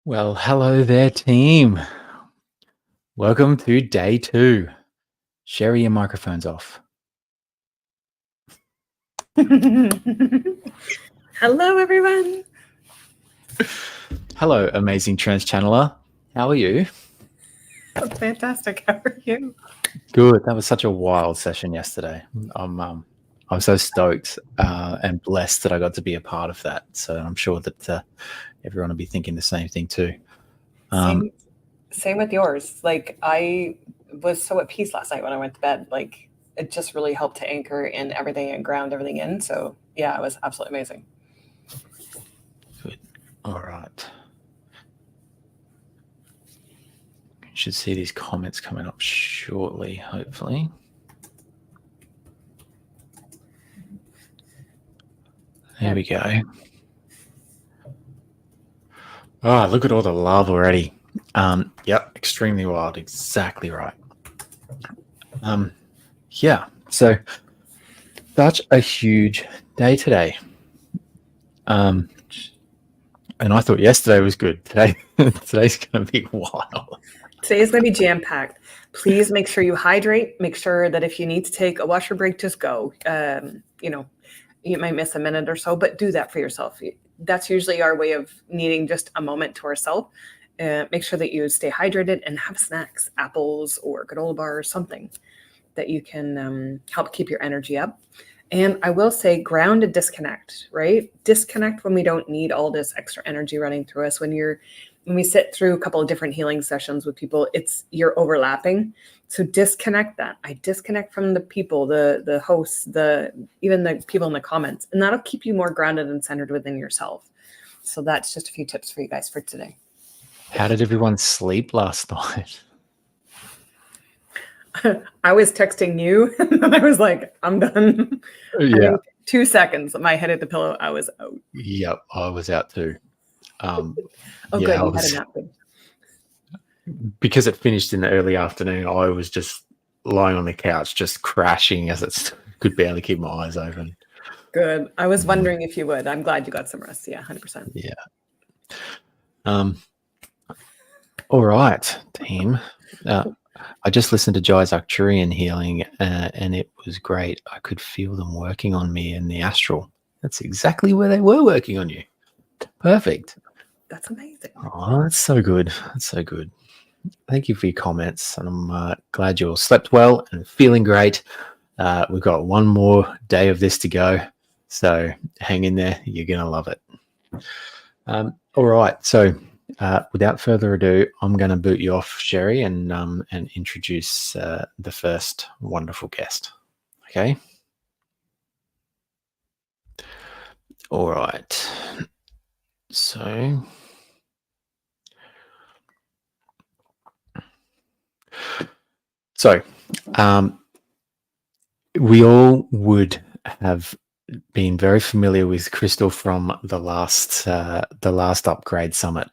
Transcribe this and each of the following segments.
Well, hello there, team. Welcome to day 2. Share your microphones off. Hello, everyone. Hello, amazing trans channeler. How are you? That's fantastic. How are you? Good. That was such a wild session yesterday. I'm so stoked and blessed that I got to be a part of that. So I'm sure that everyone will be thinking the same thing too. Same with yours. Like, I was so at peace last night when I went to bed. Like, it just really helped to anchor in everything and ground everything in. So, yeah, it was absolutely amazing. Good. All right. You should see these comments coming up shortly, hopefully. There we go. Oh, look at all the love already. Yep, extremely wild. Exactly right. Yeah, so such a huge day today. And I thought yesterday was good. Today's going to be wild. Today is going to be jam packed. Please make sure you hydrate. Make sure that if you need to take a washer break, just go. You might miss a minute or so, but do that for yourself. That's usually our way of needing just a moment to ourselves. Make sure that you stay hydrated and have snacks, apples or granola bar or something that you can help keep your energy up. And I will say ground and disconnect, right? Disconnect when we don't need all this extra energy running through us. When we sit through a couple of different healing sessions with people, you're overlapping. So disconnect that. I disconnect from the people, the hosts, even the people in the comments, and that'll keep you more grounded and centered within yourself. So that's just a few tips for you guys for today. How did everyone sleep last night? I was texting you, and I was like, I'm done. Yeah. I think 2 seconds, my head hit the pillow, I was out. Yep, I was out too. Good, you had a nap. Because it finished in the early afternoon, I was just lying on the couch, just crashing as it could barely keep my eyes open. Good. I was wondering if you would. I'm glad you got some rest. Yeah, 100%. Yeah. All right, team. I just listened to Jai's Arcturian healing, and it was great. I could feel them working on me in the astral. That's exactly where they were working on you. Perfect. That's amazing. Oh, that's so good. That's so good. Thank you for your comments, and I'm glad you all slept well and feeling great. We've got one more day of this to go, so hang in there. You're going to love it. All right, so without further ado, I'm going to boot you off, Sherry, and introduce the first wonderful guest. Okay? All right. So we all would have been very familiar with Crystal from the last upgrade summit.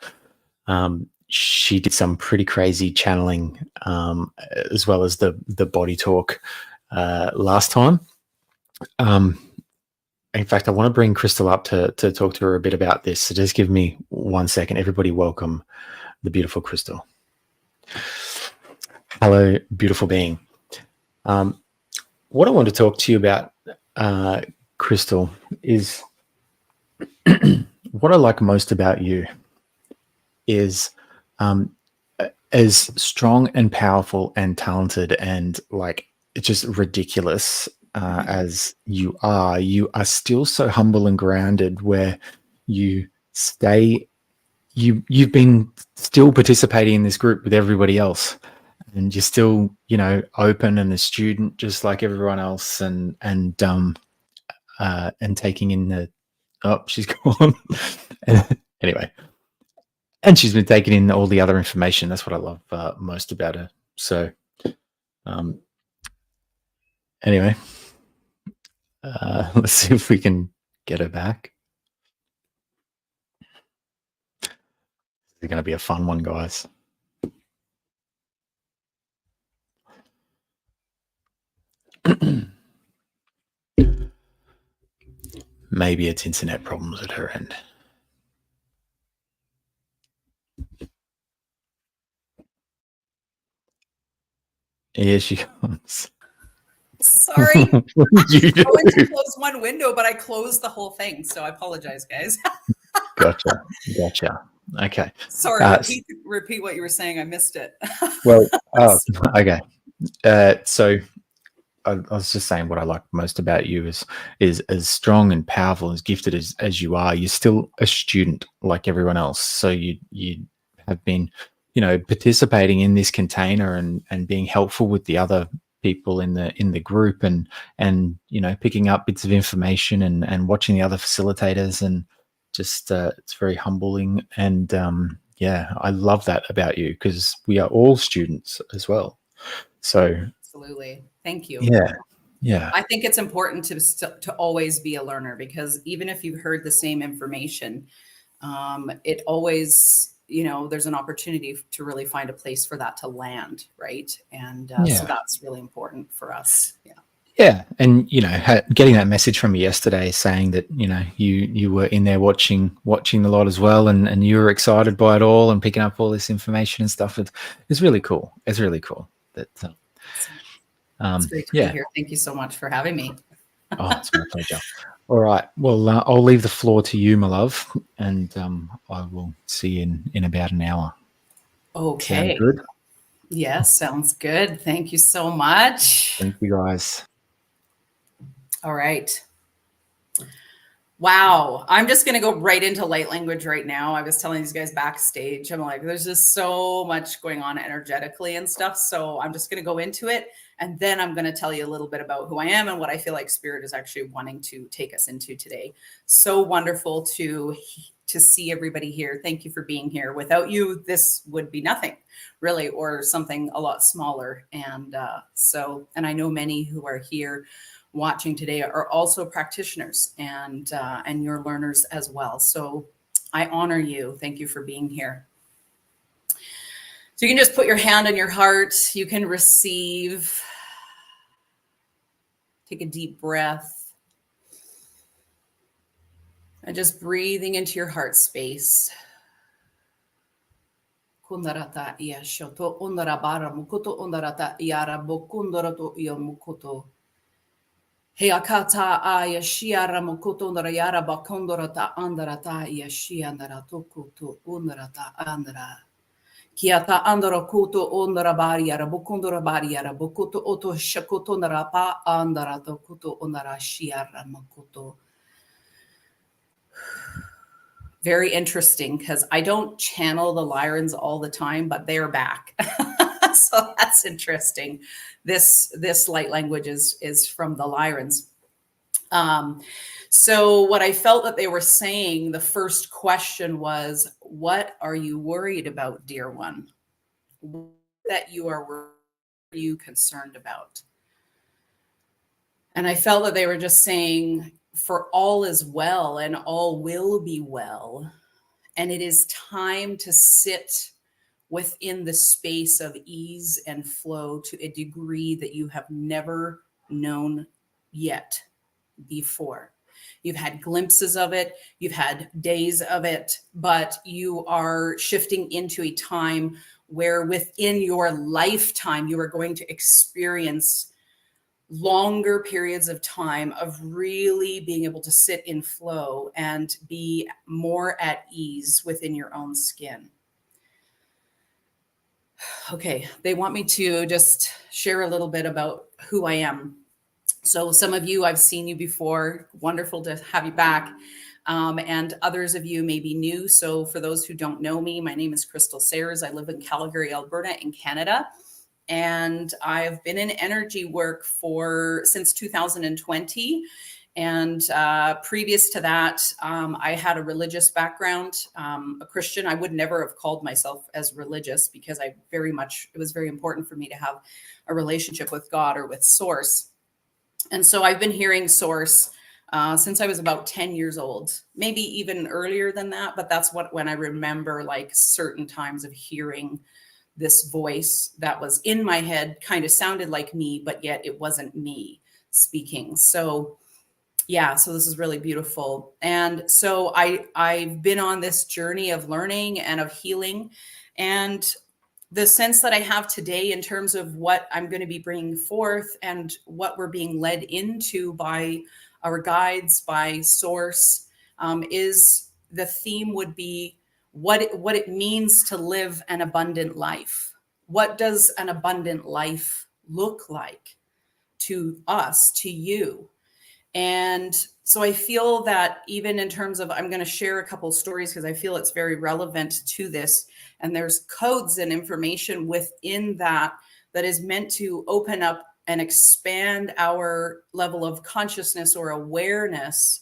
She did some pretty crazy channeling, as well as the body talk last time. In fact, I want to bring Crystal up to talk to her a bit about this. So just give me 1 second. Everybody welcome the beautiful Crystal. Hello, beautiful being. What I want to talk to you about, Crystal, is what I like most about you is as strong and powerful and talented and like just ridiculous as you are still so humble and grounded, where you stay, you've been still participating in this group with everybody else, and you're still, open and a student just like everyone else, and taking in the, oh, she's gone. Anyway, and she's been taking in all the other information. That's what I love most about her. So anyway, let's see if we can get her back. It's going to be a fun one, guys. Maybe it's internet problems at her end. Here she comes. Sorry. What did you do? I went to close one window, but I closed the whole thing. So I apologize, guys. Gotcha. Okay. Sorry, Uh, repeat what you were saying. I missed it. Well, okay. So I was just saying what I like most about you is as strong and powerful, as gifted as you are, you're still a student like everyone else. So you have been, participating in this container and being helpful with the other people in the group and picking up bits of information and watching the other facilitators, and just it's very humbling. And yeah, I love that about you, because we are all students as well. So Absolutely. Thank you. yeah. I think it's important to always be a learner, because even if you've heard the same information, it always, there's an opportunity to really find a place for that to land, right? And so that's really important for us. Yeah, and getting that message from you yesterday, saying that you were in there watching the lot as well, and you were excited by it all and picking up all this information and stuff. It's really cool. It's really cool. That It's great to be here. Thank you so much for having me. Oh, it's my pleasure. All right. Well, I'll leave the floor to you, my love, and I will see you in about an hour. Okay. Sound good? Yes, sounds good. Thank you so much. Thank you, guys. All right. Wow. I'm just going to go right into light language right now. I was telling these guys backstage, I'm like, there's just so much going on energetically and stuff. So I'm just going to go into it. And then I'm going to tell you a little bit about who I am and what I feel like Spirit is actually wanting to take us into today. So wonderful to see everybody here. Thank you for being here. Without you, this would be nothing really, or something a lot smaller. And and I know many who are here watching today are also practitioners and you're learners as well. So I honor you. Thank you for being here. So you can just put your hand on your heart. You can receive. Take a deep breath. And just breathing into your heart space. Kundarata iya shoto undarabara mukoto undarata iara bokundarato iyo mukoto. Heakata aya shiara mukoto undarayara bakondorata andarata iya shiandarato kuto undarata andara. Kiata andara kuto ondara bariara bokundara bariara bokuto oto shakoto narapa andara to kuto ondara shiara makoto. Very interesting, because I don't channel the Lyrans all the time, but they're back. So that's interesting. This light language is from the Lyrans. So what I felt that they were saying, the first question was, what are you worried about, dear one? That you are you concerned about? And I felt that they were just saying, for all is well and all will be well. And it is time to sit within the space of ease and flow to a degree that you have never known yet before. You've had glimpses of it, you've had days of it, but you are shifting into a time where within your lifetime, you are going to experience longer periods of time of really being able to sit in flow and be more at ease within your own skin. Okay, they want me to just share a little bit about who I am. So some of you, I've seen you before. Wonderful to have you back. And others of you may be new. So for those who don't know me, my name is Crystal Sayers. I live in Calgary, Alberta in Canada. And I've been in energy work since 2020. And previous to that, I had a religious background, a Christian. I would never have called myself as religious, because it was very important for me to have a relationship with God or with Source. And so I've been hearing Source since I was about 10 years old, maybe even earlier than that. But that's when I remember like certain times of hearing this voice that was in my head, kind of sounded like me, but yet it wasn't me speaking. So yeah, so this is really beautiful. And so I've been on this journey of learning and of healing. And the sense that I have today in terms of what I'm going to be bringing forth and what we're being led into by our guides, by source, is the theme would be what it means to live an abundant life. What does an abundant life look like to us, to you? And so I feel that even in terms of, I'm going to share a couple stories because I feel it's very relevant to this. And there's codes and information within that is meant to open up and expand our level of consciousness or awareness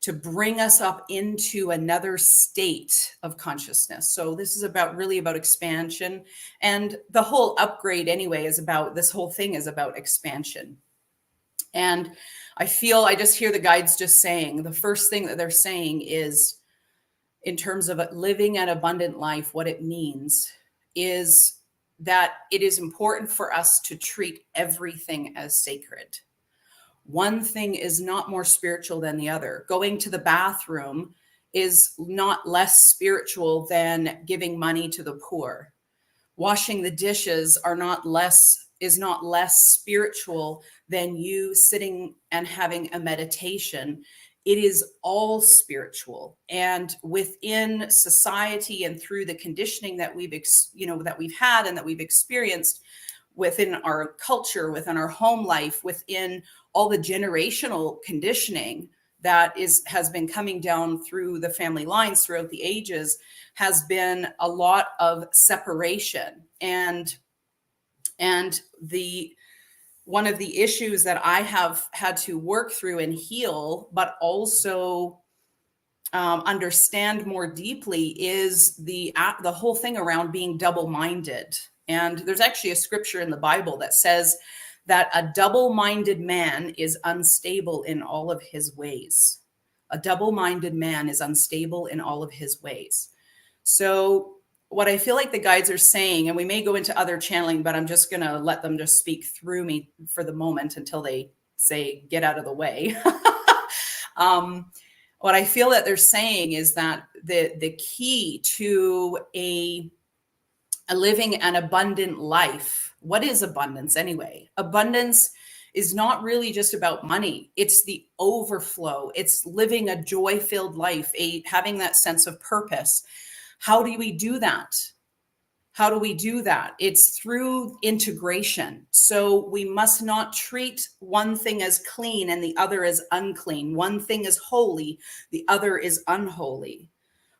to bring us up into another state of consciousness. So this is really about expansion. And the whole upgrade anyway this whole thing is about expansion. And I just hear the guides just saying, the first thing that they're saying is, in terms of living an abundant life, what it means is that it is important for us to treat everything as sacred. One thing is not more spiritual than the other. Going to the bathroom is not less spiritual than giving money to the poor. Washing the dishes is not less spiritual than you sitting and having a meditation. It is all spiritual. And within society and through the conditioning that we've had and that we've experienced within our culture, within our home life, within all the generational conditioning that has been coming down through the family lines throughout the ages, has been a lot of separation. And one of the issues that I have had to work through and heal, but also understand more deeply, is the whole thing around being double-minded. And there's actually a scripture in the Bible that says that a double-minded man is unstable in all of his ways. A double-minded man is unstable in all of his ways. So what I feel like the guides are saying, and we may go into other channeling, but I'm just going to let them just speak through me for the moment until they say, get out of the way. What I feel that they're saying is that the key to a living an abundant life, what is abundance anyway? Abundance is not really just about money. It's the overflow. It's living a joy-filled life, having that sense of purpose. How do we do that? How do we do that? It's through integration. So we must not treat one thing as clean and the other as unclean. One thing is holy, the other is unholy.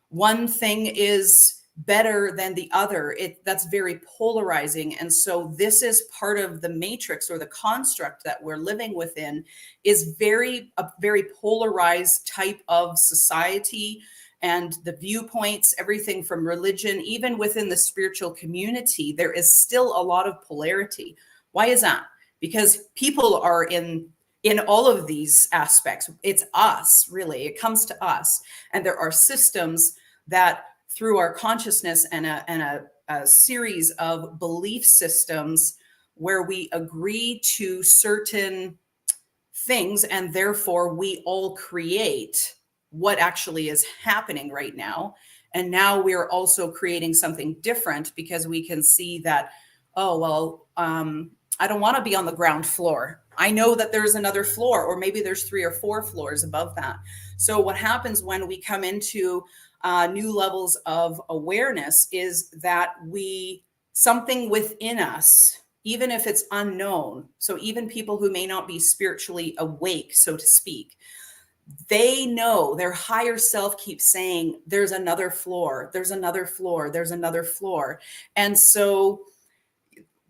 One thing is better than the other. That's very polarizing. And so this is part of the matrix or the construct that we're living within, is a very polarized type of society. And the viewpoints, everything from religion, even within the spiritual community, there is still a lot of polarity. Why is that? Because people are in all of these aspects. It's us, really. It comes to us. And there are systems that, through our consciousness and a series of belief systems where we agree to certain things, and therefore we all create what actually is happening right now. And now we're also creating something different because we can see that, oh, well, I don't want to be on the ground floor. I know that there's another floor, or maybe there's 3 or 4 floors above that. So what happens when we come into new levels of awareness is that something within us, even if it's unknown, so even people who may not be spiritually awake, so to speak, they know, their higher self keeps saying, there's another floor, there's another floor, there's another floor. And so,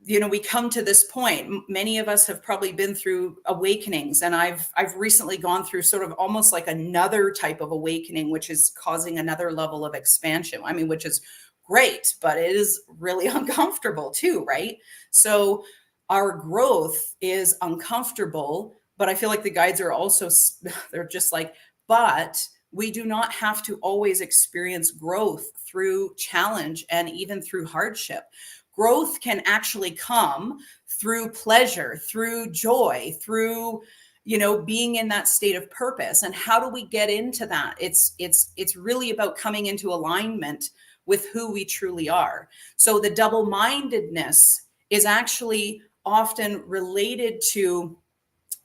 we come to this point. Many of us have probably been through awakenings, and I've recently gone through sort of almost like another type of awakening, which is causing another level of expansion. I mean, which is great, but it is really uncomfortable too, right? So our growth is uncomfortable, but I feel like the guides are also, they're just like, but we do not have to always experience growth through challenge and even through hardship. Growth can actually come through pleasure, through joy, through being in that state of purpose. And how do we get into that? It's really about coming into alignment with who we truly are. So the double-mindedness is actually often related to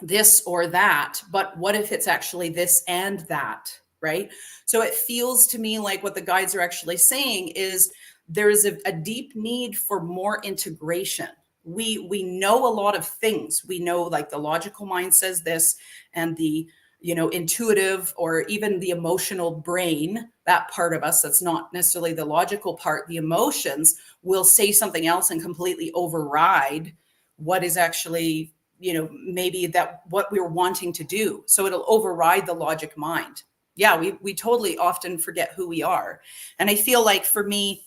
this or that, but what if it's actually this and that, right? So it feels to me like what the guides are actually saying is there is a deep need for more integration. We know a lot of things. We know, like, the logical mind says this, and the intuitive, or even the emotional brain, that part of us that's not necessarily the logical part, the emotions will say something else and completely override what is actually, maybe that what we're wanting to do. So it'll override the logic mind. Yeah, we totally often forget who we are. And I feel like for me,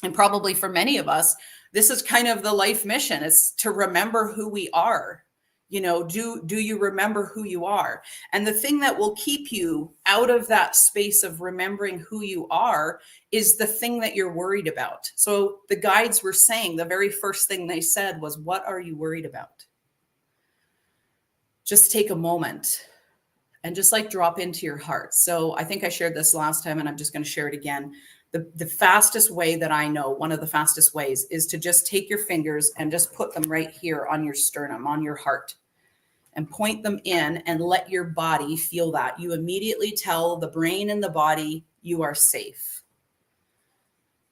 and probably for many of us, this is kind of the life mission, is to remember who we are. Do you remember who you are? And the thing that will keep you out of that space of remembering who you are is the thing that you're worried about. So the guides were saying, the very first thing they said was, what are you worried about? Just take a moment and just like drop into your heart. So I think I shared this last time, and I'm just going to share it again. The fastest way that I know, one of the fastest ways, is to just take your fingers and just put them right here on your sternum, on your heart, and point them in and let your body feel that. You immediately tell the brain and the body you are safe.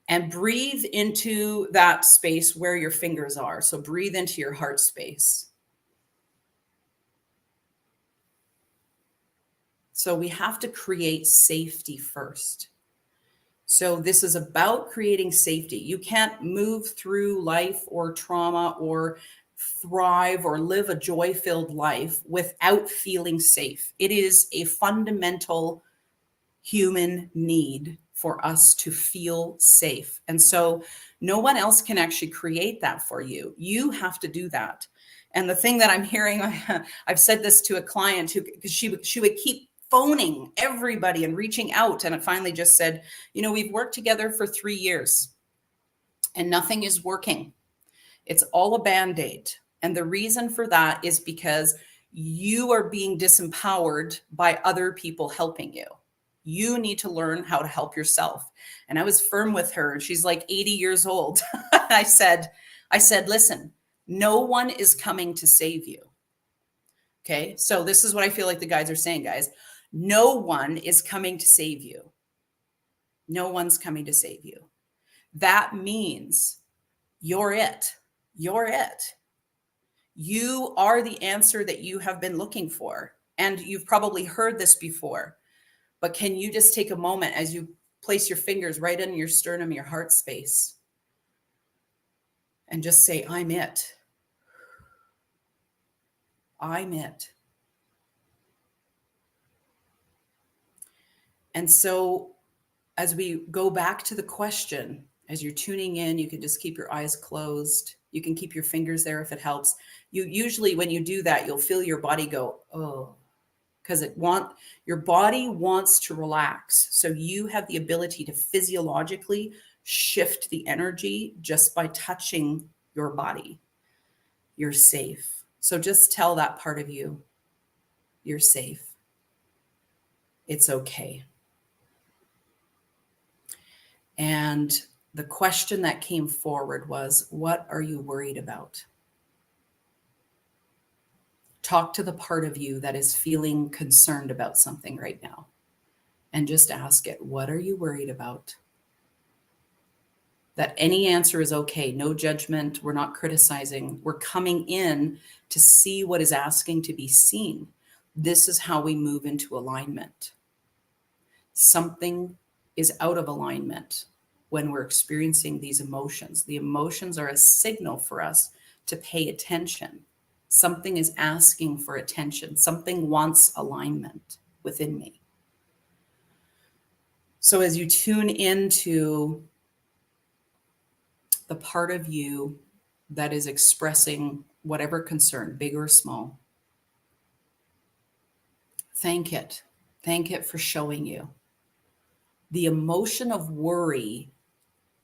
And breathe into that space where your fingers are. So breathe into your heart space. So we have to create safety first. So this is about creating safety. You can't move through life or trauma or thrive or live a joy-filled life without feeling safe. It is a fundamental human need for us to feel safe. And so no one else can actually create that for you. You have to do that. And the thing that I'm hearing, I've said this to a client who, because she would keep phoning everybody and reaching out. And it finally just said, we've worked together for 3 years and nothing is working. It's all a Band-Aid. And the reason for that is because you are being disempowered by other people helping you. You need to learn how to help yourself. And I was firm with her, and she's like 80 years old. I said, listen, no one is coming to save you. Okay. So this is what I feel like the guides are saying, guys. No one is coming to save you. No one's coming to save you. That means you're it. You're it. You are the answer that you have been looking for. And you've probably heard this before, but can you just take a moment as you place your fingers right in your sternum, your heart space, and just say, I'm it. I'm it. And so as we go back to the question, as you're tuning in, you can just keep your eyes closed. You can keep your fingers there if it helps. You usually, when you do that, you'll feel your body go, oh, because your body wants to relax. So you have the ability to physiologically shift the energy just by touching your body. You're safe. So just tell that part of you, you're safe. It's okay. And the question that came forward was, what are you worried about? Talk to the part of you that is feeling concerned about something right now, and just ask it, what are you worried about? That any answer is okay. No judgment. We're not criticizing. We're coming in to see what is asking to be seen. This is how we move into alignment. Something is out of alignment when we're experiencing these emotions. The emotions are a signal for us to pay attention. Something is asking for attention. Something wants alignment within me. So as you tune into the part of you that is expressing whatever concern, big or small, thank it. Thank it for showing you. The emotion of worry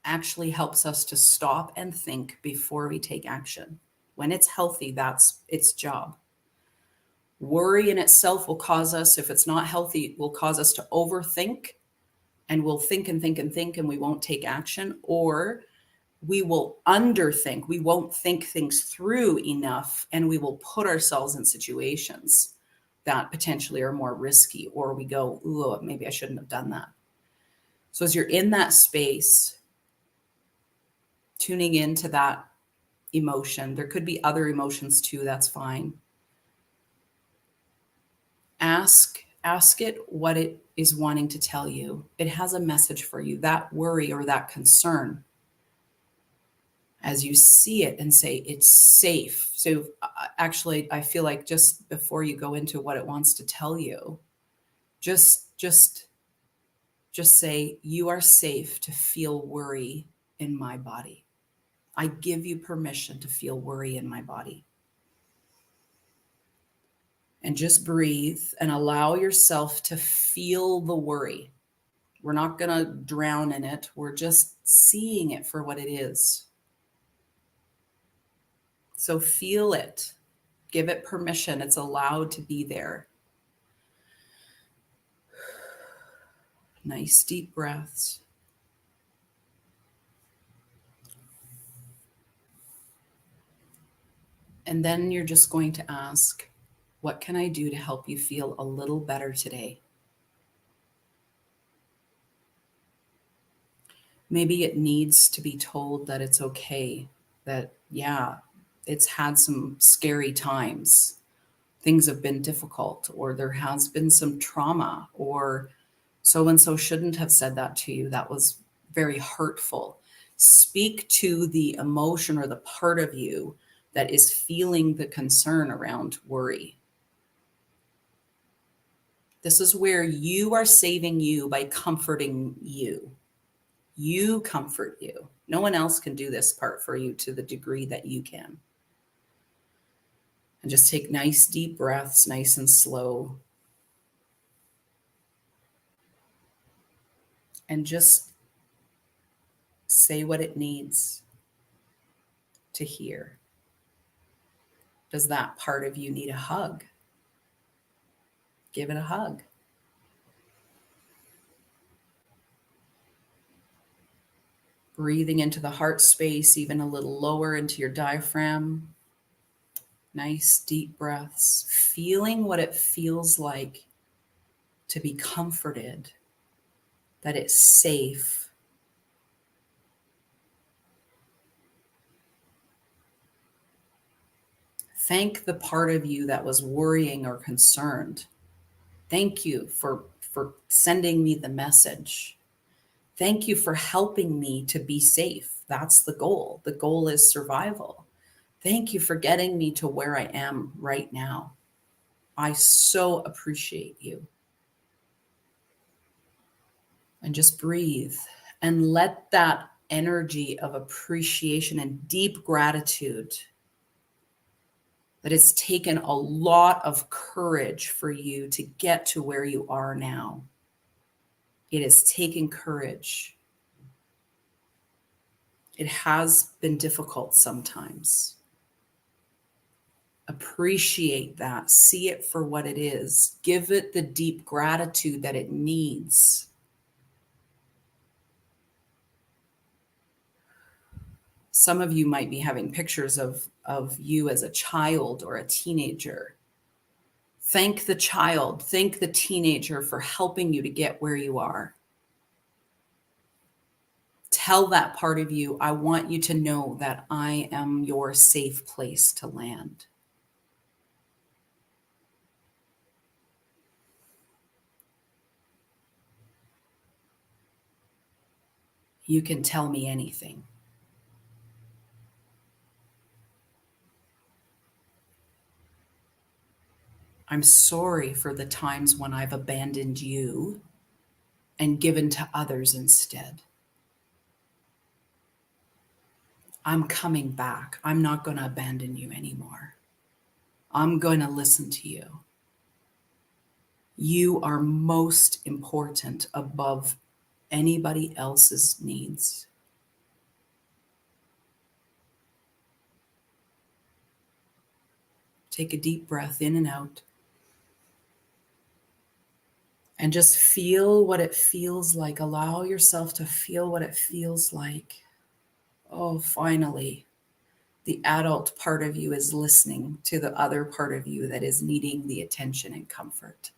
actually helps us to stop and think before we take action. When it's healthy, that's its job. Worry in itself will cause us, if it's not healthy, will cause us to overthink, and we'll think and think and think, and we won't take action, or we will underthink. We won't think things through enough, and we will put ourselves in situations that potentially are more risky, or we go, ooh, maybe I shouldn't have done that. So as you're in that space, tuning into that emotion, there could be other emotions too, that's fine. Ask it what it is wanting to tell you. It has a message for you, that worry or that concern. As you see it and say, it's safe. So actually, I feel like just before you go into what it wants to tell you, just say, you are safe to feel worry in my body. I give you permission to feel worry in my body. And just breathe and allow yourself to feel the worry. We're not going to drown in it. We're just seeing it for what it is. So feel it. Give it permission. It's allowed to be there. Nice deep breaths. And then you're just going to ask, what can I do to help you feel a little better today? Maybe it needs to be told that it's okay, that, yeah, it's had some scary times. Things have been difficult, or there has been some trauma, or so-and-so shouldn't have said that to you. That was very hurtful. Speak to the emotion or the part of you that is feeling the concern around worry. This is where you are saving you by comforting you. You comfort you. No one else can do this part for you to the degree that you can. And just take nice deep breaths, nice and slow. And just say what it needs to hear. Does that part of you need a hug? Give it a hug. Breathing into the heart space, even a little lower into your diaphragm. Nice deep breaths. Feeling what it feels like to be comforted, that it's safe. Thank the part of you that was worrying or concerned. Thank you for sending me the message. Thank you for helping me to be safe. That's the goal. The goal is survival. Thank you for getting me to where I am right now. I so appreciate you. And just breathe and let that energy of appreciation and deep gratitude, that it's taken a lot of courage for you to get to where you are now. It has taken courage. It has been difficult sometimes. Appreciate that. See it for what it is. Give it the deep gratitude that it needs. Some of you might be having pictures of you as a child or a teenager. Thank the child, thank the teenager for helping you to get where you are. Tell that part of you, I want you to know that I am your safe place to land. You can tell me anything. I'm sorry for the times when I've abandoned you and given to others instead. I'm coming back. I'm not going to abandon you anymore. I'm going to listen to you. You are most important above anybody else's needs. Take a deep breath in and out. And just feel what it feels like. Allow yourself to feel what it feels like. Oh, finally, the adult part of you is listening to the other part of you that is needing the attention and comfort.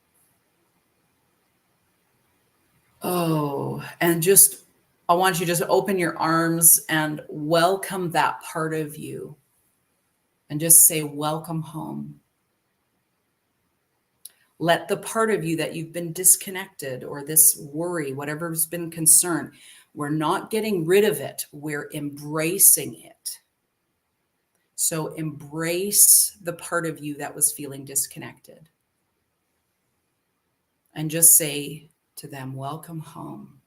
Oh, and just, I want you to just open your arms and welcome that part of you. And just say, welcome home. Let the part of you that you've been disconnected or this worry, whatever's been concern, we're not getting rid of it. We're embracing it. So embrace the part of you that was feeling disconnected. And just say to them, welcome home.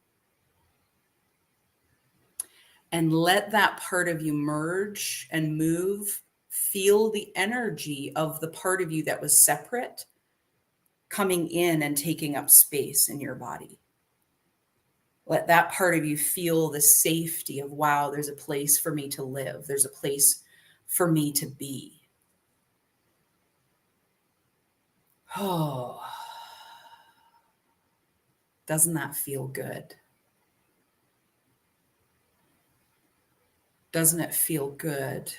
And let that part of you merge and move. Feel the energy of the part of you that was separate coming in and taking up space in your body. Let that part of you feel the safety of, wow, there's a place for me to live. There's a place for me to be. Oh, doesn't that feel good? Doesn't it feel good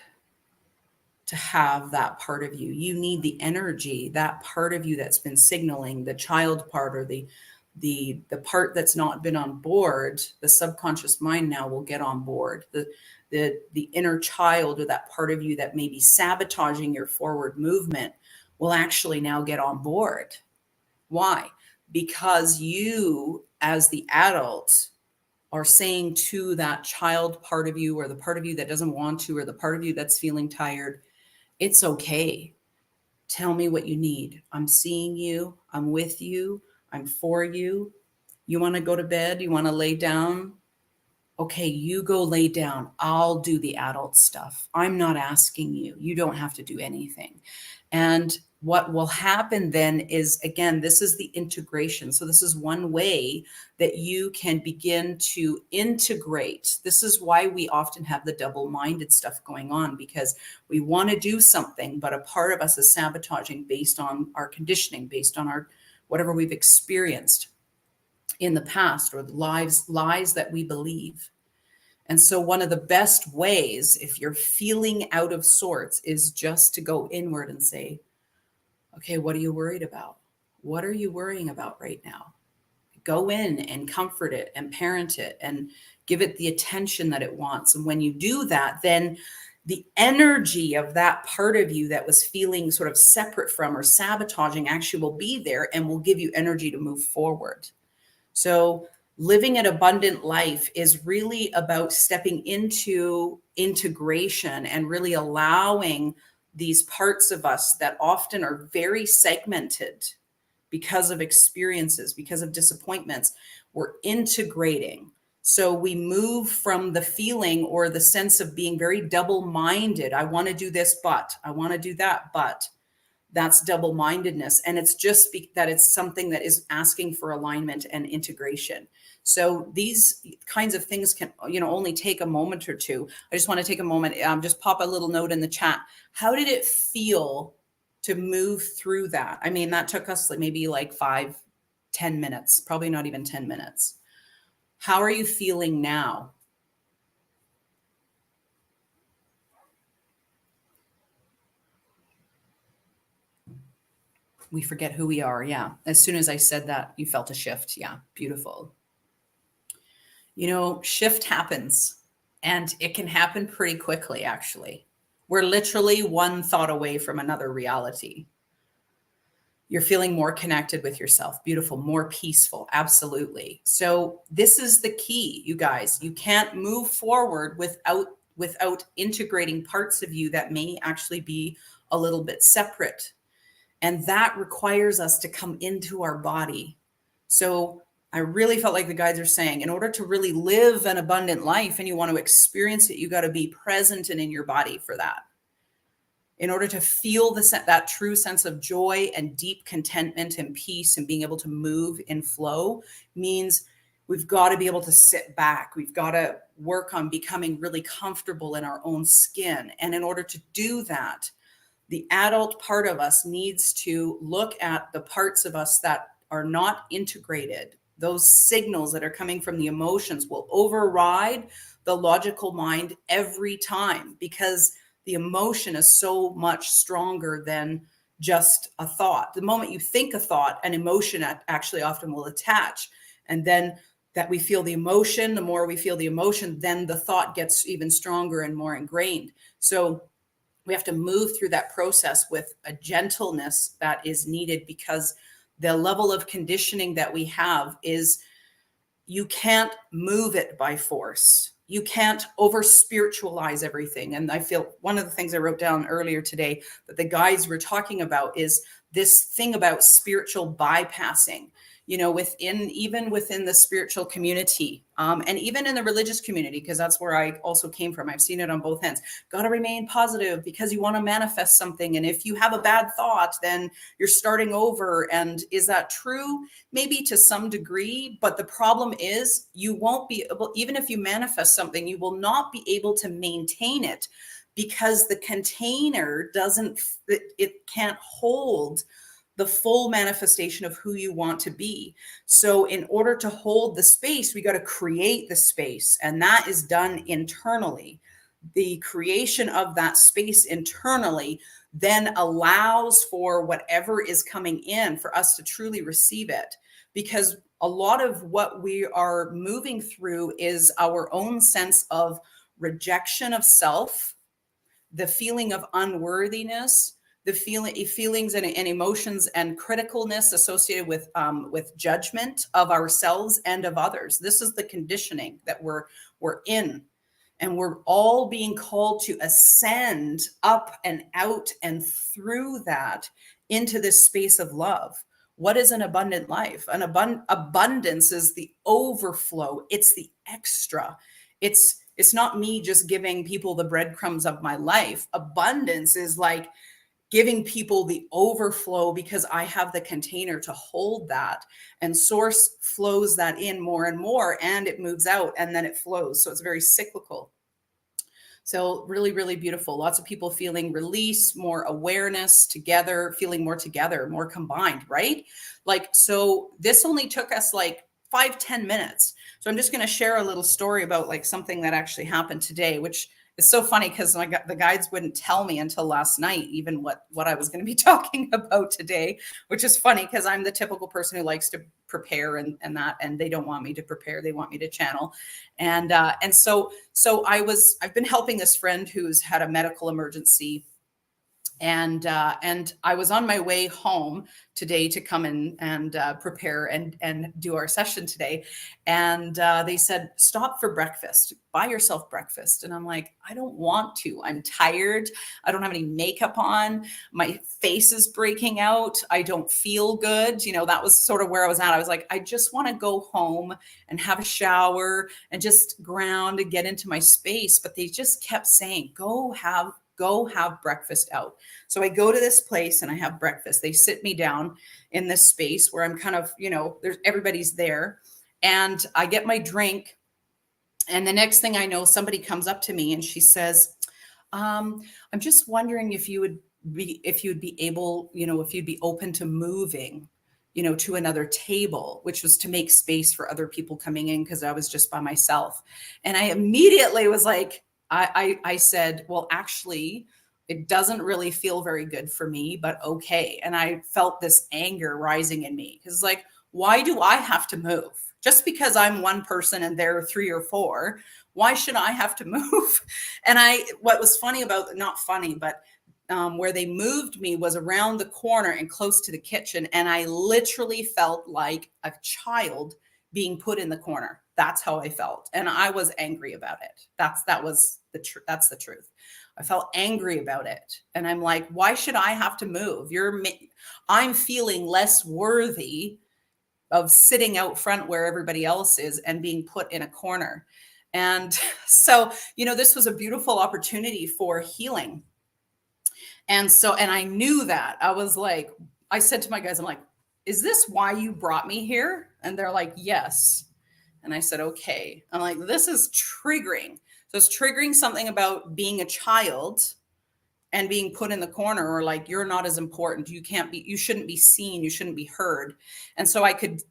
to have that part of you? You need the energy, that part of you that's been signaling, the child part or the part that's not been on board. The subconscious mind now will get on board. The inner child or that part of you that may be sabotaging your forward movement will actually now get on board. Why? Because you, as the adult, are saying to that child part of you or the part of you that doesn't want to or the part of you that's feeling tired, it's okay. Tell me what you need. I'm seeing you. I'm with you. I'm for you. You want to go to bed? You want to lay down? Okay, you go lay down. I'll do the adult stuff. I'm not asking you. You don't have to do anything. And what will happen then is, again, this is the integration. So this is one way that you can begin to integrate. This is why we often have the double-minded stuff going on, because we want to do something, but a part of us is sabotaging based on our conditioning, based on our whatever we've experienced in the past or the lies that we believe. And so one of the best ways, if you're feeling out of sorts, is just to go inward and say, okay, what are you worried about? What are you worrying about right now? Go in and comfort it and parent it and give it the attention that it wants. And when you do that, then the energy of that part of you that was feeling sort of separate from or sabotaging actually will be there and will give you energy to move forward. So living an abundant life is really about stepping into integration and really allowing these parts of us that often are very segmented because of experiences, because of disappointments. We're integrating. So we move from the feeling or the sense of being very double-minded. I want to do this, but I want to do that, but that's double-mindedness. And it's just that it's something that is asking for alignment and integration. So these kinds of things can, only take a moment or two. I just want to take a moment, just pop a little note in the chat. How did it feel to move through that? I mean, that took us maybe 5-10 minutes, probably not even 10 minutes. How are you feeling now? We forget who we are. Yeah. As soon as I said that, you felt a shift. Yeah. Beautiful. Shift happens, and it can happen pretty quickly, actually. We're literally one thought away from another reality. You're feeling more connected with yourself. Beautiful, more peaceful. Absolutely. So this is the key, you guys. You can't move forward without integrating parts of you that may actually be a little bit separate. And that requires us to come into our body. So I really felt like the guides are saying, in order to really live an abundant life and you want to experience it, you got to be present and in your body for that. In order to feel that true sense of joy and deep contentment and peace and being able to move in flow means we've got to be able to sit back. We've got to work on becoming really comfortable in our own skin. And in order to do that, the adult part of us needs to look at the parts of us that are not integrated, those signals that are coming from the emotions will override the logical mind every time, because the emotion is so much stronger than just a thought. The moment you think a thought, an emotion actually often will attach. And then that we feel the emotion, the more we feel the emotion, then the thought gets even stronger and more ingrained. So we have to move through that process with a gentleness that is needed, because the level of conditioning that we have is, you can't move it by force. You can't over spiritualize everything. And I feel one of the things I wrote down earlier today that the guides were talking about is this thing about spiritual bypassing, you know, even within the spiritual community, and even in the religious community, because that's where I also came from. I've seen it on both ends. Got to remain positive because you want to manifest something. And if you have a bad thought, then you're starting over. And is that true? Maybe to some degree, but the problem is you won't be able, even if you manifest something, you will not be able to maintain it, because the container it can't hold the full manifestation of who you want to be. So in order to hold the space, we got to create the space, and that is done internally. The creation of that space internally then allows for whatever is coming in for us to truly receive it. Because a lot of what we are moving through is our own sense of rejection of self, the feeling of unworthiness, the feelings and emotions and criticalness associated with judgment of ourselves and of others. This is the conditioning that we're in. And we're all being called to ascend up and out and through that into this space of love. What is an abundant life? An abundance is the overflow. It's the extra. It's not me just giving people the breadcrumbs of my life. Abundance is like giving people the overflow, because I have the container to hold that, and source flows that in more and more, and it moves out and then it flows. So it's very cyclical. So really, really beautiful. Lots of people feeling release, more awareness together, feeling more together, more combined, right? Like, so this only took us like 5-10 minutes. So I'm just going to share a little story about like something that actually happened today, which is so funny because the guides wouldn't tell me until last night, even what I was going to be talking about today, which is funny because I'm the typical person who likes to prepare and they don't want me to prepare. They want me to channel. And so I've been helping this friend who's had a medical emergency. And I was on my way home today to come in and prepare and do our session today. And they said, stop for breakfast, buy yourself breakfast. And I'm like, I don't want to. I'm tired. I don't have any makeup on. My face is breaking out. I don't feel good. You know, that was sort of where I was at. I was like, I just want to go home and have a shower and just ground and get into my space. But they just kept saying, go have breakfast out. So I go to this place and I have breakfast. They sit me down in this space where I'm kind of, you know, everybody's there, and I get my drink. And the next thing I know, somebody comes up to me and she says, I'm just wondering if you'd be able, you know, if you'd be open to moving, you know, to another table, which was to make space for other people coming in because I was just by myself. And I immediately was like, I said, well, actually, it doesn't really feel very good for me, but okay. And I felt this anger rising in me because, like, why do I have to move? Just because I'm one person and they're 3 or 4, why should I have to move? And what was funny about, not funny, but where they moved me was around the corner and close to the kitchen. And I literally felt like a child being put in the corner. That's how I felt. And I was angry about it. That's the truth. I felt angry about it. And I'm like, why should I have to move? I'm feeling less worthy of sitting out front where everybody else is and being put in a corner. And so, you know, this was a beautiful opportunity for healing. And I knew that. I was like, I said to my guys, I'm like, is this why you brought me here? And they're like, yes. And I said, okay. I'm like, this is triggering. So it's triggering something about being a child and being put in the corner, or like, you're not as important. You shouldn't be seen. You shouldn't be heard. And so I could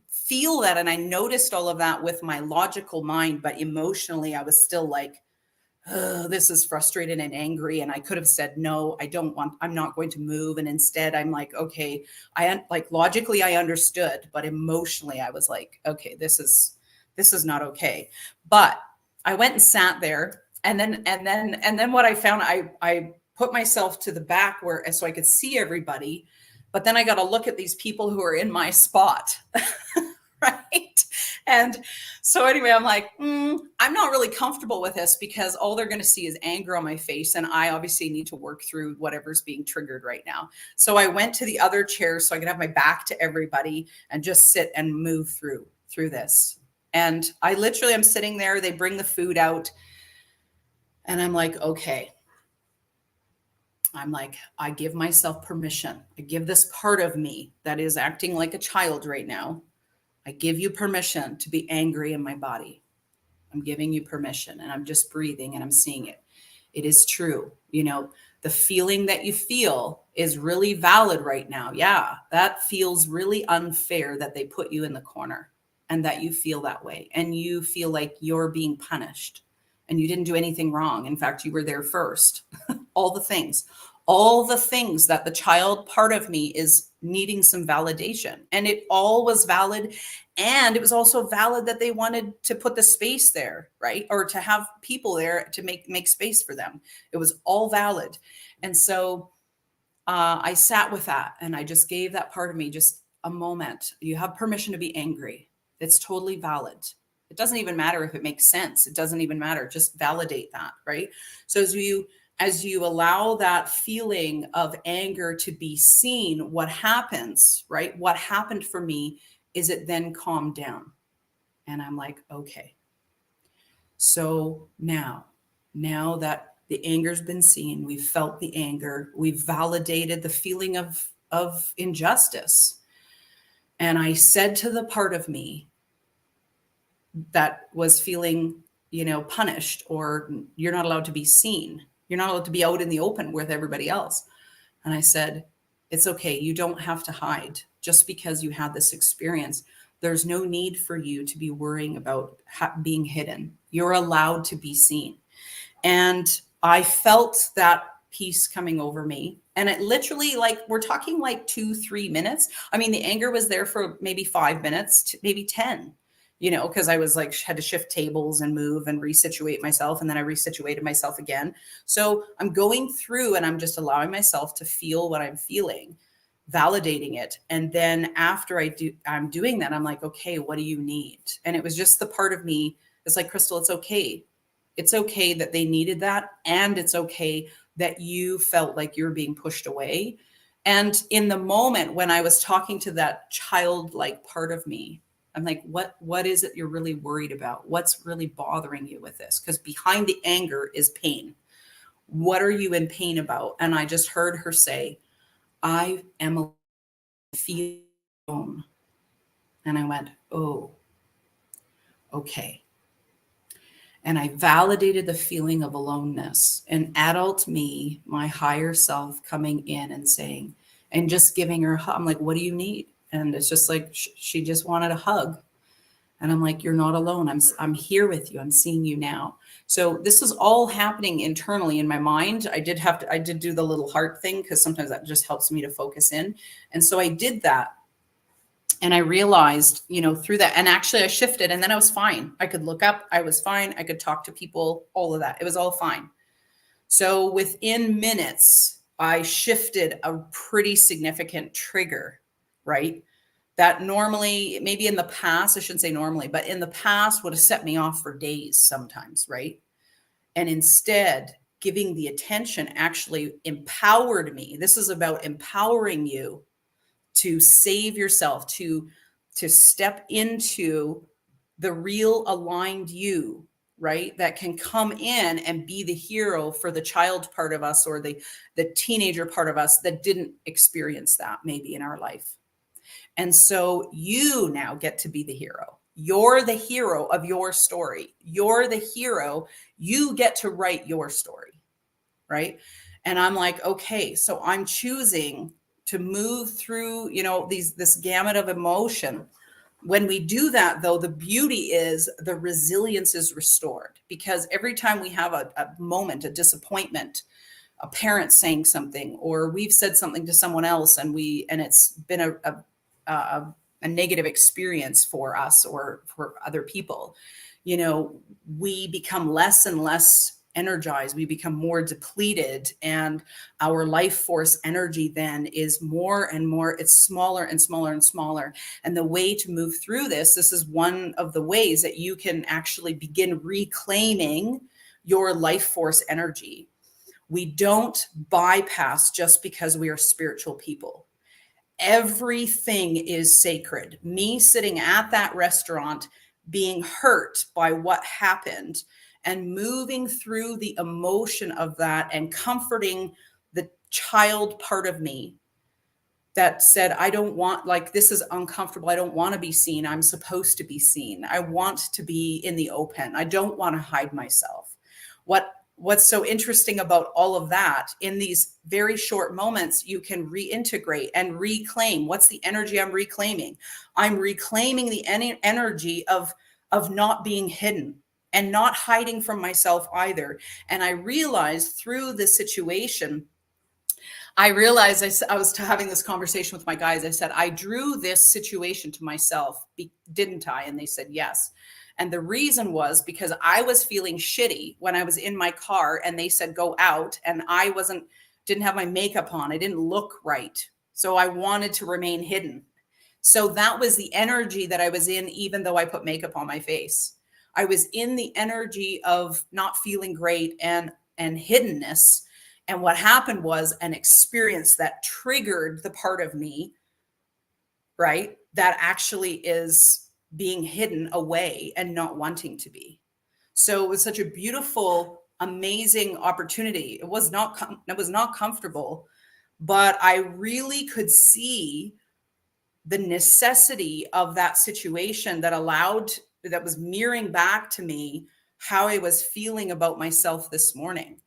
feel that. And I noticed all of that with my logical mind, but emotionally I was still like, oh, this is frustrated and angry. And I could have said, no, I'm not going to move. And instead I'm like, okay, logically I understood, but emotionally I was like, okay, this is not okay. But I went and sat there, and then what I found, I put myself to the back so I could see everybody, but then I got to look at these people who are in my spot. Right. And so anyway, I'm like, I'm not really comfortable with this, because all they're going to see is anger on my face. And I obviously need to work through whatever's being triggered right now. So I went to the other chair so I could have my back to everybody and just sit and move through this. And I'm sitting there, they bring the food out, and I'm like, okay. I'm like, I give myself permission. I give this part of me that is acting like a child right now, I give you permission to be angry in my body. I'm giving you permission, and I'm just breathing and I'm seeing it. It is true. The feeling that you feel is really valid right now. Yeah, that feels really unfair that they put you in the corner and that you feel that way. And you feel like you're being punished and you didn't do anything wrong. In fact, you were there first. all the things that the child part of me is needing some validation. And it all was valid. And it was also valid that they wanted to put the space there, right? Or to have people there to make space for them. It was all valid. And so I sat with that, and I just gave that part of me just a moment. You have permission to be angry. It's totally valid. It doesn't even matter if it makes sense. It doesn't even matter. Just validate that, right? So as you allow that feeling of anger to be seen, what happens, right? What happened for me is it then calmed down. And I'm like, okay. So now that the anger's been seen, we've felt the anger, we've validated the feeling of injustice. And I said to the part of me that was feeling, punished, or you're not allowed to be seen. You're not allowed to be out in the open with everybody else. And I said, it's okay. You don't have to hide just because you had this experience. There's no need for you to be worrying about being hidden. You're allowed to be seen. And I felt that peace coming over me. And it literally, we're talking 2-3 minutes. I mean, the anger was there for maybe 5 minutes, maybe 10. Because I was had to shift tables and move and resituate myself. And then I resituated myself again. So I'm going through and I'm just allowing myself to feel what I'm feeling, validating it. And then after I'm doing that, I'm like, okay, what do you need? And it was just the part of me. It's like, Crystal, it's okay. It's okay that they needed that. And it's okay that you felt like you were being pushed away. And in the moment when I was talking to that childlike part of me, I'm like, what is it you're really worried about? What's really bothering you with this? Because behind the anger is pain. What are you in pain about? And I just heard her say, I am feeling alone. And I went, oh, okay. And I validated the feeling of aloneness, and adult me, my higher self, coming in and saying, and just giving her a hug. I'm like, what do you need? And it's just like, she just wanted a hug. And I'm like, you're not alone. I'm here with you. I'm seeing you now. So this is all happening internally in my mind. I did do the little heart thing, because sometimes that just helps me to focus in. And so I did that. And I realized, through that, and actually I shifted, and then I was fine. I could look up. I was fine. I could talk to people, all of that. It was all fine. So within minutes, I shifted a pretty significant trigger, right? That normally, maybe in the past, I shouldn't say normally, but in the past would have set me off for days sometimes, right? And instead, giving the attention actually empowered me. This is about empowering you to save yourself, to step into the real aligned you, right? That can come in and be the hero for the child part of us, or the teenager part of us that didn't experience that maybe in our life. And so you now get to be the hero. You're the hero of your story. You're the hero. You get to write your story, right? And I'm like, okay, so I'm choosing to move through, this gamut of emotion. When we do that, though, the beauty is the resilience is restored, because every time we have a moment, a disappointment, a parent saying something, or we've said something to someone else and it's been a negative experience for us or for other people, we become less and less energized, we become more depleted, and our life force energy then is more and more, it's smaller and smaller and smaller. And the way to move through this is one of the ways that you can actually begin reclaiming your life force energy. We don't bypass just because we are spiritual people. Everything is sacred. Me sitting at that restaurant, being hurt by what happened, and moving through the emotion of that and comforting the child part of me that said, I don't want, like, this is uncomfortable. I don't want to be seen. I'm supposed to be seen. I want to be in the open. I don't want to hide myself. What's so interesting about all of that, in these very short moments, you can reintegrate and reclaim. What's the energy I'm reclaiming? I'm reclaiming the energy of not being hidden and not hiding from myself either. And I realized through this situation, I was having this conversation with my guys. I said, I drew this situation to myself, didn't I? And they said, yes. And the reason was because I was feeling shitty when I was in my car and they said, go out. And I didn't have my makeup on. I didn't look right. So I wanted to remain hidden. So that was the energy that I was in, even though I put makeup on my face. I was in the energy of not feeling great and hiddenness. And what happened was an experience that triggered the part of me, right, that actually is being hidden away and not wanting to be. So it was such a beautiful, amazing opportunity. It was not comfortable, but I really could see the necessity of that situation that was mirroring back to me how I was feeling about myself this morning.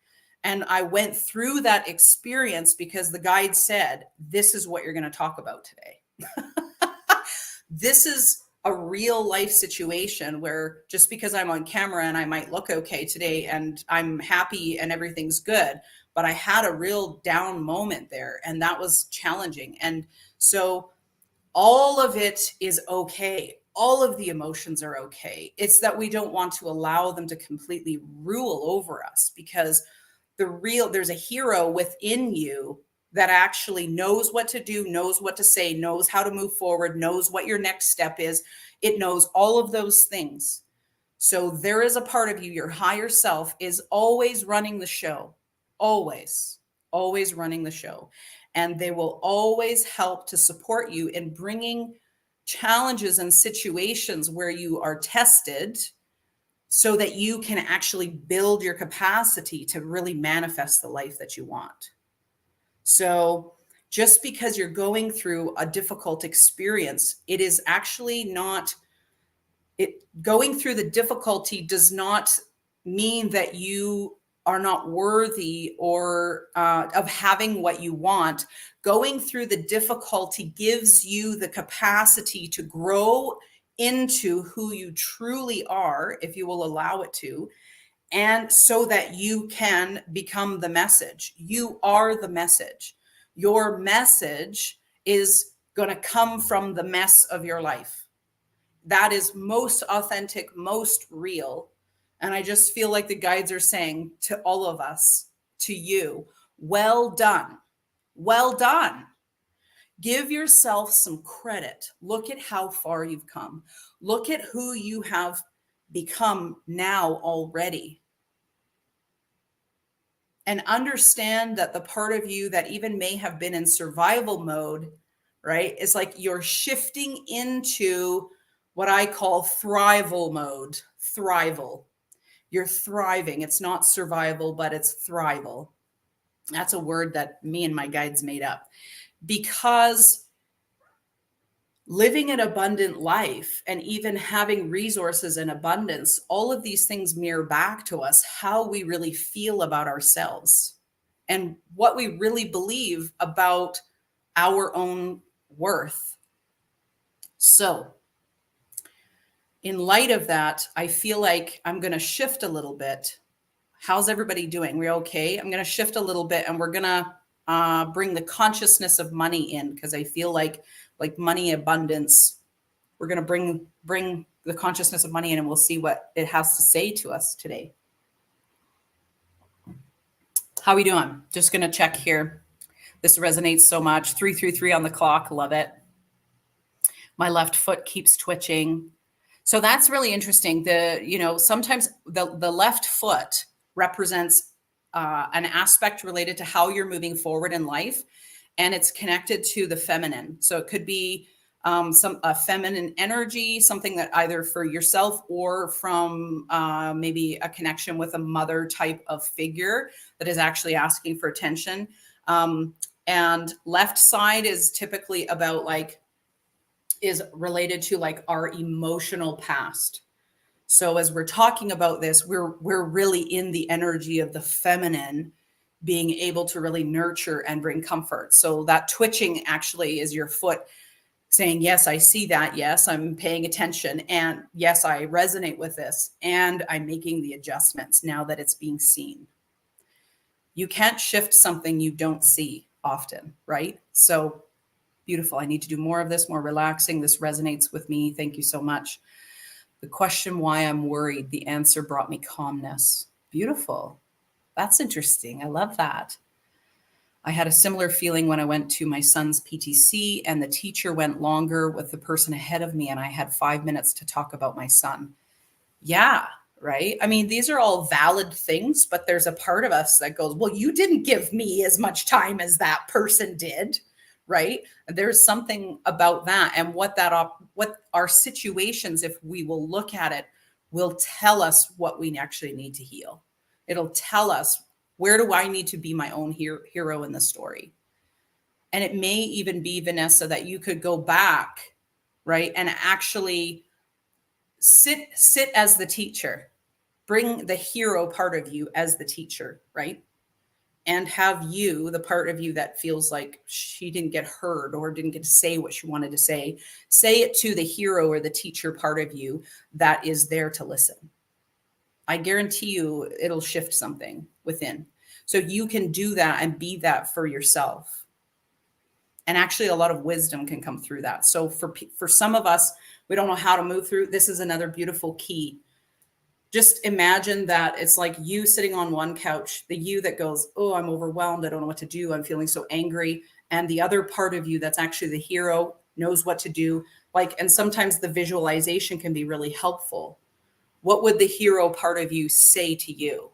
And I went through that experience because the guide said, this is what you're going to talk about today. This is a real life situation where just because I'm on camera and I might look okay today and I'm happy and everything's good, but I had a real down moment there, and that was challenging. And so all of it is okay. All of the emotions are okay. It's that we don't want to allow them to completely rule over us, because there's a hero within you that actually knows what to do, knows what to say, knows how to move forward, knows what your next step is. It knows all of those things. So there is a part of you, your higher self is always running the show, always running the show. And they will always help to support you in bringing challenges and situations where you are tested, so that you can actually build your capacity to really manifest the life that you want. So just because you're going through a difficult experience, it is actually not, going through the difficulty does not mean that you are not worthy or of having what you want. Going through the difficulty gives you the capacity to grow into who you truly are, if you will allow it to, and so that you can become the message. You are the message. Your message is going to come from the mess of your life. That is most authentic, most real. And I just feel like the guides are saying to all of us, to you, well done. Well done. Give yourself some credit. Look at how far you've come. Look at who you have become now already. And understand that the part of you that even may have been in survival mode, right, is like you're shifting into what I call thrival mode. Thrival. You're thriving. It's not survival, but it's thrival. That's a word that me and my guides made up. Because living an abundant life and even having resources in abundance, all of these things mirror back to us how we really feel about ourselves. and what we really believe about our own worth. So in light of that, I feel like I'm going to shift a little bit. How's everybody doing? We're okay. I'm going to shift a little bit, and we're going to bring the consciousness of money in, because I feel like money abundance, we're going to bring the consciousness of money in, and we'll see what it has to say to us today. How we doing? Just going to check here. This resonates so much. 333 on the clock. Love it. My left foot keeps twitching. So that's really interesting. Sometimes the left foot represents an aspect related to how you're moving forward in life, and it's connected to the feminine. So it could be a feminine energy, something that either for yourself or from maybe a connection with a mother type of figure that is actually asking for attention. And left side is typically about is related to our emotional past. So as we're talking about this, we're really in the energy of the feminine being able to really nurture and bring comfort. So that twitching actually is your foot saying, yes, I see that. Yes, I'm paying attention. And yes, I resonate with this. And I'm making the adjustments now that it's being seen. You can't shift something you don't see often, right? So beautiful. I need to do more of this, more relaxing. This resonates with me. Thank you so much. The question why I'm worried, the answer brought me calmness. Beautiful. That's interesting. I love that. I had a similar feeling when I went to my son's PTC, and the teacher went longer with the person ahead of me, and I had 5 minutes to talk about my son. Yeah, right? I mean, these are all valid things, but there's a part of us that goes, well, you didn't give me as much time as that person did. Right? There's something about that, and what our situations, if we will look at it, will tell us what we actually need to heal. It'll tell us, where do I need to be my own hero in the story? And it may even be, Vanessa, that you could go back, right, and actually sit as the teacher, bring the hero part of you as the teacher, right? And have you, the part of you that feels like she didn't get heard or didn't get to say what she wanted to say it to the hero or the teacher part of you that is there to listen. I guarantee you it'll shift something within. So you can do that and be that for yourself. And actually a lot of wisdom can come through that. So for some of us, we don't know how to move through. This is another beautiful key. Just imagine that it's like you sitting on one couch, the you that goes, oh, I'm overwhelmed. I don't know what to do. I'm feeling so angry. And the other part of you that's actually the hero knows what to do. And sometimes the visualization can be really helpful. What would the hero part of you say to you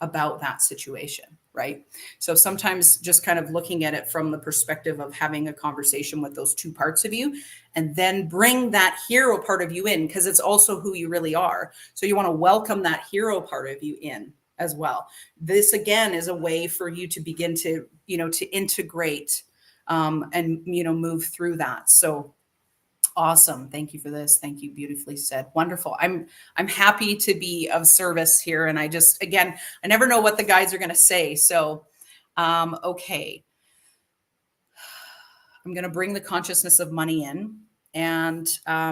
about that situation, right? So sometimes just kind of looking at it from the perspective of having a conversation with those two parts of you, and then bring that hero part of you in, because it's also who you really are. So you want to welcome that hero part of you in as well. This again is a way for you to begin to, to integrate and, move through that. So awesome. Thank you for this. Thank you. Beautifully said. Wonderful. I'm happy to be of service here. And I just, again, I never know what the guides are going to say. So, okay. I'm going to bring the consciousness of money in, and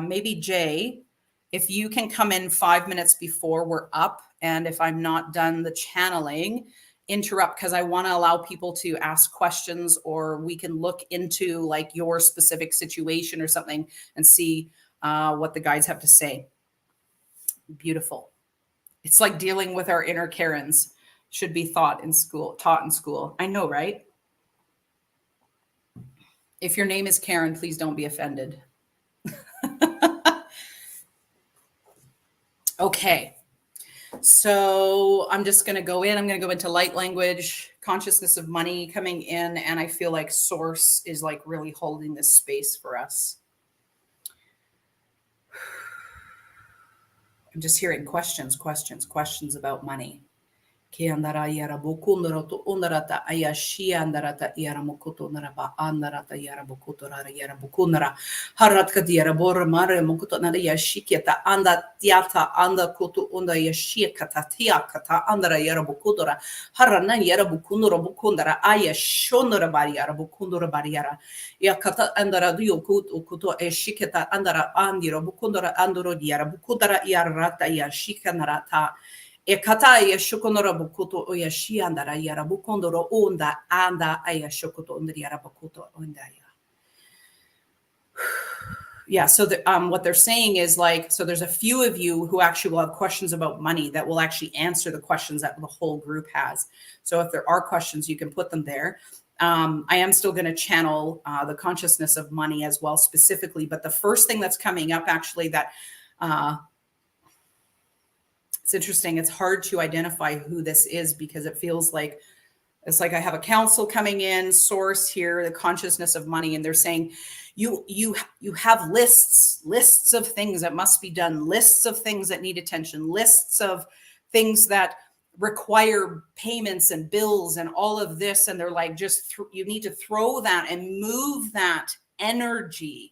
maybe Jay, if you can come in 5 minutes before we're up. And if I'm not done the channeling, interrupt, because I want to allow people to ask questions, or we can look into your specific situation or something and see what the guides have to say. Beautiful. It's like dealing with our inner Karens. Should be taught in school. I know, right? If your name is Karen, please don't be offended. Okay. So I'm just going to go in. I'm going to go into light language, consciousness of money coming in. And I feel like source is really holding this space for us. I'm just hearing questions about money. Ke andara yara bokundoro to ondarata ayashi andarata yara mokoto naraba andarata yara bokoto rara yara bokunara haratka yara bor mare mokoto nara yashiketa anda tiata anda koto onda yashikata tia kata andara yara bokodora harana yara bokundoro bokundara ayashonora bari yara bokundora bari yara yakata andara dio koto eshiketa andara andiro bokundora andoro yara bokudara yara rata yashikanarata e kata ya shokonora bukoto o ya shiandara yara bukondoro onda anda aya shokoto onda yara bukoto onda ya. Yeah, so what they're saying is like, so there's a few of you who actually will have questions about money that will actually answer the questions that the whole group has. So if there are questions, you can put them there. I am still going to channel the consciousness of money as well specifically, but the first thing that's coming up actually that it's interesting. It's hard to identify who this is because it feels like it's like I have a council coming in, source here, the consciousness of money, and they're saying you have lists of things that must be done, lists of things that need attention, lists of things that require payments and bills and all of this, and they're like, just you need to throw that and move that energy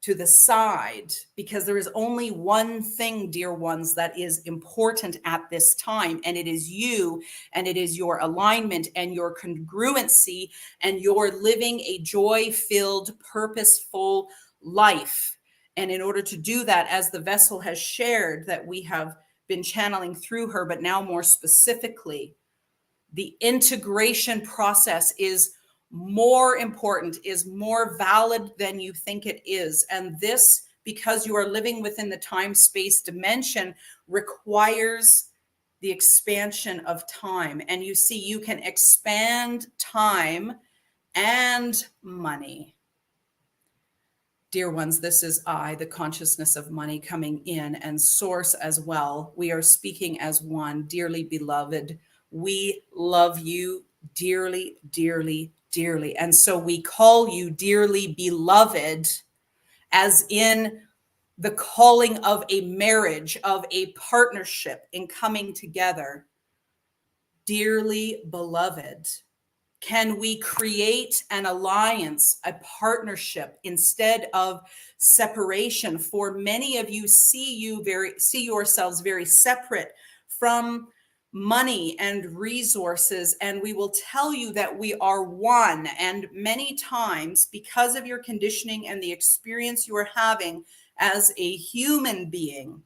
to the side, because there is only one thing, dear ones, that is important at this time, and it is you, and it is your alignment and your congruency, and your living a joy-filled, purposeful life. And in order to do that, as the vessel has shared that we have been channeling through her, but now more specifically, the integration process is more important, is more valid than you think it is. And this, because you are living within the time-space dimension, requires the expansion of time. And you see, you can expand time and money. Dear ones, this is I, the consciousness of money, coming in, and source as well. We are speaking as one. Dearly beloved, we love you dearly, dearly, dearly. And so we call you dearly beloved, as in the calling of a marriage, of a partnership in coming together. Dearly beloved, can we create an alliance, a partnership, instead of separation? For many of you see yourselves very separate from money and resources, and we will tell you that we are one. And many times, because of your conditioning and the experience you are having as a human being,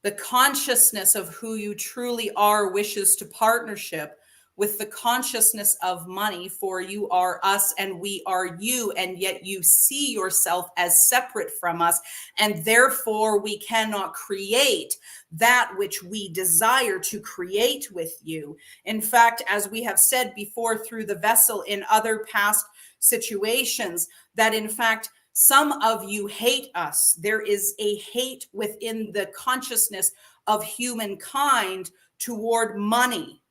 the consciousness of who you truly are wishes to partnership with the consciousness of money, for you are us and we are you, and yet you see yourself as separate from us, and therefore we cannot create that which we desire to create with you. In fact, as we have said before through the vessel in other past situations, that in fact, some of you hate us. There is a hate within the consciousness of humankind toward money.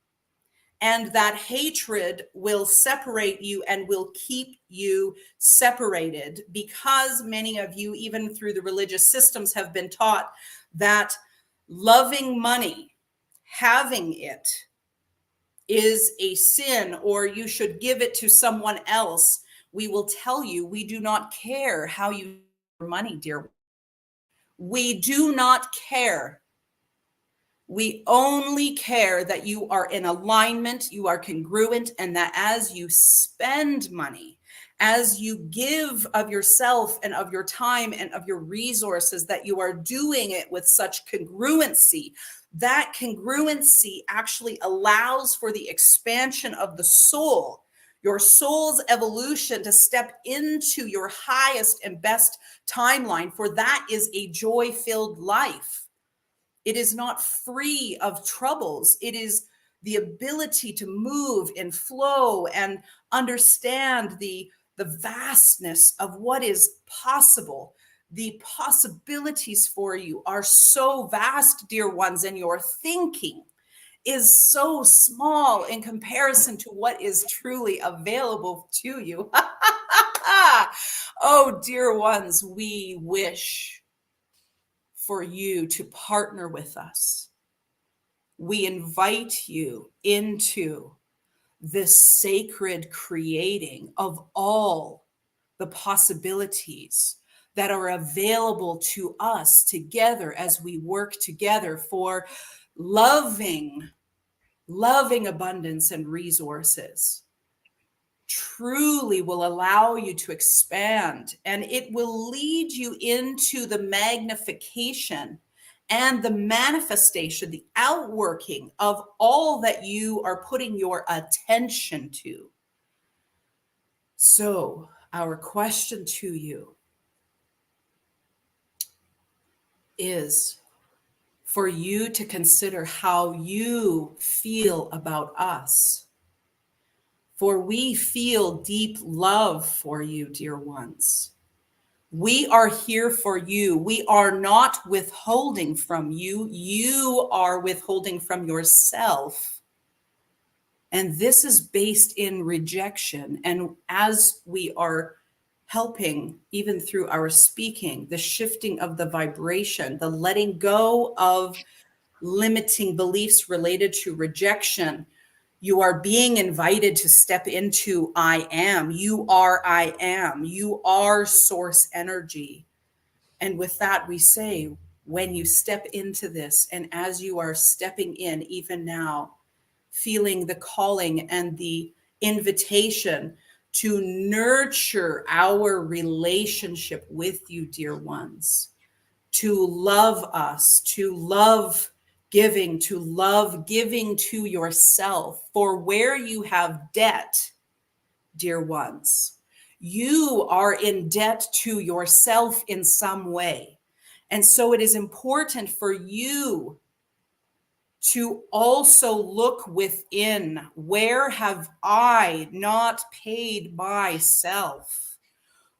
And that hatred will separate you and will keep you separated, because many of you, even through the religious systems, have been taught that loving money, having it, is a sin, or you should give it to someone else. We will tell you, we do not care how you use your money, dear. We do not care. We only care that you are in alignment, you are congruent, and that as you spend money, as you give of yourself and of your time and of your resources, that you are doing it with such congruency. That congruency actually allows for the expansion of the soul, your soul's evolution, to step into your highest and best timeline, for that is a joy-filled life. It is not free of troubles. It is the ability to move and flow and understand the vastness of what is possible. The possibilities for you are so vast, dear ones, and your thinking is so small in comparison to what is truly available to you. Oh, dear ones, we wish for you to partner with us. We invite you into this sacred creating of all the possibilities that are available to us together as we work together for loving abundance and resources. Truly will allow you to expand, and it will lead you into the magnification and the manifestation, the outworking of all that you are putting your attention to. So, our question to you is for you to consider how you feel about us. For we feel deep love for you, dear ones. We are here for you. We are not withholding from you. You are withholding from yourself. And this is based in rejection. And as we are helping, even through our speaking, the shifting of the vibration, the letting go of limiting beliefs related to rejection, you are being invited to step into I am. You are I am. You are source energy. And with that, we say, when you step into this, and as you are stepping in, even now, feeling the calling and the invitation to nurture our relationship with you, dear ones, to love us, to love giving to yourself. For where you have debt, dear ones, you are in debt to yourself in some way. And so it is important for you to also look within. Where have I not paid myself?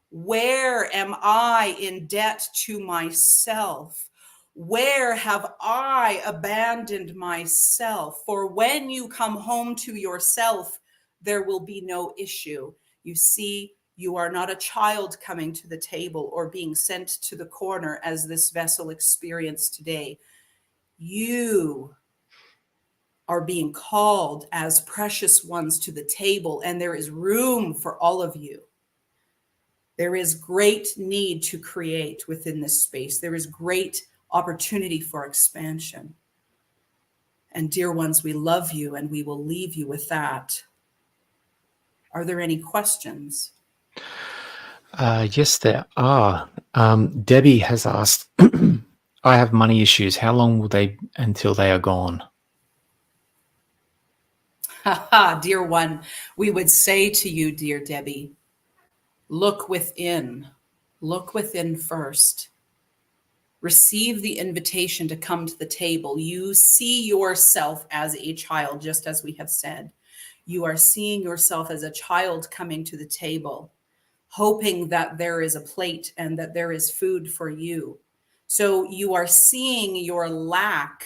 Where am I in debt to myself? Where have I abandoned myself? For when you come home to yourself, there will be no issue. You see, you are not a child coming to the table or being sent to the corner as this vessel experienced today. You are being called as precious ones to the table, and there is room for all of you. There is great need to create within this space. There is great opportunity for expansion. And dear ones, we love you, and we will leave you with that. Are there any questions? Yes, there are. Debbie has asked, I have money issues. How long will they until they are gone? Dear one, we would say to you, dear Debbie, look within. Look within first. Receive the invitation to come to the table. You see yourself as a child, just as we have said. You are seeing yourself as a child coming to the table, hoping that there is a plate and that there is food for you. So you are seeing your lack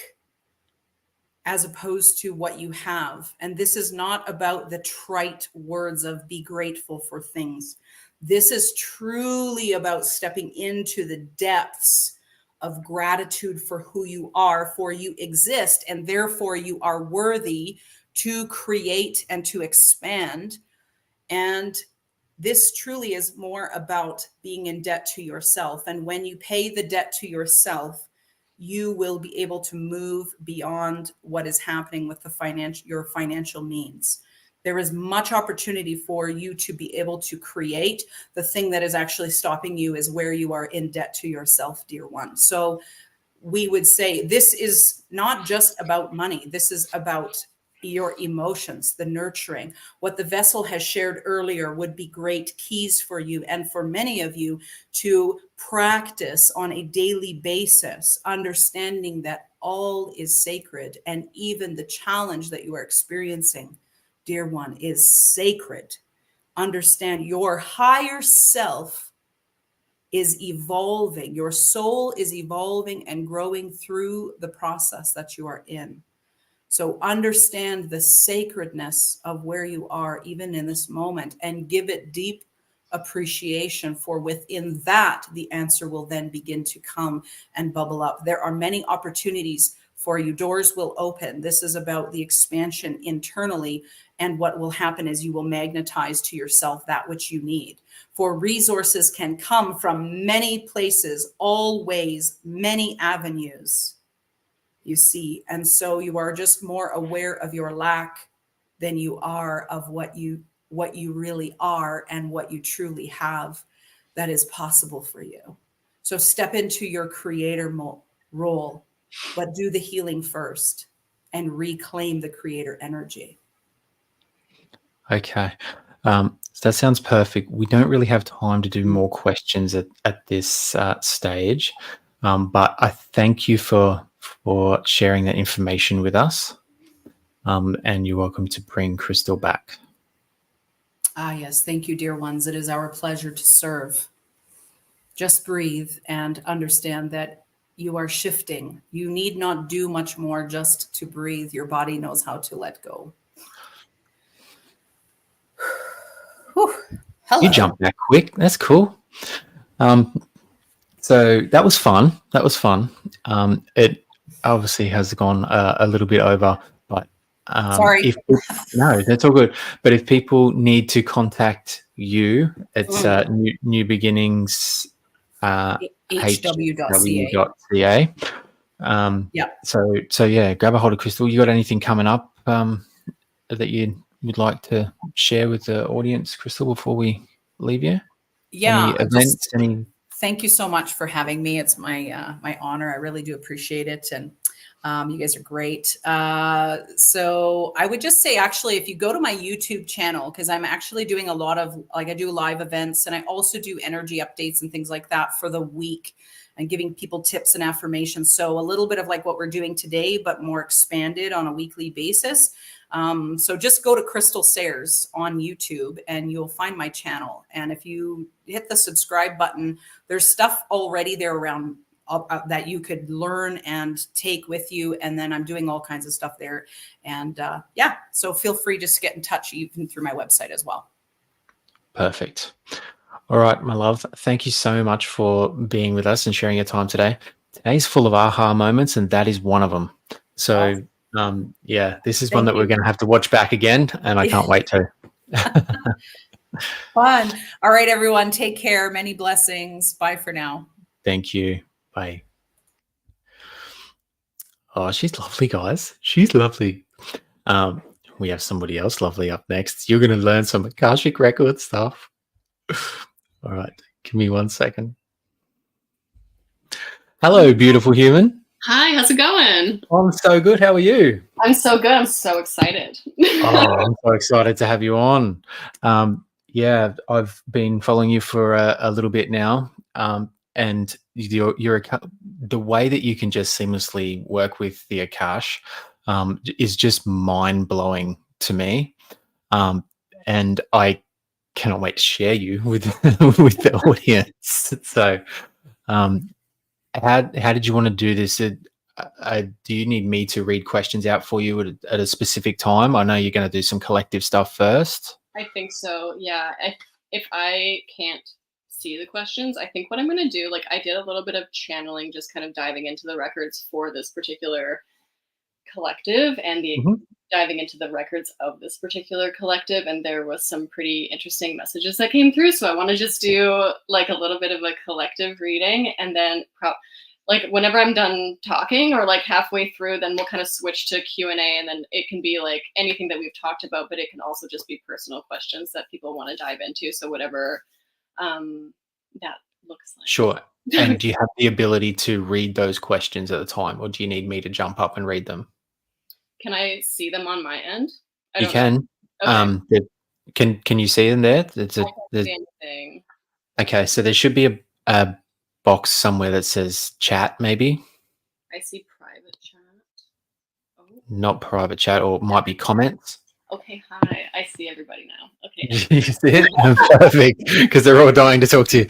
as opposed to what you have. And this is not about the trite words of be grateful for things. This is truly about stepping into the depths of gratitude for who you are, for you exist, and therefore you are worthy to create and to expand. And this truly is more about being in debt to yourself. And when you pay the debt to yourself, you will be able to move beyond what is happening with your financial means. There is much opportunity for you to be able to create. The thing that is actually stopping you is where you are in debt to yourself, dear one. So we would say this is not just about money. This is about your emotions, the nurturing. What the vessel has shared earlier would be great keys for you and for many of you to practice on a daily basis, understanding that all is sacred, and even the challenge that you are experiencing, dear one, is sacred. Understand your higher self is evolving. Your soul is evolving and growing through the process that you are in. So understand the sacredness of where you are, even in this moment, and give it deep appreciation for within that, the answer will then begin to come and bubble up. There are many opportunities for you. Doors will open. This is about the expansion internally. And what will happen is you will magnetize to yourself that which you need. For resources can come from many places, all ways, many avenues, you see. And so you are just more aware of your lack than you are of what you really are and what you truly have that is possible for you. So step into your creator role, but do the healing first and reclaim the creator energy. Okay. So that sounds perfect. We don't really have time to do more questions at this stage, but I thank you for sharing that information with us. And you're welcome to bring Crystal back. Yes. Thank you, dear ones. It is our pleasure to serve. Just breathe and understand that you are shifting. You need not do much more just to breathe. Your body knows how to let go. Whew. Hello. You jumped that quick. That's cool. So that was fun. It obviously has gone a little bit over, but sorry. No, that's all good. But if people need to contact you, it's New Beginnings hw.ca. Yeah. So yeah, grab a hold of Crystal. You got anything coming up that you would like to share with the audience, Crystal, before we leave you? Yeah. Any events? Thank you so much for having me. It's my honor. I really do appreciate it. And you guys are great. So I would just say, actually, if you go to my YouTube channel, because I'm actually doing a lot of, I do live events, and I also do energy updates and things like that for the week and giving people tips and affirmations. So a little bit of like what we're doing today, but more expanded on a weekly basis. So just go to Crystal Sayers on YouTube and you'll find my channel. And if you hit the subscribe button, there's stuff already there around that you could learn and take with you. And then I'm doing all kinds of stuff there. And yeah, so feel free to get in touch even through my website as well. Perfect. All right, my love. Thank you so much for being with us and sharing your time today. Today's full of aha moments, and that is one of them. So yeah, this is one that we're going to have to watch back again, and I can't wait to. Fun. All right, everyone. Take care. Many blessings. Bye for now. Thank you. Bye. Oh, she's lovely, guys. She's lovely. We have somebody else lovely up next. You're going to learn some Akashic Record stuff. All right. Give me 1 second. Hello, beautiful human. Hi, how's it going? I'm so good. How are you? I'm so good. I'm so excited. I'm so excited to have you on. Yeah, I've been following you for a little bit now. And the way that you can just seamlessly work with the Akash is just mind-blowing to me. And I cannot wait to share you with with the audience. So how did you want to do this? Do you need me to read questions out for you at a specific time? I know you're going to do some collective stuff first. I think so, yeah. If I can't see the questions, I think what I'm going to do, like I did a little bit of channeling, just kind of diving into the records for this particular collective and diving into the records of this particular collective, and there was some pretty interesting messages that came through. So I want to just do like a little bit of a collective reading, and then like whenever I'm done talking or like halfway through, then we'll kind of switch to Q&A, and then it can be like anything that we've talked about, but it can also just be personal questions that people want to dive into. So whatever that looks like. Sure. And do you have the ability to read those questions at the time, or do you need me to jump up and read them? Can I see them on my end? You can. Okay. Can you see them there? I can't see anything. Okay, so there should be a box somewhere that says chat, maybe. I see private chat. Oh. Not private chat, or it might be comments. Okay, hi. I see everybody now. Okay. You see it? Perfect, because they're all dying to talk to you.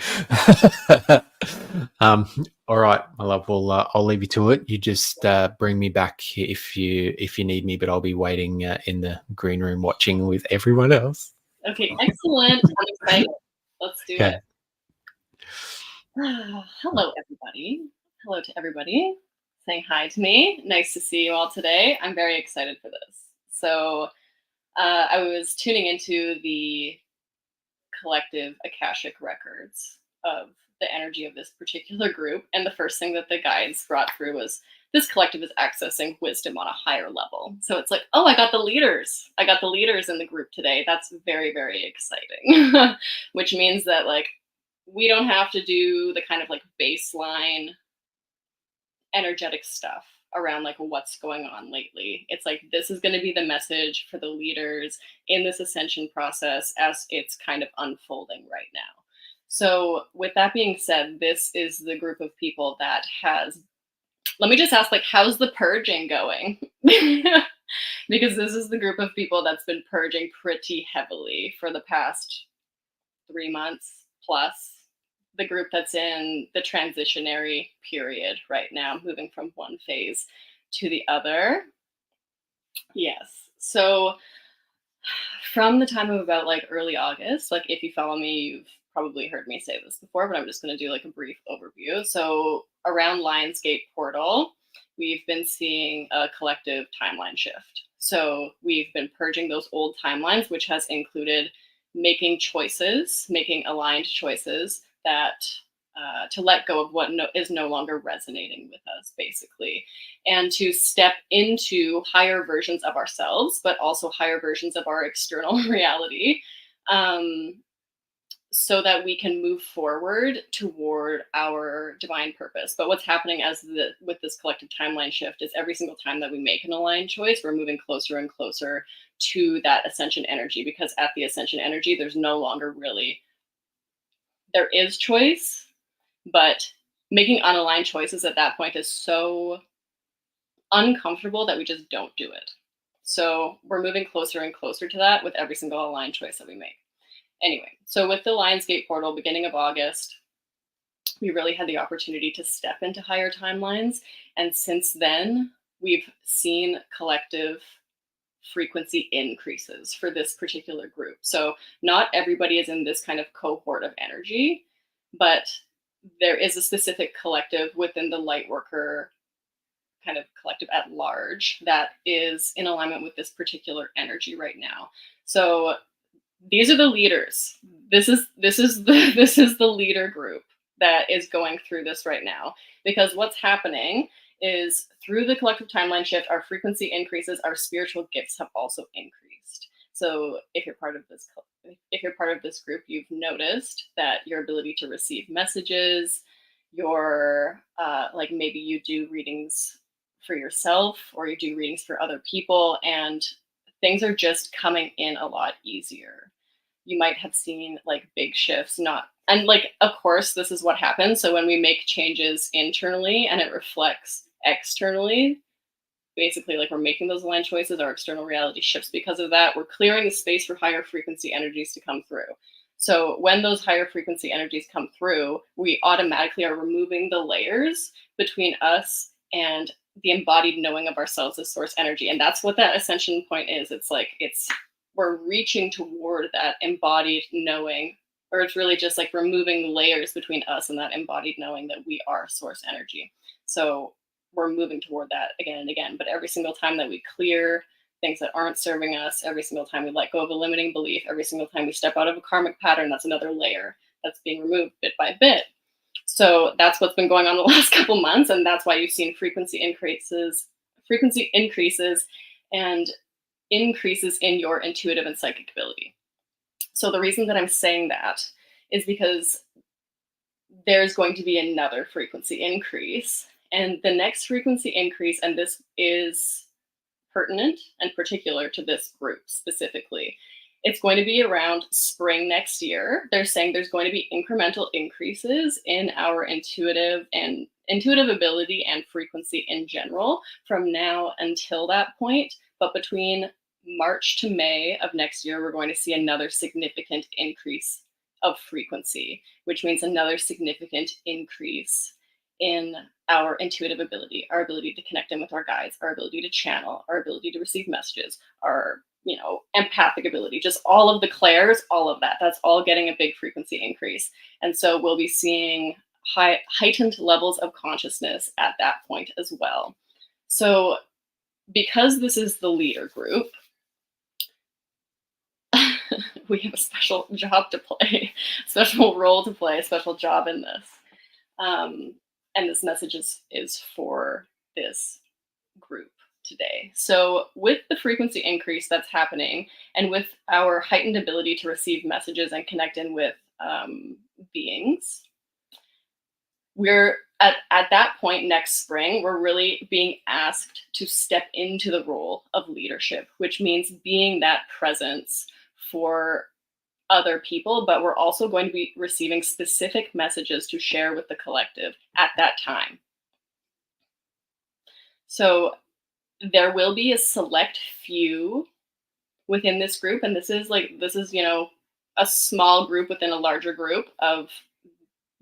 All right, my love. Well, I'll leave you to it. You just bring me back if you need me, but I'll be waiting in the green room watching with everyone else. Okay, excellent. I'm excited. Let's do Okay. it. Hello, everybody. Hello to everybody saying hi to me. Nice to see you all today. I'm very excited for this. So, I was tuning into the collective Akashic records of the energy of this particular group, and the first thing that the guides brought through was this collective is accessing wisdom on a higher level. So it's like, oh, I got the leaders. I got the leaders in the group today. That's very, very exciting. Which means that like we don't have to do the kind of like baseline energetic stuff around like what's going on lately. It's like this is going to be the message for the leaders in this ascension process as it's kind of unfolding right now. So with that being said, this is the group of people that has, let me just ask, like, how's the purging going? Because this is the group of people that's been purging pretty heavily for the past 3 months plus. The group that's in the transitionary period right now, moving from one phase to the other. Yes. So from the time of about like early August, like if you follow me, you've probably heard me say this before, but I'm just going to do like a brief overview. So around Lionsgate Portal, we've been seeing a collective timeline shift. So we've been purging those old timelines, which has included making choices, making aligned choices that to let go of what is no longer resonating with us, basically, and to step into higher versions of ourselves, but also higher versions of our external reality, so that we can move forward toward our divine purpose. But what's happening with this collective timeline shift is every single time that we make an aligned choice, we're moving closer and closer to that ascension energy, because at the ascension energy, there's no longer really, there is choice, but making unaligned choices at that point is so uncomfortable that we just don't do it. So we're moving closer and closer to that with every single aligned choice that we make. Anyway, so with the Lionsgate Portal, beginning of August, we really had the opportunity to step into higher timelines. And since then, we've seen collective frequency increases for this particular group. So not everybody is in this kind of cohort of energy, but there is a specific collective within the Lightworker kind of collective at large that is in alignment with this particular energy right now. So these are the leaders. This is the leader group that is going through this right now, because what's happening is through the collective timeline shift, our frequency increases, our spiritual gifts have also increased. So if you're part of this group, you've noticed that your ability to receive messages, your like maybe you do readings for yourself or you do readings for other people, and things are just coming in a lot easier. You might have seen like big shifts, and like, of course, this is what happens. So when we make changes internally and it reflects externally, basically like we're making those aligned choices, our external reality shifts because of that. We're clearing the space for higher frequency energies to come through. So when those higher frequency energies come through, we automatically are removing the layers between us and the embodied knowing of ourselves as source energy. And that's what that ascension point is. It's like, we're reaching toward that embodied knowing, or it's really just like removing layers between us and that embodied knowing that we are source energy. So we're moving toward that again and again. But every single time that we clear things that aren't serving us, every single time we let go of a limiting belief, every single time we step out of a karmic pattern, that's another layer that's being removed bit by bit. So that's what's been going on the last couple months, and that's why you've seen frequency increases and increases in your intuitive and psychic ability. So the reason that I'm saying that is because there's going to be another frequency increase, and the next frequency increase, and this is pertinent and particular to this group specifically, it's going to be around spring next year. They're saying there's going to be incremental increases in our intuitive ability and frequency in general from now until that point. But between March to May of next year, we're going to see another significant increase of frequency, which means another significant increase in our intuitive ability, our ability to connect in with our guides, our ability to channel, our ability to receive messages, our empathic ability, just all of the clairs, all of that. That's all getting a big frequency increase. And so we'll be seeing heightened levels of consciousness at that point as well. So because this is the leader group, we have a special job to play, special role to play, a special job in this. And this message is for this group today. So with the frequency increase that's happening, and with our heightened ability to receive messages and connect in with beings, we're at that point next spring, we're really being asked to step into the role of leadership, which means being that presence for other people, but we're also going to be receiving specific messages to share with the collective at that time. So there will be a select few within this group, and this is a small group within a larger group of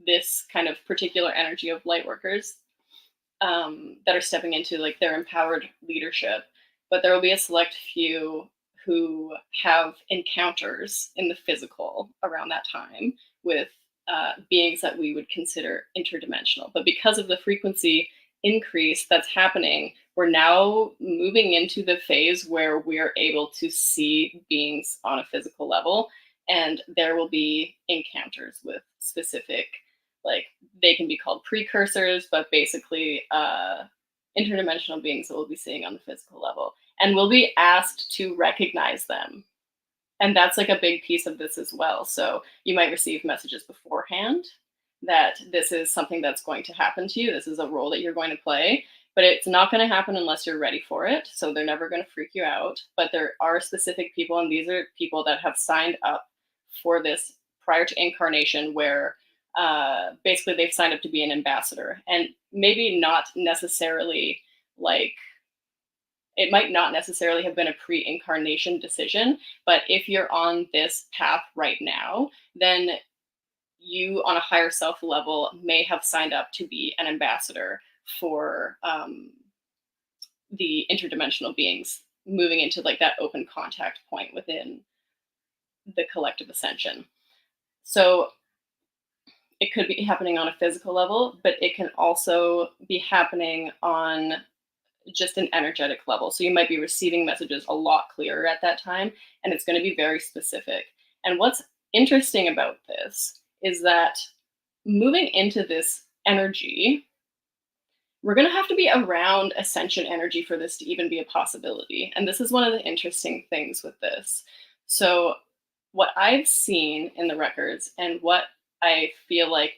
this kind of particular energy of light workers that are stepping into like their empowered leadership. But there will be a select few who have encounters in the physical around that time with beings that we would consider interdimensional. But because of the frequency increase that's happening, we're now moving into the phase where we're able to see beings on a physical level, and there will be encounters with specific, like they can be called precursors, but basically interdimensional beings that we'll be seeing on the physical level. And we'll be asked to recognize them. And that's like a big piece of this as well. So you might receive messages beforehand that this is something that's going to happen to you. This is a role that you're going to play, but it's not going to happen unless you're ready for it. So they're never going to freak you out. But there are specific people, and these are people that have signed up for this prior to incarnation, where basically they've signed up to be an ambassador. And maybe not necessarily like, it might not necessarily have been a pre-incarnation decision, but if you're on this path right now, then you on a higher self level may have signed up to be an ambassador for the interdimensional beings moving into like that open contact point within the collective ascension. So it could be happening on a physical level, but it can also be happening on just an energetic level. So you might be receiving messages a lot clearer at that time, and it's going to be very specific. And what's interesting about this is that moving into this energy, we're going to have to be around ascension energy for this to even be a possibility. And this is one of the interesting things with this. So what I've seen in the records, and what I feel like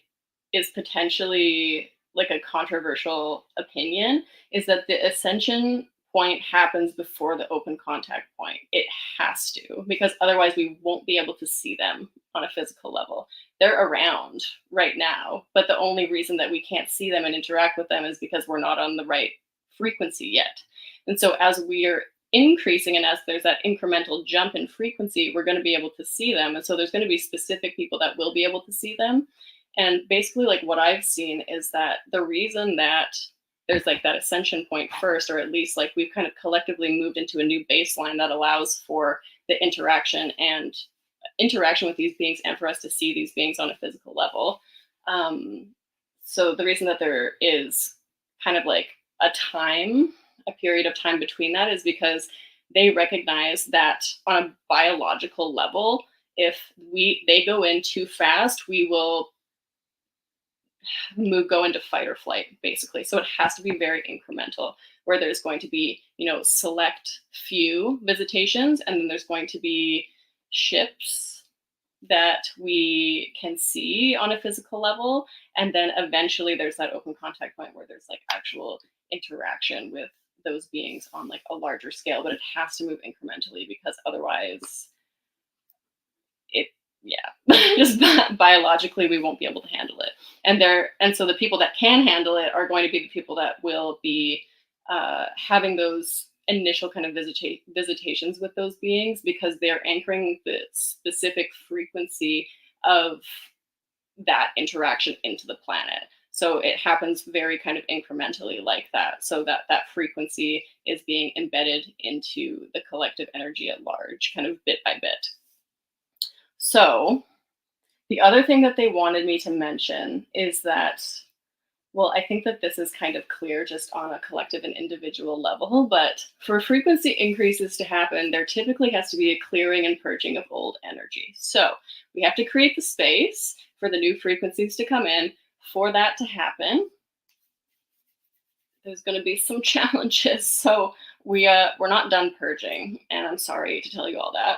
is potentially like a controversial opinion, is that the ascension point happens before the open contact point. It has to, because otherwise we won't be able to see them on a physical level. They're around right now, but the only reason that we can't see them and interact with them is because we're not on the right frequency yet. And so as we're increasing, and as there's that incremental jump in frequency, we're going to be able to see them. And so there's going to be specific people that will be able to see them. And basically, like what I've seen is that the reason that there's like that ascension point first, or at least like we've kind of collectively moved into a new baseline that allows for the interaction with these beings, and for us to see these beings on a physical level. So the reason that there is kind of like a period of time between that is because they recognize that on a biological level, if they go in too fast, we will go into fight or flight, basically. So it has to be very incremental, where there's going to be, select few visitations, and then there's going to be ships that we can see on a physical level. And then eventually there's that open contact point where there's like actual interaction with those beings on like a larger scale, but it has to move incrementally, because otherwise just biologically we won't be able to handle it. And so the people that can handle it are going to be the people that will be having those initial kind of visitations with those beings, because they're anchoring the specific frequency of that interaction into the planet. So it happens very kind of incrementally like that, so that that frequency is being embedded into the collective energy at large, kind of bit by bit. So the other thing that they wanted me to mention is that, well, I think that this is kind of clear just on a collective and individual level, but for frequency increases to happen, there typically has to be a clearing and purging of old energy. So we have to create the space for the new frequencies to come in. For that to happen, there's going to be some challenges. So we're not done purging, and I'm sorry to tell you all that.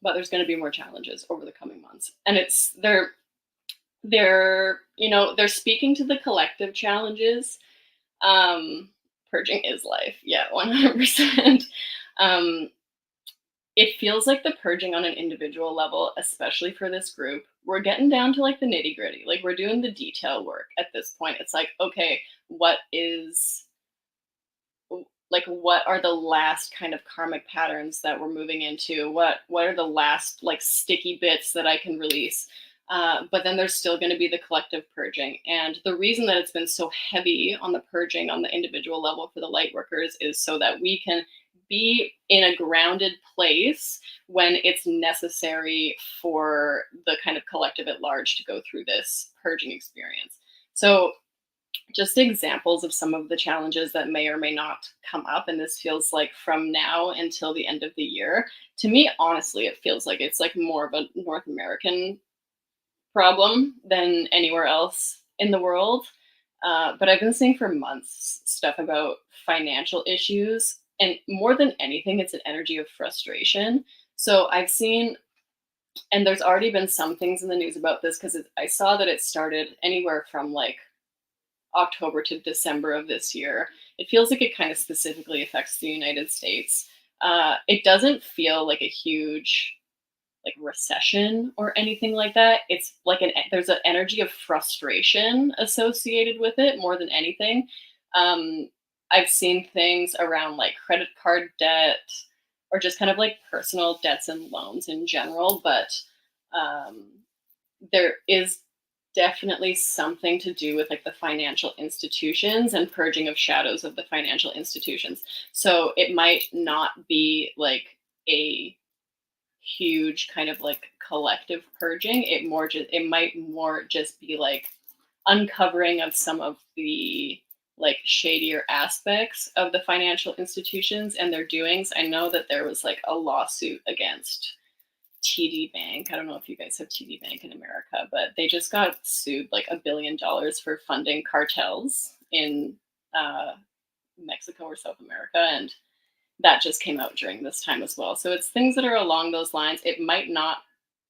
But there's going to be more challenges over the coming months, and they're speaking to the collective challenges. Purging is life, yeah, 100%. It feels like the purging on an individual level, especially for this group, we're getting down to like the nitty gritty. Like we're doing the detail work at this point. It's like, okay, what are the last kind of karmic patterns that we're moving into? What are the last like sticky bits that I can release? But then there's still going to be the collective purging. And the reason that it's been so heavy on the purging on the individual level for the light workers is so that we can be in a grounded place when it's necessary for the kind of collective at large to go through this purging experience. So just examples of some of the challenges that may or may not come up. And this feels like from now until the end of the year. To me, honestly, it feels like it's like more of a North American problem than anywhere else in the world. But I've been seeing for months stuff about financial issues. And more than anything, it's an energy of frustration. So I've seen, and there's already been some things in the news about this because I saw that it started anywhere from like October to December of this year. It feels like it kind of specifically affects the United States. It doesn't feel like a huge like recession or anything like that. It's like there's an energy of frustration associated with it more than anything. I've seen things around like credit card debt or just kind of like personal debts and loans in general, but there is definitely something to do with like the financial institutions and purging of shadows of the financial institutions. So it might not be like a huge kind of like collective purging. It might more just be like uncovering of some of the like shadier aspects of the financial institutions and their doings. I know that there was like a lawsuit against TD Bank. I don't know if you guys have TD Bank in America, but they just got sued like $1 billion for funding cartels in Mexico or South America. And that just came out during this time as well. So it's things that are along those lines. It might not,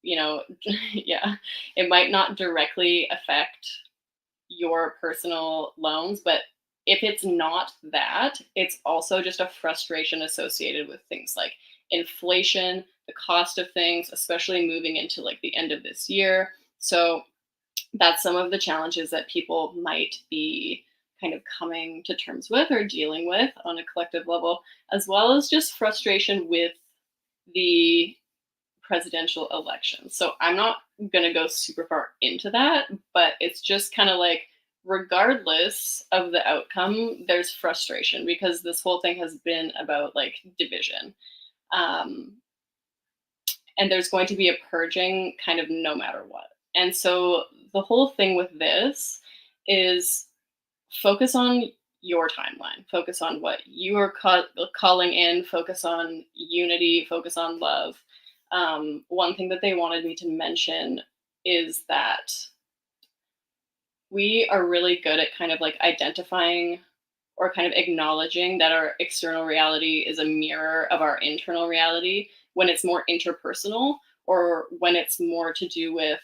yeah, it might not directly affect your personal loans, but if it's not that, it's also just a frustration associated with things like inflation, the cost of things, especially moving into like the end of this year. So that's some of the challenges that people might be kind of coming to terms with or dealing with on a collective level, as well as just frustration with the presidential election. So I'm not going to go super far into that, but it's just kind of like, regardless of the outcome, there's frustration because this whole thing has been about like division. And there's going to be a purging kind of no matter what. And so the whole thing with this is focus on your timeline, focus on what you are calling in, focus on unity, focus on love. One thing that they wanted me to mention is that we are really good at kind of like identifying or kind of acknowledging that our external reality is a mirror of our internal reality when it's more interpersonal or when it's more to do with,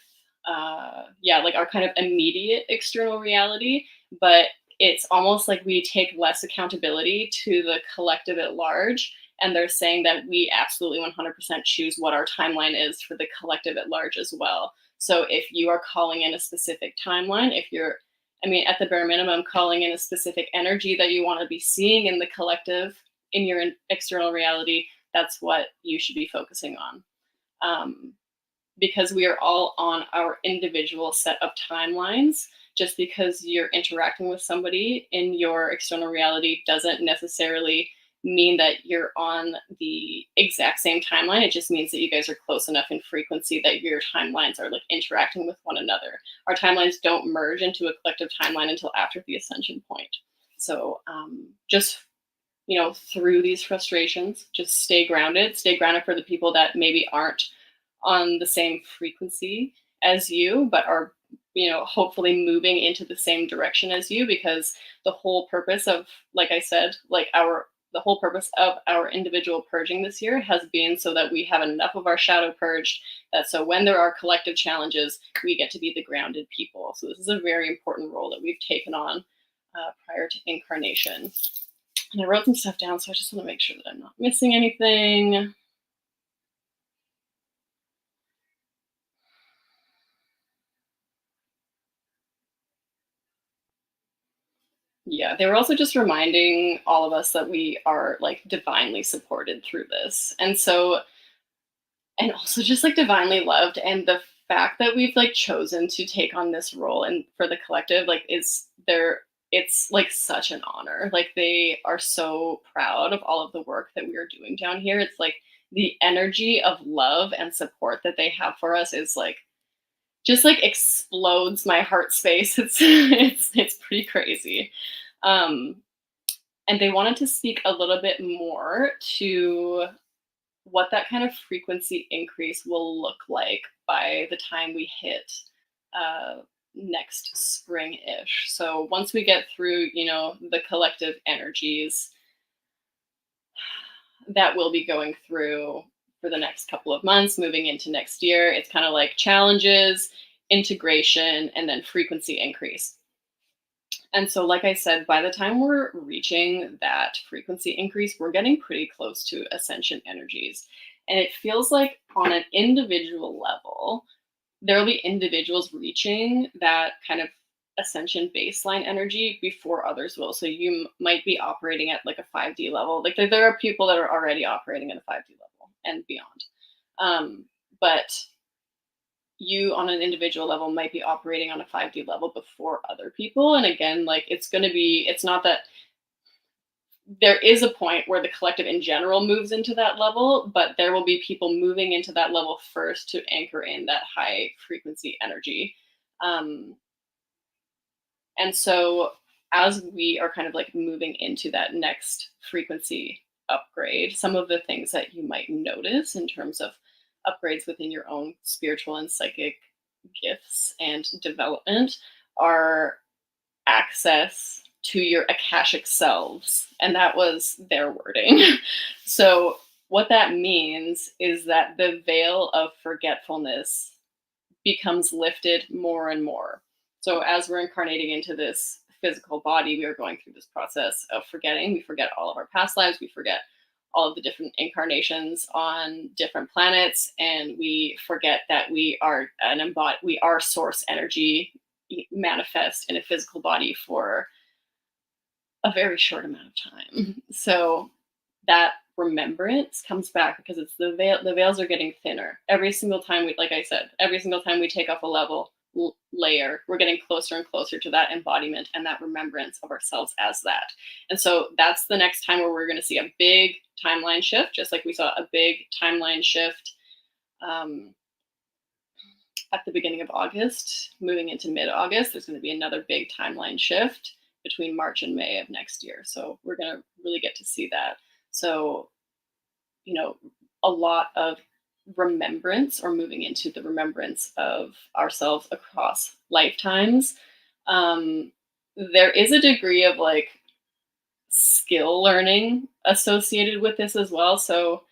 like our kind of immediate external reality. But it's almost like we take less accountability to the collective at large. And they're saying that we absolutely 100% choose what our timeline is for the collective at large as well. So if you are calling in a specific timeline, at the bare minimum, calling in a specific energy that you want to be seeing in the collective, in your external reality, that's what you should be focusing on. because we are all on our individual set of timelines. Just because you're interacting with somebody in your external reality doesn't necessarily mean that you're on the exact same timeline. It just means that you guys are close enough in frequency that your timelines are like interacting with one another. Our timelines don't merge into a collective timeline until after the ascension point. So just, you know, through these frustrations, just stay grounded for the people that maybe aren't on the same frequency as you, but are, you know, hopefully moving into the same direction as you, because the whole purpose of, like I said, like the whole purpose of our individual purging this year has been so that we have enough of our shadow purged, that so when there are collective challenges, we get to be the grounded people. So this is a very important role that we've taken on prior to incarnation. And I wrote some stuff down, so I just want to make sure that I'm not missing anything. Yeah, they were also just reminding all of us that we are like divinely supported through this. And so, and also just like divinely loved. And the fact that we've like chosen to take on this role and for the collective, like it's like such an honor. Like they are so proud of all of the work that we are doing down here. It's like the energy of love and support that they have for us is like just like explodes my heart space. It's pretty crazy. And they wanted to speak a little bit more to what that kind of frequency increase will look like by the time we hit next spring-ish. So once we get through, you know, the collective energies that we'll be going through for the next couple of months, moving into next year, it's kind of like challenges, integration, and then frequency increase. And so, like I said, by the time we're reaching that frequency increase, we're getting pretty close to ascension energies. And it feels like on an individual level, there will be individuals reaching that kind of ascension baseline energy before others will. So you might be operating at like a 5D level. Like there are people that are already operating at a 5D level and beyond. But you on an individual level might be operating on a 5D level before other people. And again, like it's not that there is a point where the collective in general moves into that level, but there will be people moving into that level first to anchor in that high frequency energy. And so as we are kind of like moving into that next frequency upgrade, some of the things that you might notice in terms of upgrades within your own spiritual and psychic gifts and development are access to your Akashic selves. And that was their wording. So what that means is that the veil of forgetfulness becomes lifted more and more. So as we're incarnating into this physical body, we are going through this process of forgetting. We forget all of our past lives. We forget all of the different incarnations on different planets, and we forget that we are source energy manifest in a physical body for a very short amount of time. So that remembrance comes back because it's the veils are getting thinner every single time every single time we take off a level layer, we're getting closer and closer to that embodiment and that remembrance of ourselves as that. And so that's the next time where we're going to see a big timeline shift, just like we saw a big timeline shift at the beginning of August, moving into mid-August. There's going to be another big timeline shift between March and May of next year. So we're going to really get to see that. So, you know, a lot of remembrance, or moving into the remembrance of ourselves across lifetimes. There is a degree of like skill learning associated with this as well. So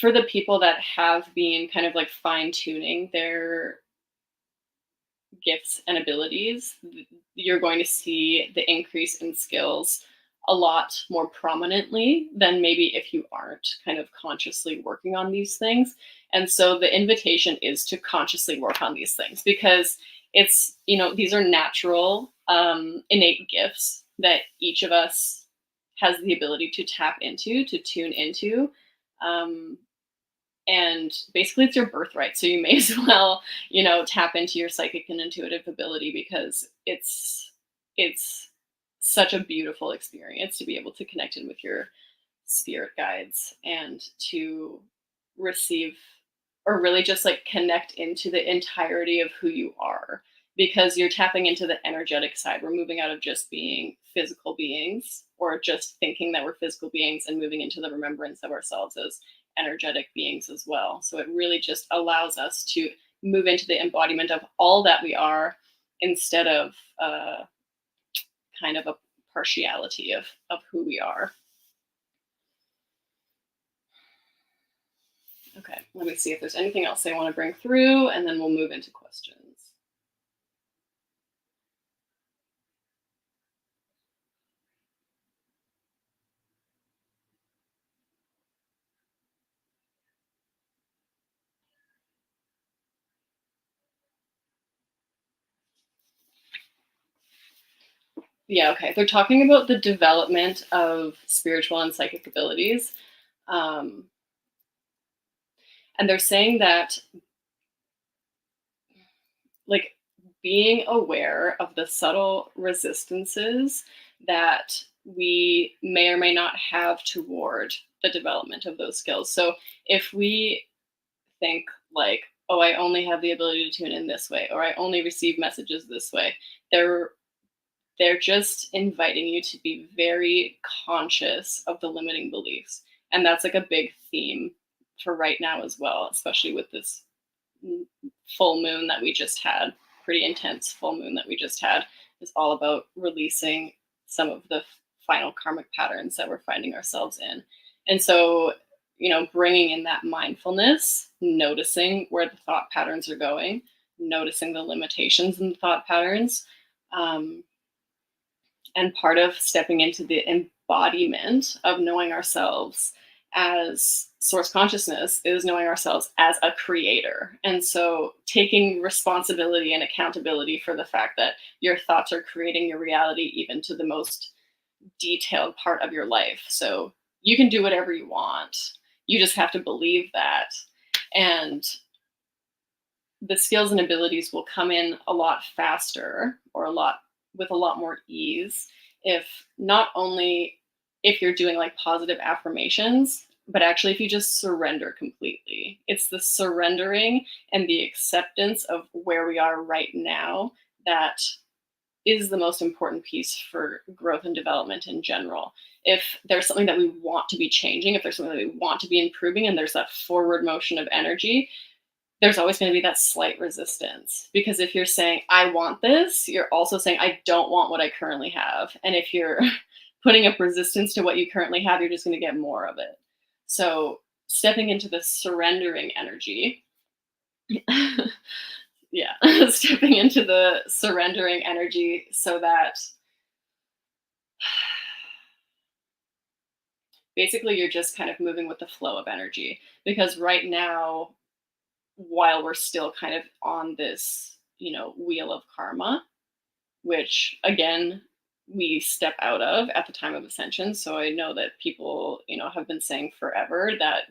for the people that have been kind of like fine-tuning their gifts and abilities, you're going to see the increase in skills a lot more prominently than maybe if you aren't kind of consciously working on these things. And so the invitation is to consciously work on these things, because it's, you know, these are natural, innate gifts that each of us has the ability to tap into, to tune into. And basically it's your birthright. So you may as well, you know, tap into your psychic and intuitive ability, because it's such a beautiful experience to be able to connect in with your spirit guides and to receive, or really just like connect into the entirety of who you are, because you're tapping into the energetic side. We're moving out of just being physical beings, or just thinking that we're physical beings, and moving into the remembrance of ourselves as energetic beings as well. So it really just allows us to move into the embodiment of all that we are, instead of kind of a partiality of who we are. Okay, let me see if there's anything else I want to bring through, and then we'll move into questions. Yeah, okay. They're talking about the development of spiritual and psychic abilities. And they're saying that, like, being aware of the subtle resistances that we may or may not have toward the development of those skills. So if we think like, oh, I only have the ability to tune in this way, or I only receive messages this way, they're just inviting you to be very conscious of the limiting beliefs. And that's like a big theme for right now as well, especially with this full moon that we just had, pretty intense full moon that we just had, is all about releasing some of the final karmic patterns that we're finding ourselves in. And so, you know, bringing in that mindfulness, noticing where the thought patterns are going, noticing the limitations in the thought patterns. And part of stepping into the embodiment of knowing ourselves as source consciousness is knowing ourselves as a creator. And so taking responsibility and accountability for the fact that your thoughts are creating your reality, even to the most detailed part of your life. So you can do whatever you want. You just have to believe that. And the skills and abilities will come in a lot faster, or with a lot more ease, if not only if you're doing like positive affirmations, but actually if you just surrender completely. It's the surrendering and the acceptance of where we are right now that is the most important piece for growth and development in general. If there's something that we want to be changing, if there's something that we want to be improving, and there's that forward motion of energy, there's always going to be that slight resistance. Because if you're saying, I want this, you're also saying, I don't want what I currently have. And if you're putting up resistance to what you currently have, you're just going to get more of it. So stepping into the surrendering energy, yeah, stepping into the surrendering energy, so that basically you're just kind of moving with the flow of energy. Because right now, while we're still kind of on this, you know, wheel of karma, which again, we step out of at the time of ascension. So I know that people, you know, have been saying forever that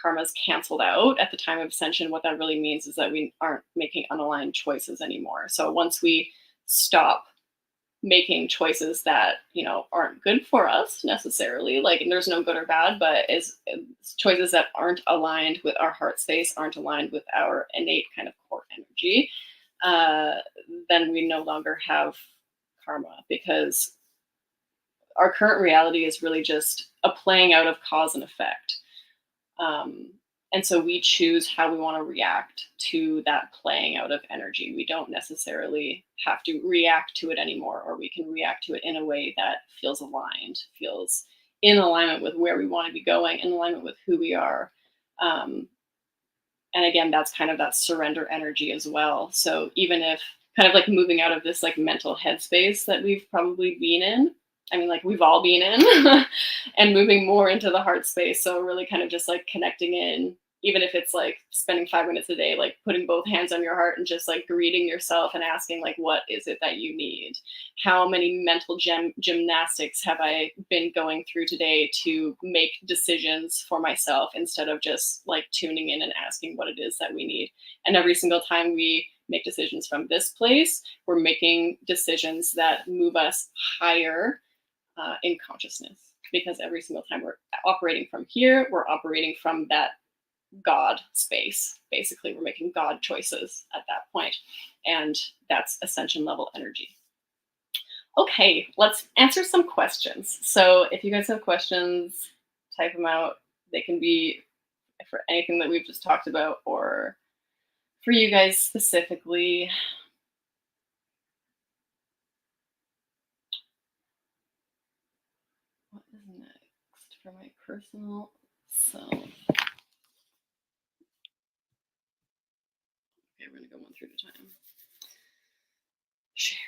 karma's canceled out at the time of ascension. What that really means is that we aren't making unaligned choices anymore. So once we stop making choices that, you know, aren't good for us necessarily, like, and there's no good or bad, but is choices that aren't aligned with our heart space, aren't aligned with our innate kind of core energy, then we no longer have karma, because our current reality is really just a playing out of cause and effect. And so we choose how we want to react to that playing out of energy. We don't necessarily have to react to it anymore, or we can react to it in a way that feels aligned, feels in alignment with where we want to be going, in alignment with who we are. And again, that's kind of that surrender energy as well. So even if kind of like moving out of this like mental headspace that we've probably been in, I mean, like we've all been in, and moving more into the heart space. So really kind of just like connecting in even if it's like spending 5 minutes a day, like putting both hands on your heart and just like greeting yourself and asking, like, what is it that you need? How many mental gymnastics have I been going through today to make decisions for myself instead of just like tuning in and asking what it is that we need? And every single time we make decisions from this place, we're making decisions that move us higher in consciousness. Because every single time we're operating from here, we're operating from that God space. Basically, we're making God choices at that point, and that's ascension level energy. Okay, let's answer some questions. So if you guys have questions, type them out. They can be for anything that we've just talked about or for you guys specifically. What is next for my personal self? Okay, we're gonna go one through at a time. Sherry.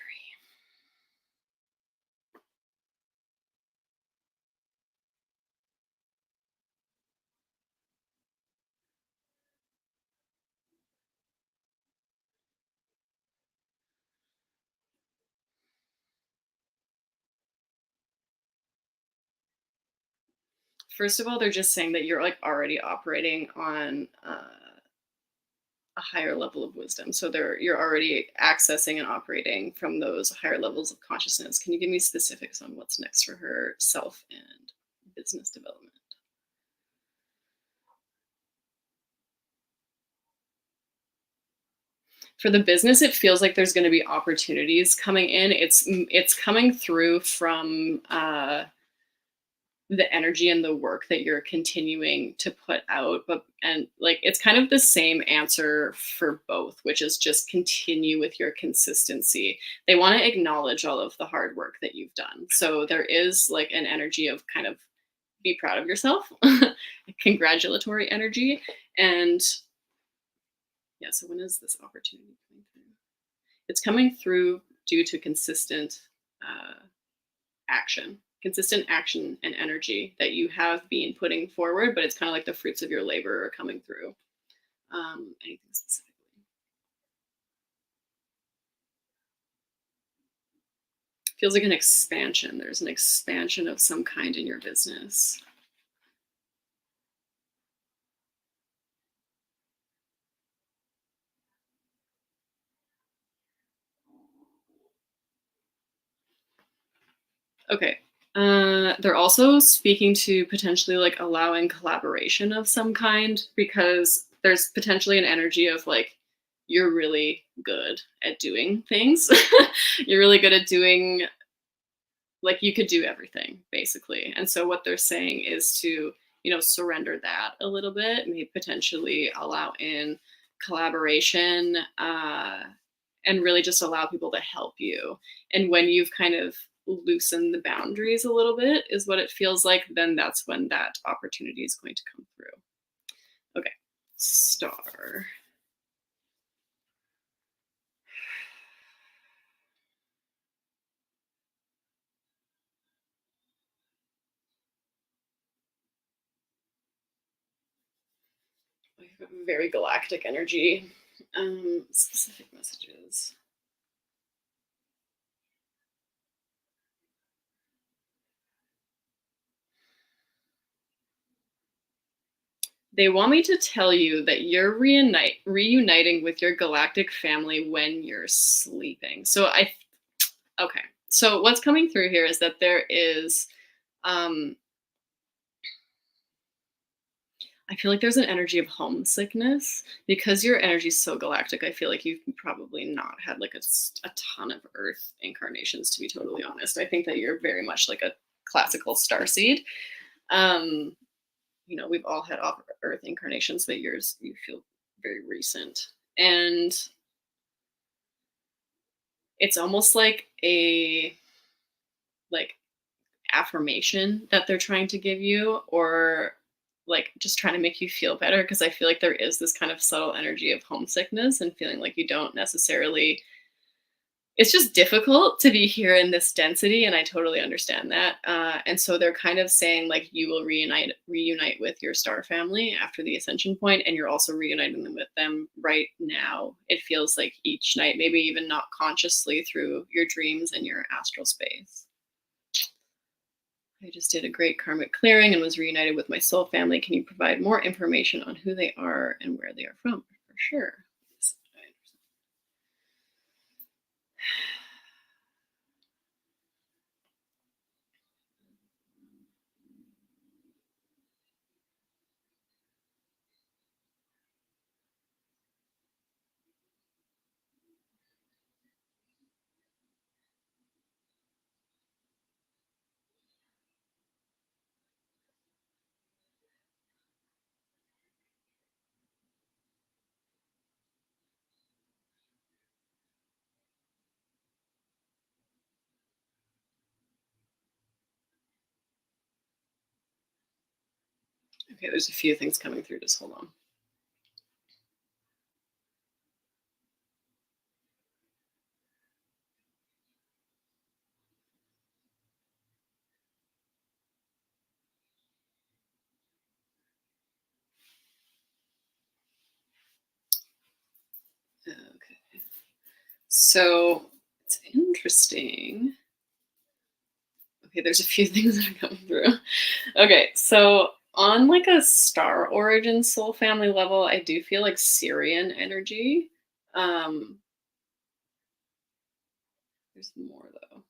First of all, they're just saying that you're like already operating on a higher level of wisdom. So you're already accessing and operating from those higher levels of consciousness. Can you give me specifics on what's next for her self and business development? For the business, it feels like there's going to be opportunities coming in. It's coming through from the energy and the work that you're continuing to put out, and like it's kind of the same answer for both, which is just continue with your consistency. They want to acknowledge all of the hard work that you've done. So there is like an energy of kind of be proud of yourself, congratulatory energy. And yeah, so when is this opportunity coming through? It's coming through due to consistent action and energy that you have been putting forward, but it's kind of like the fruits of your labor are coming through. Anything specifically? Feels like an expansion. There's an expansion of some kind in your business. Okay. They're also speaking to potentially like allowing collaboration of some kind, because there's potentially an energy of like, you're really good at doing things. You're really good at doing, like you could do everything basically. And so what they're saying is to, surrender that a little bit, maybe potentially allow in collaboration and really just allow people to help you. And when you've kind of loosen the boundaries a little bit is what it feels like, then that's when that opportunity is going to come through. Okay, star. Very galactic energy. Specific messages. They want me to tell you that you're reuniting with your galactic family when you're sleeping. So okay. So what's coming through here is that there is, I feel like there's an energy of homesickness because your energy is so galactic. I feel like you've probably not had like a ton of Earth incarnations, to be totally honest. I think that you're very much like a classical starseed. We've all had off Earth incarnations, but yours, you feel very recent. And it's almost like a affirmation that they're trying to give you, or like just trying to make you feel better, because I feel like there is this kind of subtle energy of homesickness and feeling like you don't necessarily it's just difficult to be here in this density, and I totally understand that. And so they're kind of saying like you will reunite with your star family after the ascension point, and you're also reuniting them with them right now. It feels like each night, maybe even not consciously through your dreams and your astral space. I just did a great karmic clearing and was reunited with my soul family. Can you provide more information on who they are and where they are from? For sure. Yes, I understand. Okay, there's a few things coming through. Just hold on. Okay. So it's interesting. Okay, there's a few things that are coming through. Okay, so on like a star origin soul family level, I do feel like Syrian energy. Um, there's more though.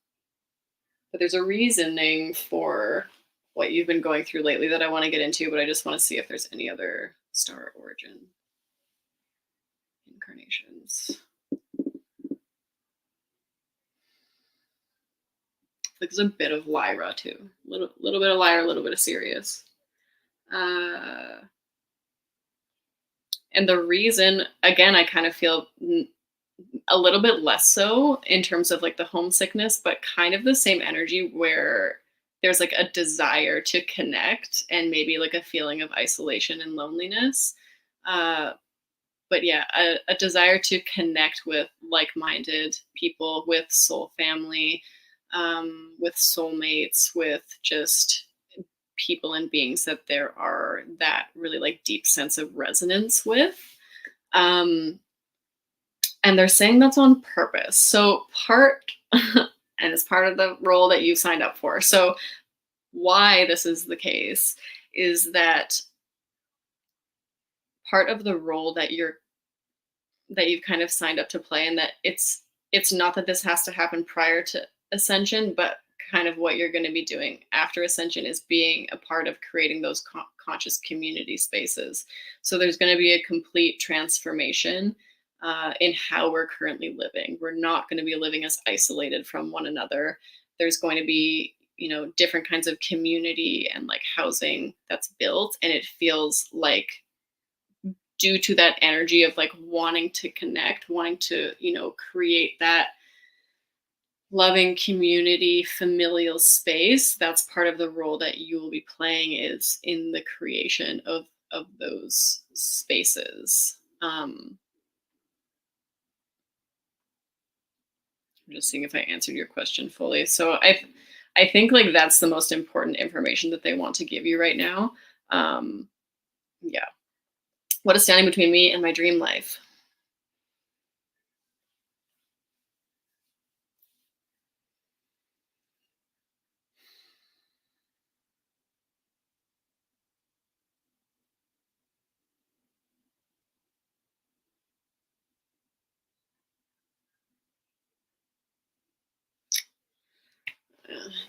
But there's a reasoning for what you've been going through lately that I want to get into, but I just want to see if there's any other star origin incarnations. Like there's a bit of Lyra too. Little bit of Lyra, a little bit of Sirius. And the reason, again, I kind of feel a little bit less so in terms of like the homesickness, but kind of the same energy where there's like a desire to connect and maybe like a feeling of isolation and loneliness. But yeah, a desire to connect with like-minded people, with soul family, with soulmates, with just people and beings that there are that really like deep sense of resonance with. And they're saying that's on purpose. So and it's part of the role that you signed up for. So why this is the case is that part of the role that you've kind of signed up to play, and that it's not that this has to happen prior to ascension, but kind of what you're going to be doing after ascension is being a part of creating those conscious community spaces. So there's going to be a complete transformation in how we're currently living. We're not going to be living as isolated from one another. There's going to be, you know, different kinds of community and like housing that's built, and it feels like due to that energy of like wanting to connect, wanting to, you know, create that loving community, familial space, that's part of the role that you will be playing is in the creation of those spaces. I'm just seeing if I answered your question fully. So I think like that's the most important information that they want to give you right now. Yeah. What is standing between me and my dream life?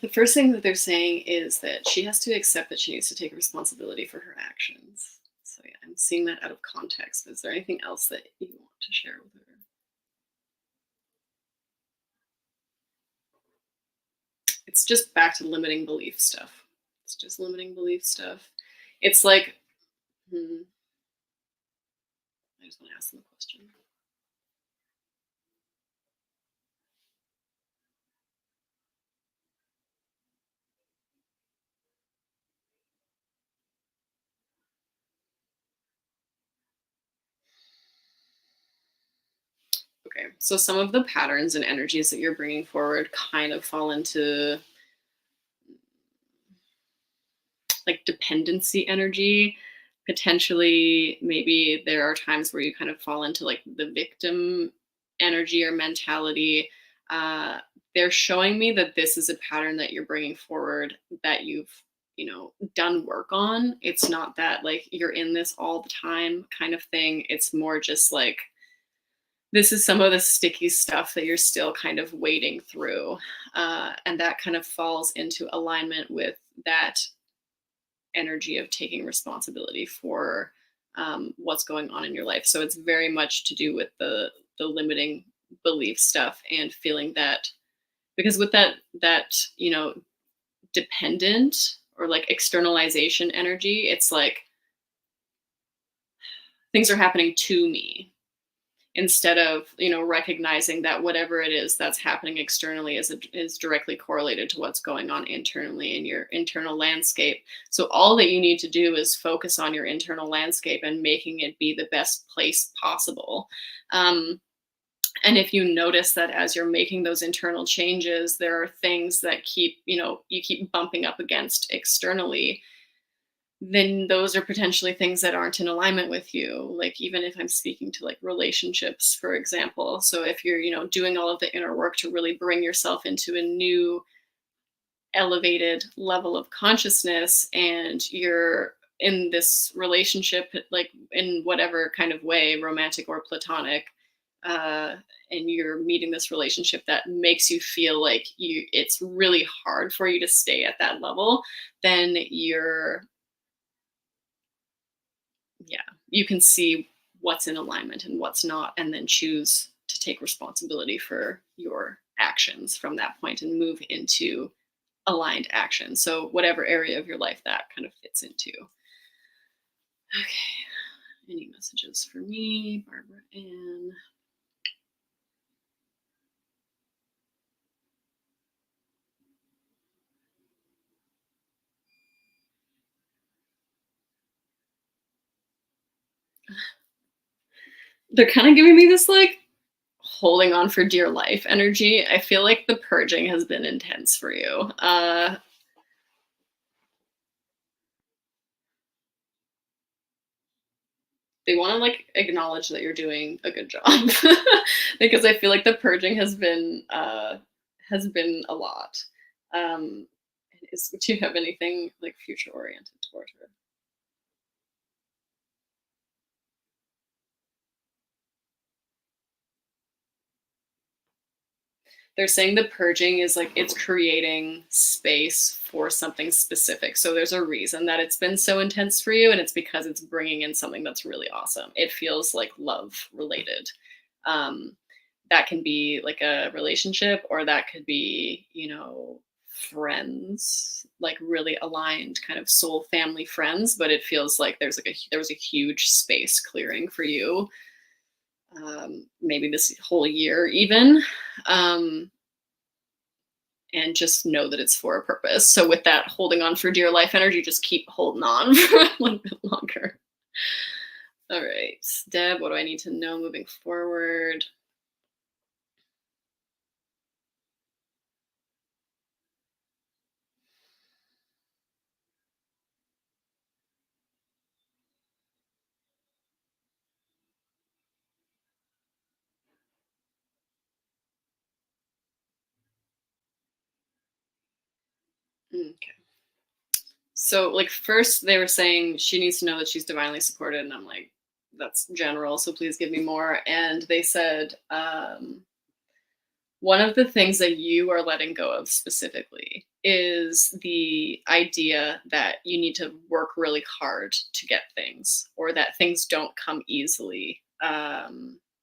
The first thing that they're saying is that she has to accept that she needs to take responsibility for her actions. So yeah, I'm seeing that out of context. Is there anything else that you want to share with her? It's just back to limiting belief stuff. It's just limiting belief stuff. It's like, I just want to ask them a question. Okay. So some of the patterns and energies that you're bringing forward kind of fall into like dependency energy. Potentially, maybe there are times where you kind of fall into like the victim energy or mentality. Uh, they're showing me that this is a pattern that you're bringing forward that you've, done work on. It's not that like you're in this all the time kind of thing. It's more just like this is some of the sticky stuff that you're still kind of wading through. And that kind of falls into alignment with that energy of taking responsibility for what's going on in your life. So it's very much to do with the limiting belief stuff and feeling that because with that dependent or like externalization energy, it's like things are happening to me instead of recognizing that whatever it is that's happening externally is directly correlated to what's going on internally in your internal landscape. So all that you need to do is focus on your internal landscape and making it be the best place possible. And if you notice that as you're making those internal changes, there are things that you keep bumping up against externally, then those are potentially things that aren't in alignment with you. Like even if I'm speaking to like relationships, for example. So if you're, doing all of the inner work to really bring yourself into a new elevated level of consciousness and you're in this relationship, like in whatever kind of way, romantic or platonic, and you're meeting this relationship that makes you feel like it's really hard for you to stay at that level, then you can see what's in alignment and what's not, and then choose to take responsibility for your actions from that point and move into aligned action. So whatever area of your life that kind of fits into. Okay. Any messages for me, Barbara Ann? They're kind of giving me this like holding on for dear life energy. I feel like the purging has been intense for you. They want to like acknowledge that you're doing a good job because I feel like the purging has been a lot. Do you have anything like future oriented toward her? They're saying the purging is like it's creating space for something specific. So there's a reason that it's been so intense for you, and it's because it's bringing in something that's really awesome. It feels like love related. That can be like a relationship, or that could be, friends, like really aligned kind of soul family friends. But it feels like there was a huge space clearing for you. Maybe this whole year even, and just know that it's for a purpose. So with that holding on for dear life energy, just keep holding on for a little bit longer. All right, Deb, what do I need to know moving forward? Okay. So like first they were saying she needs to know that she's divinely supported, and I'm like, that's general, so please give me more. And they said one of the things that you are letting go of specifically is the idea that you need to work really hard to get things, or that things don't come easily.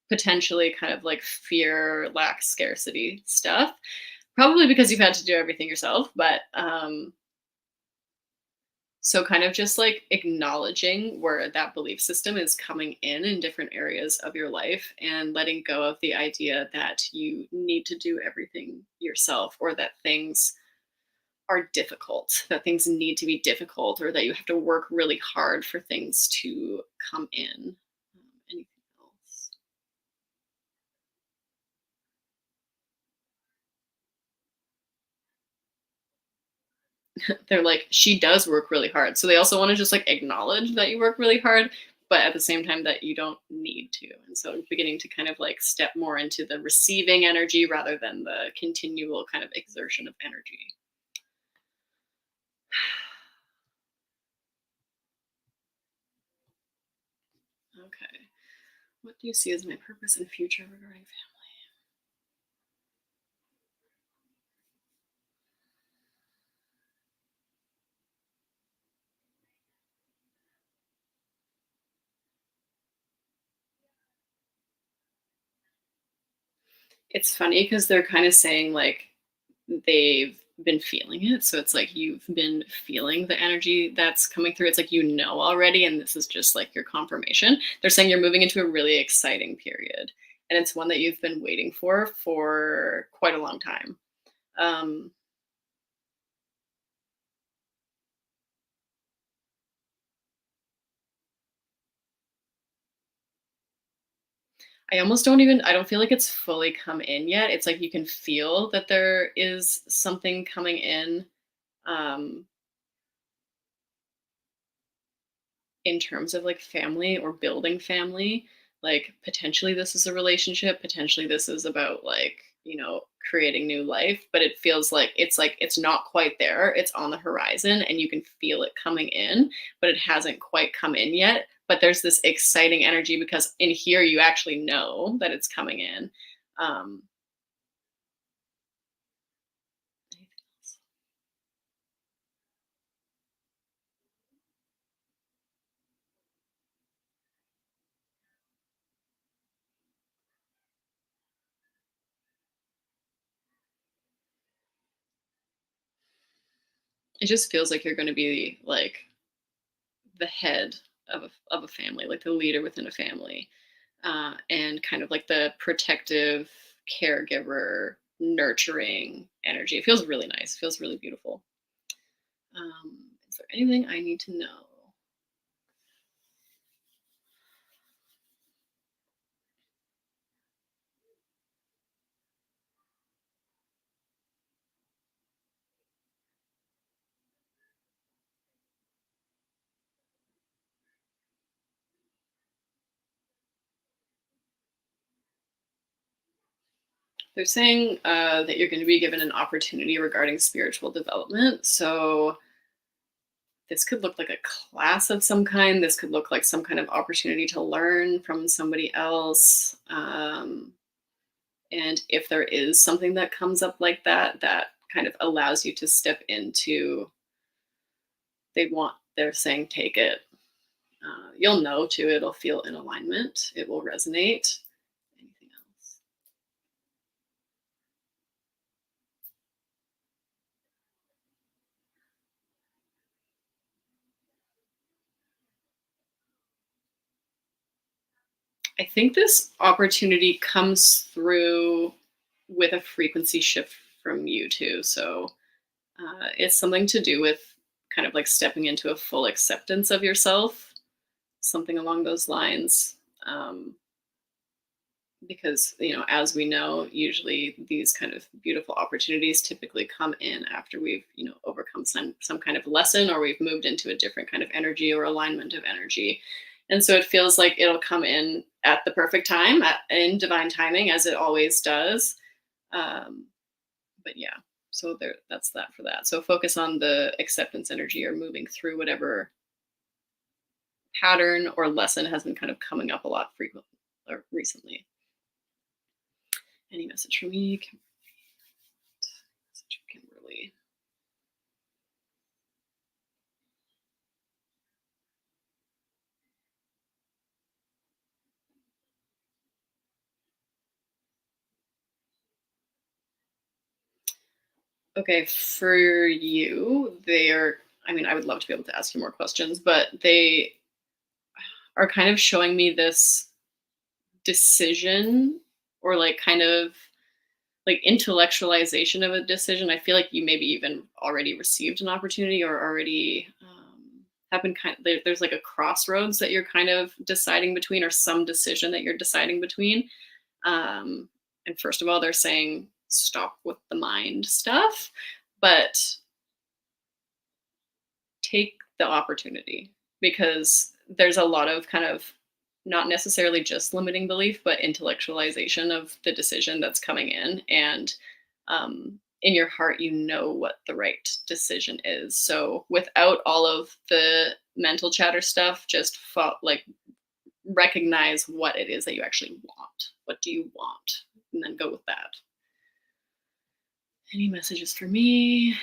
Potentially kind of like fear, lack, scarcity stuff. Probably because you've had to do everything yourself, but so kind of just like acknowledging where that belief system is coming in different areas of your life, and letting go of the idea that you need to do everything yourself, or that things are difficult, that things need to be difficult, or that you have to work really hard for things to come in. Anything else? they're like, she does work really hard. So they also want to just like acknowledge that you work really hard, but at the same time that you don't need to. And so beginning to kind of like step more into the receiving energy rather than the continual kind of exertion of energy. Okay. What do you see as my purpose and future regarding family? It's funny because they're kind of saying like they've been feeling it. So it's like you've been feeling the energy that's coming through. It's like you know already, and this is just like your confirmation. They're saying you're moving into a really exciting period, and it's one that you've been waiting for quite a long time. Um, I almost don't even, I don't feel like it's fully come in yet. It's like you can feel that there is something coming in. Um, in terms of like family or building family, like potentially this is a relationship, potentially this is about like, creating new life, but it feels like it's not quite there. It's on the horizon and you can feel it coming in, but it hasn't quite come in yet. But there's this exciting energy because in here you actually know that it's coming in. Um, anything else? It just feels like you're going to be like the head of a family, like the leader within a family, and kind of like the protective, caregiver, nurturing energy. It feels really nice. It feels really beautiful. Is there anything I need to know? They're saying that you're going to be given an opportunity regarding spiritual development. So this could look like a class of some kind. This could look like some kind of opportunity to learn from somebody else. And if there is something that comes up like that, that kind of allows you to step into, they're saying, take it. You'll know too, it'll feel in alignment, it will resonate. Anything else? I think this opportunity comes through with a frequency shift from you too. So it's something to do with kind of like stepping into a full acceptance of yourself, something along those lines. Because, as we know, usually these kind of beautiful opportunities typically come in after we've, overcome some kind of lesson, or we've moved into a different kind of energy or alignment of energy. And so it feels like it'll come in at the perfect time, in divine timing, as it always does. But yeah, so that's that for that. So focus on the acceptance energy, or moving through whatever pattern or lesson has been kind of coming up a lot frequently or recently. Any message from me? Message from Kimberly. Okay, for you, I would love to be able to ask you more questions, but they are kind of showing me this decision, or like kind of like intellectualization of a decision. I feel like you maybe even already received an opportunity, or already have been there's like a crossroads that you're kind of deciding between, or some decision that you're deciding between. And first of all, they're saying stop with the mind stuff, but take the opportunity, because there's a lot of kind of not necessarily just limiting belief, but intellectualization of the decision that's coming in. And in your heart, you know what the right decision is. So without all of the mental chatter stuff, just like recognize what it is that you actually want. What do you want? And then go with that. Any messages for me?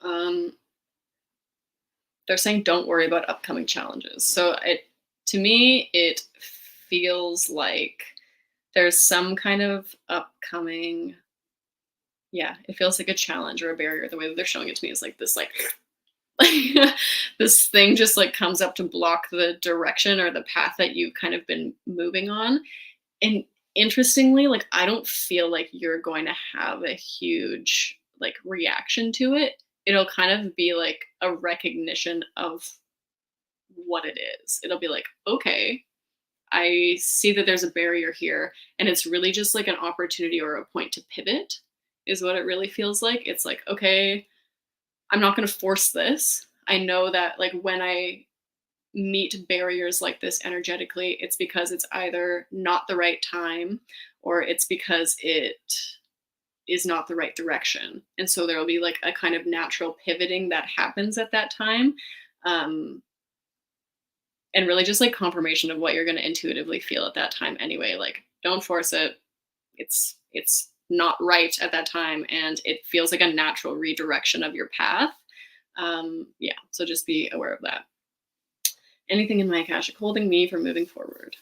Um, they're saying don't worry about upcoming challenges. So to me, it feels like there's some kind of upcoming, yeah, it feels like a challenge or a barrier. The way that they're showing it to me is like this, like this thing just like comes up to block the direction or the path that you've kind of been moving on. And interestingly, like I don't feel like you're going to have a huge like reaction to it. It'll kind of be like a recognition of what it is. It'll be like, okay, I see that there's a barrier here, and it's really just like an opportunity or a point to pivot is what it really feels like. It's like, okay, I'm not going to force this. I know that like when I meet barriers like this energetically, it's because it's either not the right time or it's because it is not the right direction. And so there will be like a kind of natural pivoting that happens at that time. And really just like confirmation of what you're going to intuitively feel at that time anyway. Like don't force it. It's not right at that time, and it feels like a natural redirection of your path. Yeah, so just be aware of that. Anything in my Akashic holding me from moving forward?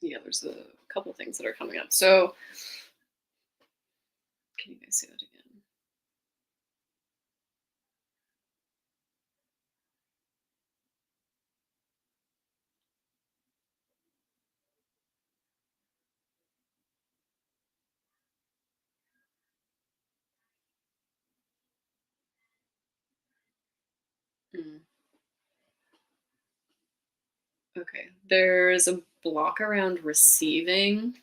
Yeah, there's a couple things that are coming up. So can you guys see that again? Mm. Okay, there's a block around receiving.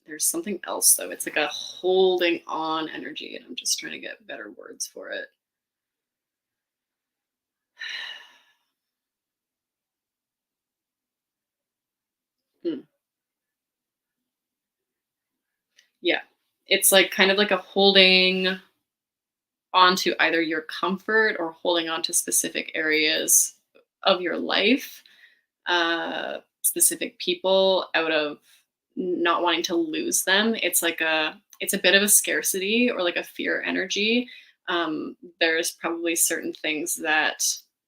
There's something else though. It's like a holding on energy, and I'm just trying to get better words for it. Hmm. Yeah, it's like kind of like a holding onto either your comfort or holding on to specific areas of your life, specific people, out of not wanting to lose them. It's a bit of a scarcity or like a fear energy. There's probably certain things that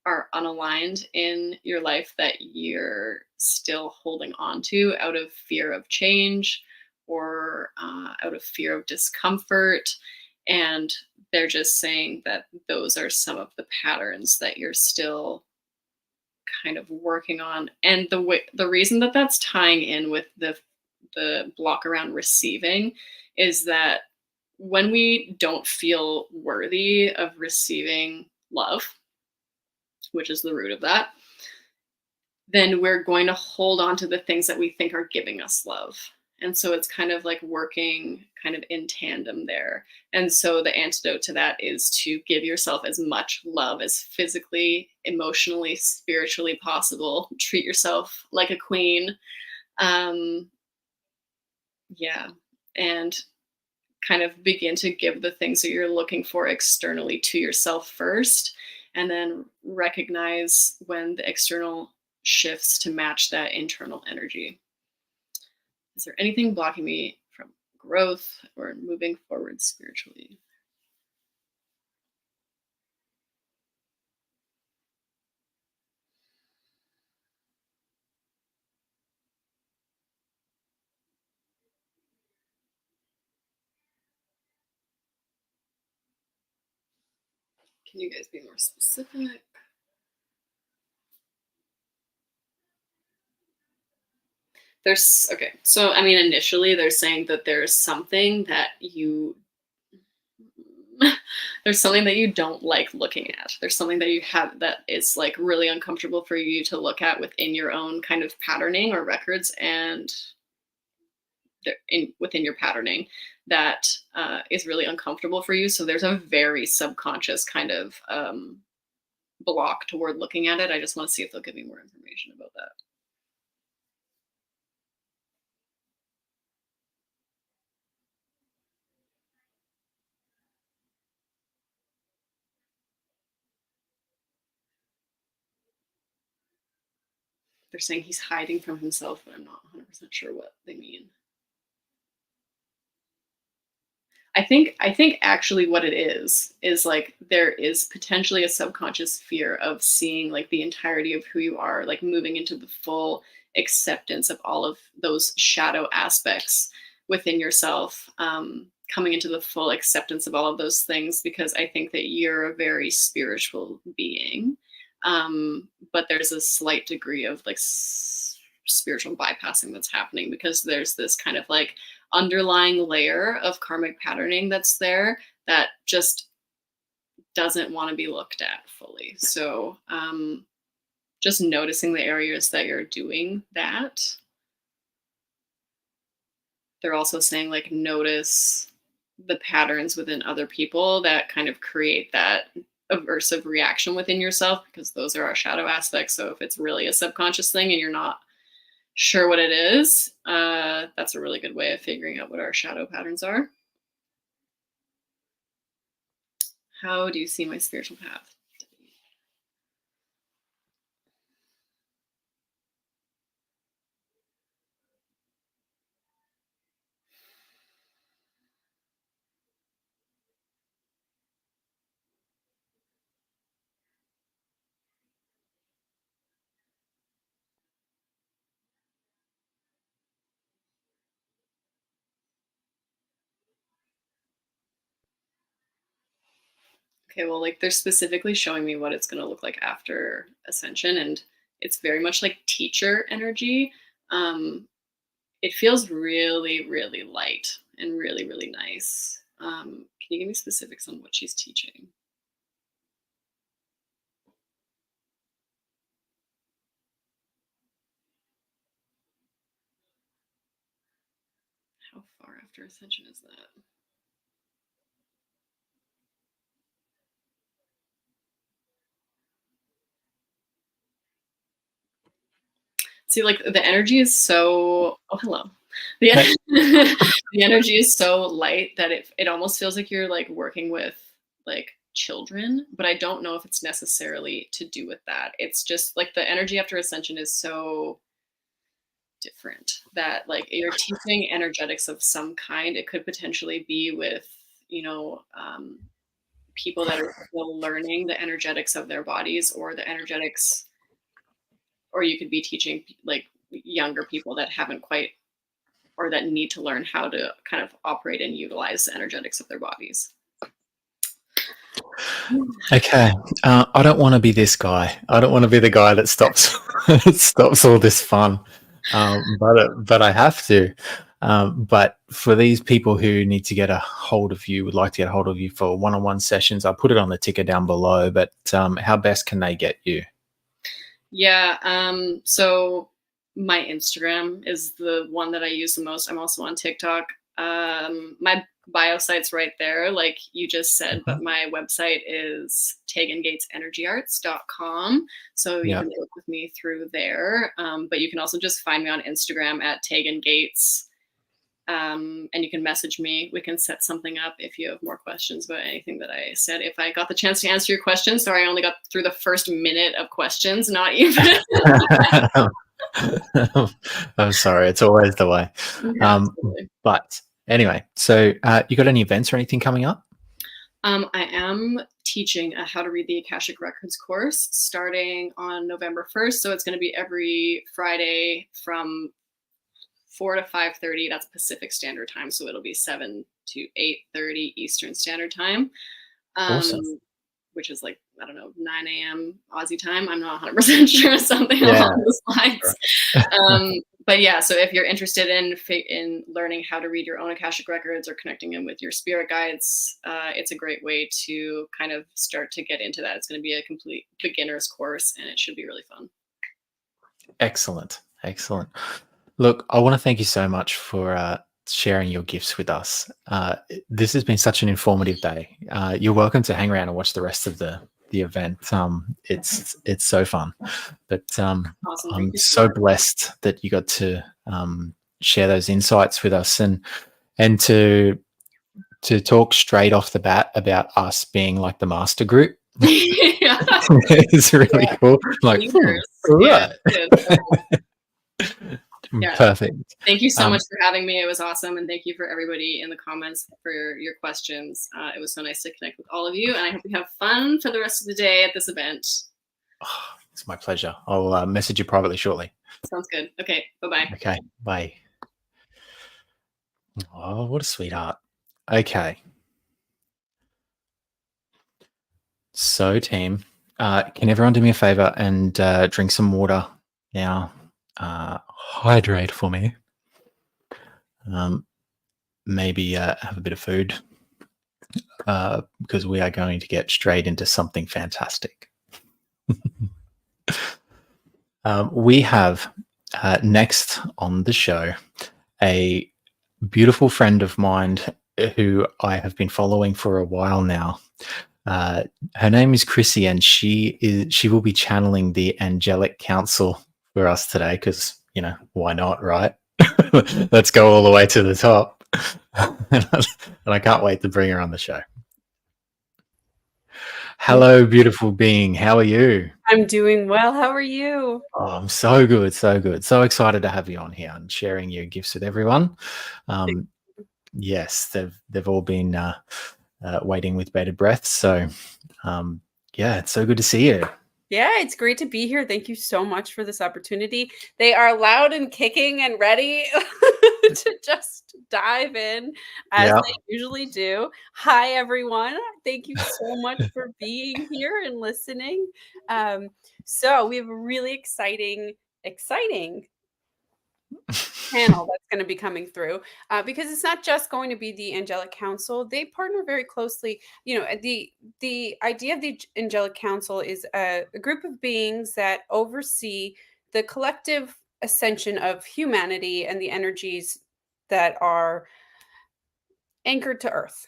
are unaligned in your life that you're still holding on to out of fear of change or out of fear of discomfort. And they're just saying that those are some of the patterns that you're still kind of working on. And the reason that that's tying in with the block around receiving is that when we don't feel worthy of receiving love, which is the root of that, then we're going to hold on to the things that we think are giving us love. And so it's kind of like working kind of in tandem there. And so the antidote to that is to give yourself as much love as physically, emotionally, spiritually possible. Treat yourself like a queen. Yeah. And kind of begin to give the things that you're looking for externally to yourself first, and then recognize when the external shifts to match that internal energy. Is there anything blocking me from growth or moving forward spiritually. Can you guys be more specific? There's okay. So I mean, initially they're saying that there's something that you there's something that you don't like looking at. There's something that you have that is like really uncomfortable for you to look at within your own kind of patterning or records, and within your patterning that is really uncomfortable for you. So there's a very subconscious kind of block toward looking at it. I just want to see if they'll give me more information about that. They're saying he's hiding from himself, but I'm not 100% sure what they mean. I think actually what it is like there is potentially a subconscious fear of seeing like the entirety of who you are, like moving into the full acceptance of all of those shadow aspects within yourself, coming into the full acceptance of all of those things, because I think that you're a very spiritual being. But there's a slight degree of like spiritual bypassing that's happening because there's this kind of like underlying layer of karmic patterning that's there that just doesn't want to be looked at fully. So just noticing the areas that you're doing that. They're also saying like notice the patterns within other people that kind of create that aversive reaction within yourself, because those are our shadow aspects. So if it's really a subconscious thing and you're not sure what it is, that's a really good way of figuring out what our shadow patterns are. How do you see my spiritual path? Okay, well, like they're specifically showing me what it's going to look like after ascension, and it's very much like teacher energy. It feels really, really light and really, really nice. Can you give me specifics on what she's teaching? How far after ascension is that? See, like the energy is so. Oh, hello. The energy is so light that it almost feels like you're like working with like children, but I don't know if it's necessarily to do with that. It's just like the energy after ascension is so different that like you're teaching energetics of some kind. It could potentially be with, you know, people that are still learning the energetics of their bodies, or the energetics, or you could be teaching like younger people that haven't quite, or that need to learn how to kind of operate and utilize the energetics of their bodies. Okay, I don't want to be this guy. I don't want to be the guy that stops stops all this fun, but I have to. But for these people who need to get a hold of you, would like to get a hold of you for one-on-one sessions, I'll put it on the ticker down below. But how best can they get you? Yeah, so my Instagram is the one that I use the most. I'm also on TikTok. My bio site's right there, like you just said, but my website is tegangatesenergyarts.com. So you can work with me through there. But you can also just find me on Instagram at Tegan Gates. And you can message me. We can set something up if you have more questions about anything that I said. If I got the chance to answer your questions, sorry, I only got through the first minute of questions, not even. I'm sorry, it's always the way. Yeah, But Anyway, so you got any events or anything coming up? I am teaching a How to Read the Akashic Records course starting on November 1st. So it's going to be every Friday from 4 to 5:30. That's Pacific Standard Time. So it'll be 7 to 8:30 Eastern Standard Time. Awesome. Which is like, I don't know, 9 a.m. Aussie time. I'm not 100% sure, something Yeah. along those lines. But yeah, so if you're interested in learning how to read your own Akashic records or connecting them with your spirit guides, it's a great way to kind of start to get into that. It's going to be a complete beginner's course, and it should be really fun. Excellent. Excellent. Look, I want to thank you so much for sharing your gifts with us. This has been such an informative day. You're welcome to hang around and watch the rest of the event. It's so fun. But Awesome. I'm so blessed that you got to share those insights with us and to talk straight off the bat about us being like the master group. Yeah. It's really cool. Like, Leaders. right. Yeah. Perfect. Thank you so much for having me. It was awesome. And thank you for everybody in the comments for your questions. It was so nice to connect with all of you. And I hope you have fun for the rest of the day at this event. Oh, it's my pleasure. I'll message you privately shortly. Sounds good. Okay. Bye-bye. Okay. Bye. Oh, what a sweetheart. Okay. So, team, can everyone do me a favor and drink some water now? Hydrate for me. Maybe have a bit of food because we are going to get straight into something fantastic. We have next on the show a beautiful friend of mine who I have been following for a while now. Her name is Chrissy, and she will be channeling the Angelic Council for us today because, you know, why not, right? Let's go all the way to the top. And I can't wait to bring her on the show. Hello, beautiful being. How are you? I'm doing well. How are you? Oh, I'm so good, so good. So excited to have you on here and sharing your gifts with everyone. Yes, they've all been waiting with bated breath. So, yeah, it's so good to see you. Yeah, it's great to be here. Thank you so much for this opportunity. They are loud and kicking and ready to just dive in as they usually do. Hi, everyone. Thank you so much for being here and listening. So we have a really exciting panel that's going to be coming through because it's not just going to be the Angelic Council. They partner very closely. You know, the idea of the Angelic Council is a group of beings that oversee the collective ascension of humanity and the energies that are anchored to Earth.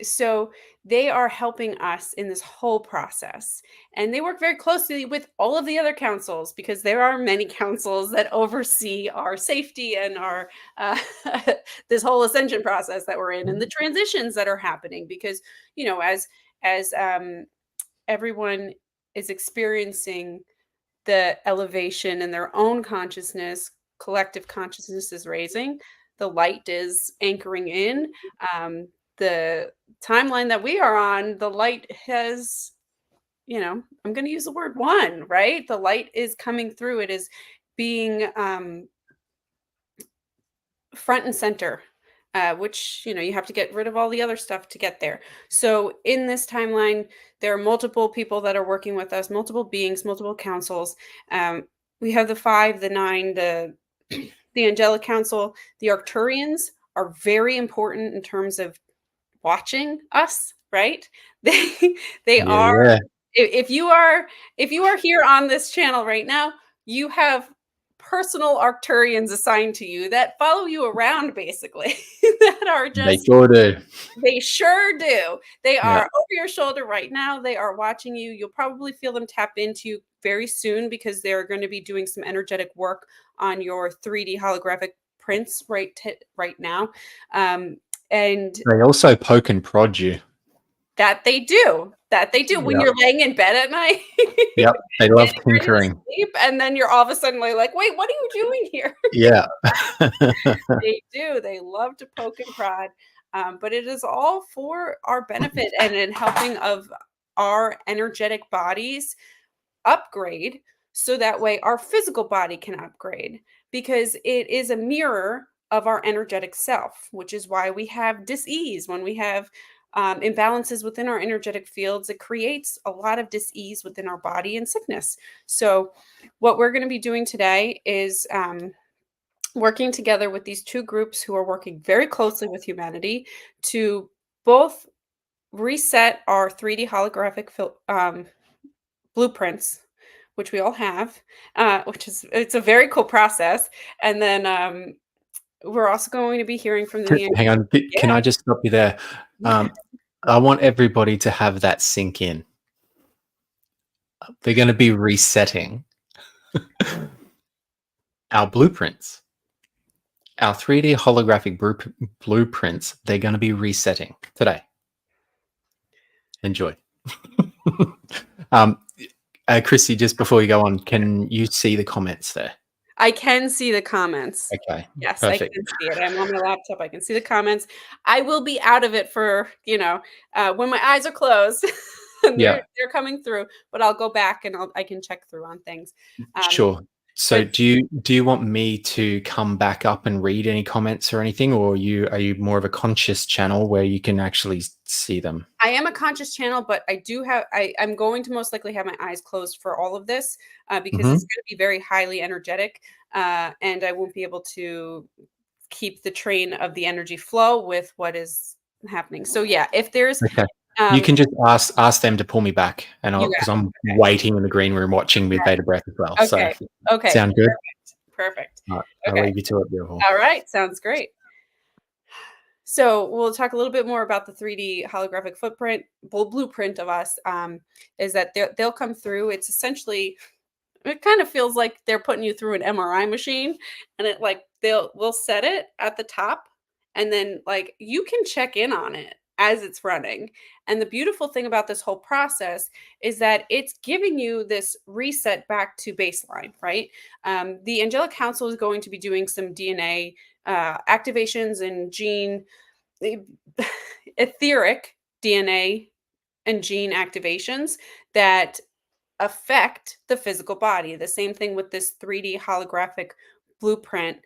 So they are helping us in this whole process, and they work very closely with all of the other councils because there are many councils that oversee our safety and our this whole ascension process that we're in and the transitions that are happening. Because, you know, as everyone is experiencing the elevation in their own consciousness, collective consciousness is raising, the light is anchoring in. The timeline that we are on, the light has, you know, I'm going to use the word one, right? The light is coming through. It is being front and center, which, you know, you have to get rid of all the other stuff to get there. So in this timeline, there are multiple people that are working with us, multiple beings, multiple councils. We have the 5, the 9, the Angelic Council. The Arcturians are very important in terms of watching us, right? They are. If you are here on this channel right now, you have personal Arcturians assigned to you that follow you around, basically. That are just they sure do. They sure do. They are over your shoulder right now. They are watching you. You'll probably feel them tap into you very soon because they're going to be doing some energetic work on your 3D holographic prints right now. And they also poke and prod you. That they do. That they do. When Yep. you're laying in bed at night, Yep. They love getting ready to tinkering. sleep, and then you're all of a sudden like, wait, what are you doing here? Yeah. They do. They love to poke and prod, but it is all for our benefit and in helping of our energetic bodies upgrade, so that way our physical body can upgrade, because it is a mirror of our energetic self, which is why we have dis-ease when we have imbalances within our energetic fields. It creates a lot of dis-ease within our body and sickness. So what we're going to be doing today is working together with these two groups who are working very closely with humanity to both reset our 3D holographic blueprints, which we all have, it's a very cool process. And then we're also going to be hearing from the Hang on. Can I just stop you there? I want everybody to have that sink in. They're going to be resetting our blueprints. Our 3D holographic blueprints, they're going to be resetting today. Enjoy. Chrissy, just before you go on, can you see the comments there? I can see the comments. Okay. Yes, perfect. I can see it. I'm on my laptop. I can see the comments. I will be out of it for, when my eyes are closed. And they're coming through, but I'll go back and I can check through on things. Sure. So do you want me to come back up and read any comments or anything, or are you more of a conscious channel where you can actually see them? I am a conscious channel, but I'm going to most likely have my eyes closed for all of this because it's going to be very highly energetic, and I won't be able to keep the train of the energy flow with what is happening. So yeah, if there's you can just ask them to pull me back, and because I'm waiting in the green room watching with Beta Breath as well. Okay. So sound good? Perfect. All right, I'll leave you to it, beautiful. All right, sounds great. So we'll talk a little bit more about the 3D holographic blueprint of us. Is that they'll come through. It's essentially, it kind of feels like they're putting you through an MRI machine, and we'll set it at the top, and then you can check in on it as it's running. And the beautiful thing about this whole process is that it's giving you this reset back to baseline, right? The Angelic Council is going to be doing some DNA activations and etheric DNA and gene activations that affect the physical body. The same thing with this 3D holographic blueprint.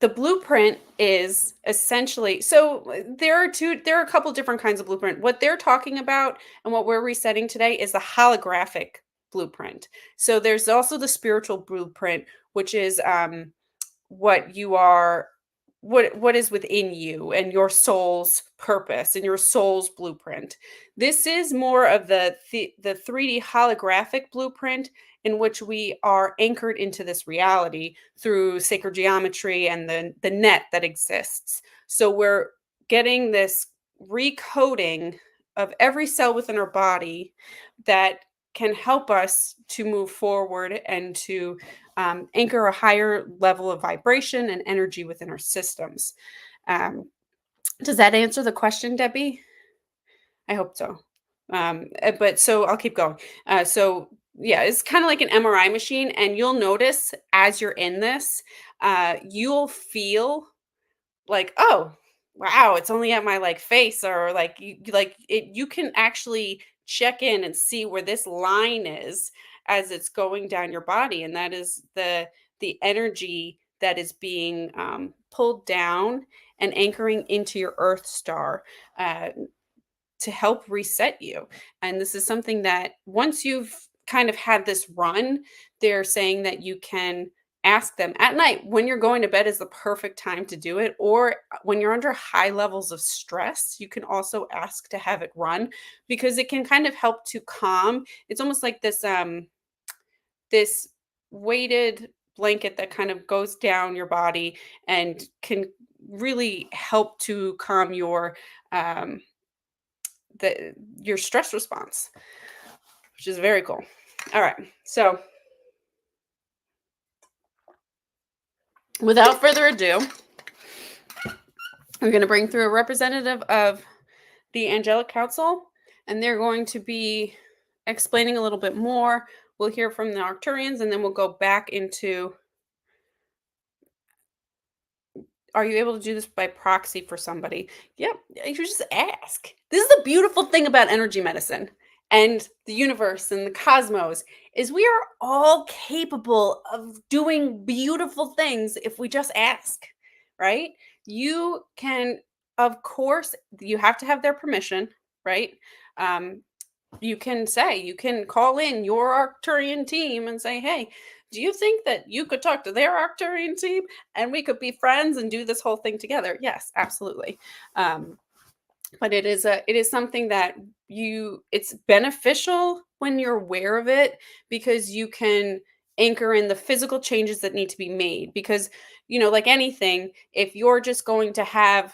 The blueprint is essentially, so there are a couple different kinds of blueprint. What they're talking about and what we're resetting today is the holographic blueprint. So there's also the spiritual blueprint, which is what you are, what is within you and your soul's purpose and your soul's blueprint. This is more of the 3D holographic blueprint, in which we are anchored into this reality through sacred geometry and the net that exists. So we're getting this recoding of every cell within our body that can help us to move forward and to anchor a higher level of vibration and energy within our systems. Does that answer the question, Debbie? I hope so. But so I'll keep going. Yeah, it's kind of like an MRI machine, and you'll notice as you're in this, you'll feel like, oh, wow, it's only at my face, or you can actually check in and see where this line is as it's going down your body, and that is the energy that is being pulled down and anchoring into your Earth star to help reset you. And this is something that once you've kind of had this run, they're saying that you can ask them at night when you're going to bed is the perfect time to do it, or when you're under high levels of stress, you can also ask to have it run, because it can kind of help to calm. It's almost like this this weighted blanket that kind of goes down your body and can really help to calm your stress response, which is very cool. All right. So without further ado, I'm going to bring through a representative of the Angelic Council, and they're going to be explaining a little bit more. We'll hear from the Arcturians, and then we'll go back into, are you able to do this by proxy for somebody? Yep, you just ask. This is the beautiful thing about energy medicine and the universe and the cosmos is we are all capable of doing beautiful things if we just ask, right? You can, of course, you have to have their permission, right? You can say, you can call in your Arcturian team and say, hey, do you think that you could talk to their Arcturian team and we could be friends and do this whole thing together? Yes, absolutely. But it is something that it's beneficial when you're aware of it, because you can anchor in the physical changes that need to be made. Because, like anything, if you're just going to have,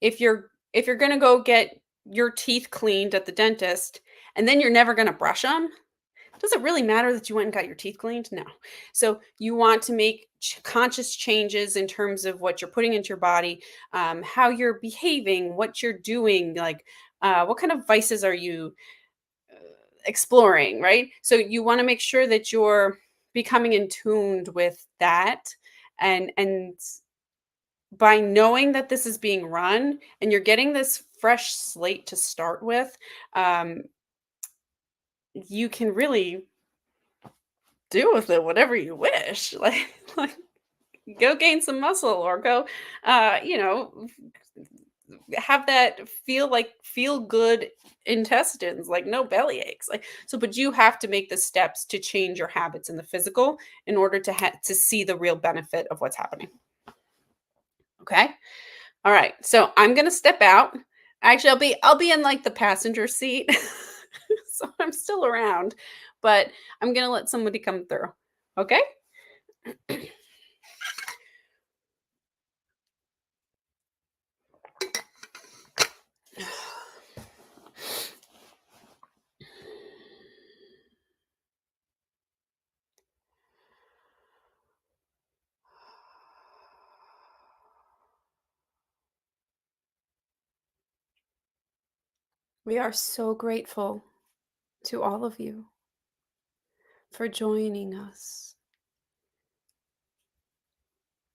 if you're going to go get your teeth cleaned at the dentist and then you're never going to brush them, does it really matter that you went and got your teeth cleaned? No. So you want to make conscious changes in terms of what you're putting into your body, how you're behaving, what you're doing, like what kind of vices are you exploring, right? So you want to make sure that you're becoming in tuned with that, and by knowing that this is being run and you're getting this fresh slate to start with, you can really do with it whatever you wish. Like go gain some muscle, or go, have that feel good intestines, like no belly aches. Like so, but you have to make the steps to change your habits in the physical in order to see the real benefit of what's happening. Okay. All right. So I'm gonna step out. Actually, I'll be in like the passenger seat. So I'm still around, but I'm gonna let somebody come through. Okay? We are so grateful to all of you for joining us.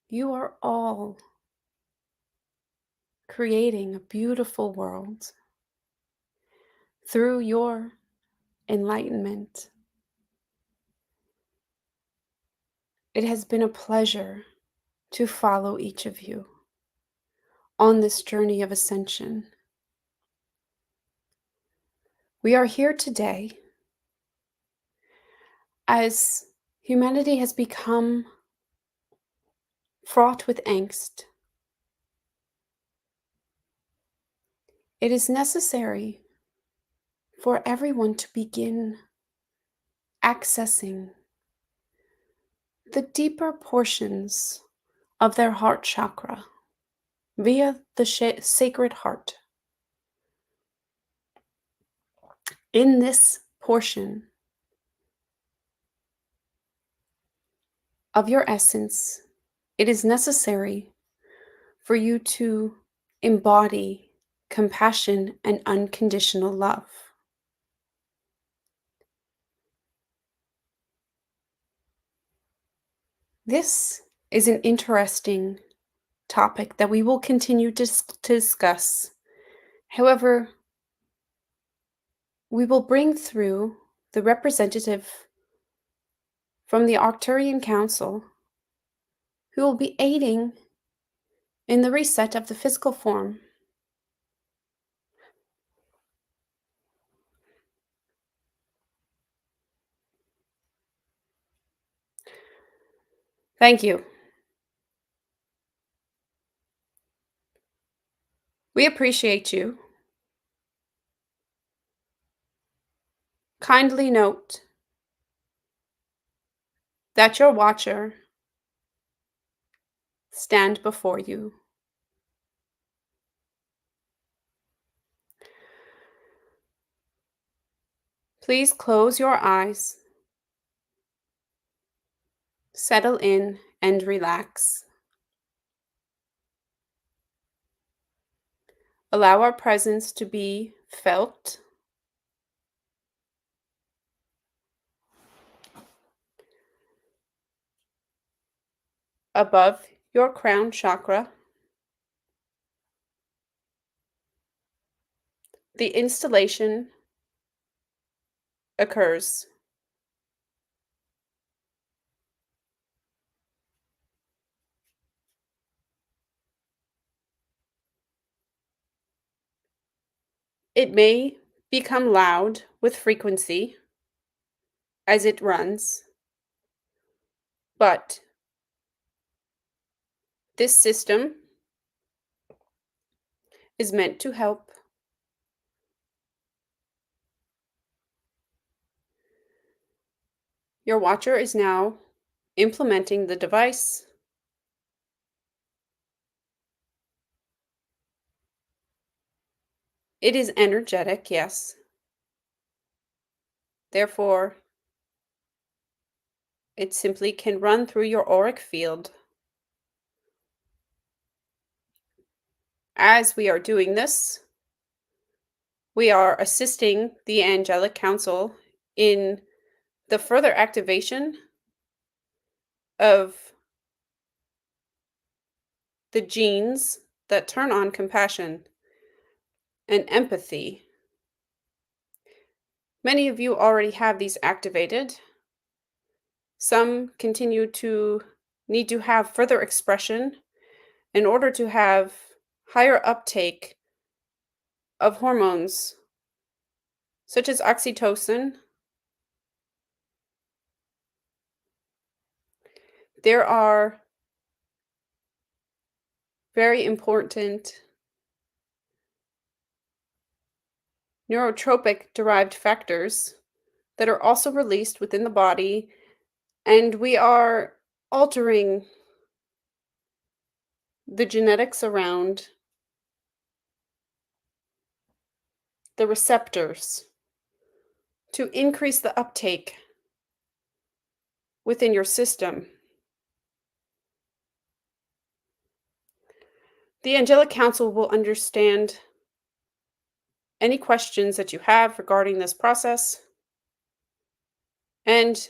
You are all creating a beautiful world through your enlightenment. It has been a pleasure to follow each of you on this journey of ascension. We are here today as humanity has become fraught with angst. It is necessary for everyone to begin accessing the deeper portions of their heart chakra via the sacred heart. In this portion of your essence, it is necessary for you to embody compassion and unconditional love. This is an interesting topic that we will continue to discuss. However, we will bring through the representative from the Arcturian Council who will be aiding in the reset of the physical form. Thank you. We appreciate you. Kindly note that your watcher stand before you. Please close your eyes, settle in and relax. Allow our presence to be felt. Above your crown chakra. The installation occurs. It may become loud with frequency as it runs, but this system is meant to help. Your watcher is now implementing the device. It is energetic, yes. Therefore, it simply can run through your auric field. As we are doing this, we are assisting the Angelic Council in the further activation of the genes that turn on compassion and empathy. Many of you already have these activated. Some continue to need to have further expression in order to have higher uptake of hormones such as oxytocin. There are very important neurotropic derived factors that are also released within the body, and we are altering the genetics around the receptors to increase the uptake within your system. The Angelic Council will understand any questions that you have regarding this process, and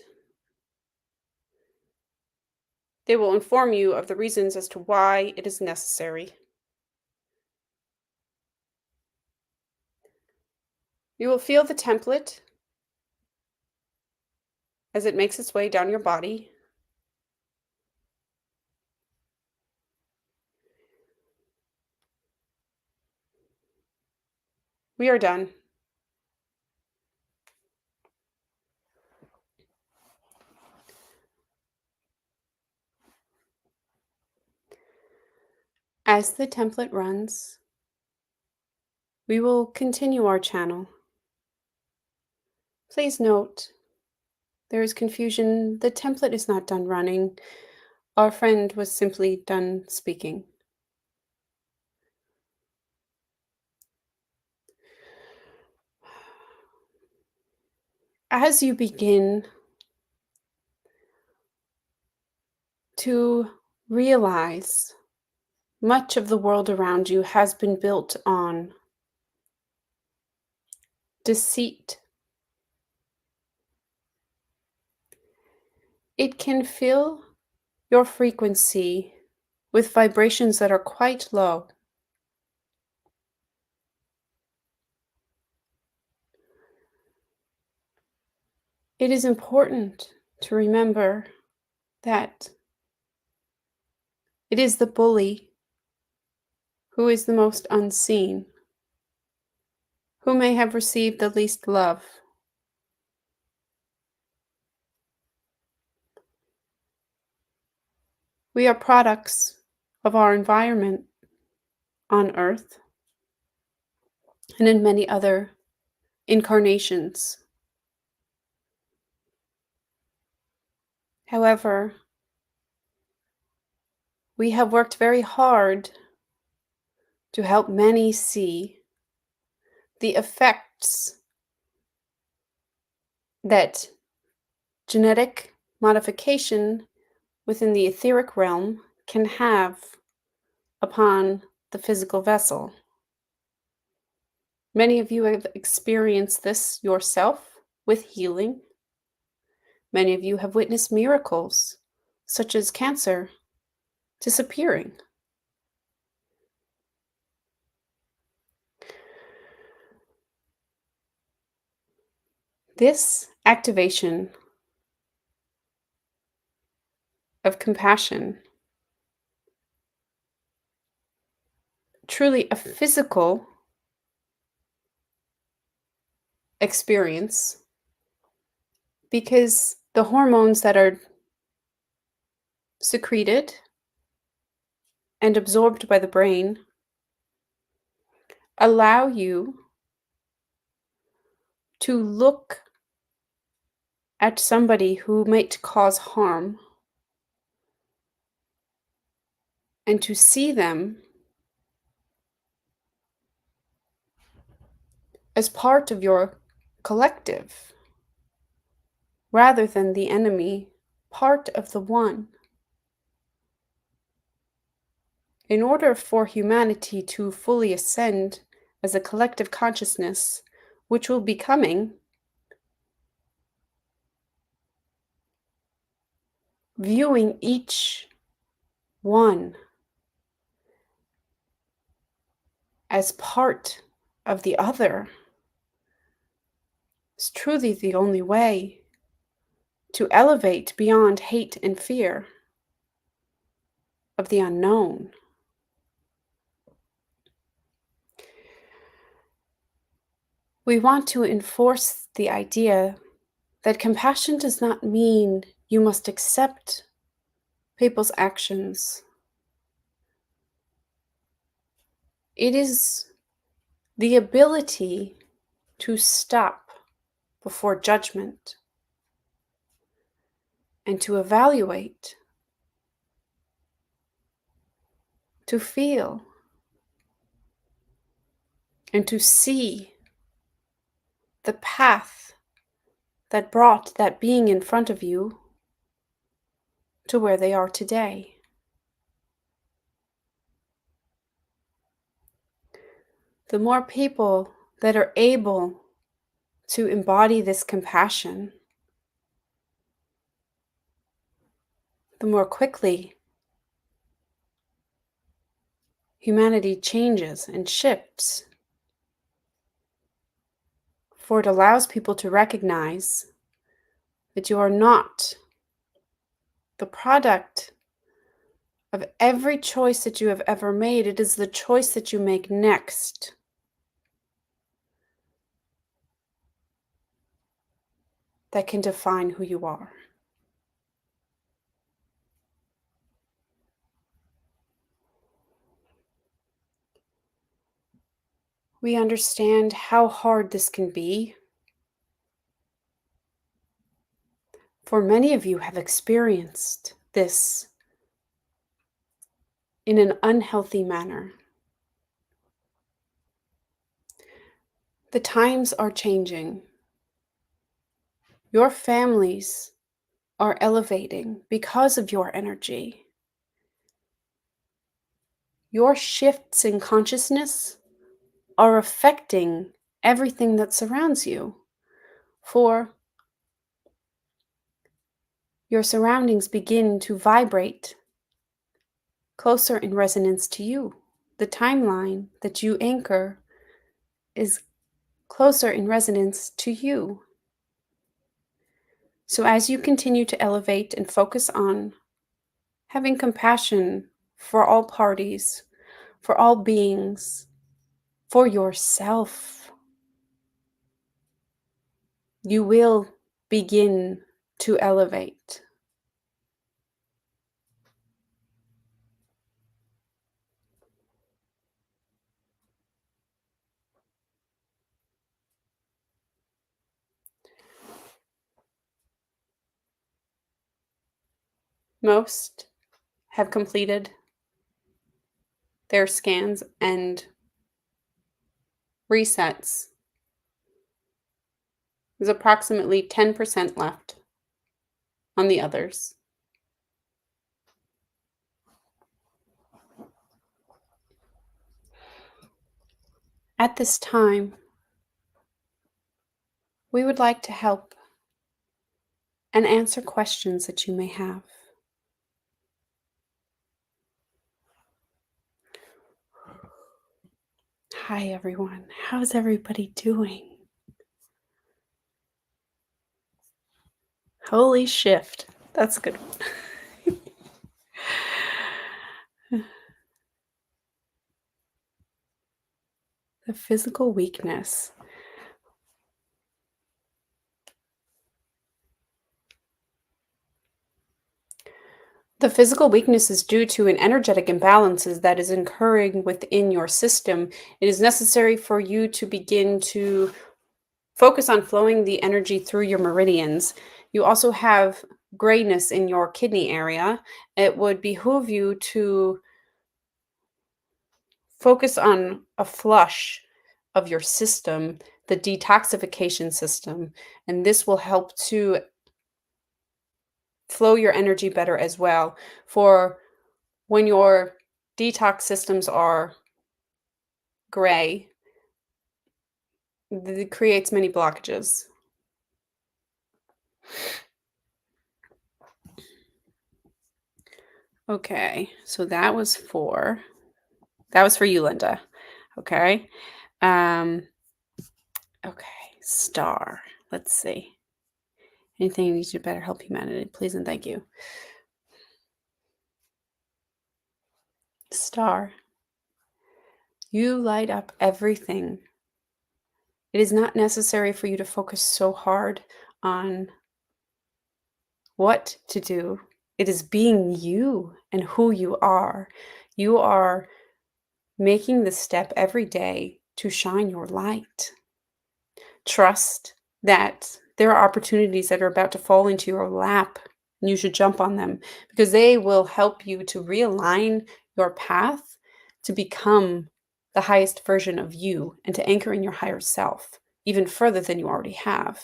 they will inform you of the reasons as to why it is necessary. You will feel the template as it makes its way down your body. We are done. As the template runs, we will continue our channel. Please note, there is confusion. The template is not done running. Our friend was simply done speaking. As you begin to realize much of the world around you has been built on deceit, it can fill your frequency with vibrations that are quite low. It is important to remember that it is the bully who is the most unseen, who may have received the least love. We are products of our environment on Earth and in many other incarnations. However, we have worked very hard to help many see the effects that genetic modification within the etheric realm can have upon the physical vessel. Many of you have experienced this yourself with healing. Many of you have witnessed miracles, such as cancer disappearing. This activation of compassion, truly a physical experience, because the hormones that are secreted and absorbed by the brain allow you to look at somebody who might cause harm and to see them as part of your collective rather than the enemy, part of the one. In order for humanity to fully ascend as a collective consciousness, which will be coming, viewing each one as part of the other is truly the only way to elevate beyond hate and fear of the unknown. We want to enforce the idea that compassion does not mean you must accept people's actions. It is the ability to stop before judgment and to evaluate, to feel, and to see the path that brought that being in front of you to where they are today. The more people that are able to embody this compassion, the more quickly humanity changes and shifts. For it allows people to recognize that you are not the product of every choice that you have ever made. It is the choice that you make next that can define who you are. We understand how hard this can be. For many of you have experienced this in an unhealthy manner. The times are changing. Your families are elevating because of your energy. Your shifts in consciousness are affecting everything that surrounds you. For your surroundings begin to vibrate closer in resonance to you. The timeline that you anchor is closer in resonance to you. So as you continue to elevate and focus on having compassion for all parties, for all beings, for yourself, you will begin to elevate. Most have completed their scans and resets. There's approximately 10% left on the others. At this time, We would like to help and answer questions that you may have. Hi, everyone. How's everybody doing? Holy shift. That's a good one. The physical weakness. The physical weakness is due to an energetic imbalances that is occurring within your system. It is necessary for you to begin to focus on flowing the energy through your meridians. You also have grayness in your kidney area. It would behoove you to focus on a flush of your system, the detoxification system, and this will help to flow your energy better as well. For when your detox systems are gray, it creates many blockages. Okay, so that was for you, Linda. Okay. Okay, star. Let's see. Anything you need to better help humanity, please and thank you. Star. You light up everything. It is not necessary for you to focus so hard on what to do. It is being you and who you are. You are making the step every day to shine your light. Trust that there are opportunities that are about to fall into your lap, and you should jump on them because they will help you to realign your path to become the highest version of you and to anchor in your higher self even further than you already have.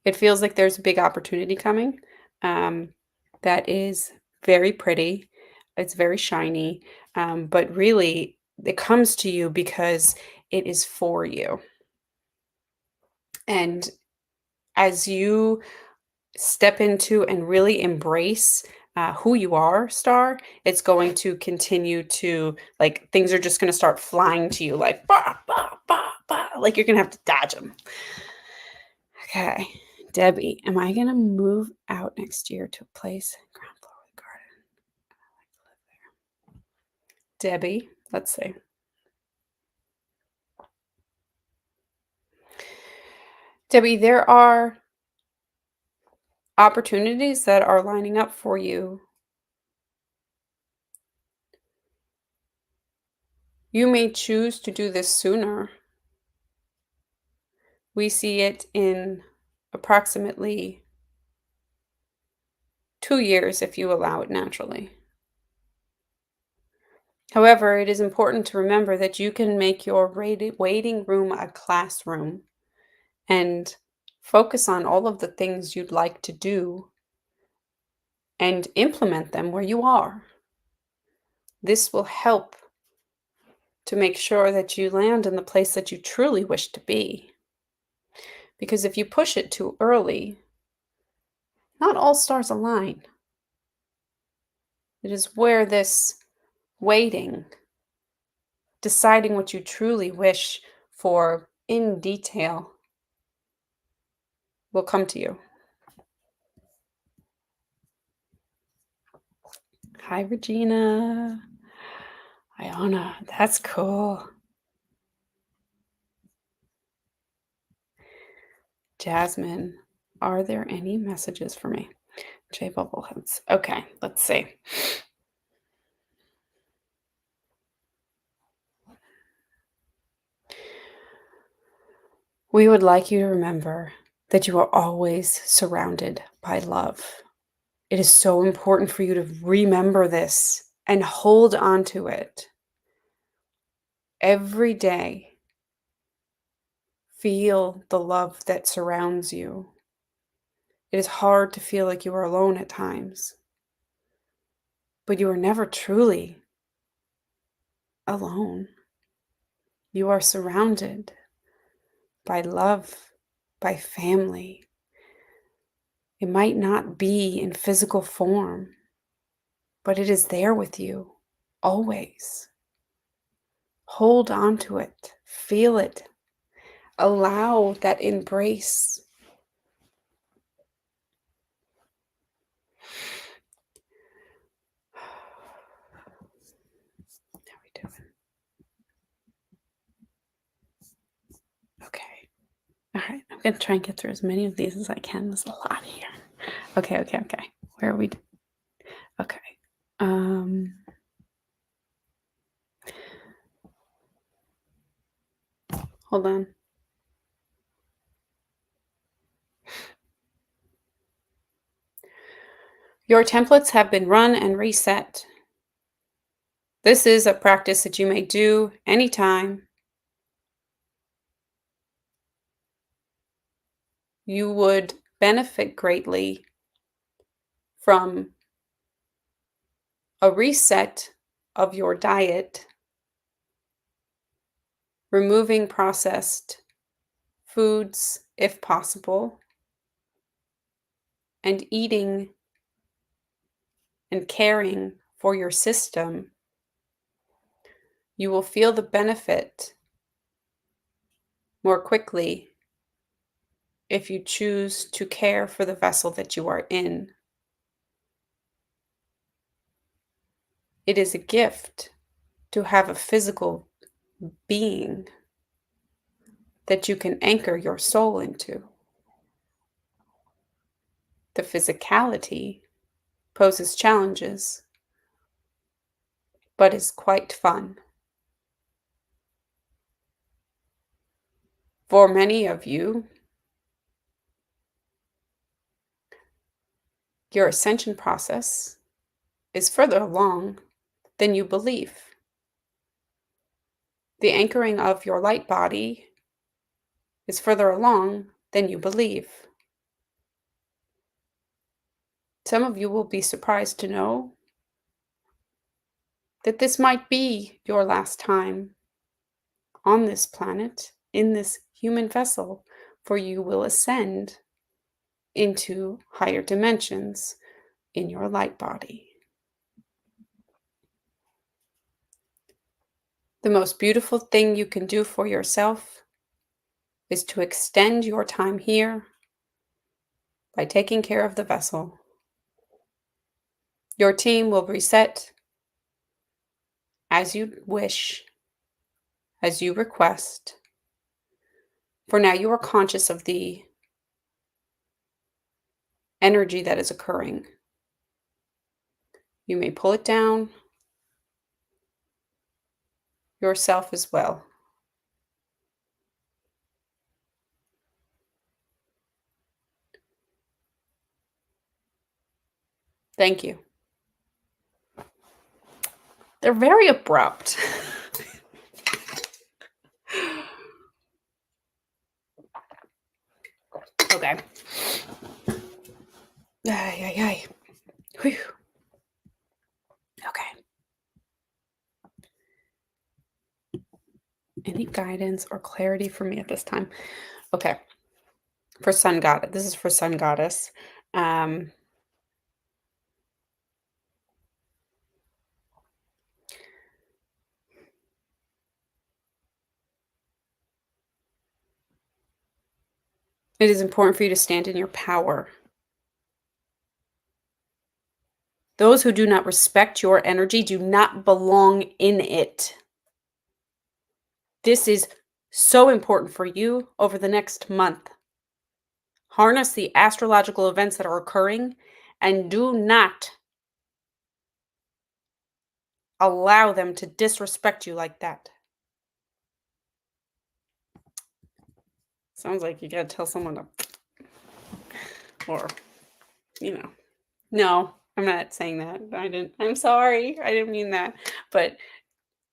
It feels like there's a big opportunity coming that is very pretty. It's very shiny, but really it comes to you because it is for you. And as you step into and really embrace who you are, Star, it's going to continue to, like, things are just going to start flying to you like, bah, bah, bah, bah, like you're going to have to dodge them. Okay. Debbie, am I going to move out next year to a place ground floor with a garden? I like to live there. Debbie, let's see. Debbie, there are opportunities that are lining up for you. You may choose to do this sooner. We see it in approximately 2 years if you allow it naturally. However, it is important to remember that you can make your waiting room a classroom and focus on all of the things you'd like to do and implement them where you are. This will help to make sure that you land in the place that you truly wish to be. Because if you push it too early, not all stars align. It is where this waiting, deciding what you truly wish for in detail, will come to you. Hi, Regina. Iona, that's cool. Jasmine, are there any messages for me? J Bubbleheads. Okay, let's see. We would like you to remember that you are always surrounded by love. It is so important for you to remember this and hold on to it. Every day, feel the love that surrounds you. It is hard to feel like you are alone at times, but you are never truly alone. You are surrounded by love, by family. It might not be in physical form, but it is there with you always. Hold on to it, feel it, allow that embrace. How are we doing? Okay. All right. I'm going to try and get through as many of these as I can. There's a lot here. Okay. Where are we? Okay. Hold on. Your templates have been run and reset. This is a practice that you may do anytime. You would benefit greatly from a reset of your diet, removing processed foods if possible, and eating and caring for your system. You will feel the benefit more quickly if you choose to care for the vessel that you are in. It is a gift to have a physical being that you can anchor your soul into. The physicality poses challenges, but is quite fun. For many of you, your ascension process is further along than you believe. The anchoring of your light body is further along than you believe. Some of you will be surprised to know that this might be your last time on this planet, in this human vessel, for you will ascend into higher dimensions in your light body. The most beautiful thing you can do for yourself is to extend your time here by taking care of the vessel. Your team will reset as you wish, as you request. For now, you are conscious of the energy that is occurring. You may pull it down yourself as well. Thank you. They're very abrupt. Okay. Ay. Whew. Okay. Any guidance or clarity for me at this time? Okay. For Sun Goddess. This is for Sun Goddess. It is important for you to stand in your power. Those who do not respect your energy do not belong in it. This is so important for you over the next month. Harness the astrological events that are occurring and do not allow them to disrespect you like that. Sounds like you gotta tell someone to, or, no, I'm not saying that. I'm sorry. I didn't mean that. But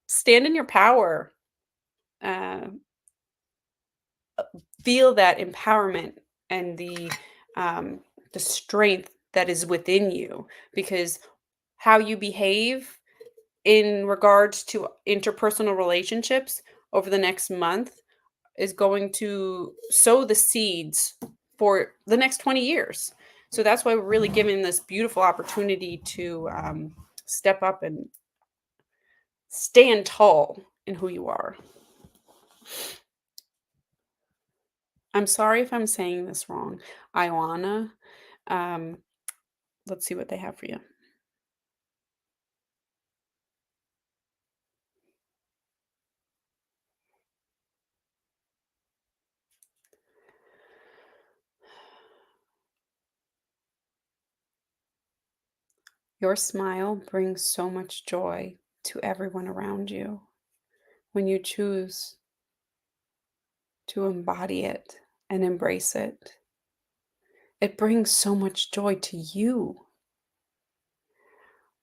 stand in your power. Feel that empowerment and the strength that is within you, because how you behave in regards to interpersonal relationships over the next month is going to sow the seeds for the next 20 years. So that's why we're really given this beautiful opportunity to step up and stand tall in who you are. I'm sorry if I'm saying this wrong. Ioana, let's see what they have for you. Your smile brings so much joy to everyone around you when you choose to embody it and embrace it. It brings so much joy to you.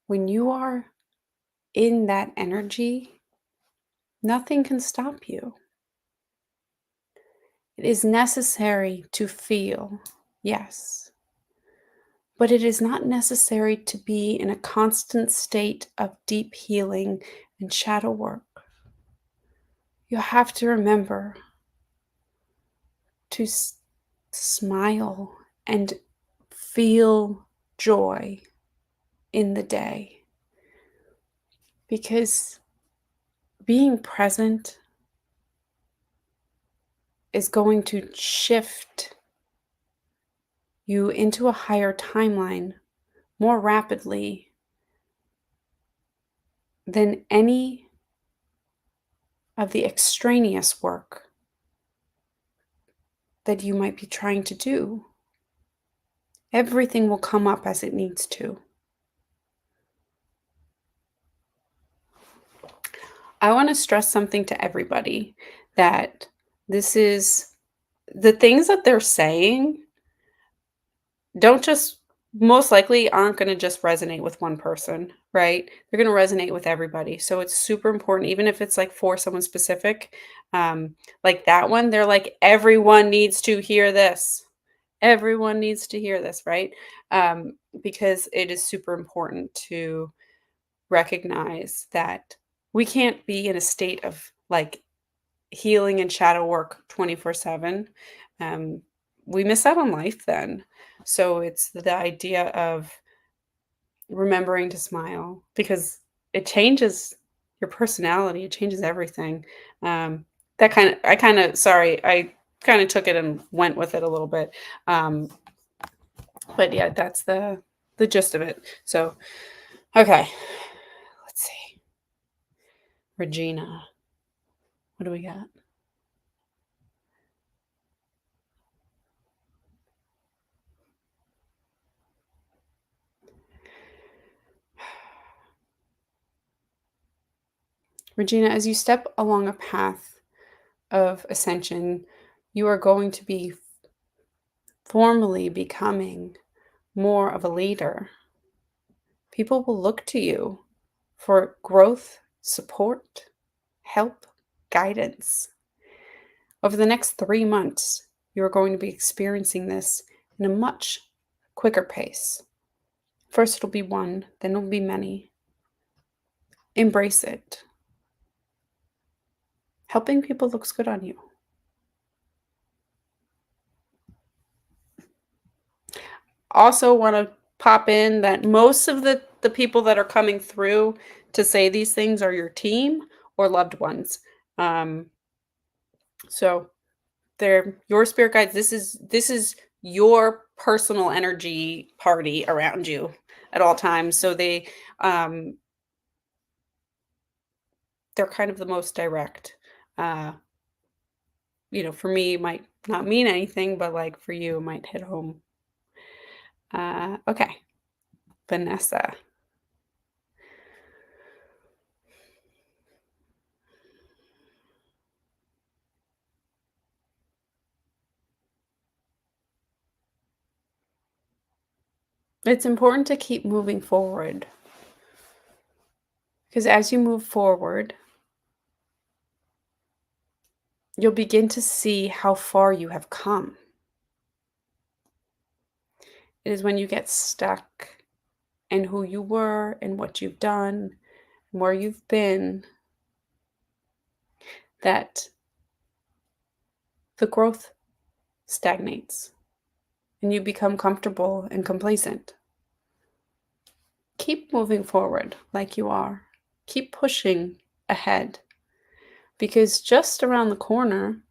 When you are in that energy, nothing can stop you. It is necessary to feel, yes, but it is not necessary to be in a constant state of deep healing and shadow work. You have to remember to smile and feel joy in the day, because being present is going to shift you into a higher timeline more rapidly than any of the extraneous work that you might be trying to do. Everything will come up as it needs to. I want to stress something to everybody, that this is the things that they're saying don't just most likely aren't going to just resonate with one person, right? They're going to resonate with everybody. So it's super important, even if it's like for someone specific, like that one, they're like, everyone needs to hear this. Everyone needs to hear this, right? Because it is super important to recognize that we can't be in a state of like healing and shadow work 24/7. We miss out on life then. So it's the idea of remembering to smile, because it changes your personality, it changes everything. I kind of took it and went with it a little bit. But yeah, that's the gist of it. So, okay, let's see. Regina, what do we got? Regina, as you step along a path of ascension, you are going to be formally becoming more of a leader. People will look to you for growth, support, help, guidance. Over the next 3 months, you are going to be experiencing this in a much quicker pace. First, it'll be one, then it'll be many. Embrace it. Helping people looks good on you. Also want to pop in that most of the people that are coming through to say these things are your team or loved ones. So they're your spirit guides. This is your personal energy party around you at all times. So they're kind of the most direct. For me, it might not mean anything, but like for you, it might hit home. Okay, Vanessa. It's important to keep moving forward, because as you move forward, you'll begin to see how far you have come. It is when you get stuck in who you were and what you've done and where you've been that the growth stagnates and you become comfortable and complacent. Keep moving forward like you are. Keep pushing ahead, because just around the corner,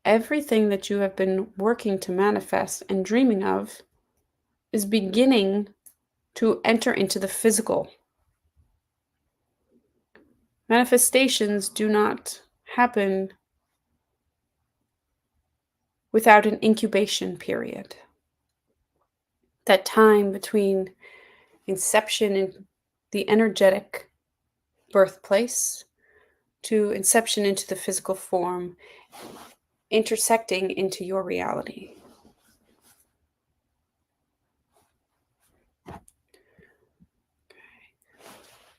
everything that you have been working to manifest and dreaming of is beginning to enter into the physical. Manifestations do not happen without an incubation period. That time between inception in the energetic birthplace to inception into the physical form, intersecting into your reality.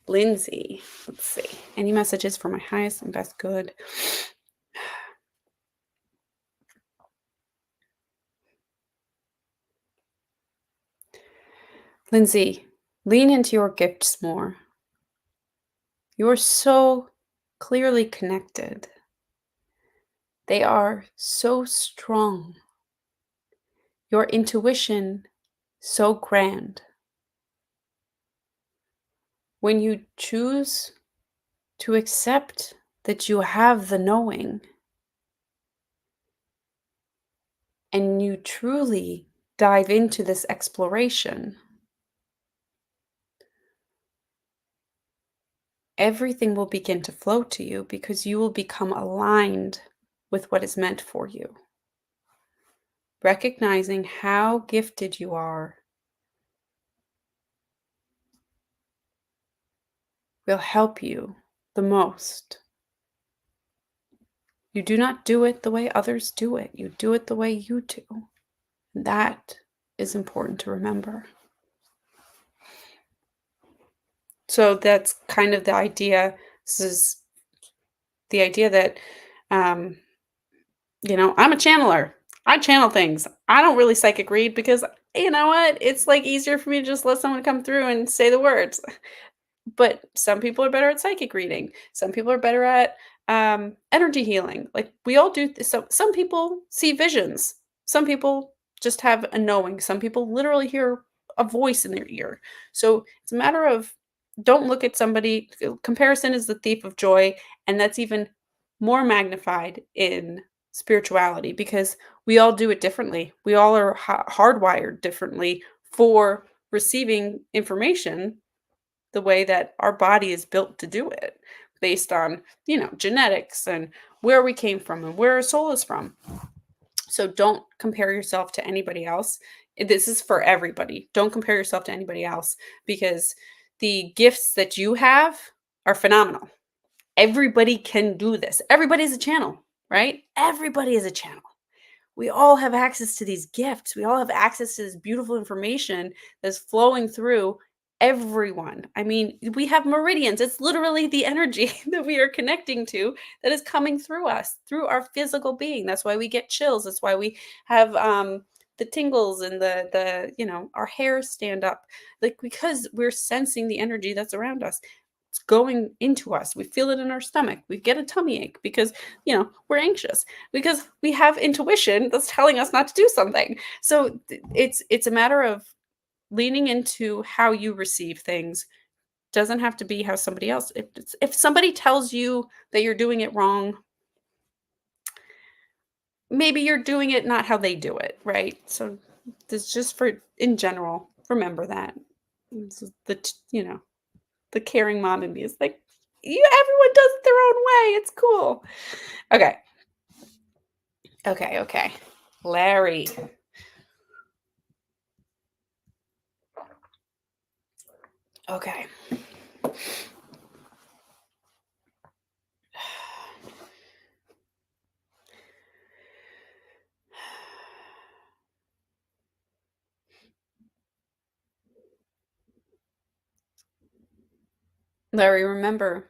Lindsay, let's see. Any messages for my highest and best good? Lindsay, lean into your gifts more. You're so clearly connected. They are so strong. Your intuition, so grand. When you choose to accept that you have the knowing, and you truly dive into this exploration, everything will begin to flow to you because you will become aligned with what is meant for you. Recognizing how gifted you are will help you the most. You do not do it the way others do it. You do it the way you do. That is important to remember. So that's kind of the idea. This is the idea that, I'm a channeler. I channel things. I don't really psychic read because, you know what? It's like easier for me to just let someone come through and say the words. But some people are better at psychic reading. Some people are better at energy healing. Like we all do. So some people see visions. Some people just have a knowing. Some people literally hear a voice in their ear. So it's a matter of, don't look at somebody. Comparison is the thief of joy. And that's even more magnified in spirituality because we all do it differently. We all are hardwired differently for receiving information the way that our body is built to do it based on, genetics and where we came from and where our soul is from. So don't compare yourself to anybody else. This is for everybody. Don't compare yourself to anybody else because the gifts that you have are phenomenal. Everybody can do this. Everybody's a channel, right? Everybody is a channel. We all have access to these gifts. We all have access to this beautiful information that's flowing through everyone. I mean, we have meridians. It's literally the energy that we are connecting to that is coming through us, through our physical being. That's why we get chills. That's why we have the tingles and the our hairs stand up, like because we're sensing the energy that's around us. It's going into us. We feel it in our stomach. We get a tummy ache because, we're anxious because we have intuition that's telling us not to do something. So it's a matter of leaning into how you receive things. Doesn't have to be how somebody else. If somebody tells you that you're doing it wrong, maybe you're doing it not how they do it, right? So this just for in general. Remember that. This is the caring mom in me is like, everyone does it their own way. It's cool. Okay. Larry. Okay. Larry, remember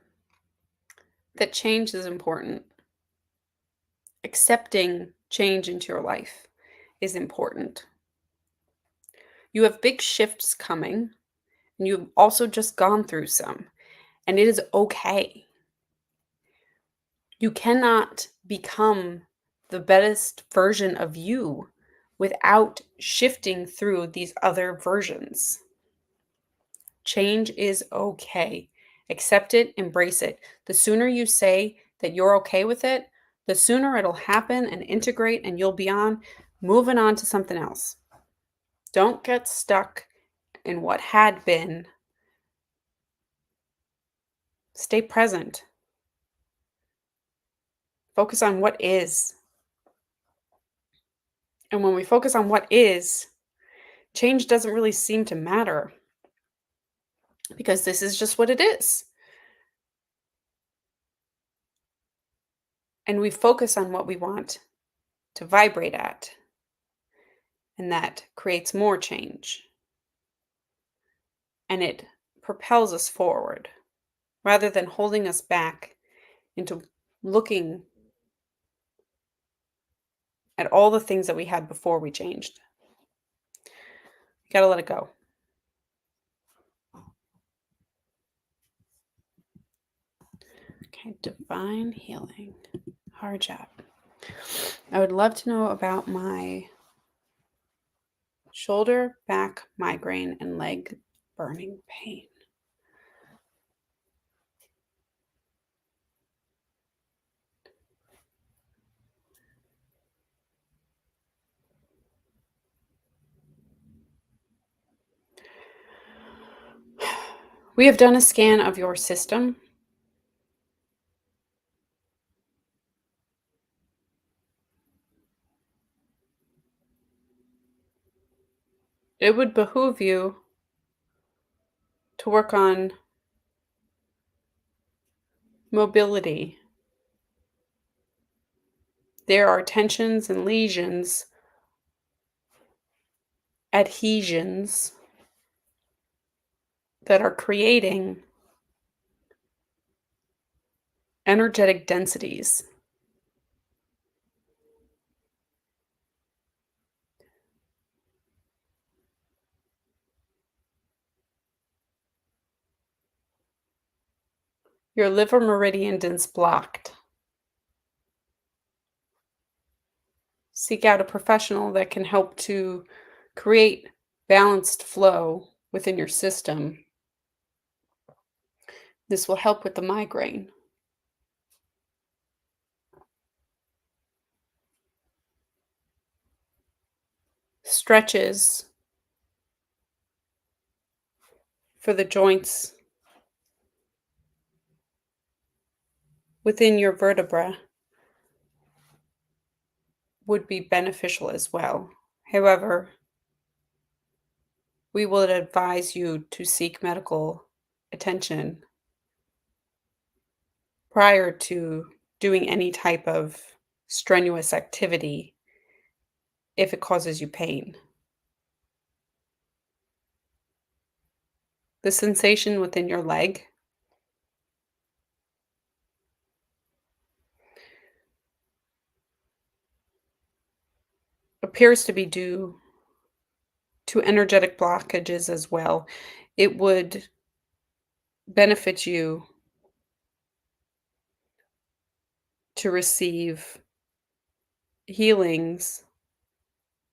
that change is important. Accepting change into your life is important. You have big shifts coming, and you've also just gone through some. And it is okay. You cannot become the best version of you without shifting through these other versions. Change is okay. Accept it, embrace it. The sooner you say that you're okay with it, the sooner it'll happen and integrate, and you'll be moving on to something else. Don't get stuck in what had been. Stay present. Focus on what is. And when we focus on what is, change doesn't really seem to matter, because this is just what it is. And we focus on what we want to vibrate at. And that creates more change. And it propels us forward rather than holding us back into looking at all the things that we had before we changed. You gotta let it go. Okay, divine healing. Hard job. I would love to know about my shoulder, back, migraine, and leg burning pain. We have done a scan of your system. It would behoove you to work on mobility. There are tensions and lesions, adhesions that are creating energetic densities. Your liver meridian is blocked. Seek out a professional that can help to create balanced flow within your system. This will help with the migraine. Stretches for the joints within your vertebra would be beneficial as well. However, we would advise you to seek medical attention prior to doing any type of strenuous activity if it causes you pain. The sensation within your leg appears to be due to energetic blockages as well. It would benefit you to receive healings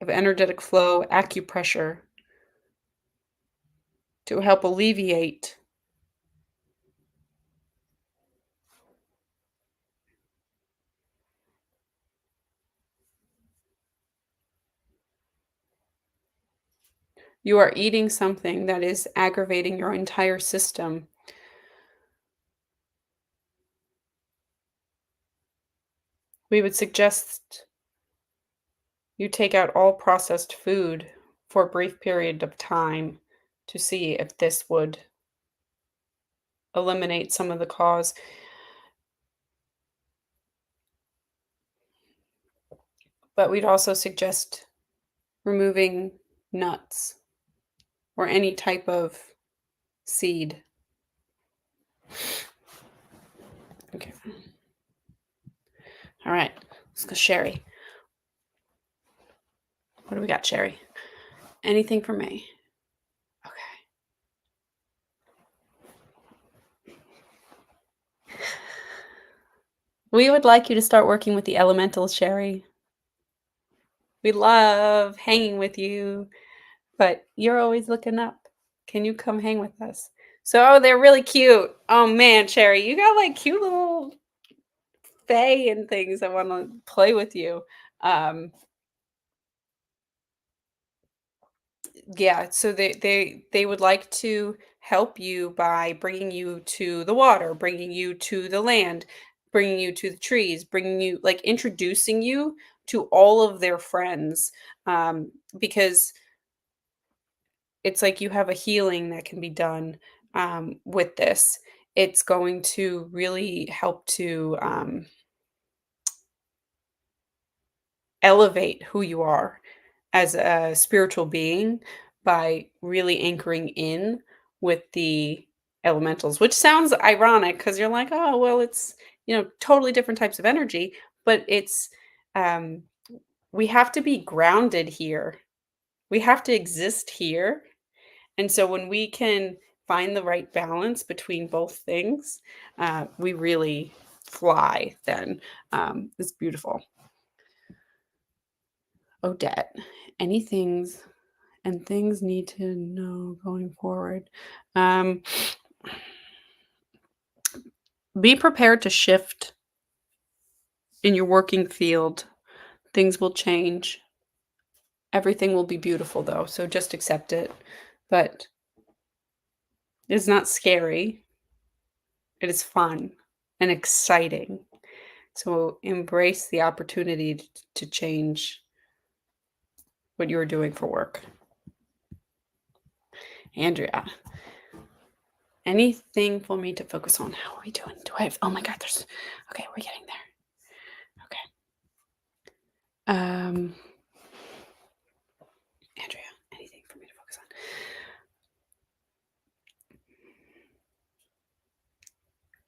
of energetic flow, acupressure, to help alleviate you are eating something that is aggravating your entire system. We would suggest you take out all processed food for a brief period of time to see if this would eliminate some of the cause. But we'd also suggest removing nuts or any type of seed. Okay. All right, let's go, Sherry. What do we got, Sherry? Anything for me? Okay. We would like you to start working with the elementals, Sherry. We love hanging with you, but you're always looking up. Can you come hang with us? So, oh, they're really cute. Oh man, Sherry, you got like cute little fae and things that want to play with you. Um, yeah, so they would like to help you by bringing you to the water, bringing you to the land, bringing you to the trees, bringing you like introducing you to all of their friends, because it's like you have a healing that can be done with this. It's going to really help to elevate who you are as a spiritual being by really anchoring in with the elementals, which sounds ironic because you're like, oh, well, it's, totally different types of energy, but it's, um, we have to be grounded here. We have to exist here. And so when we can find the right balance between both things, we really fly then. It's beautiful. Odette, any things and things need to know going forward. Um, be prepared to shift in your working field. Things will change. Everything will be beautiful though, so just accept it. But it's not scary. It is fun and exciting. So embrace the opportunity to change what you're doing for work. Andrea, anything for me to focus on? How are we doing? Oh my God, okay, we're getting there. Okay. Andrea, anything for me to focus on?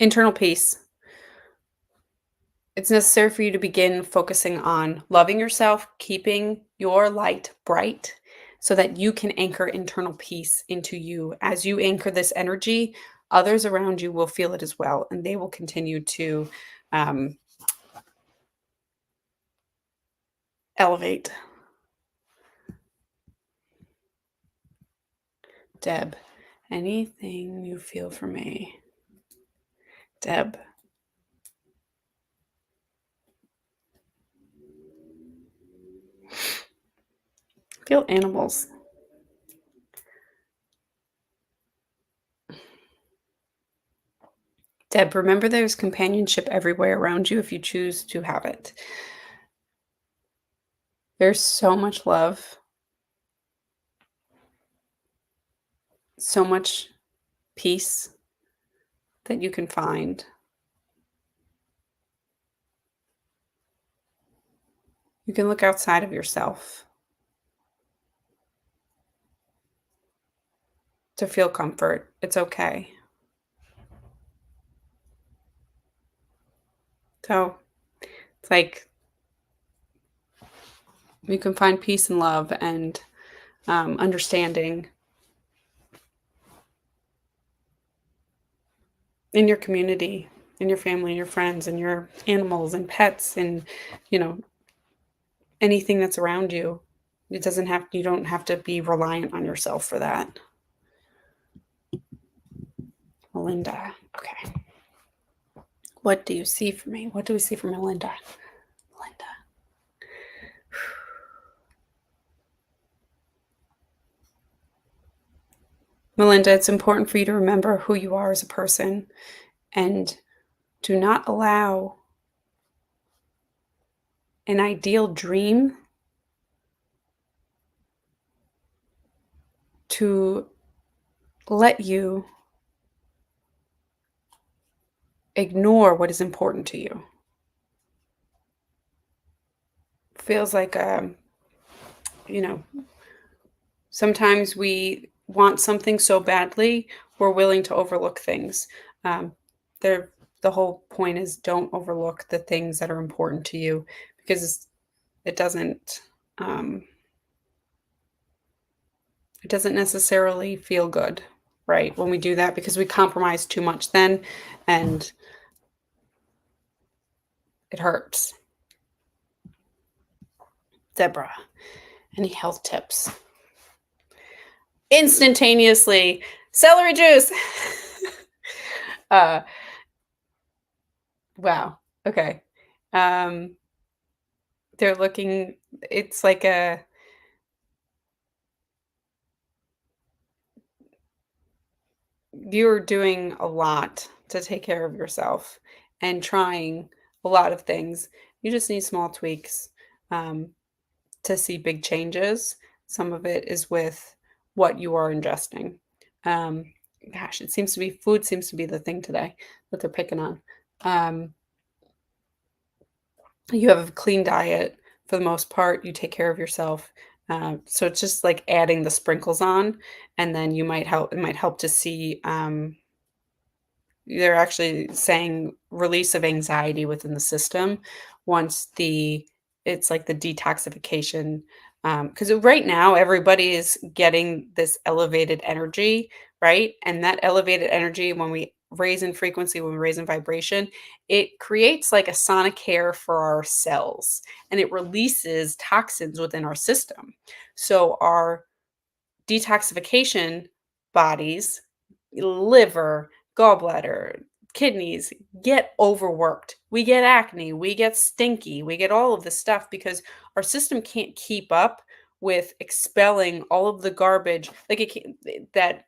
Internal peace. It's necessary for you to begin focusing on loving yourself, keeping your light bright so that you can anchor internal peace into you. As you anchor this energy, others around you will feel it as well, and they will continue to elevate. Deb, anything you feel for me? Deb. Feel animals. Deb, remember there's companionship everywhere around you if you choose to have it. There's so much love, so much peace that you can find. You can look outside of yourself to feel comfort. It's okay. So it's like you can find peace and love and understanding in your community, in your family, and your friends, and your animals and pets, and anything that's around you. You don't have to be reliant on yourself for that. Melinda, okay. What do you see for me? What do we see for Melinda? Melinda. Melinda, it's important for you to remember who you are as a person and do not allow an ideal dream to let you ignore what is important to you. Feels like, sometimes we want something so badly, we're willing to overlook things. The whole point is don't overlook the things that are important to you because it doesn't necessarily feel good, right? When we do that because we compromise too much then, and It hurts. Deborah, any health tips? Instantaneously, celery juice. Wow. Okay. They're looking, it's like you're doing a lot to take care of yourself and trying a lot of things. You just need small tweaks to see big changes. Some of it is with what you are ingesting. Gosh, it seems to be food seems to be the thing today that they're picking on. You have a clean diet for the most part. You take care of yourself. So it's just like adding the sprinkles on, and then you might help. It might help to see. They're actually saying release of anxiety within the system once it's like the detoxification. Because right now everybody is getting this elevated energy, right? And that elevated energy, when we raise in frequency, when we raise in vibration, it creates like a sonic air for our cells, and it releases toxins within our system. So our detoxification bodies, liver, gallbladder, kidneys get overworked. We get acne, we get stinky, we get all of this stuff because our system can't keep up with expelling all of the garbage that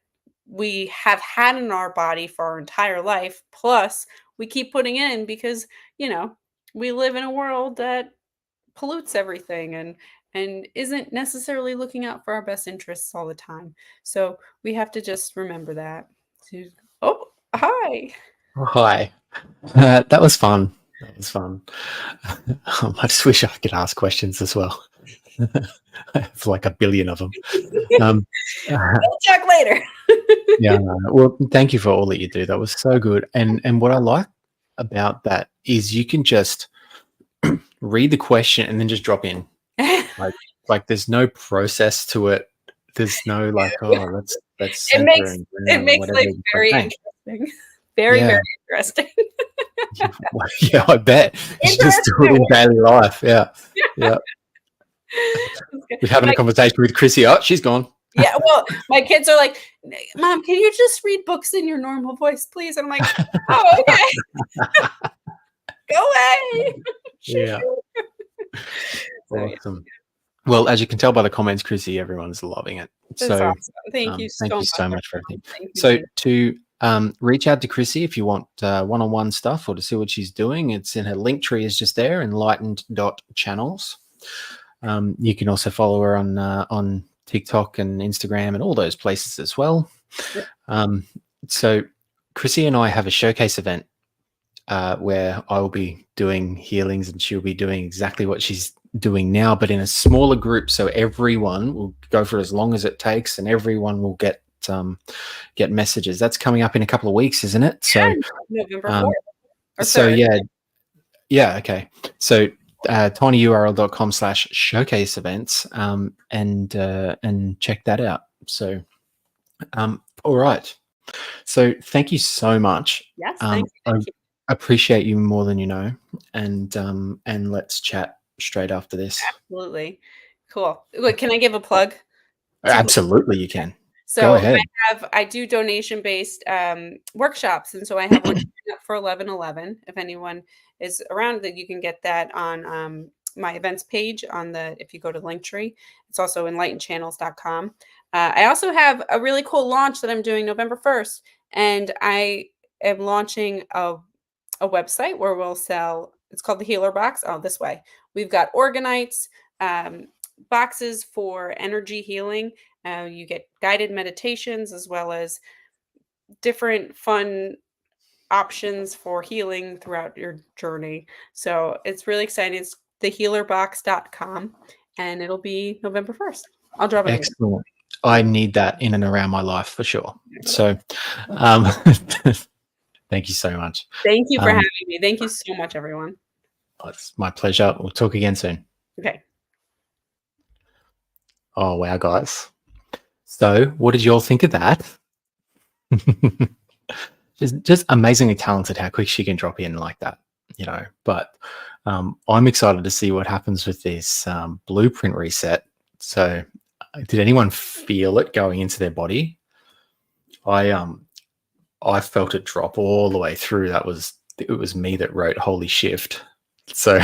we have had in our body for our entire life. Plus, we keep putting in because, we live in a world that pollutes everything and isn't necessarily looking out for our best interests all the time. So we have to just remember that. Oh, hi. Hi. That was fun. That was fun. I just wish I could ask questions as well. I have like a billion of them. We'll talk later. Yeah. Well, thank you for all that you do. That was so good. And what I like about that is you can just read the question and then just drop in. Like there's no process to it. There's no let's it makes life very interesting. Very interesting. Yeah, I bet. You just do it in daily life. Yeah. Yeah. We're having a conversation with Chrissy. Oh, she's gone. Yeah, well, my kids are like, Mom, can you just read books in your normal voice, please? And I'm like, oh, okay. Go away. Yeah. Awesome. Well, as you can tell by the comments, Chrissy, everyone's loving it. That's awesome. Thank you so much for everything. So to reach out to Chrissy if you want one-on-one stuff or to see what she's doing, it's in her link tree is just there, enlightened.channels. You can also follow her on TikTok and Instagram and all those places as well. So Chrissy and I have a showcase event where I will be doing healings and she'll be doing exactly what she's doing now, but in a smaller group. So everyone will go for as long as it takes and everyone will get messages. That's coming up in a couple of weeks, isn't it? So November 4th. So yeah. Okay. So tinyurl.com/showcase events and check that out. So all right. So thank you so much. Yes, thank you. I appreciate you more than you know, and let's chat straight after this. Absolutely. Cool. Wait, can I give a plug? Absolutely, you can. So Go ahead. I do donation-based workshops, and so I have one up for 11/11. If anyone is around, that you can get that on my events page if you go to Linktree. It's also enlightenedchannels.com. I also have a really cool launch that I'm doing November 1st, and I am launching a website where we'll sell. It's called the Healer Box. Oh, this way. We've got organites, boxes for energy healing. You get guided meditations as well as different fun options for healing throughout your journey. So it's really exciting. It's thehealerbox.com and it'll be November 1st. I'll drop it. Excellent. I need that in and around my life for sure. So thank you so much. Thank you for having me. Thank you so much, everyone. It's my pleasure. We'll talk again soon. Okay. Oh, wow, guys. So what did you all think of that? just amazingly talented how quick she can drop in like that. but I'm excited to see what happens with this blueprint reset. So did anyone feel it going into their body? I felt it drop all the way through. It was me that wrote holy shift. So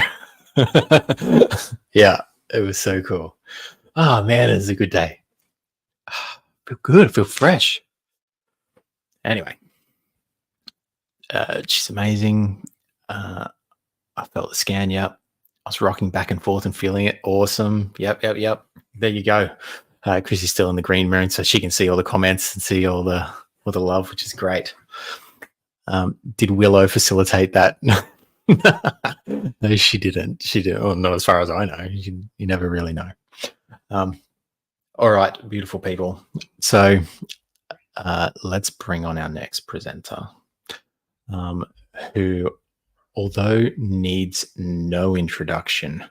yeah, it was so cool. Oh man, it was a good day. Feel good, feel fresh. Anyway, she's amazing. I felt the scan. Yep. I was rocking back and forth and feeling it. Awesome. Yep. There you go. Chrissy's still in the green room, so she can see all the comments and see all the love, which is great. Did Willow facilitate that? No, she didn't. She did. Well, not as far as I know. You never really know. All right, beautiful people. So let's bring on our next presenter, who, although needs no introduction,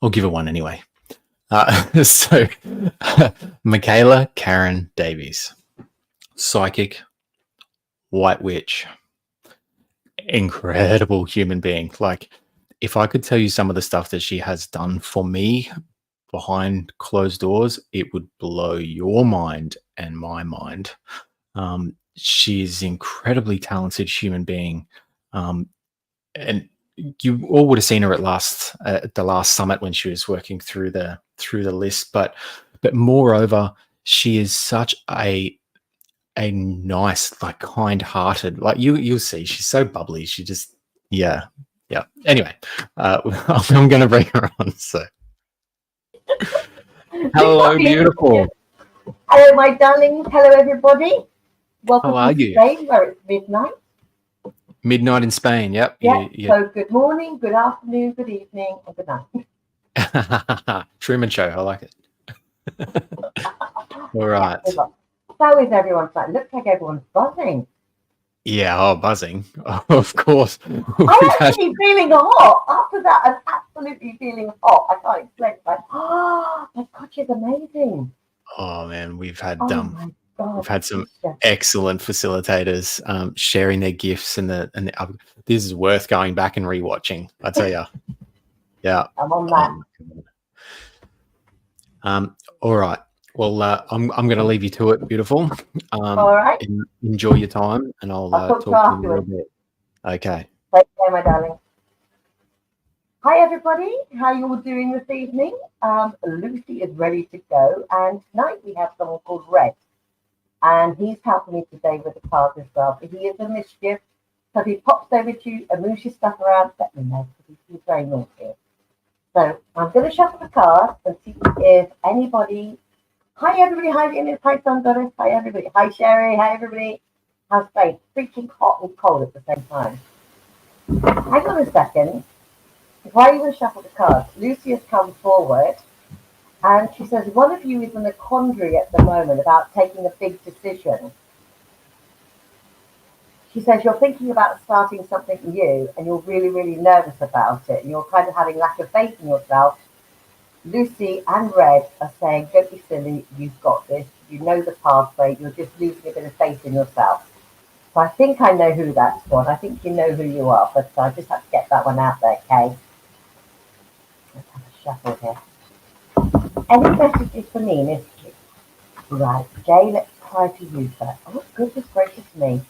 I'll give her one anyway. So Michaela Karen Davies, psychic, white witch, incredible human being. Like, if I could tell you some of the stuff that she has done for me behind closed doors, it would blow your mind and my mind. She's an incredibly talented human being, and you all would have seen her at the last summit when she was working through the list. But moreover, she is such a nice, like, kind-hearted. Like, you'll see, she's so bubbly. She just yeah. Anyway, I'm going to bring her on. So, hello, beautiful. Hello, my darlings. Hello, everybody. Welcome How are to you? Spain, where it's midnight. Midnight in Spain. Yep. Yeah. So good morning, good afternoon, good evening, and good night. Truman Show. I like it. All right. How is everyone? It looks like everyone's buzzing. Yeah. Oh, buzzing. Of course. I'm actually feeling hot. After that, I'm absolutely feeling hot. I can't explain. It's like, oh my God, she's amazing. Oh man, we've had Oh my God, we've had some she's just- excellent facilitators sharing their gifts and this is worth going back and rewatching. I tell you. Yeah. I'm on that. All right. Well, I'm going to leave you to it, beautiful. All right. Enjoy your time, and I'll talk talk to to you a afterwards. little bit. Okay. Take care, my darling. Hi, everybody. How you all doing this evening? Lucy is ready to go, and tonight we have someone called Red, and he's helping me today with the cards as well. But he is a mischief, so if he pops over to you and moves your stuff around, let me know, because he's very naughty. So I'm going to shuffle the cards and see if anybody. Hi, everybody. Hi, Ines. Hi, Sun Goddess. Hi, everybody. Hi, Sherry. Hi, everybody. How's Faith? Freaking hot and cold at the same time. Hang on a second. While you shuffle the cards, Lucy has come forward and she says, one of you is in a quandary at the moment about taking a big decision. She says, you're thinking about starting something new and you're really, really nervous about it. And you're kind of having lack of faith in yourself. Lucy and Red are saying, don't be silly, you've got this. You know the pathway, you're just losing a bit of faith in yourself. So I think I know who that's for. I think you know who you are, but I just have to get that one out there, Kay. Let's have a shuffle here. Any messages for me, Miss G? Right, Jay, let's try to use that. Oh, goodness gracious me.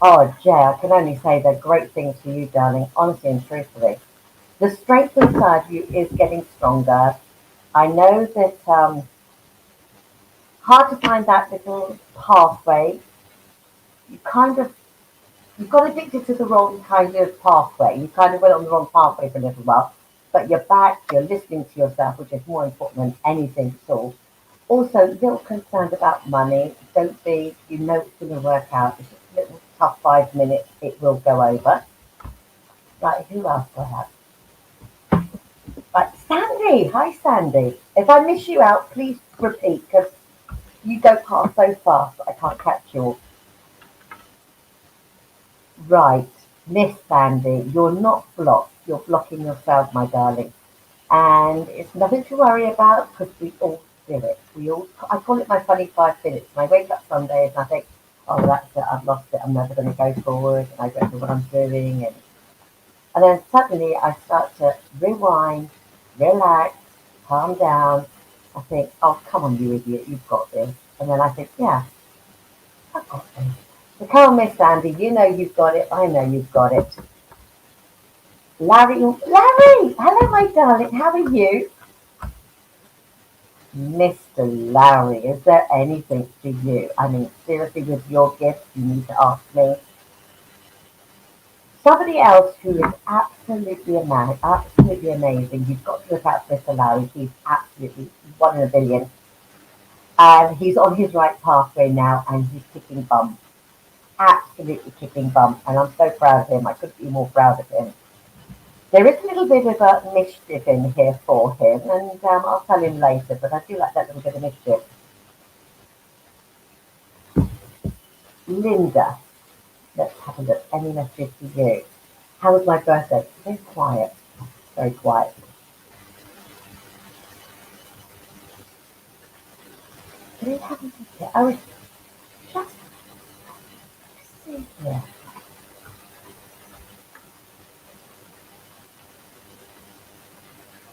Oh, Jay, I can only say they're great things for you, darling, honestly and truthfully. The strength inside you is getting stronger. I know that hard to find that little pathway. You got addicted to the wrong kind of pathway. You kind of went on the wrong pathway for a little while. But you're back, you're listening to yourself, which is more important than anything at all. Also, little concerned about money. Don't be, you know it's going to work out. It's just a little tough 5 minutes. It will go over. Right, who else do I have? Right, Sandy. Hi, Sandy. If I miss you out, please repeat, because you go past so fast that I can't catch you all. Right, Miss Sandy, you're not blocked. You're blocking yourself, my darling. And it's nothing to worry about because we all do it. I call it my funny 5 minutes. And I wake up some days and I think, oh, that's it. I've lost it. I'm never going to go forward. And I don't know what I'm doing. And And then suddenly I start to rewind, relax, calm down. I think, oh, come on, you idiot, you've got this. And then I think, yeah, I've got this. So come on, Miss Sandy, you know you've got it. I know you've got it. Larry, hello, my darling. How are you? Mr. Larry, is there anything for you? I mean, seriously, with your gift, you need to ask me. Somebody else who is absolutely absolutely amazing. You've got to look out for Mr. Larry. He's absolutely one in a billion. And he's on his right pathway now, and he's kicking bum. Absolutely kicking bum. And I'm so proud of him. I couldn't be more proud of him. There is a little bit of a mischief in here for him, and I'll tell him later, but I do like that little bit of mischief. Linda, let's have a look. Any message for you? How was my birthday? Very quiet. Very quiet. Do you have a ticket? I was just see here.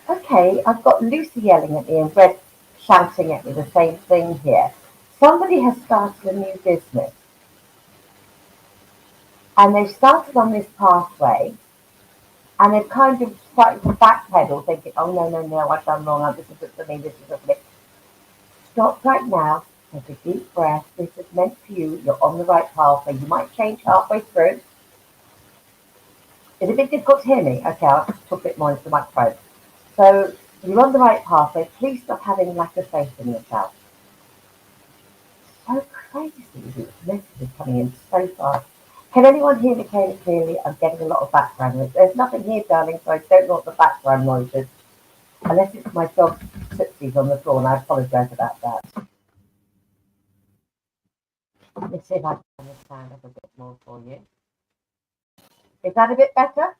Okay, I've got Lucy yelling at me and Red shouting at me the same thing here. Somebody has started a new business. And they've started on this pathway, and they've kind of started to backpedal, thinking, oh, no, I've done wrong, this isn't for me, this isn't for me. Stop right now, take a deep breath, this is meant for you, you're on the right pathway, you might change halfway through. Is it a bit difficult to hear me? Okay, I'll just talk a bit more into the microphone. So, you're on the right pathway, please stop having lack of faith in yourself. So crazy, these messages coming in so fast. Can anyone hear me clearly? I'm getting a lot of background noise. There's nothing here, darling, so I don't know what the background noise is. Unless it's my dog Tootsie's on the floor, and I apologise about that. Let me see if I can understand a bit more for you. Is that a bit better?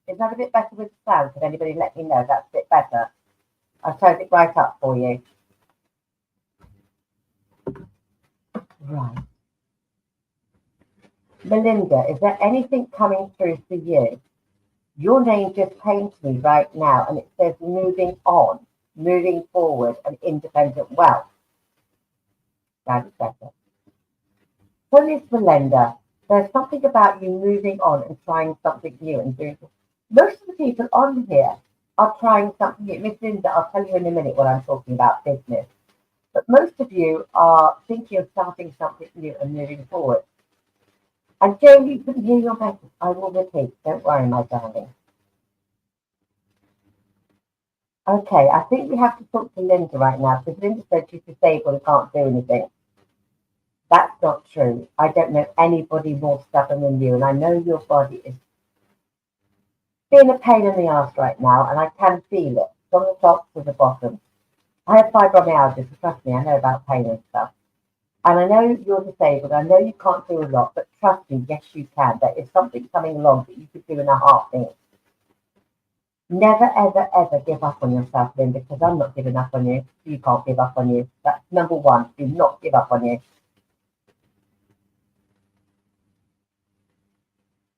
Is that a bit better with the sound? Can anybody let me know that's a bit better? I've turned it right up for you. Right. Melinda, is there anything coming through for you? Your name just came to me right now, and it says moving on, moving forward, and independent wealth. That is better. So, Miss Melinda, there's something about you moving on and trying something new and doing. Most of the people on here are trying something new. Miss Linda, I'll tell you in a minute what I'm talking about business. But most of you are thinking of starting something new and moving forward. And Jane, you couldn't hear your message. I will repeat. Don't worry, my darling. Okay, I think we have to talk to Linda right now, because Linda said she's disabled and can't do anything. That's not true. I don't know anybody more stubborn than you, and I know your body is being a pain in the ass right now, and I can feel it from the top to the bottom. I have fibromyalgia, so trust me, I know about pain and stuff. And I know you're disabled, I know you can't do a lot, but trust me, yes you can. There is something coming along that you could do in a heartbeat. Never, ever, ever give up on yourself, Linda, because I'm not giving up on you. You can't give up on you. That's number one. Do not give up on you.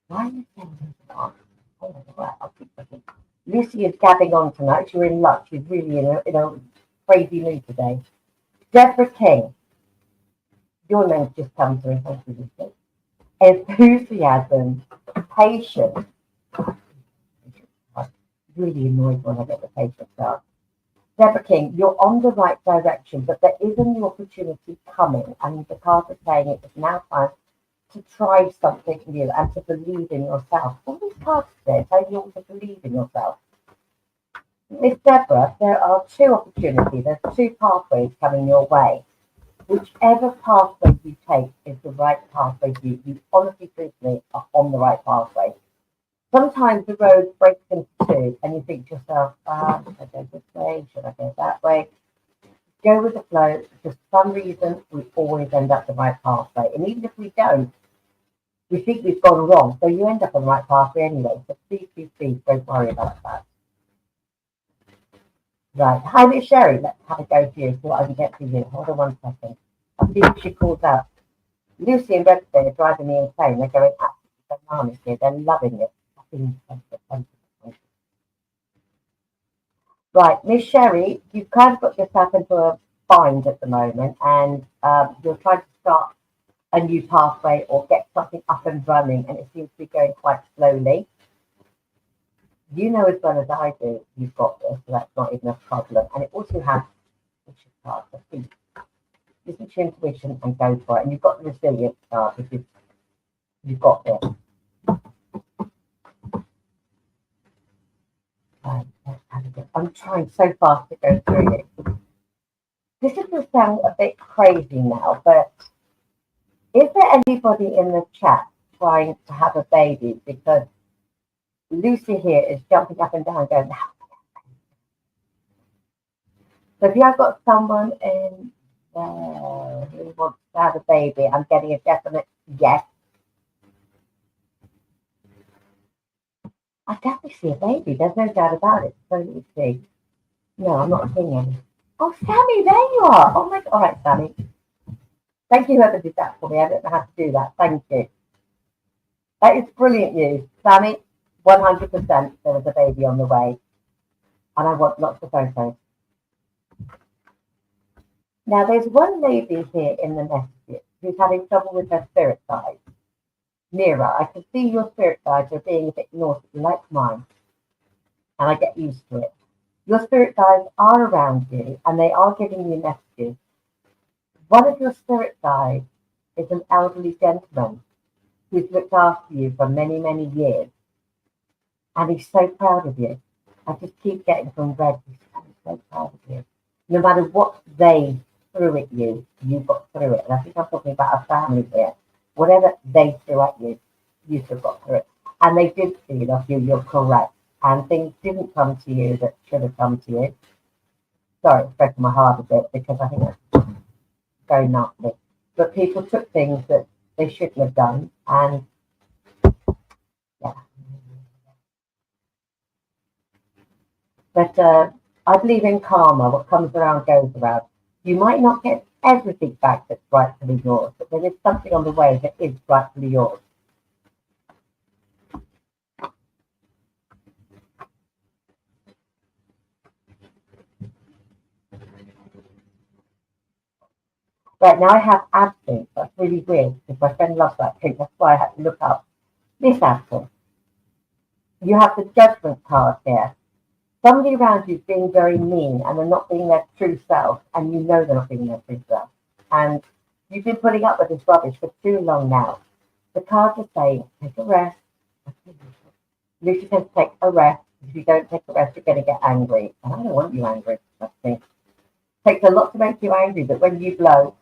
Why are you saying this? Oh, right, I'll keep looking. Lucy is gabbing on tonight. You're in luck. She's really in a crazy mood today. Deborah King. Your name's just come to me. Thank you, Lucy. Enthusiasm. Patience. I'm really annoyed when I get the patience out. Deborah King, you're on the right direction, but there is a new opportunity coming, and the cards are saying it is now time to try something new and to believe in yourself. All these cards today tell you to believe in yourself. Miss Deborah, there are two opportunities, there's two pathways coming your way. Whichever pathway you take is the right pathway for you. You honestly, truthfully are on the right pathway. Sometimes the road breaks into two and you think to yourself, should I go this way? Should I go that way? Go with the flow. For some reason, we always end up the right pathway. And even if we don't, we think we've gone wrong. So you end up on the right pathway anyway. So please, don't worry about that. Right. Hi, Miss Sherry. Let's have a go for you. See what I can get for you. Hold on 1 second. I'll see if she calls out. Lucy and Redford are driving me insane. They're going absolutely bananas here. They're loving it. Right, Miss Sherry, you've kind of got yourself into a bind at the moment, and you're trying to start a new pathway or get something up and running, and it seems to be going quite slowly. You know as well as I do, you've got this, so that's not even a problem. And it also has intuition card, so please listen to your intuition and go for it. And you've got the resilience card, which is you've got this. I'm trying so fast to go through it. This is going to sound a bit crazy now, but is there anybody in the chat trying to have a baby? Because Lucy here is jumping up and down going, so if you have got someone in there who wants to have a baby, I'm getting a definite yes. I definitely see a baby. There's no doubt about it. So let me see. No, I'm not seeing any. Oh, Sammy, there you are. Oh my God. All right, Sammy. Thank you, whoever did that for me. I don't know how to do that. Thank you. That is brilliant news. Sammy, 100% there was a baby on the way. And I want lots of photos. Now, there's one lady here in the messages who's having trouble with her spirit guides. Mira, I can see your spirit guides are being a bit naughty, like mine. And I get used to it. Your spirit guides are around you, and they are giving you messages. One of your spirit guides is an elderly gentleman who's looked after you for many, many years. And he's so proud of you. I just keep getting from red. He's so proud of you. No matter what they threw at you, you got through it. And I think I'm talking about a family here. Whatever they threw at you, you still got through it. And they did feed off you, you're correct. And things didn't come to you that should have come to you. Sorry, it's breaking my heart a bit because I think that's very nasty. But people took things that they shouldn't have done. And yeah. But I believe in karma. What comes around goes around. You might not get everything back that's rightfully yours, but there is something on the way that is rightfully yours. Right, now I have absence. That's really weird because my friend loves that drink. That's why I had to look up this absence. You have the judgment card here. Somebody around you is being very mean and they're not being their true self, and you know they're not being their true self. And you've been putting up with this rubbish for too long now. The cards are saying, take a rest. Lucy says, take a rest. If you don't take a rest, you're going to get angry. And I don't want you angry. Trust me. It takes a lot to make you angry, but when you blow,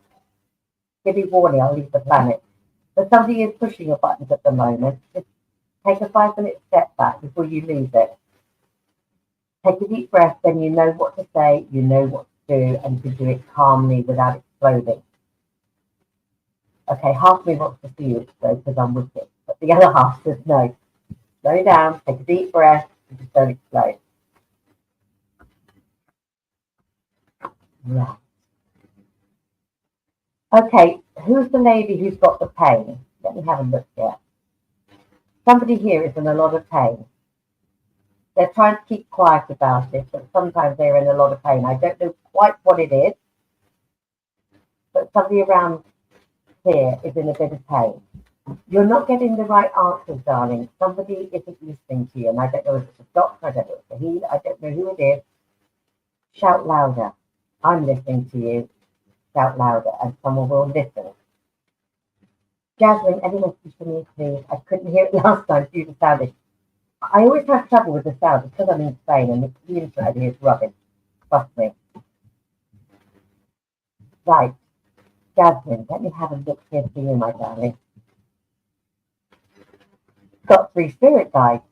give me warning, I'll leave the planet. But somebody is pushing your buttons at the moment. Just take a 5-minute step back before you lose it. Take a deep breath, then you know what to say, you know what to do, and you can do it calmly without exploding. Okay, half of me wants to see you explode because I'm with it, but the other half says no. Slow down, take a deep breath, and just don't explode. Right. Okay, who's the lady who's got the pain? Let me have a look here. Somebody here is in a lot of pain. They're trying to keep quiet about it, but sometimes they're in a lot of pain. I don't know quite what it is, but somebody around here is in a bit of pain. You're not getting the right answers, darling. Somebody isn't listening to you, and I don't know if it's a doctor, I don't know if it's a healer, I don't know who it is. Shout louder. I'm listening to you. Shout louder, and someone will listen. Jasmine, any message for me, please? I couldn't hear it last time due to sounding. I always have trouble with the sound because I'm in Spain and the internet is rubbish. Trust me. Right. Jasmine, let me have a look here for you, my darling. Got 3 spirit guides.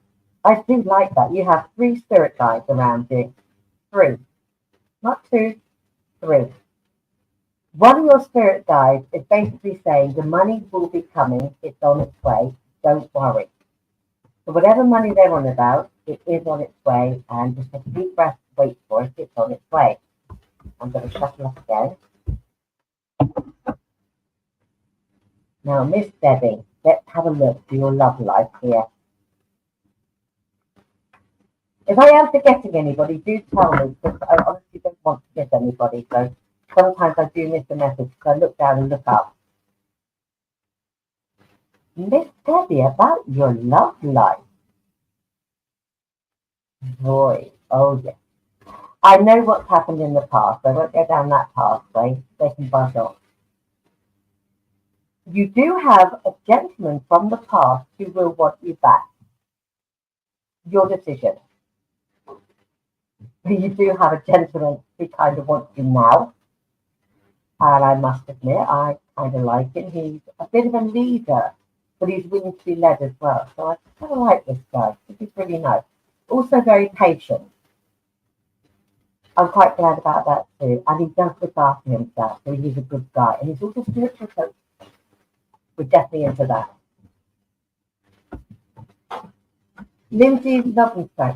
I do like that. You have 3 spirit guides around you. 3. Not 2, 3. One of your spirit guides is basically saying the money will be coming. It's on its way. Don't worry. So whatever money they're on about, it is on its way, and just take a deep breath, wait for it, it's on its way. I'm going to shuffle up again. Now, Miss Debbie, let's have a look for your love life here. If I am forgetting anybody, do tell me, because I honestly don't want to miss anybody. So sometimes I do miss a message because I look down and look up. Miss Debbie, about your love life. Boy, oh yes. I know what's happened in the past. I won't go down that pathway. They can buzz off. You do have a gentleman from the past who will want you back. Your decision. You do have a gentleman who kind of wants you now. And I must admit, I kind of like him. He's a bit of a leader, but he's willing to be led as well. So I kind of like this guy. He's really nice. Also very patient. I'm quite glad about that too. And he does look after himself, so he's a good guy. And he's also spiritual coach. We're definitely into that. Lindsay's lovely story.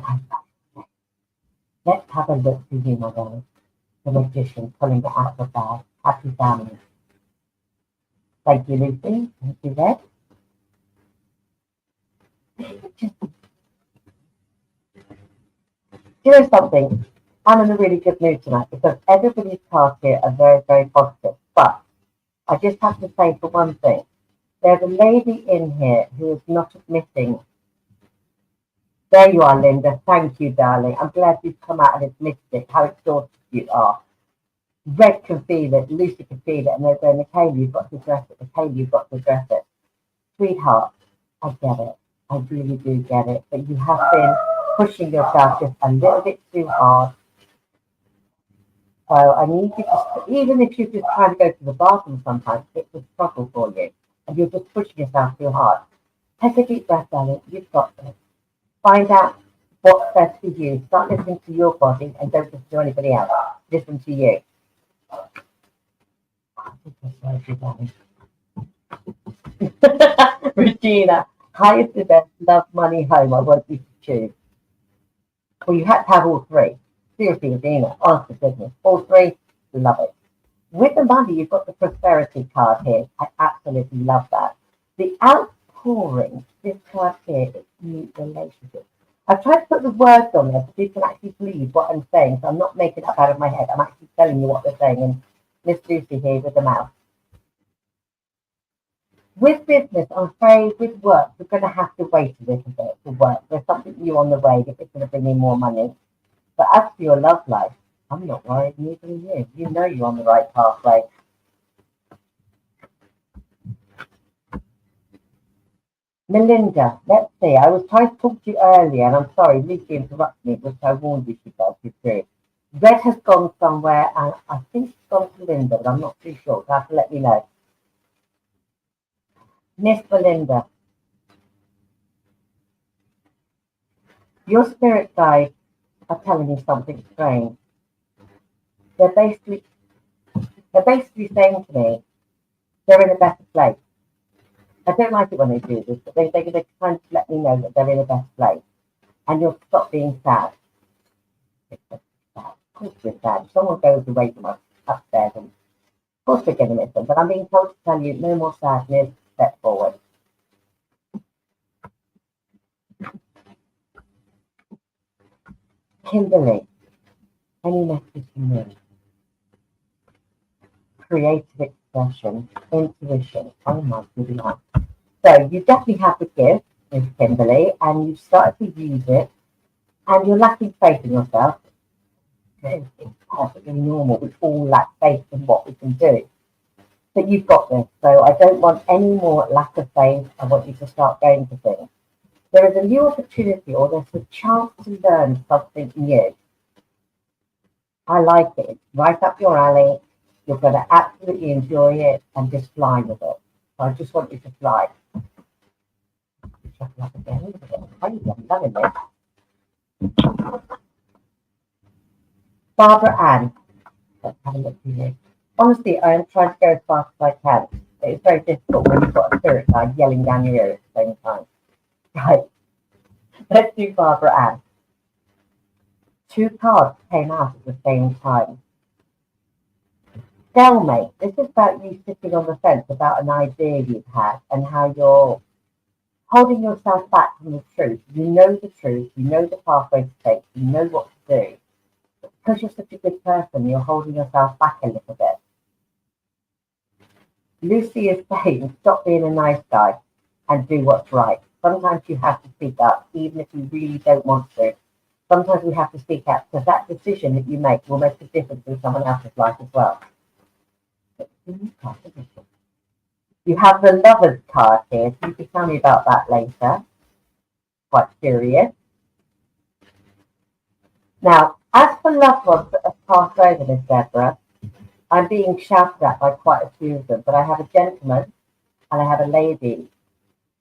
Let's have a look for you, my darling. The magician pulling it out of the bag. Happy family. Thank you, Lucy. Thank you, Red. You know something? I'm in a really good mood tonight because everybody's cards here are very, very positive. But I just have to say for one thing, there's a lady in here who is not admitting. There you are, Linda. Thank you, darling. I'm glad you've come out and admitted it, how exhausted you are. Red can feel it, Lucy can feel it, and they're going, Michaela, you've got to address it. Michaela, you've got to address it. Sweetheart, I get it. I really do get it. But you have been pushing yourself just a little bit too hard. So I need you to, even if you're just trying to go to the bathroom sometimes, it's a struggle for you. And you're just pushing yourself too hard. Take a deep breath, darling. You've got this. Find out what's best for you. Start listening to your body and don't listen to anybody else. Listen to you. Regina, highest and best, love, money, home. I want you to choose. Well, you had to have all three. Seriously, Regina, honest to goodness. All three, love it. With the money, you've got the prosperity card here. I absolutely love that. The outpouring, this card here, is new relationships. I've tried to put the words on there so you can actually believe what I'm saying. So I'm not making it up out of my head. I'm actually telling you what they're saying. And Miss Lucy here with the mouth. With business, I'm afraid with work, we're going to have to wait a little bit for work. There's something new on the way if it's going to bring in more money. But as for your love life, I'm not worried, neither are you. You know you're on the right pathway. Melinda, let's see. I was trying to talk to you earlier, and I'm sorry, Lucy interrupted me, which I warned you she does, you too. Red has gone somewhere, and I think she's gone to Linda, but I'm not too sure. So you have to let me know. Miss Belinda, your spirit guides are telling you something strange. They're basically saying to me, they're in a better place. I don't like it when they do this, but they kind of let me know that they're in a better place. And you'll stop being sad. Of course we're sad. If someone goes away from us upstairs, and of course we're going to miss them. But I'm being told to tell you, no more sadness, step forward. Kimberly, any message from me? Creative expression, intuition. Oh my goodness. So you definitely have the gift, Miss Kimberly, and you've started to use it, and you're lacking faith in yourself. It's perfectly normal. We all lack faith in what we can do. But you've got this, so I don't want any more lack of faith. I want you to start going for things. There is a new opportunity, or there's a chance to learn something new. I like it. It's right up your alley. You're going to absolutely enjoy it and just fly with it. So I just want you to fly. I'm loving this. Barbara Ann. Let's have a look at you. Honestly, I am trying to go as fast as I can. It's very difficult when you've got a spirit guide yelling down your ear at the same time. Right. Let's do Barbara Ann. Two cards came out at the same time. Stalemate. This is about you sitting on the fence about an idea you've had and how you're holding yourself back from the truth. You know the truth, you know the pathway to take, you know what to do. But because you're such a good person, you're holding yourself back a little bit. Lucy is saying, stop being a nice guy and do what's right. Sometimes you have to speak up, even if you really don't want to. Sometimes we have to speak out because that decision that you make will make a difference in someone else's life as well. You have the Lover's card here, so you can tell me about that later. Quite curious. Now, as for loved ones that have passed over, Miss Deborah, I'm being shouted at by quite a few of them, but I have a gentleman and I have a lady.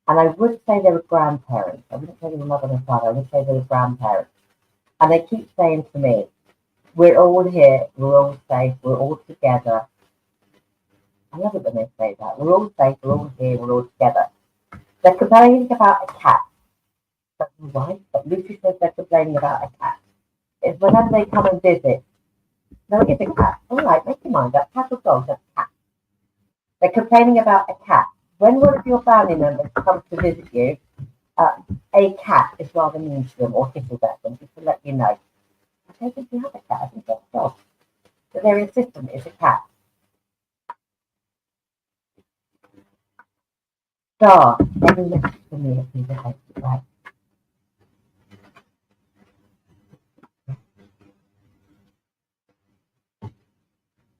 And I would say they were grandparents. I wouldn't say they were mother and father, I would say they were grandparents. And they keep saying to me, we're all here, we're all safe, we're all together. I love it when they say that. We're all safe, we're all here, we're all together. They're complaining about a cat. That's right, but Lucy says they're complaining about a cat. It's whenever they come and visit. No, it is a cat. All right, make your mind up. Cat or dog, that's a cat. They're complaining about a cat. When one of your family members comes to visit you, a cat is rather mean to them or hisses at them, just to let you know. I don't think you have a cat, I think that's a dog. But they're insistent it's a cat. Star, any message for me if you behave right.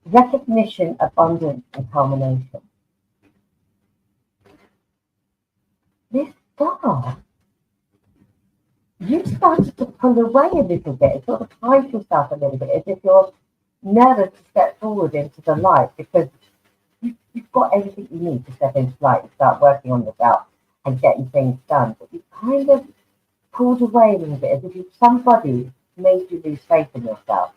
Recognition, abundance, and culmination. This star, you started to pull away a little bit, sort of hide yourself a little bit, as if you're nervous to step forward into the light because you've got everything you need to step into light and start working on yourself and getting things done. But you kind of pulled away a little bit, as if somebody made you lose faith in yourself.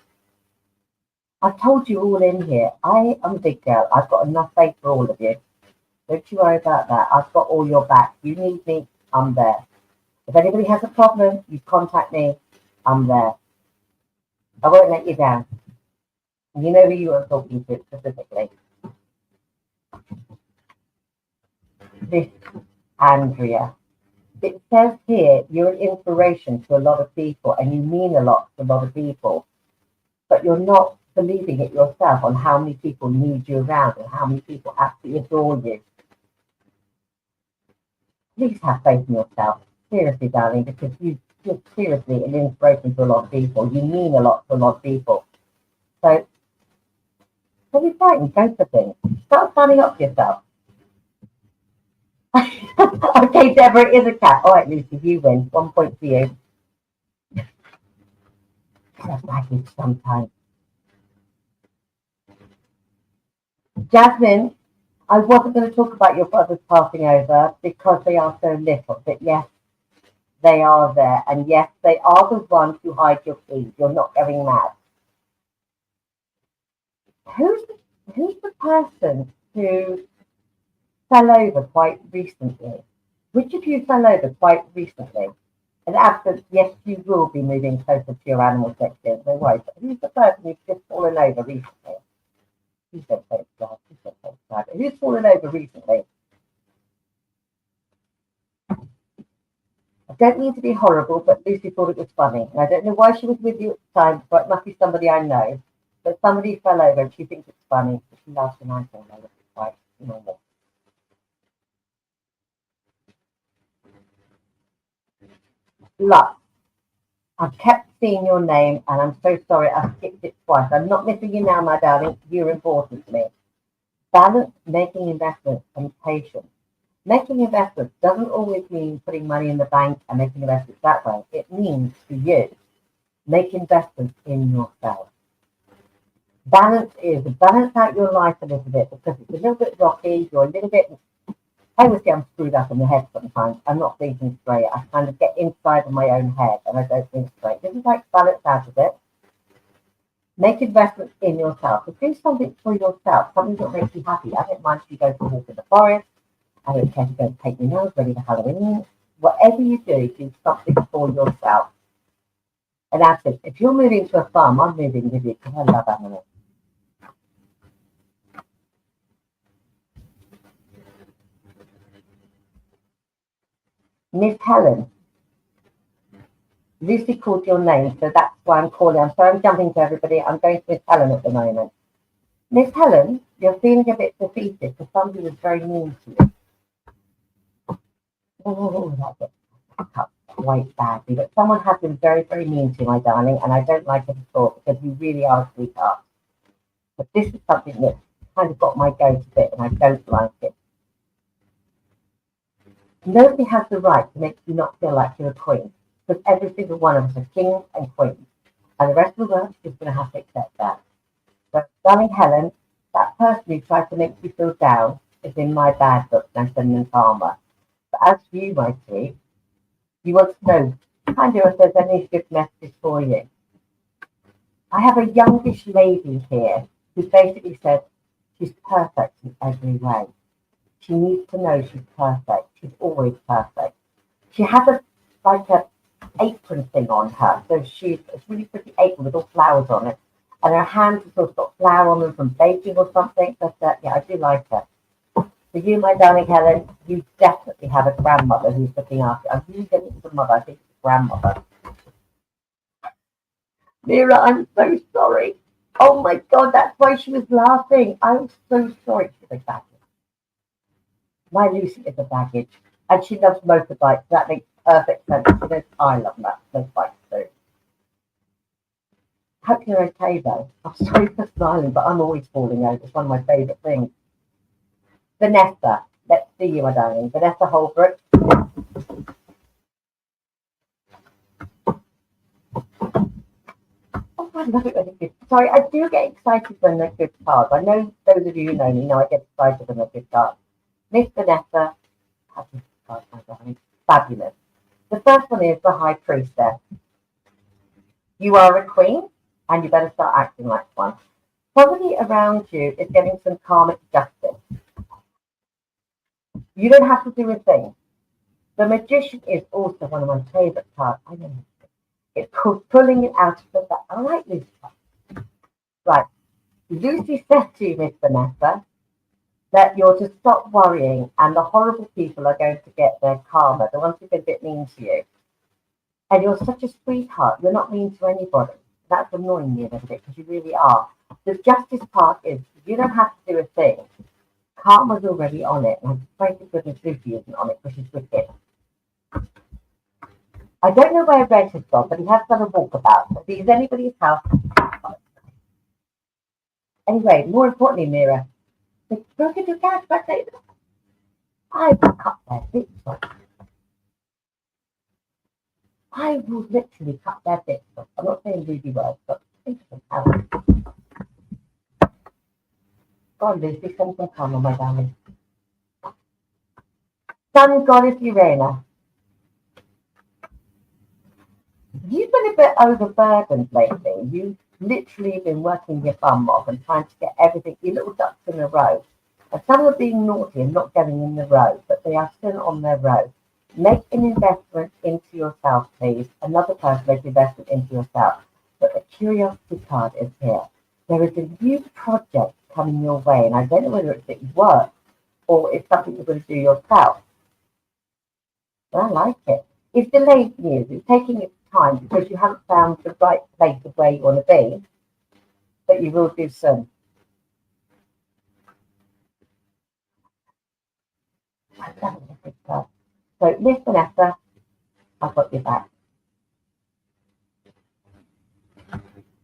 I've told you all in here, I am a big girl. I've got enough faith for all of you. Don't you worry about that. I've got all your back. You need me, I'm there. If anybody has a problem, you contact me, I'm there. I won't let you down. You know who you are talking to specifically. This Andrea. It says here you're an inspiration to a lot of people and you mean a lot to a lot of people, but you're not believing it yourself on how many people need you around and how many people absolutely adore you. Please have faith in yourself. Seriously, darling, because you're seriously an inspiration to a lot of people. You mean a lot to a lot of people. So, don't be frightened. Go for things. Start standing up for yourself. Okay, Deborah, it is a cat. All right, Lucy, you win. 1 point for you. That's baggage sometimes. Jasmine, I wasn't going to talk about your brothers passing over because they are so little, but yes, they are there. And yes, they are the ones who hide your keys. You're not going mad. Who's the person who fell over quite recently? Which of you fell over quite recently? In absence, yes, you will be moving closer to your animal section. No worries. But who's the person who's just fallen over recently? Who's so glad? Who's so glad? Who's fallen over recently? I don't mean to be horrible, but Lucy thought it was funny. And I don't know why she was with you at the time, but it must be somebody I know. But somebody fell over and she thinks it's funny. She laughs when I fall over. It's quite normal. Luck. I've kept seeing your name and I'm so sorry I skipped it twice. I'm not missing you now, my darling. You're important to me. Balance, making investments, and patience. Making investments doesn't always mean putting money in the bank and making investments that way. It means for you, make investments in yourself. Balance is balance out your life a little bit because it's a little bit rocky. You're a little bit, I would say I'm screwed up in the head sometimes. I'm not thinking straight. I kind of get inside of my own head and I don't think straight. This is like balance out of it. Make investments in yourself. So do something for yourself, something that makes you happy. I don't mind if you go for a walk in the forest. I don't care if you go and paint your nails ready for Halloween. Whatever you do something for yourself. And that's it. If you're moving to a farm, I'm moving with you because I love animals. Miss Helen, Lucy called your name, so that's why I'm calling. I'm sorry I'm jumping to everybody. I'm going to Miss Helen at the moment. Miss Helen, you're feeling a bit defeated because somebody was very mean to you. Oh, that gets cut quite badly. But someone has been very, very mean to you, my darling, and I don't like it at all because you really are a sweetheart. But this is something that kind of got my goat a bit, and I don't like it. Nobody has the right to make you not feel like you're a queen, because every single one of us are kings and queens, and the rest of the world is going to have to accept that. So, darling Helen, that person who tried to make you feel down is in my bad book, and I'm sending them karma. But as for you, my sweet, you want to know kind of if there's any good messages for you. I have a youngish lady here who basically said she's perfect in every way. She needs to know she's perfect. She's always perfect. She has a apron thing on her. So it's a really pretty apron with all flowers on it. And her hands have sort of got flour on them from baking or something. But yeah, I do like her. So you, my darling Helen, you definitely have a grandmother who's looking after you. I'm really going to the mother. I think it's a grandmother. Mira, I'm so sorry. Oh my God, that's why she was laughing. I'm so sorry. She's a baggage. My Lucy is a baggage. And she loves motorbikes. That makes perfect sense. She knows I love motorbikes too. Hope you're okay though. I'm sorry for smiling, but I'm always falling over. It's one of my favourite things. Vanessa, let's see you, my darling. Vanessa Holbrook. Oh, I love it when it's good. Sorry, I do get excited when they're good cards. I know those of you who know me know I get excited when they're good cards. Miss Vanessa, fabulous. The first one is the High Priestess. You are a queen, and you better start acting like one. Somebody around you is getting some karmic justice. You don't have to do a thing. The Magician is also one of my favourite cards. I know. It's called Pulling It Out of the Bag. I like Lucy. Right. Lucy said to you, Miss Vanessa, that you're to stop worrying and the horrible people are going to get their karma, the ones who've been a bit mean to you. And you're such a sweetheart. You're not mean to anybody. That's annoying me a little bit because you really are. The justice part is you don't have to do a thing. Karma's already on it. And I'm afraid to goodness Lucy isn't on it because she's wicked. I don't know where Red has gone, but he has done a walkabout. If he's anybody's house. Anyway, more importantly, Mira, look at your cat back there. I will cut their bits off. I will literally cut their bits off. I'm not saying rude words, but think of them. Go on, Lucy, send some karma, my darling. Sun Goddess Urena. You've been a bit overburdened lately. You've literally been working your bum off and trying to get everything, your little ducks in a row. And some are being naughty and not getting in the row, but they are still on their row. Make an investment into yourself, please. Another person make an investment into yourself. But the curiosity card is here. There is a new project coming your way, and I don't know whether it's at work or it's something you're going to do yourself. But I like it. It's delayed news. It's taking its time because you haven't found the right place of where you want to be, but you will do soon. I love it. So, Miss Vanessa, I've got your back.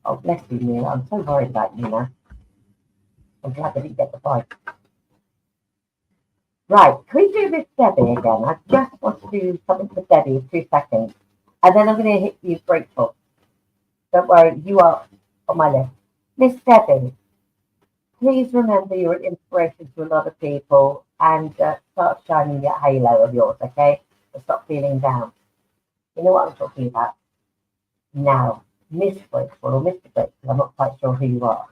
Oh, bless you, Nina. I'm so worried about you now. I'm glad I didn't get the bike. Right, can we do this Debbie again? I just want to do something for Debbie for 2 seconds. And then I'm going to hit you grateful. Don't worry, you are on my list. Miss Debbie, please remember you're an inspiration to a lot of people and start shining that halo of yours, okay? And stop feeling down. You know what I'm talking about? Now, Miss Grateful or Mr. Grateful, I'm not quite sure who you are.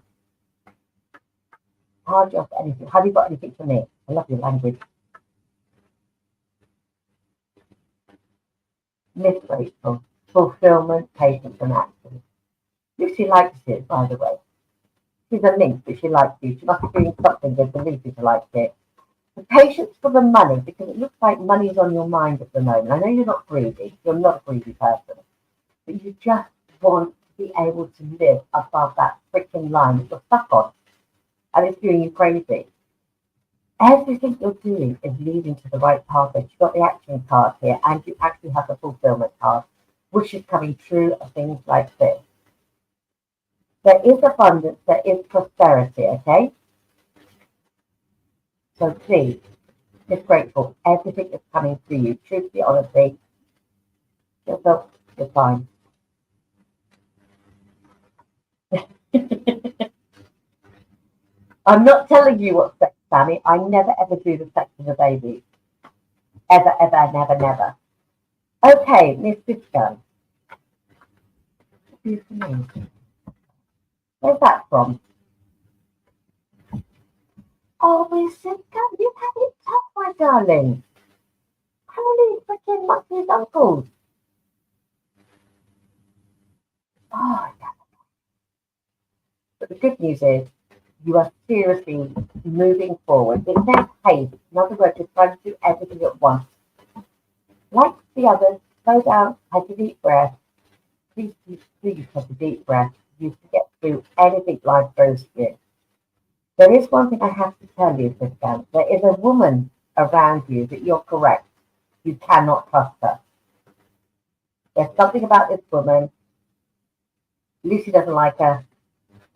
Have you got anything? Have you got anything for me? I love your language. Miss Grateful, fulfillment, patience, and action. Lucy likes it, by the way. She's a minx, but she likes you. She must be doing something good for Lucy to like it. The patience for the money, because it looks like money's on your mind at the moment. I know you're not greedy. You're not a greedy person. But you just want to be able to live above that freaking line that you're stuck on. And it's doing you crazy. Everything you're doing is leading to the right path. You've got the action card here, and you actually have the fulfillment card, which is coming true of things like this. There is abundance, there is prosperity, okay? So please, just grateful for everything that's coming to you. Truthfully, honestly, you're fine. I'm not telling you what sex, Sammy. I never ever do the sex of a baby. Ever, ever, never, never. Okay, Miss Bisco. Where's that from? Oh, Miss Bisco, you have it tough, my darling. Holy freaking Mucky's uncles. Oh, yeah. But the good news is, you are seriously moving forward. It's now pace. In other words, you're trying to do everything at once. Like the others, slow down, take a deep breath. Please take a deep breath. You can get through anything life throws to you. There is one thing I have to tell you, Sister. There is a woman around you that you're correct. You cannot trust her. There's something about this woman. Lucy doesn't like her.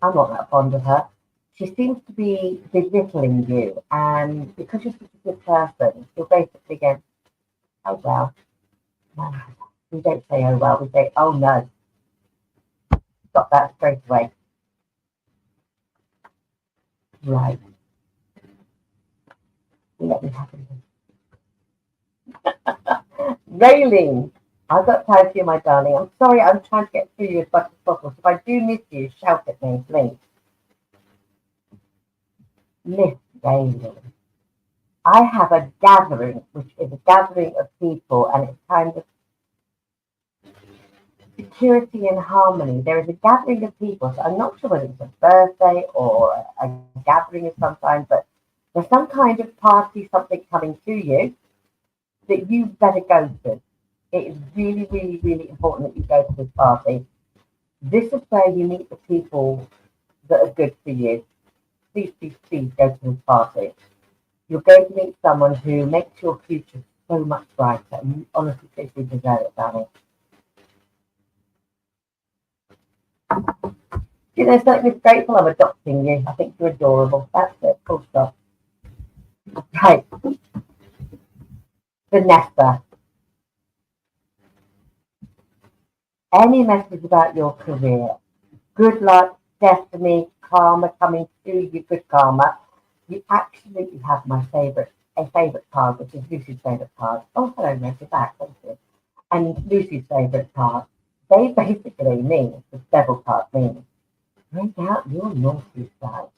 I'm not that fond of her. She seems to be belittling you, and because you're such a good person, you're basically going, oh well. No, we don't say oh well, we say oh no. Stop that straight away. Right. Let me have it. Raylene, I've got time for you, my darling. I'm sorry, I'm trying to get through you as much as possible. So if I do miss you, shout at me, please. Miss Raylene, I have a gathering, which is a gathering of people, and it's kind of security and harmony. There is a gathering of people, so I'm not sure whether it's a birthday or a gathering of some kind, but there's some kind of party, something coming to you that you better go to. It is really, really, really important that you go to this party. This is where you meet the people that are good for you. Please, please, please go to this party. You're going to meet someone who makes your future so much brighter. And you honestly think you deserve it, Danny. You know, something is grateful I'm adopting you. I think you're adorable. That's it. Full stop. Right. Vanessa. Any message about your career? Good luck, destiny, karma coming to you, good karma. You absolutely have a favourite card, which is Lucy's favourite card. Oh, hello, Lucy, back, thank you. And Lucy's favourite card. They basically mean, the devil card means, bring out your naughty side.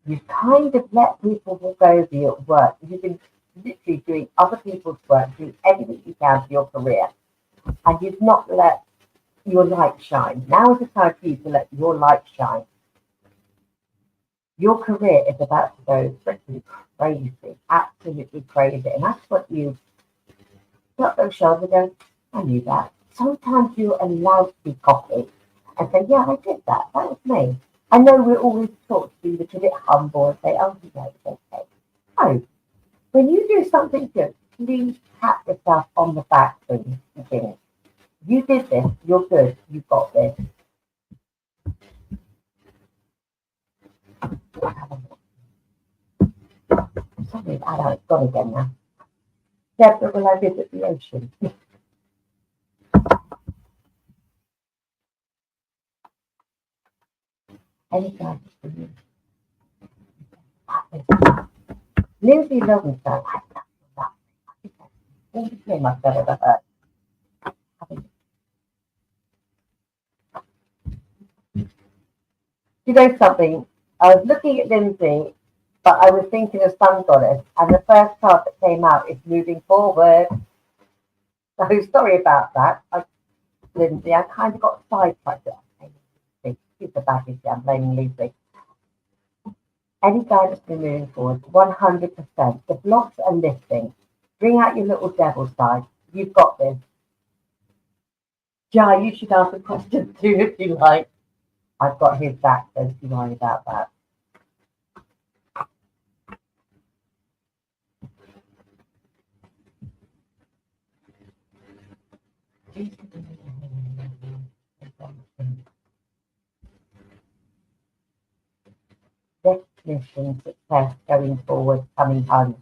You kind of let people walk over you at work. You've been literally doing other people's work, doing everything you can for your career. And you've not let your light shine. Now is the time for you to let your light shine. Your career is about to go freaking crazy, absolutely crazy. And that's what you put those shoulders and go, I knew that. Sometimes you're allowed to be cocky and say, yeah, I did that. That was me. I know we're always taught to be a little bit humble and say, oh, yeah, it's okay. No. When you do something good, please pat yourself on the back for things. You did this, you're good, you got this. Sorry about how it's gone again now. Deborah, will I visit the ocean? Any guidance for you? Lindsay Lowenthal, I think that's the name I've ever heard. You know something? I was looking at Lindsay, but I was thinking of Sun Goddess, and the first card that came out is moving forward. So sorry about that, Lindsay. I kind of got sidetracked. It's the baggage. I'm blaming Lucy. Any guidance to moving forward, 100%. The blocks are lifting. Bring out your little devil side. You've got this. Jai, you should ask a question too if you like. I've got his back, don't you worry about that. Recognition, success, going forward, coming home.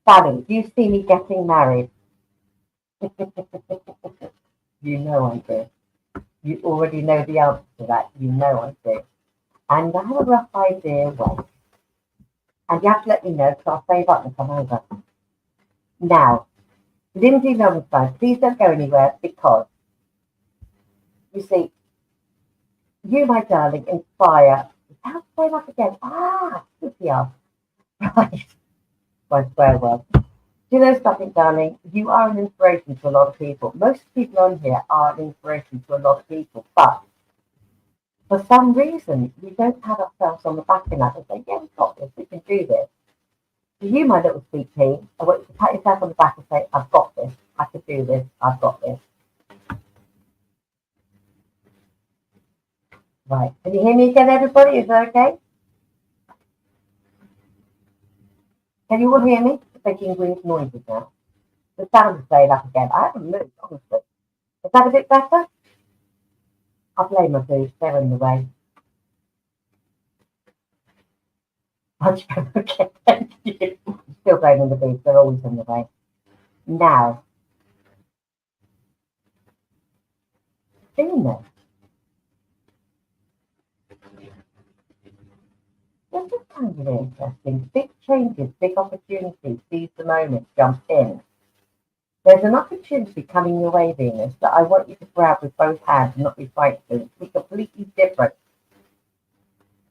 Sally, do you see me getting married? You know I do. You already know the answer to that. You know I do. And I have a rough idea when. And you have to let me know because I'll save up and come over. Now, Lindsay Lowenstein, please don't go anywhere because, you see, you, my darling, inspire. How to say that again? Good deal. Right. My swear word. Do you know something, darling? You are an inspiration to a lot of people. Most people on here are an inspiration to a lot of people, but for some reason, we don't pat ourselves on the back enough and say, yeah, we've got this, we can do this. So you, my little sweet pea, I want you to pat yourself on the back and say, I've got this, I can do this, I've got this. Right, can you hear me again, everybody? Is that okay? Can you all hear me? It's making weird noises now. The sound is playing up again. I haven't moved, honestly. Is that a bit better? I'll blame my boots, they're in the way. Okay, thank you. Still blaming the boots, they're always in the way. Now, Venus. This is kind of interesting. Big changes, big opportunities, seize the moment, jump in. There's an opportunity coming your way, Venus, that I want you to grab with both hands and not be frightened. It's completely different.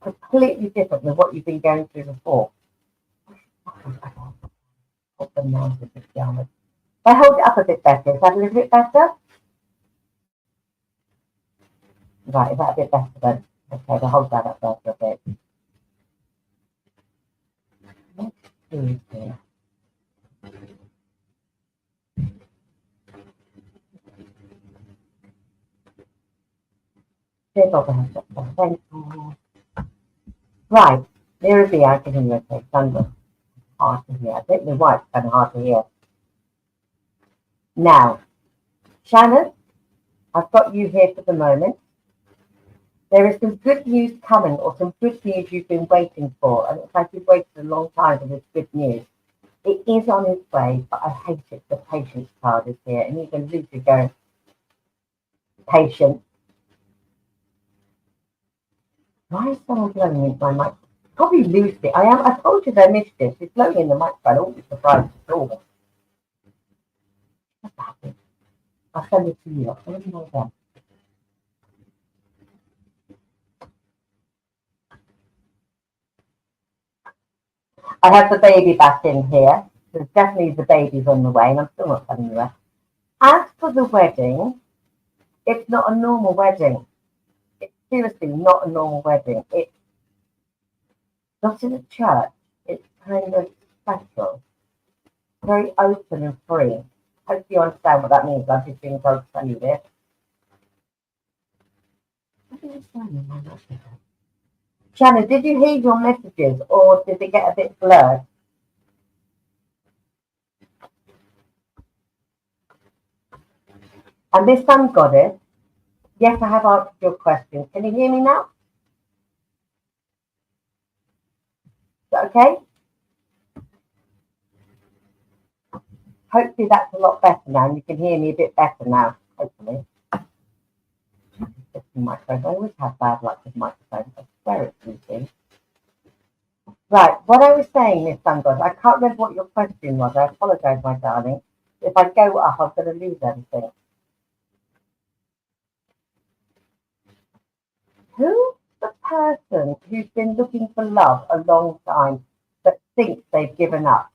Completely different than what you've been going through before. If I hold it up a bit better, is that a little bit better? Right, is that a bit better then? Okay, we'll hold that up there for a bit. Let's see here. Thank you. Right, there is the I can hear you okay. Thunder. Hard to hear. I don't know why it's kind of hard to hear. Now, Shannon, I've got you here for the moment. There is some good news coming, or some good news you've been waiting for, and it's like you've waited a long time for this good news. It is on its way, but I hate it. The patience card is here, and even Lucy going, patient. Why is someone blowing into my mic? Probably Lucy. I told you they missed it. She's blowing in the microphone. I won't be surprised at all. I'll send it to you. I'll send it to you. I have the baby back in here. There's definitely the baby's on the way, and I'm still not telling you that. As for the wedding, it's not a normal wedding. It's seriously not a normal wedding. It's not in a church. It's kind of special. Very open and free. Hope you understand what that means. I'm just being told to tell you this. Shannon, did you hear your messages or did it get a bit blurred? And this Sun Goddess, yes, I have answered your question. Can you hear me now? Is that okay? Hopefully that's a lot better now and you can hear me a bit better now, hopefully. Microphone. I always have bad luck with microphones. I swear it's easy. Right, what I was saying is, Sun God, I can't remember what your question was. I apologise, my darling. If I go up, I'm going to lose everything. Who's the person who's been looking for love a long time but thinks they've given up?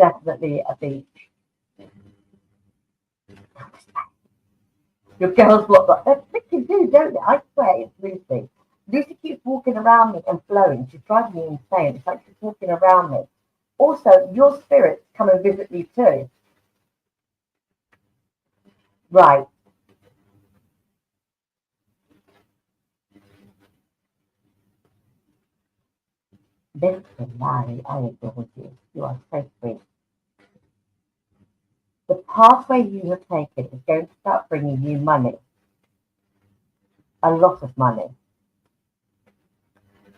definitely a beach. Your girls look like they freaking do, don't they? I swear it's Lucy. Lucy keeps walking around me and flowing. She's driving me insane. It's like she's walking around me. Also, your spirits come and visit me too. Right. Listen, Larry, I adore you. You are so sweet. The pathway you have taken is going to start bringing you money. A lot of money.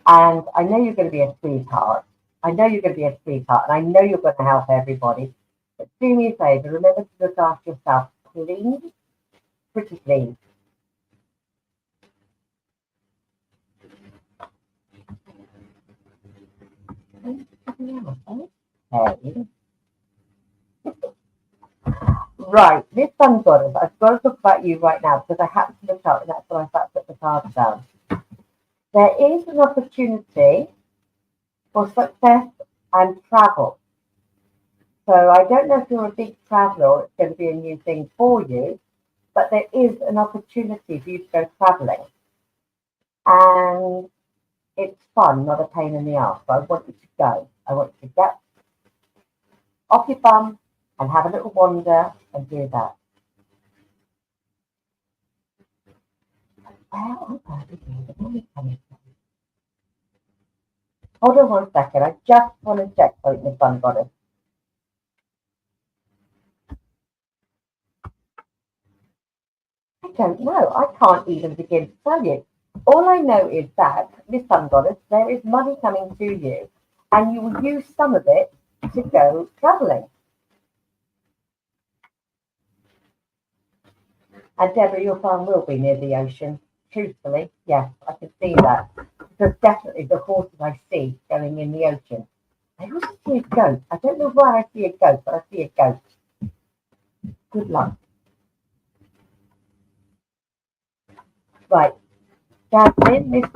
And I know you're going to be a sweetheart. I know you're going to be a sweetheart. And I know you're going to help everybody. But do me a favour. Remember to look after yourself. Please. Pretty please. Okay. Right, this sun goddess, I've got to talk about you right now because I happen to look up and that's why I started to put the cards down. There is an opportunity for success and travel. So I don't know if you're a big traveller or it's going to be a new thing for you, but there is an opportunity for you to go travelling. And it's fun, not a pain in the ass. So I want you to go. I want you to get off your bum and have a little wander and do that. Hold on 1 second. I just want to check something the sun goddess. I don't know. I can't even begin to tell you. All I know is that, Miss Sun Goddess, there is money coming to you and you will use some of it to go travelling. And Deborah, your farm will be near the ocean. Truthfully, yes, I can see that. Because definitely the horses I see going in the ocean. I also see a goat. I don't know why I see a goat, but I see a goat. Good luck. Right. Jasmine, Miss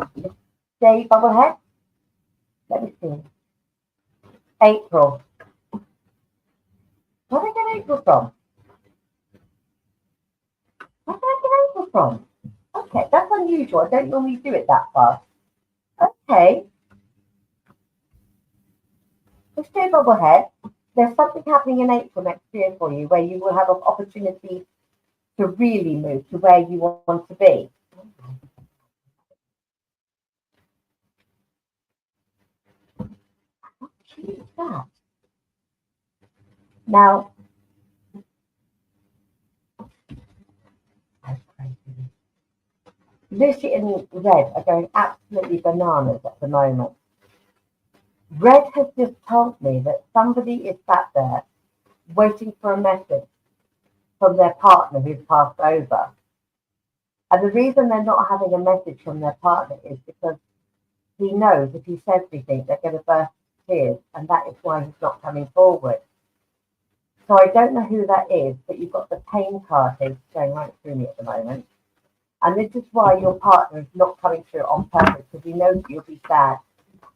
J Bubblehead. Let me see. April. Where did I get April from? Where did I get April from? Okay, that's unusual. I don't normally do it that fast. Okay. Miss J Bubblehead, there's something happening in April next year for you where you will have an opportunity to really move to where you want to be. That. Now, Lucy and Red are going absolutely bananas at the moment. Red has just told me that somebody is sat there waiting for a message from their partner who's passed over. And the reason they're not having a message from their partner is because he knows if he says anything, they're going to burst tears, and that is why he's not coming forward. So I don't know who that is, but you've got the pain card here going right through me at the moment. And this is why your partner is not coming through on purpose, because he knows you'll be sad,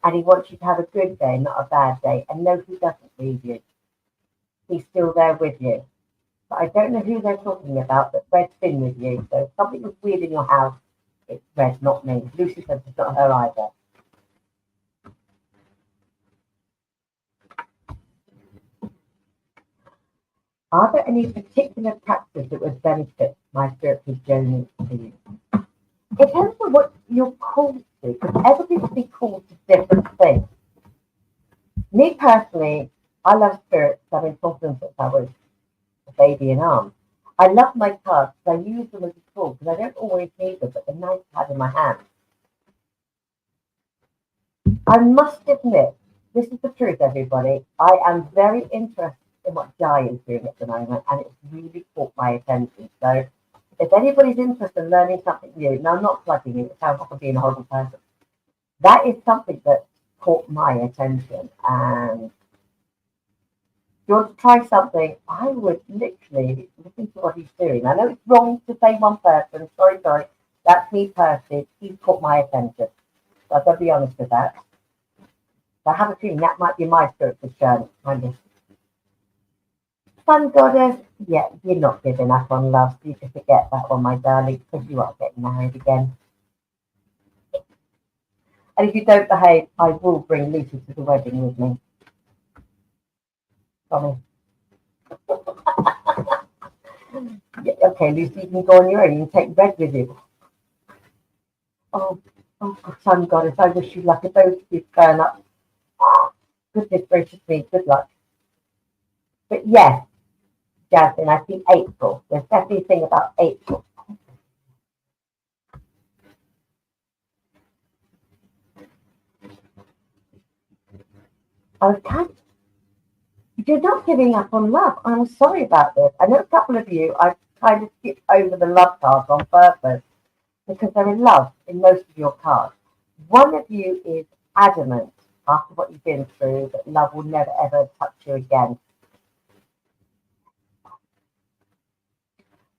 and he wants you to have a good day, not a bad day. And no, he doesn't leave you. He's still there with you. But I don't know who they're talking about, but Red's been with you. So if something was weird in your house, it's Red, not me. Lucy says it's not her either. Are there any particular practices that would benefit my spiritual journey to you? It depends on what you're called to, because everybody will be called to different things. Me personally, I love spirits. I've been talking since I was a baby in arms. I love my cards because I use them as a tool, because I don't always need them, but they're nice to have in my hand. I must admit, this is the truth, everybody. I am very interested in what Jai is doing at the moment, and it's really caught my attention. So if anybody's interested in learning something new, now I'm not plugging you, it sounds like I'm being a horrible person. That is something that caught my attention, and if you want to try something, I would literally listen to what he's doing. I know it's wrong to say one person, sorry, that's me personally, he's caught my attention. So I've got to be honest with that. So I have a feeling that might be my spiritual journey, kind of. Sun goddess, yeah, you're not giving up on love, so you can forget that one, my darling, because you are getting married again. And if you don't behave, I will bring Lucy to the wedding with me. Promise. Yeah, okay, Lucy, you can go on your own. You can take Red with you. Oh, Sun goddess, I wish you luck. If those of you going up, goodness gracious me, good luck. But yes, Jasmine, I see April. There's definitely a thing about April. Okay. You're not giving up on love. I'm sorry about this. I know a couple of you, I've kind of skipped over the love cards on purpose because they're in love in most of your cards. One of you is adamant after what you've been through that love will never ever touch you again.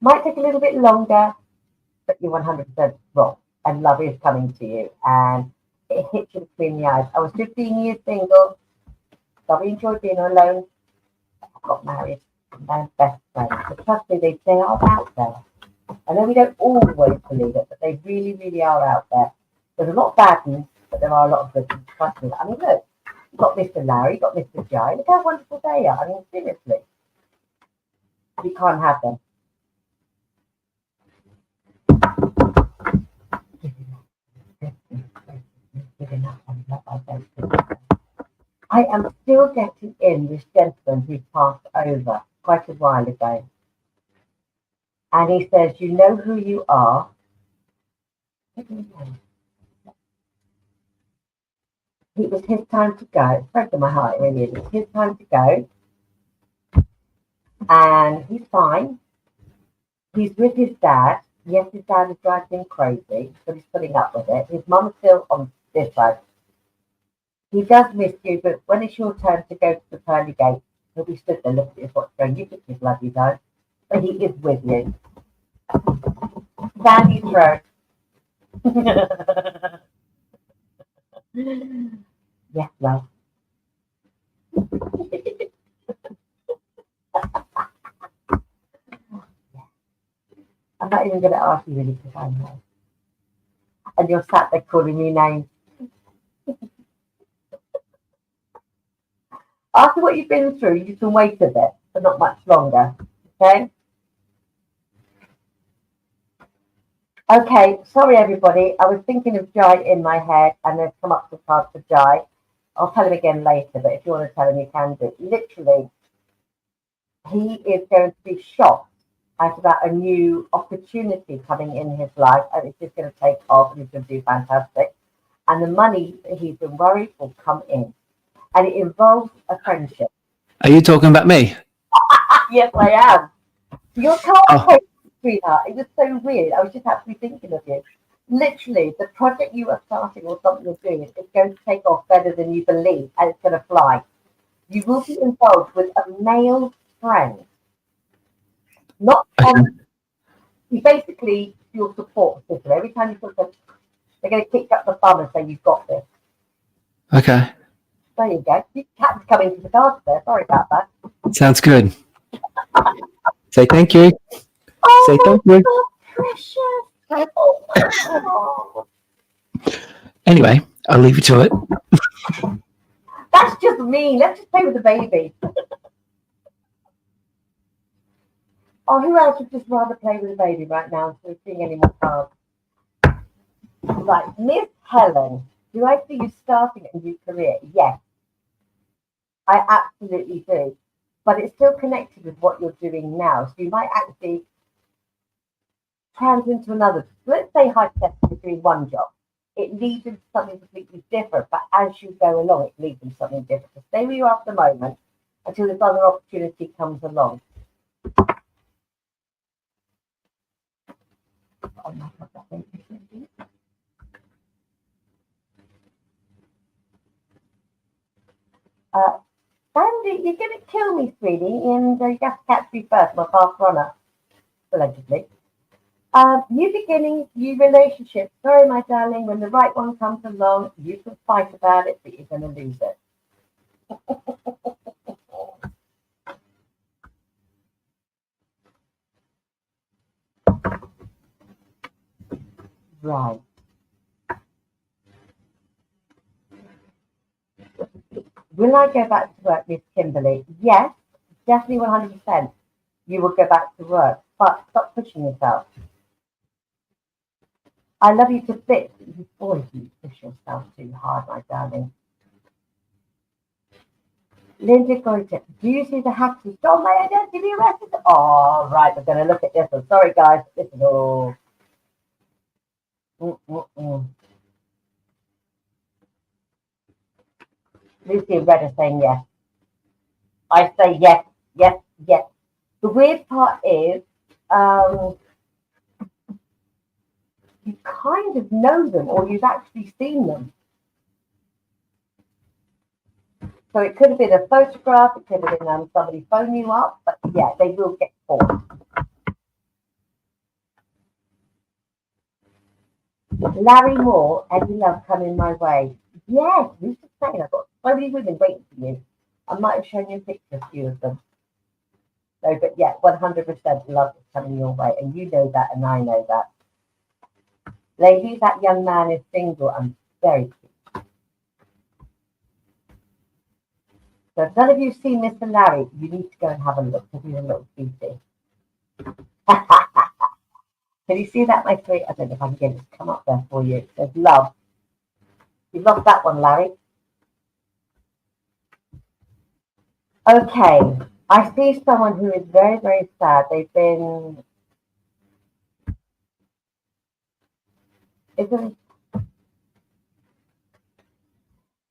Might take a little bit longer, but you're 100% wrong. And love is coming to you. And it hits you between the eyes. I was 15 years single. Thoroughly enjoyed being alone. Got married. And best friends. But trust me, they are out there. I know we don't always believe it, but they really, really are out there. There's a lot of bad news, but there are a lot of good news. Trust me. I mean, look, you've got Mr. Larry, you've got Mr. Jai. Look how wonderful they are. I mean, seriously. You can't have them. I am still getting in this gentleman who passed over quite a while ago. And he says, you know who you are. It was his time to go. It's breaking my heart, it really is. It's his time to go. And he's fine. He's with his dad. Yes, his dad is driving him crazy, but he's putting up with it. His mum's still on this side. He does miss you, but when it's your turn to go to the pearly gate, he'll be stood there looking at his watch going, you took his bloody time. But he is with you. Sandy throat. Yes, love. I'm not even going to ask you really because I know. And you're sat there calling me names. After what you've been through, you can wait a bit, but not much longer. Okay? Okay, sorry everybody. I was thinking of Jai in my head and they've come up with cards for Jai. I'll tell him again later, but if you want to tell him, you can do. Literally, he is going to be shocked about a new opportunity coming in his life and it's just going to take off and he's going to do fantastic. And the money that he's been worried will come in. And it involves a friendship. Are you talking about me? Yes, I am. Your card, sweetheart, it was so weird. I was just actually thinking of you. Literally, the project you are starting or something you're doing is going to take off better than you believe and it's going to fly. You will be involved with a male friend. Not you basically your support system. Every time you put them, they're going to kick up the bum and say, you've got this. Okay. There you go. You can't come into the cards there. Sorry about that. Sounds good. Say thank you. Oh, Say thank you. God, precious. Oh, my God. Anyway, I'll leave you to it. That's just me. Let's just play with the baby. Oh, who else would just rather play with the baby right now instead of seeing any more cards? Right, Miss Helen. Do I see you starting a new career? Yes. I absolutely do. But it's still connected with what you're doing now. So you might actually trans into another. Let's say hypothetically doing one job. It leads into something completely different. But as you go along, it leads into something different. So stay where you are at the moment until this other opportunity comes along. Oh my God, that makes me so Sandy, you're going to kill me, sweetie, and you have to catch me first, my fast runner, allegedly. New beginnings, new relationships. Sorry, my darling, when the right one comes along, you can fight about it, but you're going to lose it. Right. Will I go back to work, Miss Kimberly? Yes, definitely 100%. You will go back to work, but stop pushing yourself. I love you to bits, but you always push yourself too hard, my darling. Linda Goiter, do you see the hack who stole my identity arrested? Oh, right, we're going to look at this one. Sorry, guys. This is all. Lucy and Red are saying yes. I say yes, yes, yes. The weird part is, you kind of know them or you've actually seen them. So it could have been a photograph, it could have been somebody phone you up, but yeah, they will get caught. Larry Moore, any love coming my way? Yes, who's to say? I've got so many women waiting for you. I might have shown you a picture, a few of them. So, but yeah, 100% love is coming your way, and you know that, and I know that. Ladies, that young man is single and very cute. So if none of you have seen Mr. Larry, you need to go and have a look, because he's a little cutie. Can you see that, my sweet? I don't know if I can get it to come up there for you. It says love. You love that one, Larry. Okay, I see someone who is very, very sad. They've been...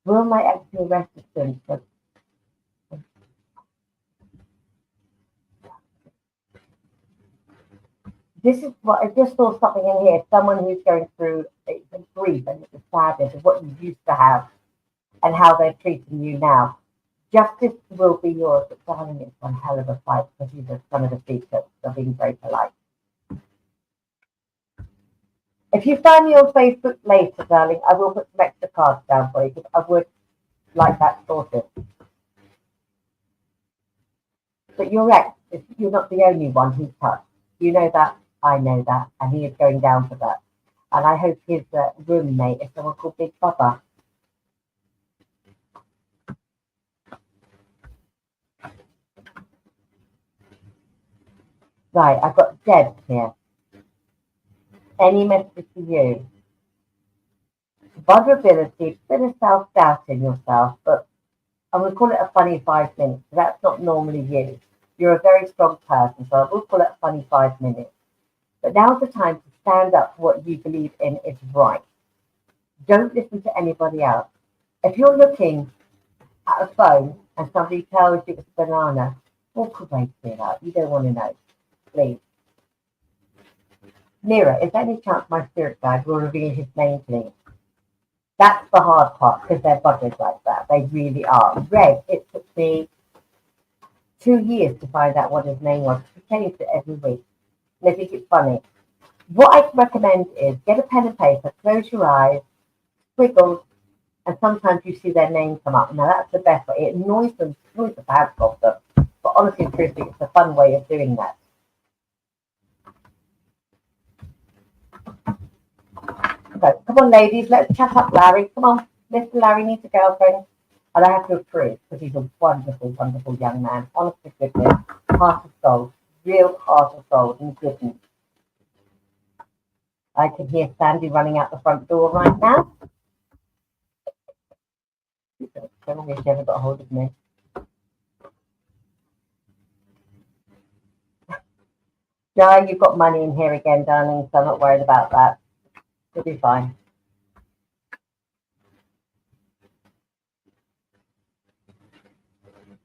Will my ex be arrested soon? This is what I just saw something in here. Someone who's going through the grief and the sadness of what you used to have and how they're treating you now. Justice will be yours, but darling, it's one hell of a fight because you're the son of the secret. They're being very polite. If you find me on Facebook later, darling, I will put some extra cards down for you because I would like that sorted. But you're right. You're not the only one who's touched. You know that. I know that. And he is going down for that. And I hope his roommate is someone called Big Bubba. Right, I've got Deb here. Any message for you? Vulnerability, bit of self-doubt in yourself, but I would call it a funny 5 minutes. That's not normally you. You're a very strong person, so I will call it a funny 5 minutes. But now's the time to stand up for what you believe in is right. Don't listen to anybody else. If you're looking at a phone and somebody tells you it's a banana, walk away from that. You don't want to know. Please. Mira, is there any chance my spirit guide will reveal his name to me? That's the hard part because they're buggers like that. They really are. Red, it took me 2 years to find out what his name was. He changed it every week. And I think it's funny. What I recommend is get a pen and paper, close your eyes, squiggles, and sometimes you see their name come up. Now that's the best way. It annoys them, annoys the pants off them. But honestly and truthfully, it's a fun way of doing that. So, come on, ladies, let's chat up Larry. Come on, Mr. Larry needs a girlfriend. And I have to approve because he's a wonderful, wonderful young man. Honest to goodness, heart of gold, real heart of gold and goodness. I can hear Sandy running out the front door right now. Don't worry, she hasn't got a hold of me. Yeah, you've got money in here again, darling, so I'm not worried about that. You'll be fine.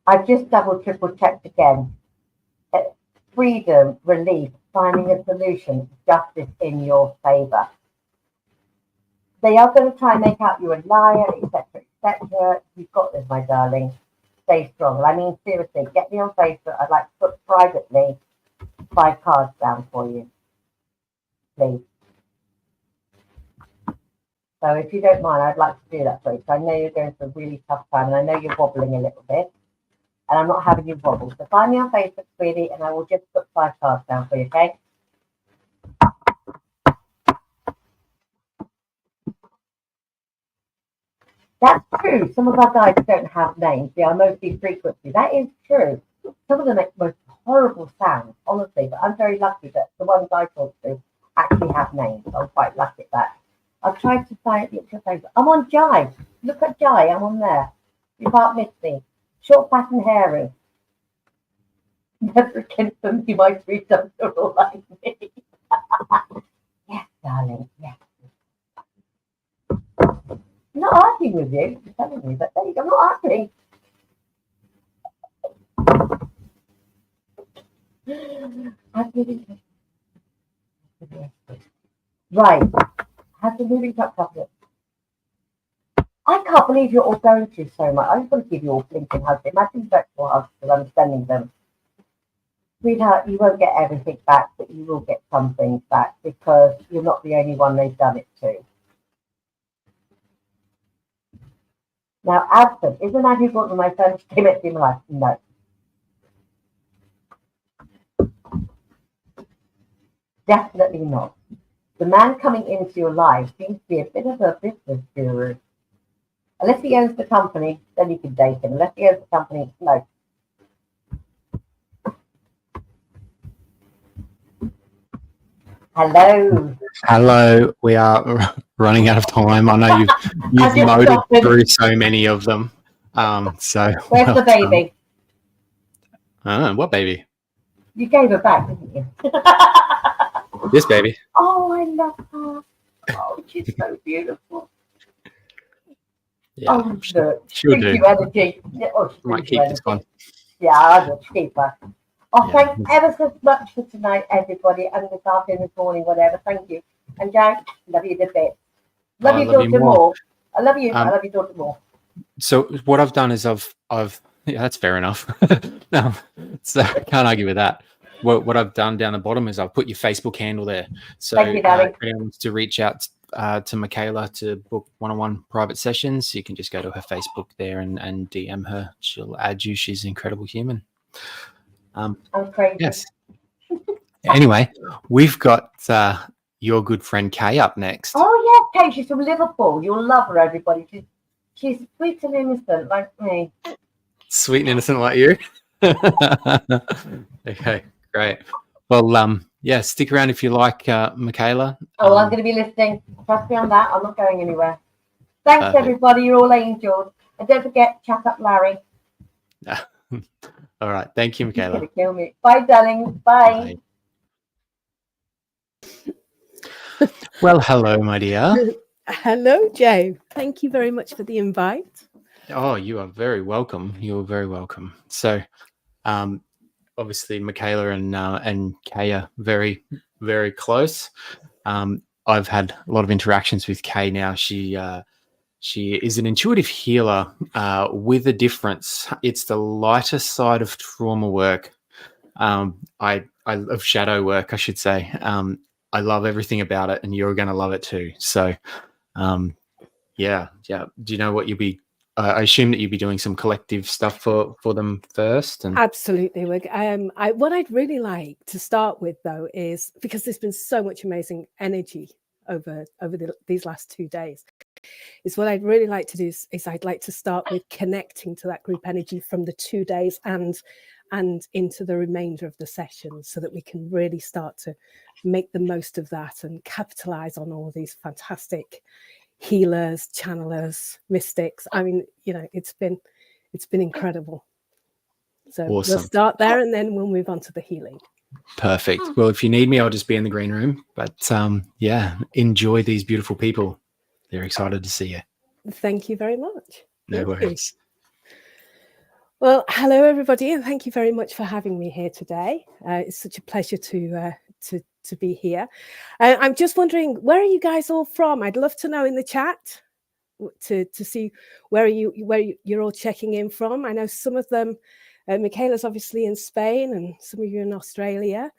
I've just double, triple checked again. Freedom, relief, finding a solution, justice in your favour. They are going to try and make out you're a liar, etc., etc. You've got this, my darling. Stay strong. I mean, seriously, get me on Facebook. I'd like to put privately 5 cards down for you, please. So if you don't mind, I'd like to do that for you. So I know you're going through a really tough time, and I know you're wobbling a little bit. And I'm not having you wobble. So find me on Facebook, sweetie, and I will just put 5 cards down for you, okay? That's true. Some of our guides don't have names. They are mostly frequency. That is true. Some of them make most horrible sounds, honestly, but I'm very lucky that the ones I talk to actually have names. I'm quite lucky at that. I've tried to find it. I'm on Jai. Look at Jai. I'm on there. You can't miss me. Short, fat, and hairy. Never again for me, my sweet don't all like me. Yes, darling. Yes. I'm not arguing with you. I'm telling you, but there you go. I'm not arguing. Right. Has the moving truck covered? I can't believe you're all going through so much. I just want to give you all blinking hugs. Imagine virtual hugs because I'm sending them. Sweetheart, you won't get everything back, but you will get some things back because you're not the only one they've done it to. Now, Absent, is the man who brought me my phone came into my life? No. Definitely not. The man coming into your life seems to be a bit of a business guru. Unless he owns the company, then you can date him. Unless he owns the company, no. Hello. Hello. We are running out of time. I know you've motored through so many of them. So where's the baby? What baby? You gave her back, didn't you? This baby. Oh, I love her. Oh, she's so beautiful. Yeah, oh, she'll do. You energy. Oh, might keep this one. Yeah, I will keep her. Oh, Yeah. thanks ever so much for tonight, everybody, and this afternoon, this morning, whatever. Thank you. And Jack, love you a bit. Love your daughter more. I love you. I love your daughter more. So what I've done is I've yeah, that's fair enough. No, so I can't argue with that. What I've done down the bottom is I've put your Facebook handle there. So Thank you, darling. if anyone wants to reach out to Michaela to book one-on-one private sessions, you can just go to her Facebook there and DM her. She'll add you. She's an incredible human. I'm crazy. Yes. Anyway, we've got your good friend Kay up next. Oh yeah, Kay. She's from Liverpool. You'll love her, everybody. She's sweet and innocent like me. Sweet and innocent like you. Okay, great. Well, yeah, stick around if you like, Michaela. Oh, I'm going to be listening. Trust me on that. I'm not going anywhere. Thanks, Perfect. everybody. You're all angels. And don't forget, chat up Larry. All right. Thank you, He's Michaela. going to kill me. Bye, darling. Bye. Well, hello, my dear. Hello, Joe. Thank you very much for the invite. Oh, you are very welcome. You are very welcome. So, obviously, Michaela and Kay are very, very close. I've had a lot of interactions with Kay now. She is an intuitive healer with a difference. It's the lighter side of trauma work. I of shadow work, I should say. I love everything about it, and you're going to love it too. So, yeah. Do you know what you'll be? I assume that you'll be doing some collective stuff for them first. And Absolutely. What I'd really like to start with, though, is because there's been so much amazing energy over these last 2 days. Is what I'd really like to do is I'd like to start with connecting to that group energy from the 2 days and into the remainder of the session, so that we can really start to make the most of that and capitalize on all these fantastic healers, channelers, mystics. I mean, it's been incredible. So Awesome. We'll start there and then we'll move on to the healing. Perfect. Well, if you need me, I'll just be in the green room. But yeah, enjoy these beautiful people. They're excited to see you. Thank you very much. No Thank you. worries. Well, hello everybody, and thank you very much for having me here today. It's such a pleasure to be here. I'm just wondering, where are you guys all from? I'd love to know in the chat to see where you're all checking in from. I know some of them. Michaela's obviously in Spain, and some of you in Australia.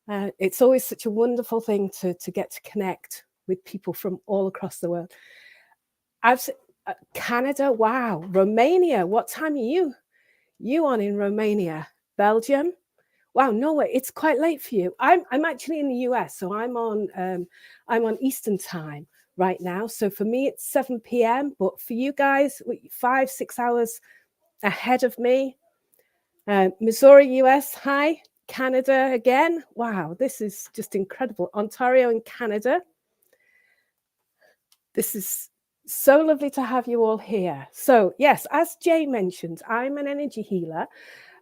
It's always such a wonderful thing to get to connect with people from all across the world. Canada, wow. Romania, what time are you on in Romania? Belgium? Wow, Norway, it's quite late for you. I'm actually in the US, so I'm on Eastern time, right now. So for me, it's 7 p.m. But for you guys, 5-6 hours ahead of me. Missouri, US, hi. Canada again. Wow, this is just incredible. Ontario in Canada. This is so lovely to have you all here. So yes, as Jay mentioned, I'm an energy healer.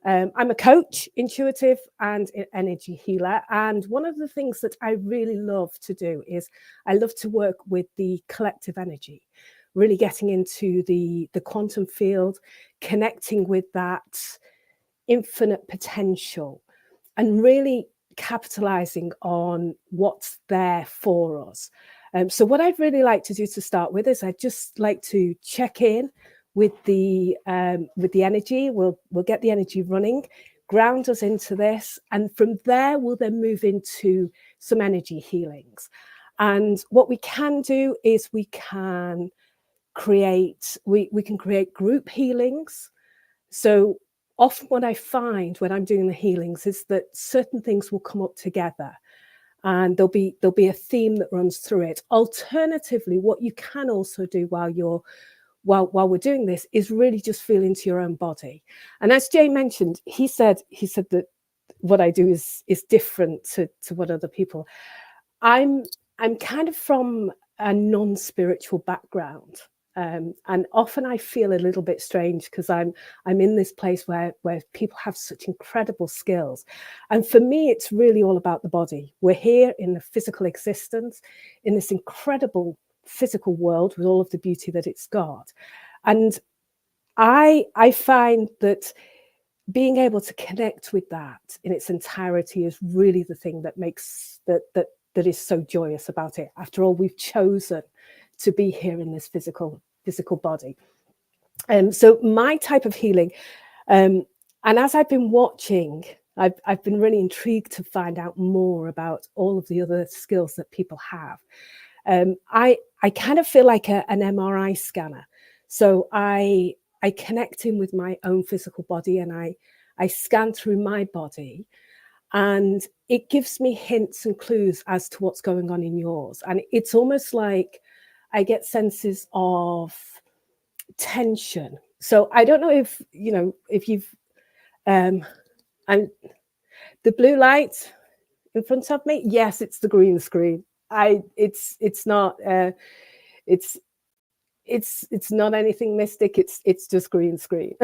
I'm a coach, intuitive and energy healer. And one of the things that I really love to do is I love to work with the collective energy, really getting into the quantum field, connecting with that infinite potential and really capitalizing on what's there for us. So what I'd really like to do to start with is I'd just like to check in with the energy. We'll get the energy running, ground us into this, and from there we'll then move into some energy healings. And what we can do is we can create group healings. So often what I find when I'm doing the healings is that certain things will come up together and there'll be a theme that runs through it. Alternatively, what you can also do while we're doing this is really just feel into your own body. And as Jay mentioned, he said that what I do is different to what other people. I'm kind of from a non-spiritual background. And often I feel a little bit strange because I'm in this place where people have such incredible skills. And for me, it's really all about the body. We're here in the physical existence, in this incredible physical world with all of the beauty that it's got. And I find that being able to connect with that in its entirety is really the thing that makes that is so joyous about it. After all, we've chosen to be here in this physical body. So my type of healing, and as I've been watching, I've been really intrigued to find out more about all of the other skills that people have. I kind of feel like an MRI scanner. So I connect in with my own physical body and I scan through my body, and it gives me hints and clues as to what's going on in yours. And it's almost like I get senses of tension. So I don't know if you've and the blue light in front of me. Yes, it's the green screen. It's not not anything mystic. It's just green screen.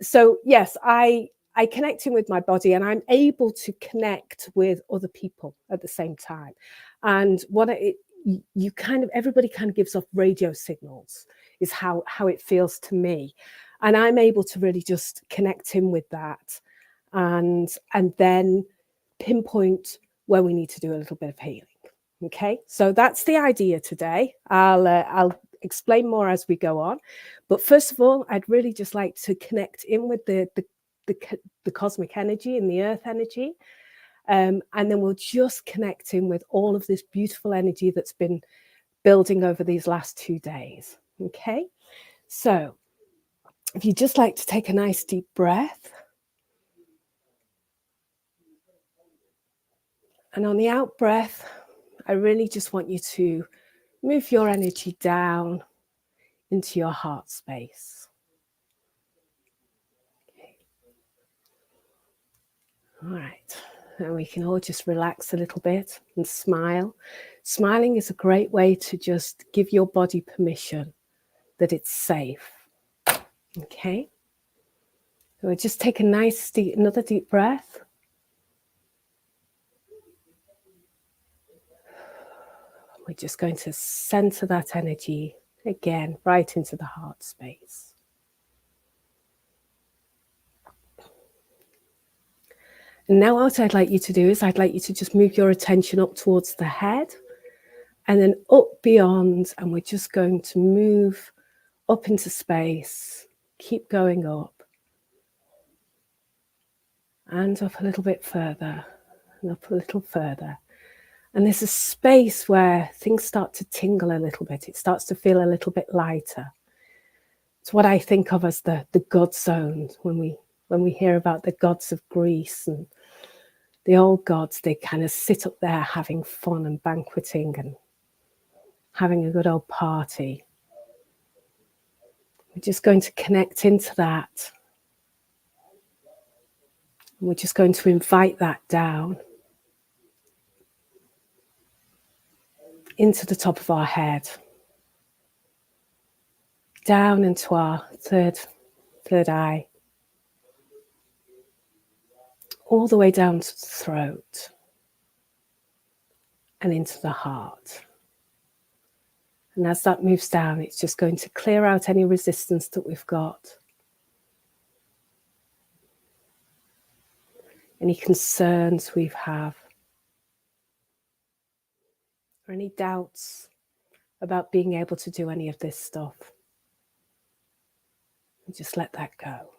So yes, I connect in with my body, and I'm able to connect with other people at the same time. And everybody kind of gives off radio signals, is how it feels to me, and I'm able to really just connect in with that, and then pinpoint where we need to do a little bit of healing. Okay, so that's the idea today. I'll explain more as we go on, but first of all, I'd really just like to connect in with the cosmic energy and the earth energy, and then we'll just connect in with all of this beautiful energy that's been building over these last 2 days. Okay, so if you'd just like to take a nice deep breath, and on the out breath, I really just want you to move your energy down into your heart space. Okay. All right, and we can all just relax a little bit and smile. Smiling is a great way to just give your body permission that it's safe. Okay, so we'll just take a nice another deep breath. We're just going to center that energy again right into the heart space. And now what I'd like you to do is I'd like you to just move your attention up towards the head and then up beyond, and we're just going to move up into space, keep going up and up a little bit further and up a little further. And there's a space where things start to tingle a little bit. It starts to feel a little bit lighter. It's what I think of as the God zone. When we hear about the gods of Greece and the old gods, they kind of sit up there having fun and banqueting, and having a good old party. We're just going to connect into that. And we're just going to invite that down into the top of our head, down into our third eye, all the way down to the throat and into the heart. And as that moves down, it's just going to clear out any resistance that we've got, any concerns we have, or any doubts about being able to do any of this stuff. And just let that go.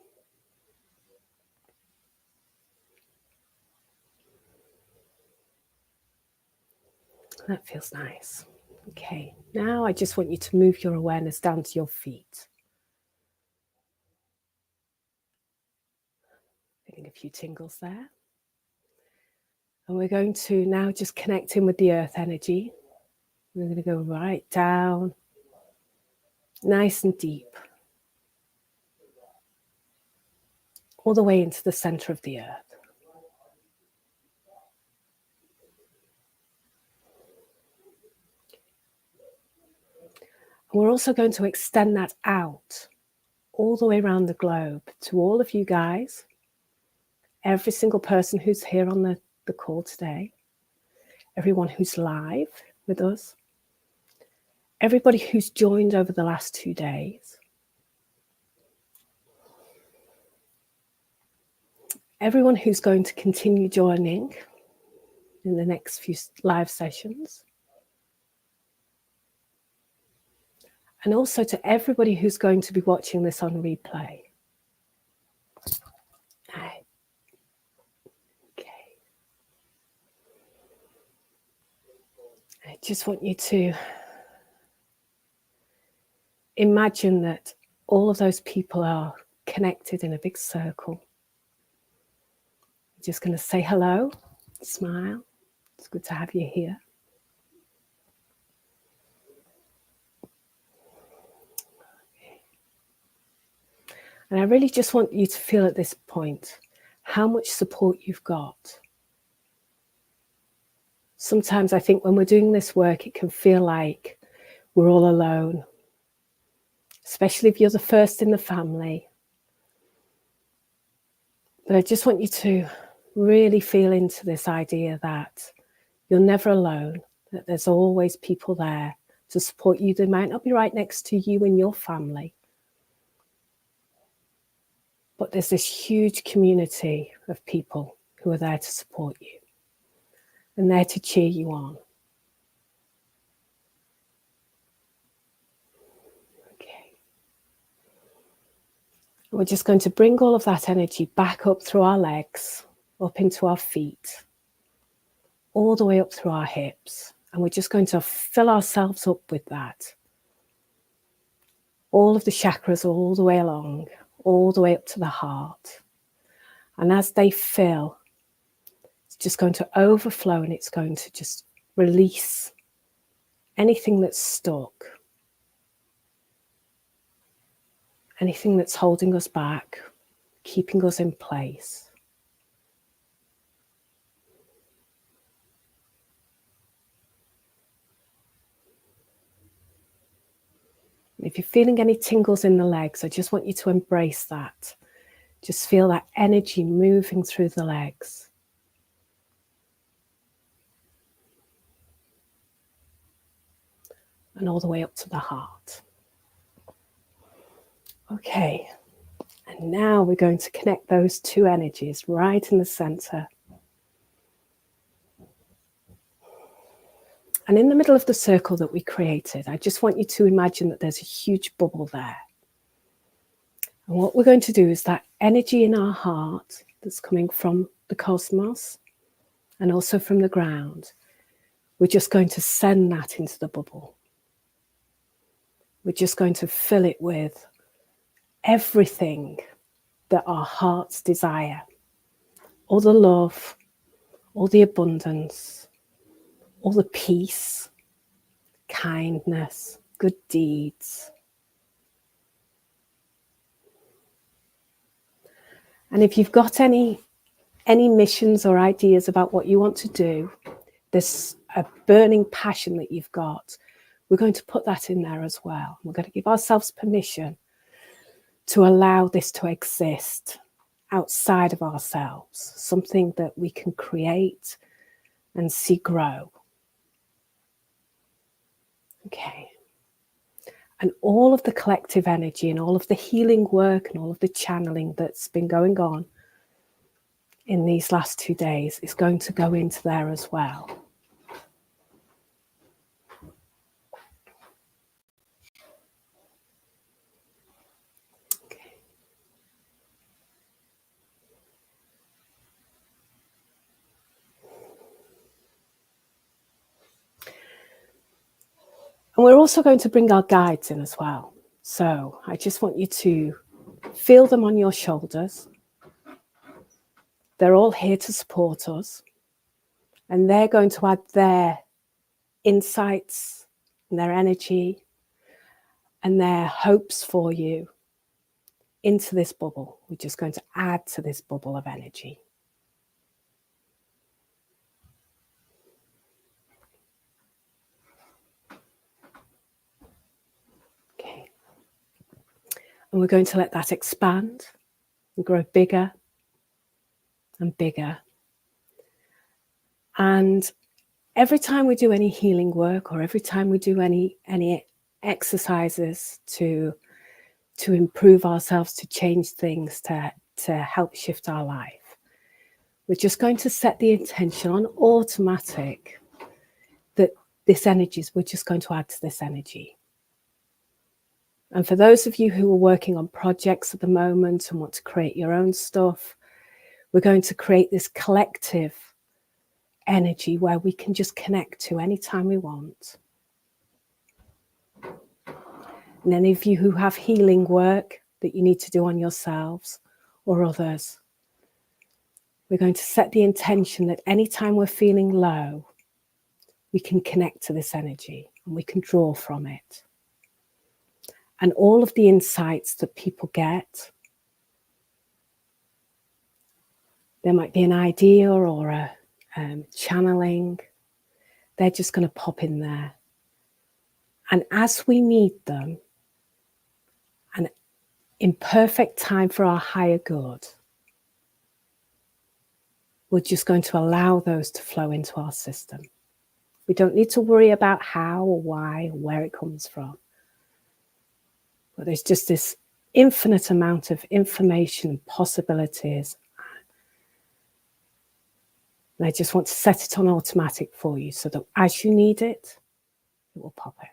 That feels nice. Okay, now I just want you to move your awareness down to your feet. Feeling a few tingles there. And we're going to now just connect in with the earth energy. We're going to go right down, nice and deep, all the way into the center of the earth. And we're also going to extend that out all the way around the globe to all of you guys, every single person who's here on the call today, everyone who's live with us, everybody who's joined over the last 2 days, everyone who's going to continue joining in the next few live sessions, and also to everybody who's going to be watching this on replay. Okay. I just want you to imagine that all of those people are connected in a big circle. I'm just going to say hello, smile. It's good to have you here. And I really just want you to feel at this point how much support you've got. Sometimes I think when we're doing this work, it can feel like we're all alone, especially if you're the first in the family. But I just want you to really feel into this idea that you're never alone, that there's always people there to support you. They might not be right next to you and your family, but there's this huge community of people who are there to support you and there to cheer you on. Okay. We're just going to bring all of that energy back up through our legs, up into our feet, all the way up through our hips. And we're just going to fill ourselves up with that. All of the chakras all the way along, all the way up to the heart. And as they fill, it's just going to overflow and it's going to just release anything that's stuck, anything that's holding us back, keeping us in place. If you're feeling any tingles in the legs, I just want you to embrace that. Just feel that energy moving through the legs. And all the way up to the heart. Okay, and now we're going to connect those two energies right in the center. And in the middle of the circle that we created, I just want you to imagine that there's a huge bubble there. And what we're going to do is that energy in our heart that's coming from the cosmos and also from the ground, we're just going to send that into the bubble. We're just going to fill it with everything that our hearts desire. All the love, all the abundance, all the peace, kindness, good deeds. And if you've got any missions or ideas about what you want to do, there's a burning passion that you've got, we're going to put that in there as well. We're going to give ourselves permission to allow this to exist outside of ourselves, something that we can create and see grow. Okay. And all of the collective energy and all of the healing work and all of the channeling that's been going on in these last 2 days is going to go into there as well. Okay. And we're also going to bring our guides in as well. So I just want you to feel them on your shoulders. They're all here to support us. And they're going to add their insights and their energy and their hopes for you into this bubble. We're just going to add to this bubble of energy. Okay. And we're going to let that expand and grow bigger and bigger. And every time we do any healing work or every time we do any exercises to improve ourselves, to change things, to help shift our life, we're just going to set the intention on automatic that this energy, we're just going to add to this energy. And for those of you who are working on projects at the moment and want to create your own stuff, we're going to create this collective energy where we can just connect to anytime we want. And any of you who have healing work that you need to do on yourselves or others, we're going to set the intention that anytime we're feeling low, we can connect to this energy and we can draw from it. And all of the insights that people get, there might be an idea or a channeling, they're just going to pop in there. And as we need them, and in perfect time for our higher good, we're just going to allow those to flow into our system. We don't need to worry about how or why or where it comes from. But there's just this infinite amount of information and possibilities. And I just want to set it on automatic for you so that as you need it, it will pop in.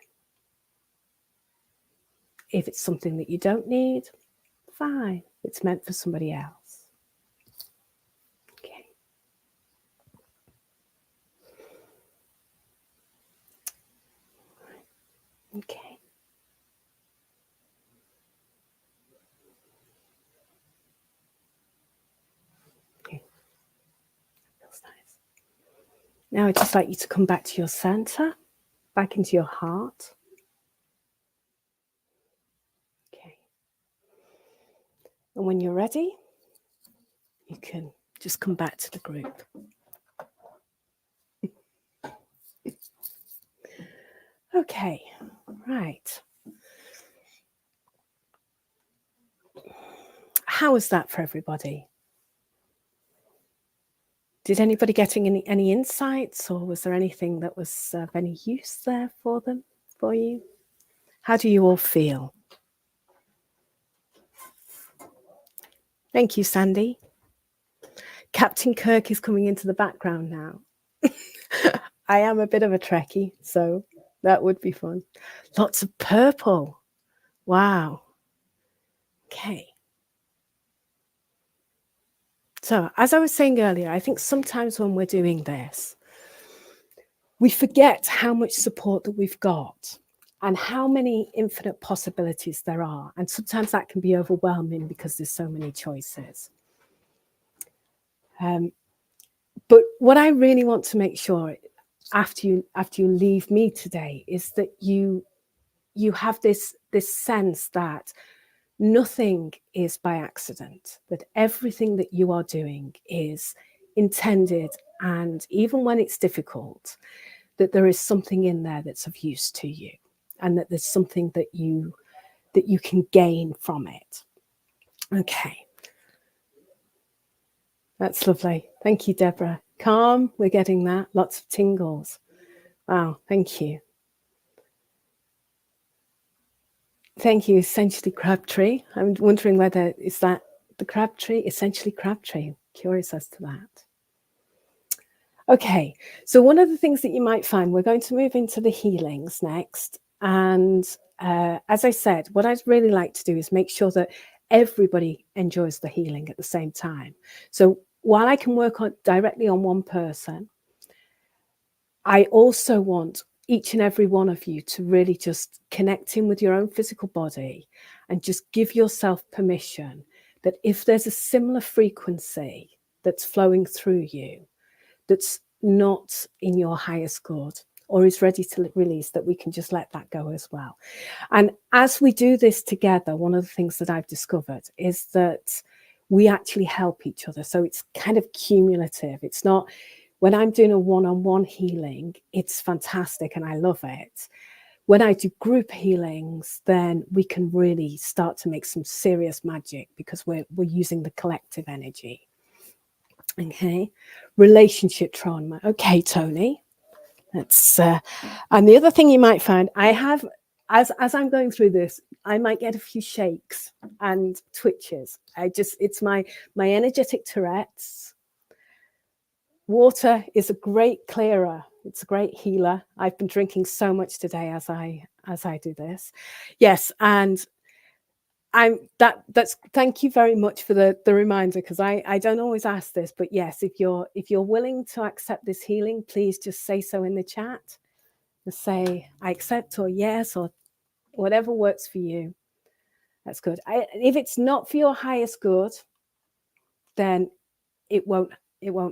If it's something that you don't need, fine. It's meant for somebody else. Okay. Okay. Okay. Feels nice. Now I'd just like you to come back to your center, back into your heart. And when you're ready, you can just come back to the group. Okay, right. How was that for everybody? Did anybody getting any insights, or was there anything that was of any use there for you? How do you all feel? Thank you, Sandy. Captain Kirk is coming into the background now. I am a bit of a Trekkie, so that would be fun. Lots of purple. Wow. Okay. So, as I was saying earlier, I think sometimes when we're doing this, we forget how much support that we've got and how many infinite possibilities there are. And sometimes that can be overwhelming because there's so many choices. But what I really want to make sure after you leave me today is that you have this sense that nothing is by accident, that everything that you are doing is intended, and even when it's difficult, that there is something in there that's of use to you, and that there's something that you can gain from it. Okay. That's lovely. Thank you, Deborah. Calm, we're getting that. Lots of tingles. Wow, thank you. Thank you, Essentially Crabtree. I'm wondering whether, is that the Crabtree? Essentially Crabtree. Curious as to that. Okay, so one of the things that you might find, we're going to move into the healings next. And as I said, what I'd really like to do is make sure that everybody enjoys the healing at the same time. So while I can work directly on one person, I also want each and every one of you to really just connect in with your own physical body and just give yourself permission that if there's a similar frequency that's flowing through you, that's not in your highest good or is ready to release, that we can just let that go as well. And as we do this together, one of the things that I've discovered is that we actually help each other. So it's kind of cumulative. It's not, when I'm doing a one-on-one healing, it's fantastic and I love it. When I do group healings, then we can really start to make some serious magic because we're using the collective energy. Okay, relationship trauma. Okay, Tony. That's and the other thing you might find, I have, as I'm going through this, I might get a few shakes and twitches. It's my energetic Tourette's. Water is a great clearer. It's a great healer. I've been drinking so much today as I do this. Yes, and that's thank you very much for the reminder, because I don't always ask this, but yes, if you're willing to accept this healing, please just say so in the chat. Just say I accept, or yes, or whatever works for you. That's good. If it's not for your highest good, then it won't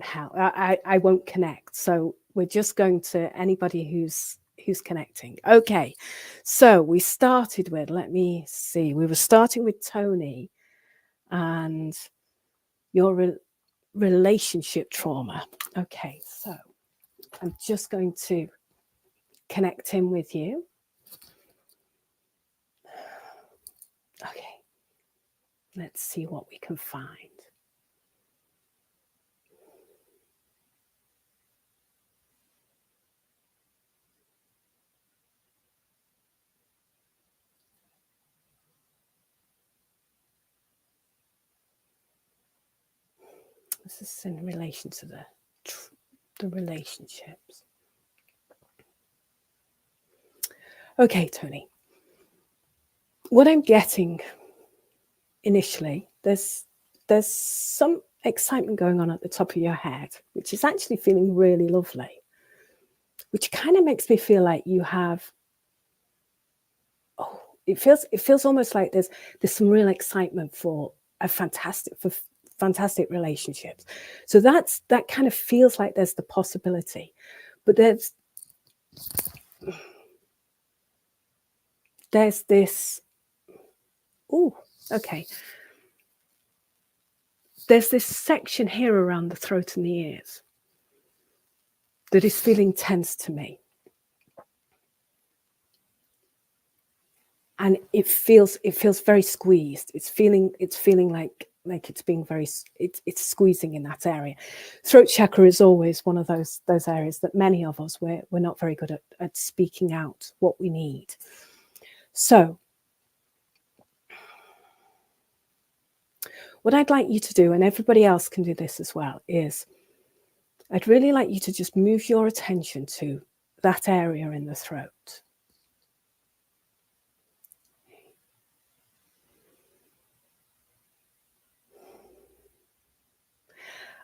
help. I won't connect. So we're just going to anybody who's connecting. Okay, so we started with, let me see, we were starting with Tony and your relationship trauma. Okay, so I'm just going to connect in with you. Okay, let's see what we can find. This is in relation to the relationships. Okay, Tony. What I'm getting initially, there's some excitement going on at the top of your head, which is actually feeling really lovely, which kind of makes me feel like you have, it feels almost like there's some real excitement for fantastic relationships. So that kind of feels like there's the possibility, but there's this, okay. There's this section here around the throat and the ears that is feeling tense to me. And it feels very squeezed. It's feeling like it's being it's squeezing in that area. Throat chakra is always one of those areas that many of us we're not very good at speaking out what we need. So what I'd like you to do, and everybody else can do this as well, is I'd really like you to just move your attention to that area in the throat.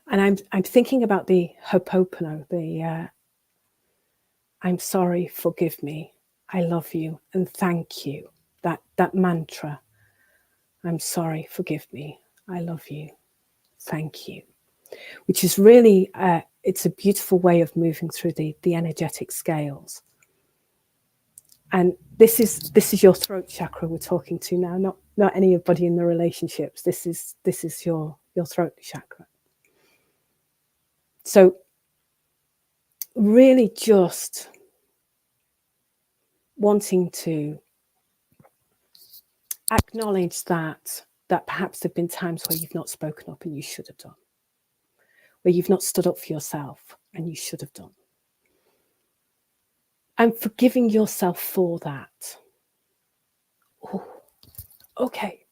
And I'm thinking about the Ho'oponopono, the I'm sorry, forgive me, I love you, and thank you. That mantra. I'm sorry, forgive me, I love you, thank you. Which is really it's a beautiful way of moving through the energetic scales. And this is your throat chakra we're talking to now, not anybody in the relationships. This is your throat chakra. So really just wanting to acknowledge that perhaps there have been times where you've not spoken up and you should have done, where you've not stood up for yourself and you should have done. And forgiving yourself for that. Oh, okay.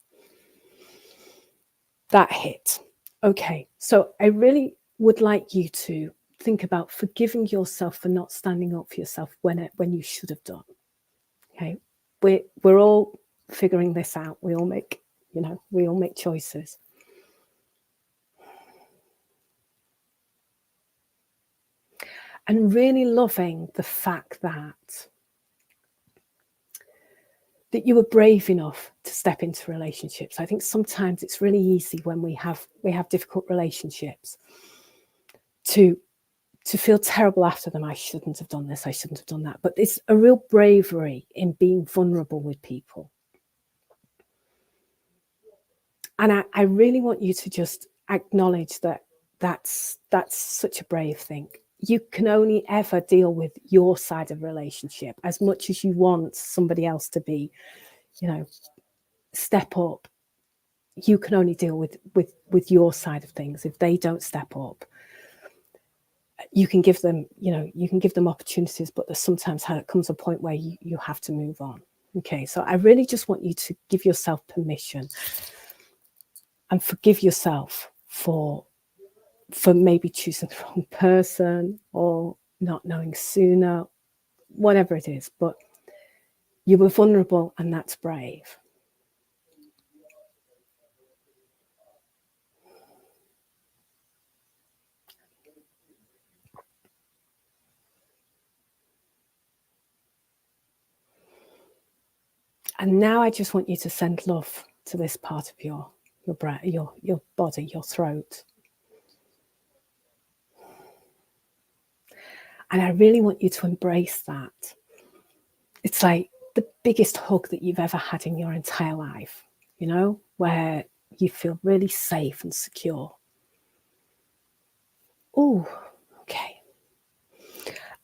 That hit. Okay. So I really would like you to think about forgiving yourself for not standing up for yourself when you should have done. Okay. We're all figuring this out. We all make choices. And really loving the fact that you were brave enough to step into relationships. I think sometimes it's really easy when we have difficult relationships to feel terrible after them. I shouldn't have done this, I shouldn't have done that. But it's a real bravery in being vulnerable with people. And I really want you to just acknowledge that's such a brave thing. You can only ever deal with your side of a relationship. As much as you want somebody else to be, step up, you can only deal with your side of things. If they don't step up, you can give them, opportunities, but there's sometimes comes a point where you have to move on. Okay, so I really just want you to give yourself permission and forgive yourself for maybe choosing the wrong person or not knowing sooner, whatever it is. But you were vulnerable, and that's brave. And now I just want you to send love to this part of your body, your throat. And I really want you to embrace that. It's like the biggest hug that you've ever had in your entire life, where you feel really safe and secure. Oh, okay.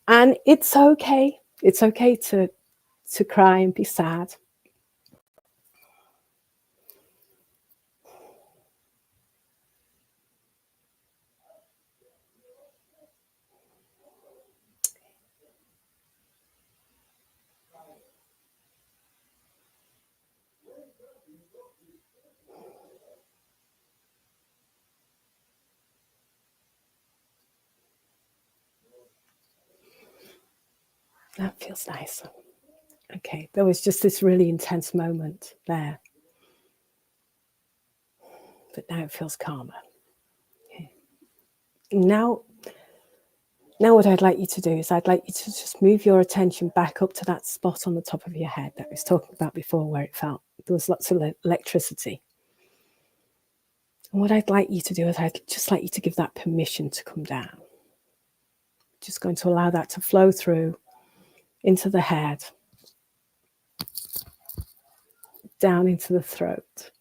And it's okay. It's okay to cry and be sad. That feels nice. Okay, there was just this really intense moment there. But now it feels calmer. Okay. Now what I'd like you to do is I'd like you to just move your attention back up to that spot on the top of your head that I was talking about before, where it felt there was lots of electricity. And what I'd like you to do is I'd just like you to give that permission to come down. Just going to allow that to flow through into the head, down into the throat.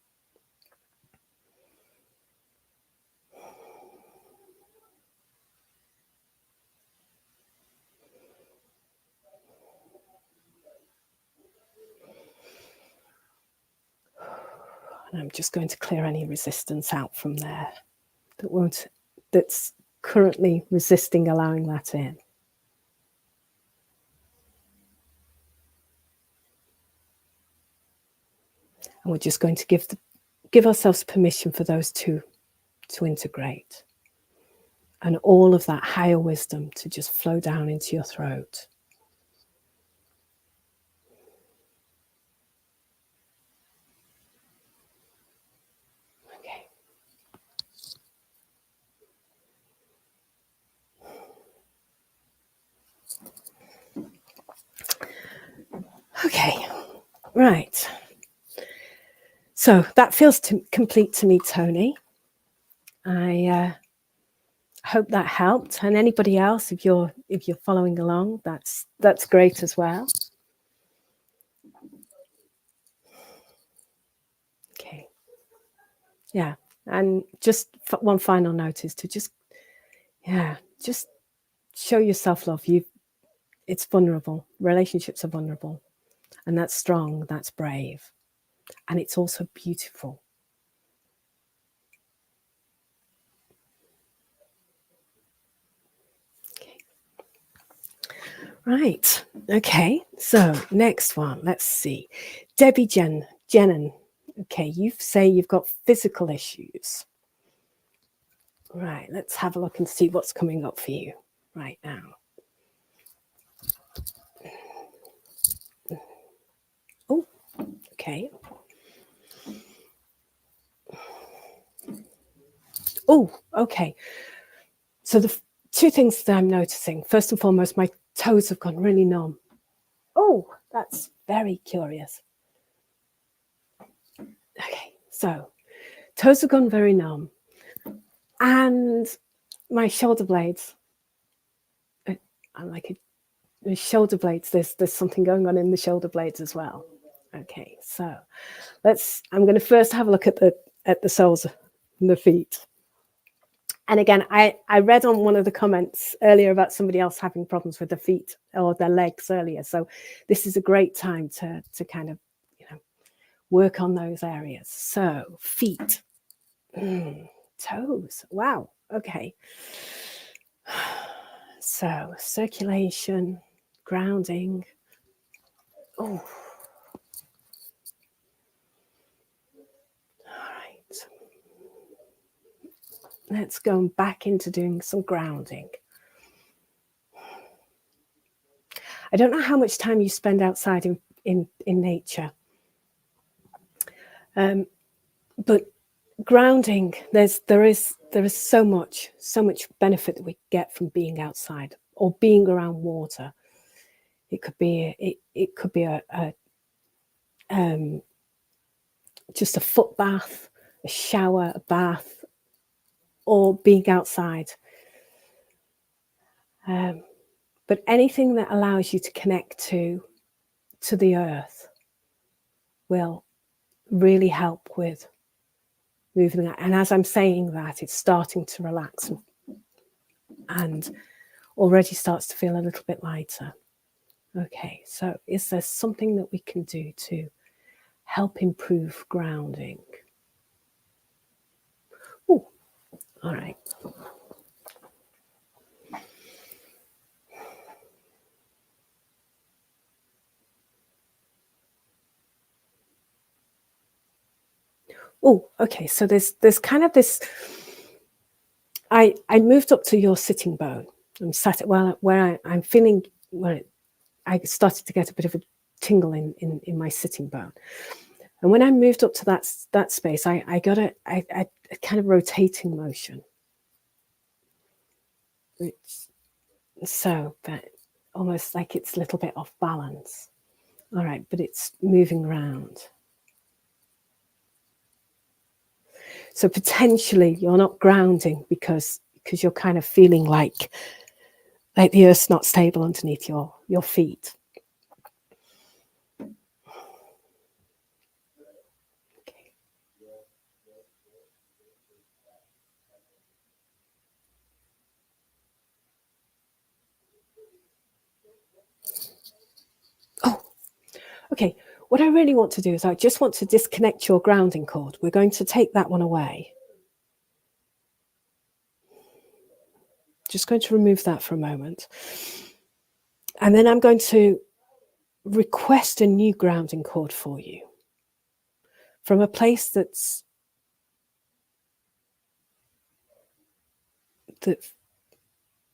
And I'm just going to clear any resistance out from there that's currently resisting allowing that in. And we're just going to give ourselves permission for those two to integrate. And all of that higher wisdom to just flow down into your throat. Okay. Okay, right. So that feels complete to me, Tony. I hope that helped. And anybody else, if you're following along, that's great as well. Okay. Yeah. And just one final note is to just show yourself love. It's vulnerable. Relationships are vulnerable. And that's strong, that's brave. And it's also beautiful. Okay. Right. Okay. So next one. Let's see. Debbie Jennen. Okay, you say you've got physical issues. Right, let's have a look and see what's coming up for you right now. Oh, okay. Oh, okay. So the two things that I'm noticing, first and foremost, my toes have gone really numb. Oh, that's very curious. Okay, so toes have gone very numb. And my shoulder blades, I'm like the shoulder blades, there's something going on in the shoulder blades as well. Okay, so I'm going to first have a look at the soles and the feet. And again, I read on one of the comments earlier about somebody else having problems with their feet or their legs earlier. So this is a great time to kind of, work on those areas. So feet, toes. Wow. Okay. So circulation, grounding. Oh. All right. Let's go back into doing some grounding. I don't know how much time you spend outside in nature. But grounding, there is so much benefit that we get from being outside or being around water. It could be just a foot bath, a shower, a bath, or being outside. But anything that allows you to connect to the earth will really help with moving that. And as I'm saying that, it's starting to relax and already starts to feel a little bit lighter. Okay, so is there something that we can do to help improve grounding? Oh, all right. Oh, okay. So there's kind of this. I moved up to your sitting bone. I'm sat where I'm feeling where I started to get a bit of a tingle in my sitting bone. And when I moved up to that space, I got a kind of rotating motion. So that almost like it's a little bit off balance. All right, but it's moving around. So potentially you're not grounding because you're kind of feeling like the earth's not stable underneath your feet. Okay. Oh, okay. What I really want to do is I just want to disconnect your grounding cord. We're going to take that one away. Just going to remove that for a moment. And then I'm going to request a new grounding cord for you from a place that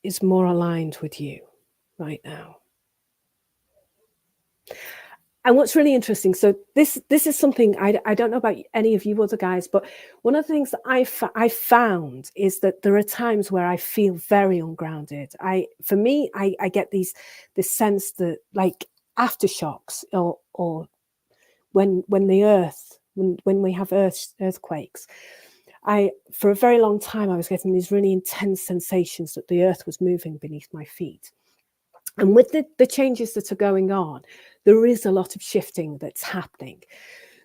is more aligned with you right now. And what's really interesting, so this is something I don't know about any of you other guys, but one of the things that I found is that there are times where I feel very ungrounded. For me, I get this sense that like aftershocks or when we have earthquakes, for a very long time, I was getting these really intense sensations that the earth was moving beneath my feet. And with the changes that are going on, there is a lot of shifting that's happening.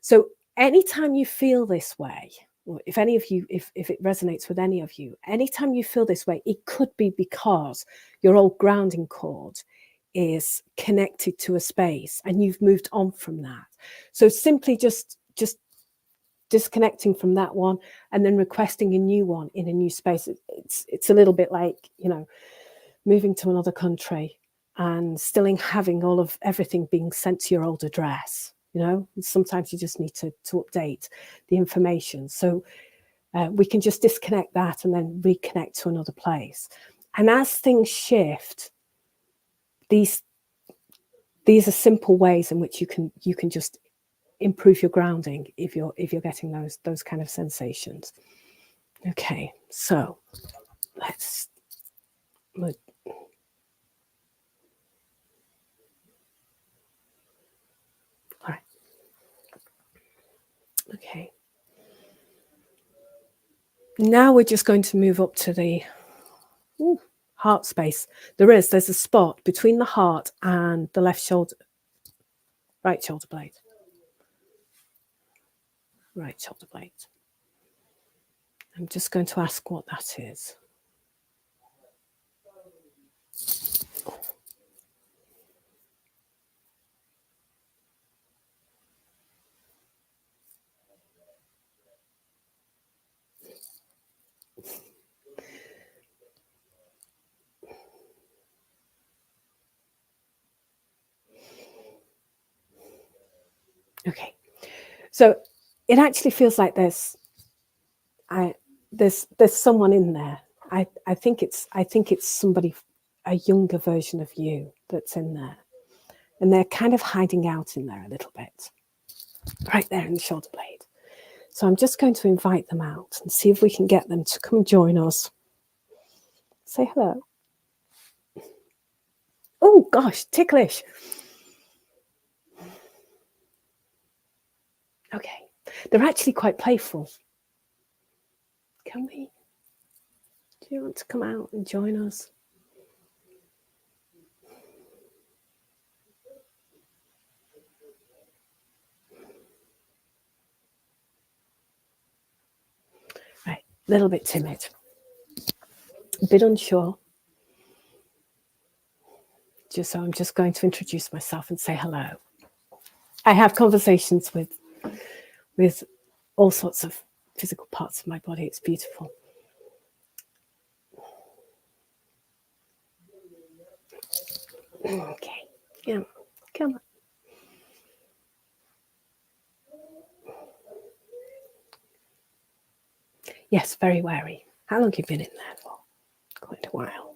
So anytime you feel this way, or if any of you, if it resonates with any of you, anytime you feel this way, it could be because your old grounding cord is connected to a space and you've moved on from that. So simply just disconnecting from that one and then requesting a new one in a new space. It's a little bit like, you know, moving to another country and still having all of everything being sent to your old address. You know, sometimes you just need to update the information. So we can just disconnect that and then reconnect to another place. And as things shift, these are simple ways in which you can just improve your grounding if you're getting those kind of sensations. Okay, so let's all right. Okay. Now we're just going to move up to the heart space. There's a spot between the heart and the left shoulder, right shoulder blade. Right shoulder blade. I'm just going to ask what that is. Okay, so it actually feels like there's someone in there. I think it's somebody, a younger version of you that's in there, and they're kind of hiding out in there a little bit, right there in the shoulder blade. So I'm just going to invite them out and see if we can get them to come and join us. Say hello. Oh gosh, ticklish. Okay, they're actually quite playful. Can we? Do you want to come out and join us? Right, a little bit timid, a bit unsure. So I'm just going to introduce myself and say hello. I have conversations with all sorts of physical parts of my body. It's beautiful. Okay, yeah, come on. Yes, very wary. How long have you been in there for? Quite a while.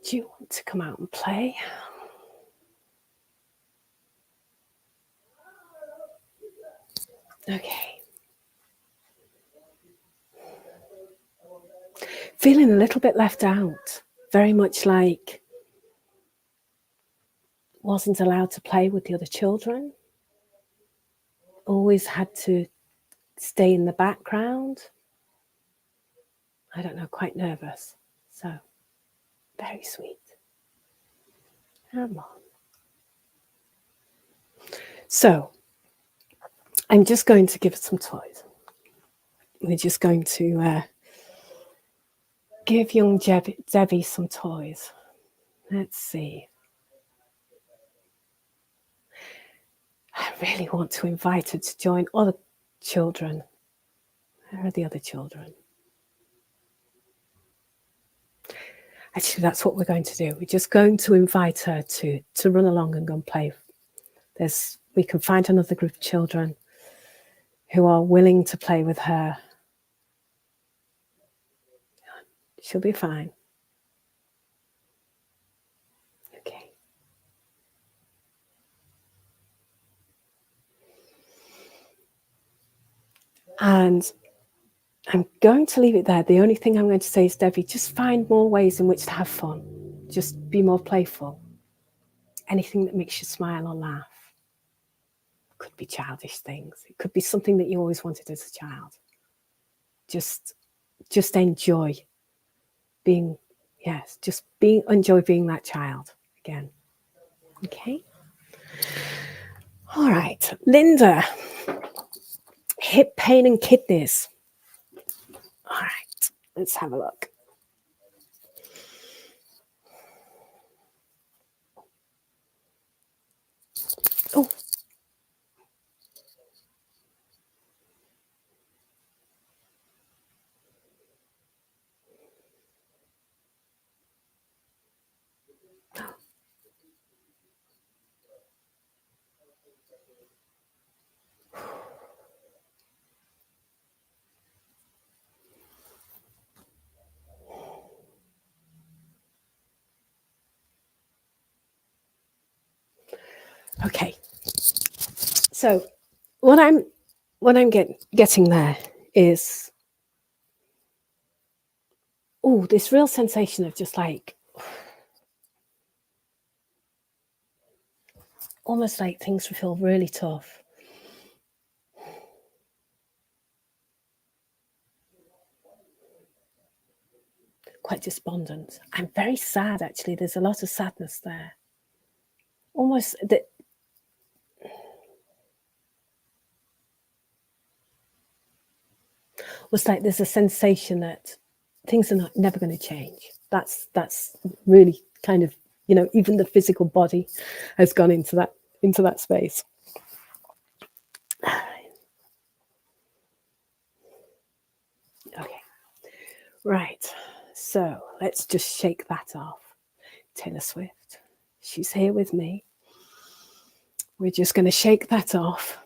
Do you want to come out and play? Okay. Feeling a little bit left out, very much like wasn't allowed to play with the other children, always had to stay in the background. I don't know, quite nervous. So, very sweet. Come on. So, I'm just going to give it some toys. We're just going to give young Debbie some toys. Let's see. I really want to invite her to join other children. Where are the other children? Actually, that's what we're going to do. We're just going to invite her to run along and go and play. We can find another group of children who are willing to play with her. She'll be fine. Okay. And I'm going to leave it there. The only thing I'm going to say is, Debbie, just find more ways in which to have fun. Just be more playful. Anything that makes you smile or laugh. It could be childish things. It could be something that you always wanted as a child. just enjoy being, yes, just enjoy being that child again. Okay. All right, Linda, hip pain and kidneys. All right, let's have a look. Oh. Okay. So what I'm getting there is, oh, this real sensation of just like almost like things feel really tough. Quite despondent. I'm very sad, actually. There's a lot of sadness there. Almost that. Was like there's a sensation that things are never going to change. That's really kind of, you know, even the physical body has gone into that space. Okay, right. So let's just shake that off. Taylor Swift, she's here with me. We're just going to shake that off.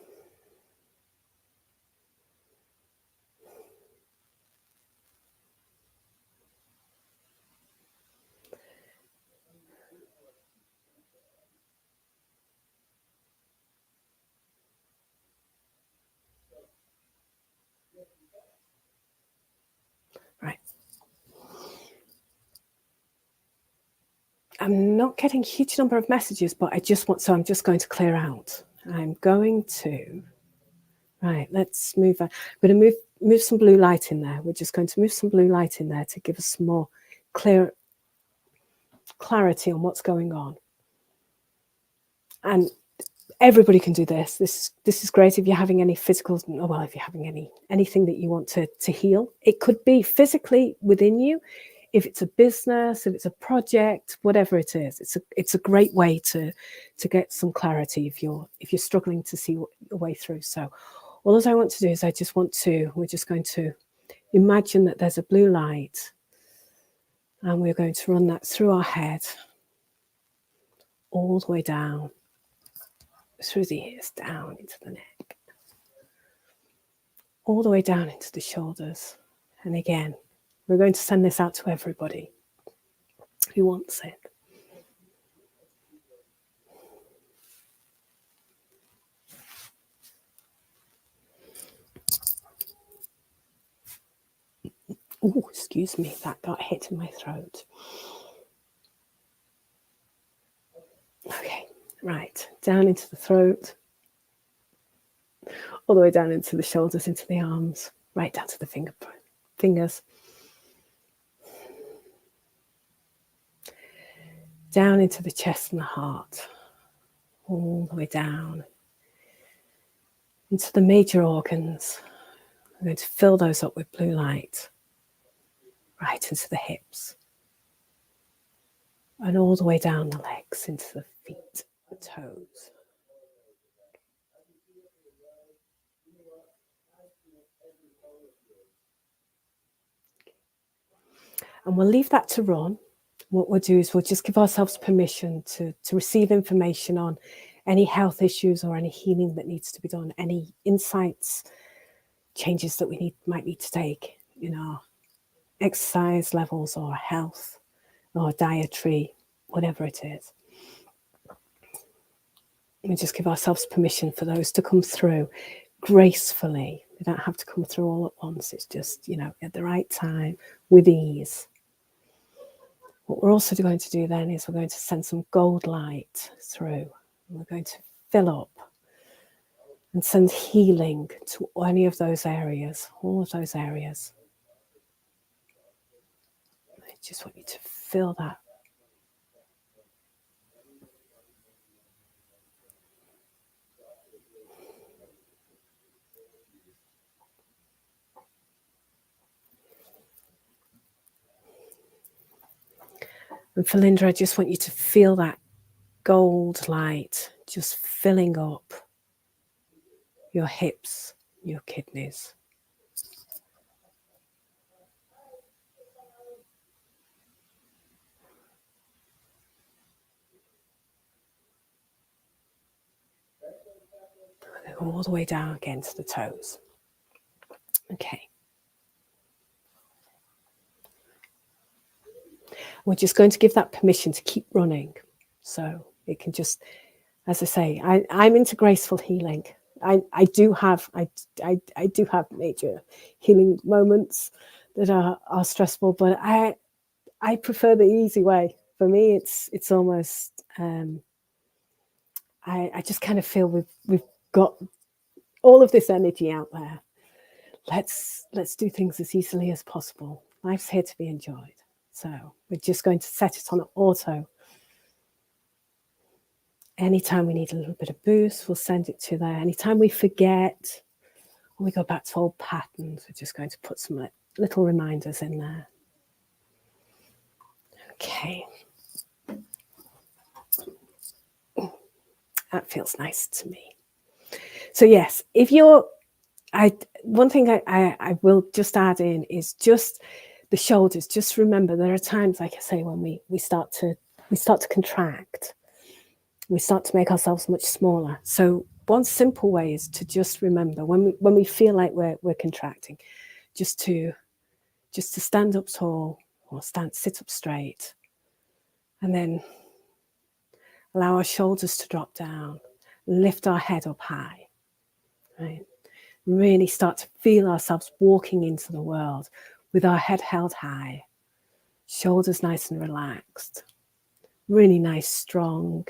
Right. I'm not getting a huge number of messages, but I'm just going to clear out. I'm going to, right, let's move. I'm going to move some blue light in there. We're just going to move some blue light in there to give us some more clarity on what's going on. And everybody can do this. This is great if you're having any physical, well, if you're having anything that you want to heal. It could be physically within you. If it's a business, if it's a project, whatever it is, it's a great way to get some clarity if you're struggling to see your way through. So all I want to do is we're just going to imagine that there's a blue light, and we're going to run that through our head, all the way down, through the ears, down into the neck, all the way down into the shoulders. And again, we're going to send this out to everybody who wants it. Oh, excuse me, that got hit in my throat. Okay, right, down into the throat, all the way down into the shoulders, into the arms, right down to the fingers. Down into the chest and the heart, all the way down into the major organs. I'm going to fill those up with blue light, right into the hips, and all the way down the legs, into the feet, the toes. And we'll leave that to run. What we'll do is we'll just give ourselves permission to receive information on any health issues or any healing that needs to be done, any insights, changes that we might need to take in our exercise levels or health or dietary, whatever it is. We just give ourselves permission for those to come through gracefully. They don't have to come through all at once. It's just, at the right time, with ease. What we're also going to do then is we're going to send some gold light through. We're going to fill up and send healing to any of those areas, all of those areas. I just want you to feel that. And for Linda, I just want you to feel that gold light just filling up your hips, your kidneys. All the way down again to the toes. Okay. We're just going to give that permission to keep running. So it can just, as I say, I'm into graceful healing. I do have major healing moments that are stressful, but I prefer the easy way. For me, it's almost I just kind of feel we've got all of this energy out there. Let's do things as easily as possible. Life's here to be enjoyed. So we're just going to set it on auto. Anytime we need a little bit of boost, we'll send it to there. Anytime we forget, or we go back to old patterns, we're just going to put some little reminders in there. Okay. That feels nice to me. So yes, if you're, one thing I will just add in is just the shoulders. Just remember, there are times, like I say, when we start to contract. We start to make ourselves much smaller. So one simple way is to just remember when we feel like we're contracting, just to stand up tall or sit up straight, and then allow our shoulders to drop down, lift our head up high, right? Really start to feel ourselves walking into the world with our head held high, shoulders nice and relaxed, really nice, strong,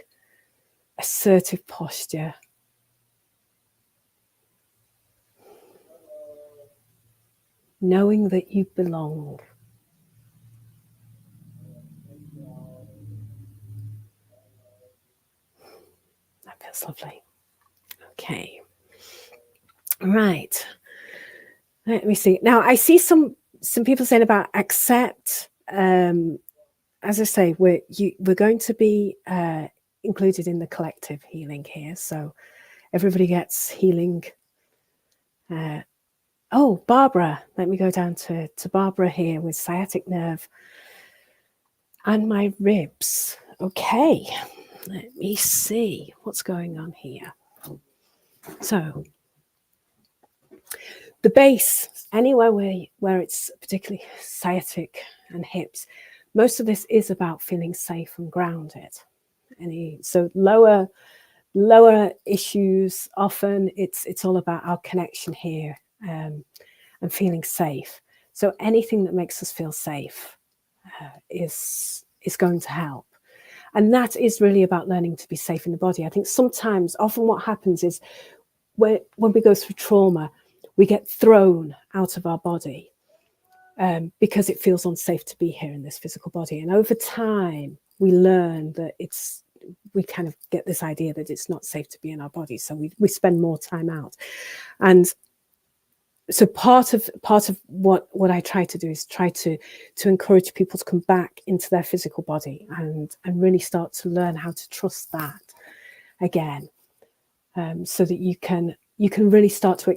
assertive posture. Knowing that you belong. That feels lovely. Okay. Right. Let me see. Now I see some people saying about accept. As I say, we're going to be included in the collective healing here, so everybody gets healing. Oh, Barbara, let me go down to Barbara here with sciatic nerve and my ribs. Okay, let me see what's going on here. So the base, anywhere where it's particularly sciatic and hips, most of this is about feeling safe and grounded. So lower issues, often it's all about our connection here and feeling safe. So anything that makes us feel safe is going to help. And that is really about learning to be safe in the body. I think often what happens is when we go through trauma, we get thrown out of our body because it feels unsafe to be here in this physical body. And over time, we learn that we kind of get this idea that it's not safe to be in our body. So we spend more time out. And so part of what I try to do is try to encourage people to come back into their physical body and really start to learn how to trust that again, so that you can really start to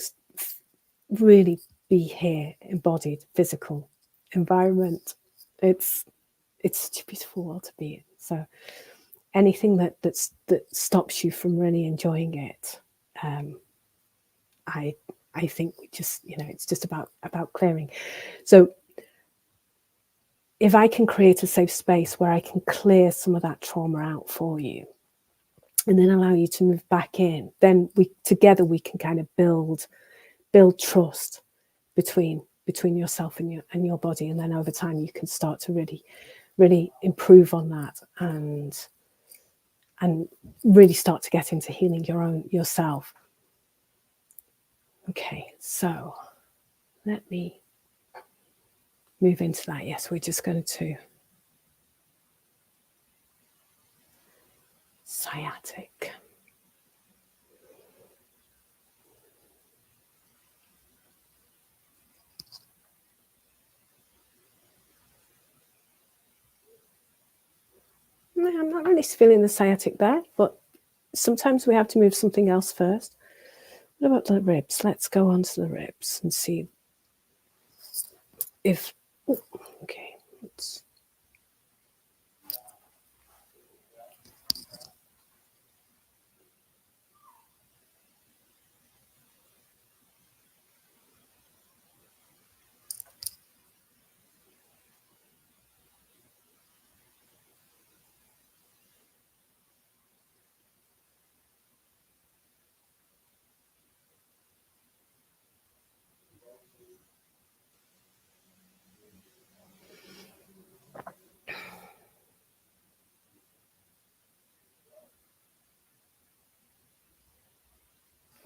really be here, embodied, physical environment. It's such a beautiful world to be in. So anything that stops you from really enjoying it, I think we just, it's just about clearing. So if I can create a safe space where I can clear some of that trauma out for you and then allow you to move back in, then together we can kind of build trust between yourself and your body. And then over time you can start to really, really improve on that and really start to get into healing yourself. Okay, so let me move into that. Yes, we're just going to sciatic. I'm not really feeling the sciatic there, but sometimes we have to move something else first. What about the ribs? Let's go on to the ribs and see if, okay, let's,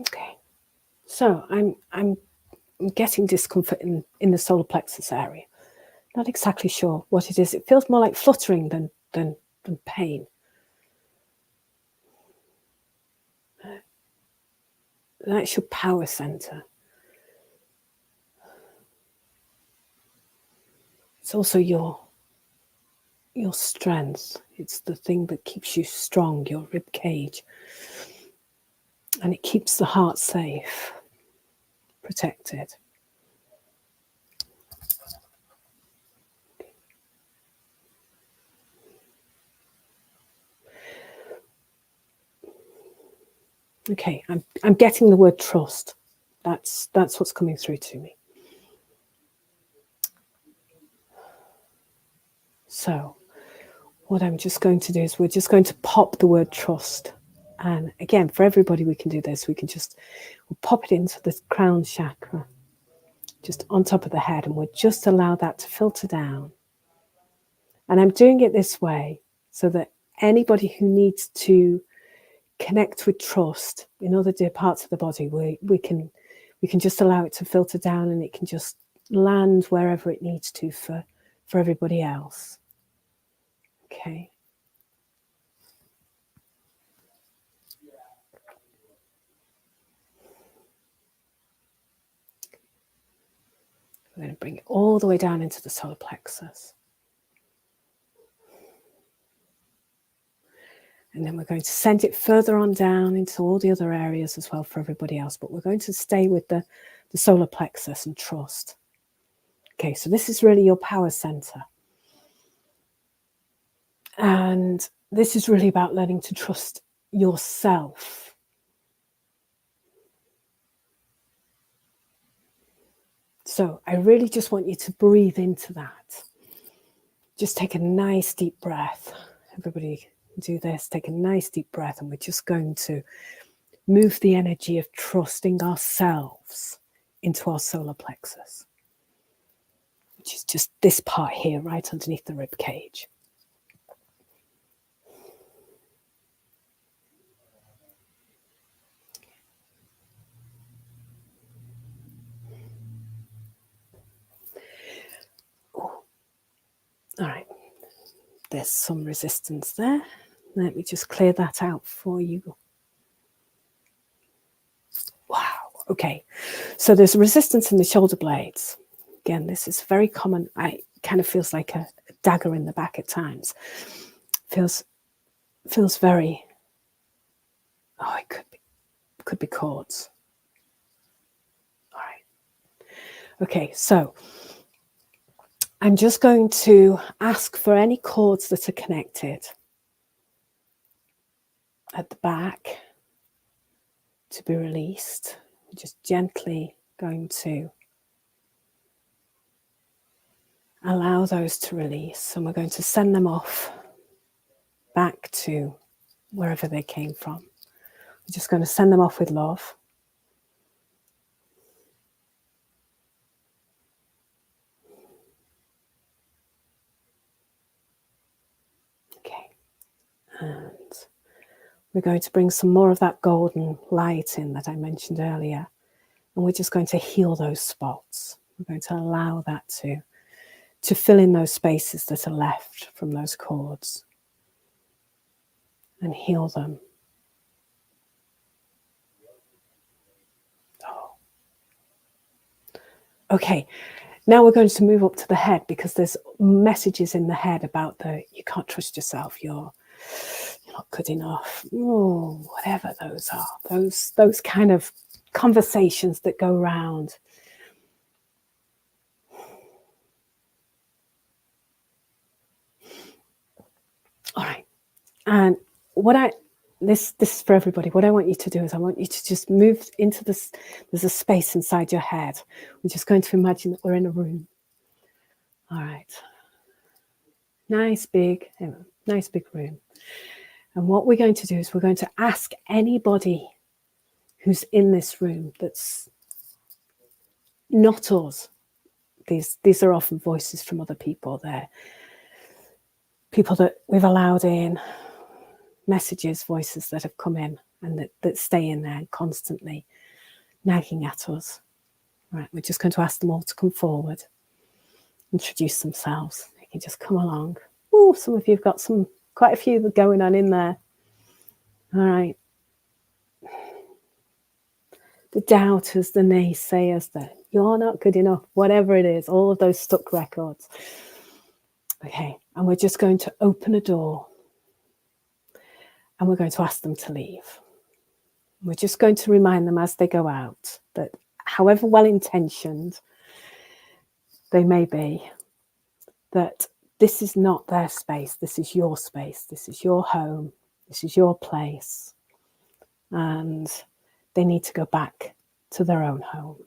okay. So I'm getting discomfort in the solar plexus area. Not exactly sure what it is. It feels more like fluttering than pain. That's your power center. It's also your strength. It's the thing that keeps you strong, your rib cage. And it keeps the heart safe, protected. Okay, I'm getting the word trust. That's what's coming through to me. So what I'm just going to do is we're just going to pop the word trust. And again, for everybody we can do this. We'll pop it into the crown chakra, just on top of the head, and we'll just allow that to filter down. And I'm doing it this way so that anybody who needs to connect with trust in other parts of the body, we can just allow it to filter down, and it can just land wherever it needs to for everybody else. Okay. We're going to bring it all the way down into the solar plexus. And then we're going to send it further on down into all the other areas as well for everybody else. But we're going to stay with the solar plexus and trust. Okay, so this is really your power center. And this is really about learning to trust yourself. So I really just want you to breathe into that. Just take a nice deep breath. Everybody do this. Take a nice deep breath, and we're just going to move the energy of trusting ourselves into our solar plexus, which is just this part here, right underneath the rib cage. Ooh. All right. There's some resistance there. Let me just clear that out for you. Wow. Okay. So there's resistance in the shoulder blades. Again, this is very common. It kind of feels like a dagger in the back at times. Feels very. Oh, it could be cords. All right. Okay. So I'm just going to ask for any cords that are connected at the back to be released. Just gently going to allow those to release, and we're going to send them off back to wherever they came from. We're just going to send them off with love. Okay. And we're going to bring some more of that golden light in that I mentioned earlier. And we're just going to heal those spots. We're going to allow that to fill in those spaces that are left from those cords and heal them. Oh. Okay, now we're going to move up to the head, because there's messages in the head about you can't trust yourself, you're not good enough, whatever those are, those kind of conversations that go round. All right, and this is for everybody. What I want you to do is I want you to just move into this. There's a space inside your head. We're just going to imagine that we're in a room. All right, nice big room. And what we're going to do is we're going to ask anybody who's in this room that's not us. These are often voices from other people. They're people that we've allowed in, messages, voices that have come in and that stay in there constantly nagging at us. Right, we're just going to ask them all to come forward, introduce themselves. They can just come along. Oh, some of you have got quite a few going on in there. All right. The doubters, the naysayers, you're not good enough, whatever it is, all of those stuck records. Okay, and we're just going to open a door and we're going to ask them to leave. We're just going to remind them as they go out that however well-intentioned they may be, that this is not their space, this is your space, this is your home, this is your place, and they need to go back to their own home.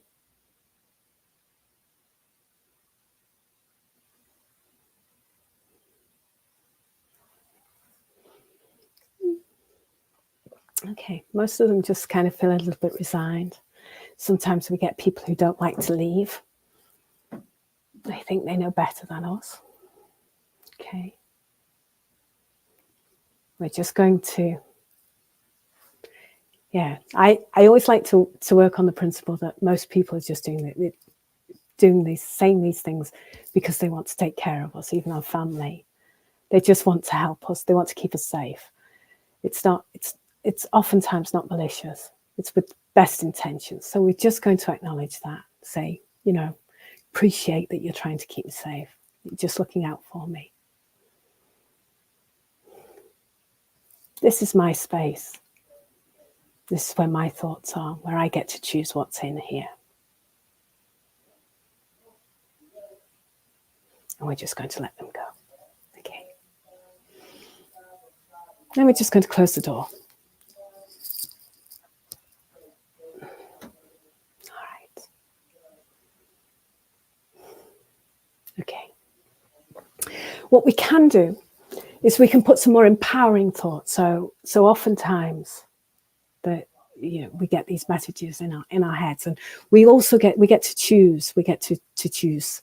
Okay, most of them just kind of feel a little bit resigned. Sometimes we get people who don't like to leave. They think they know better than us. Okay. We're just going to, I always like to work on the principle that most people are just saying these things because they want to take care of us, even our family. They just want to help us. They want to keep us safe. It's oftentimes not malicious. It's with best intentions. So we're just going to acknowledge that. Say, appreciate that you're trying to keep me safe. You're just looking out for me. This is my space. This is where my thoughts are, where I get to choose what's in here. And we're just going to let them go. Okay. Then we're just going to close the door. Okay. What we can do is we can put some more empowering thoughts. So oftentimes that we get these messages in our heads, and we get to choose. We get to choose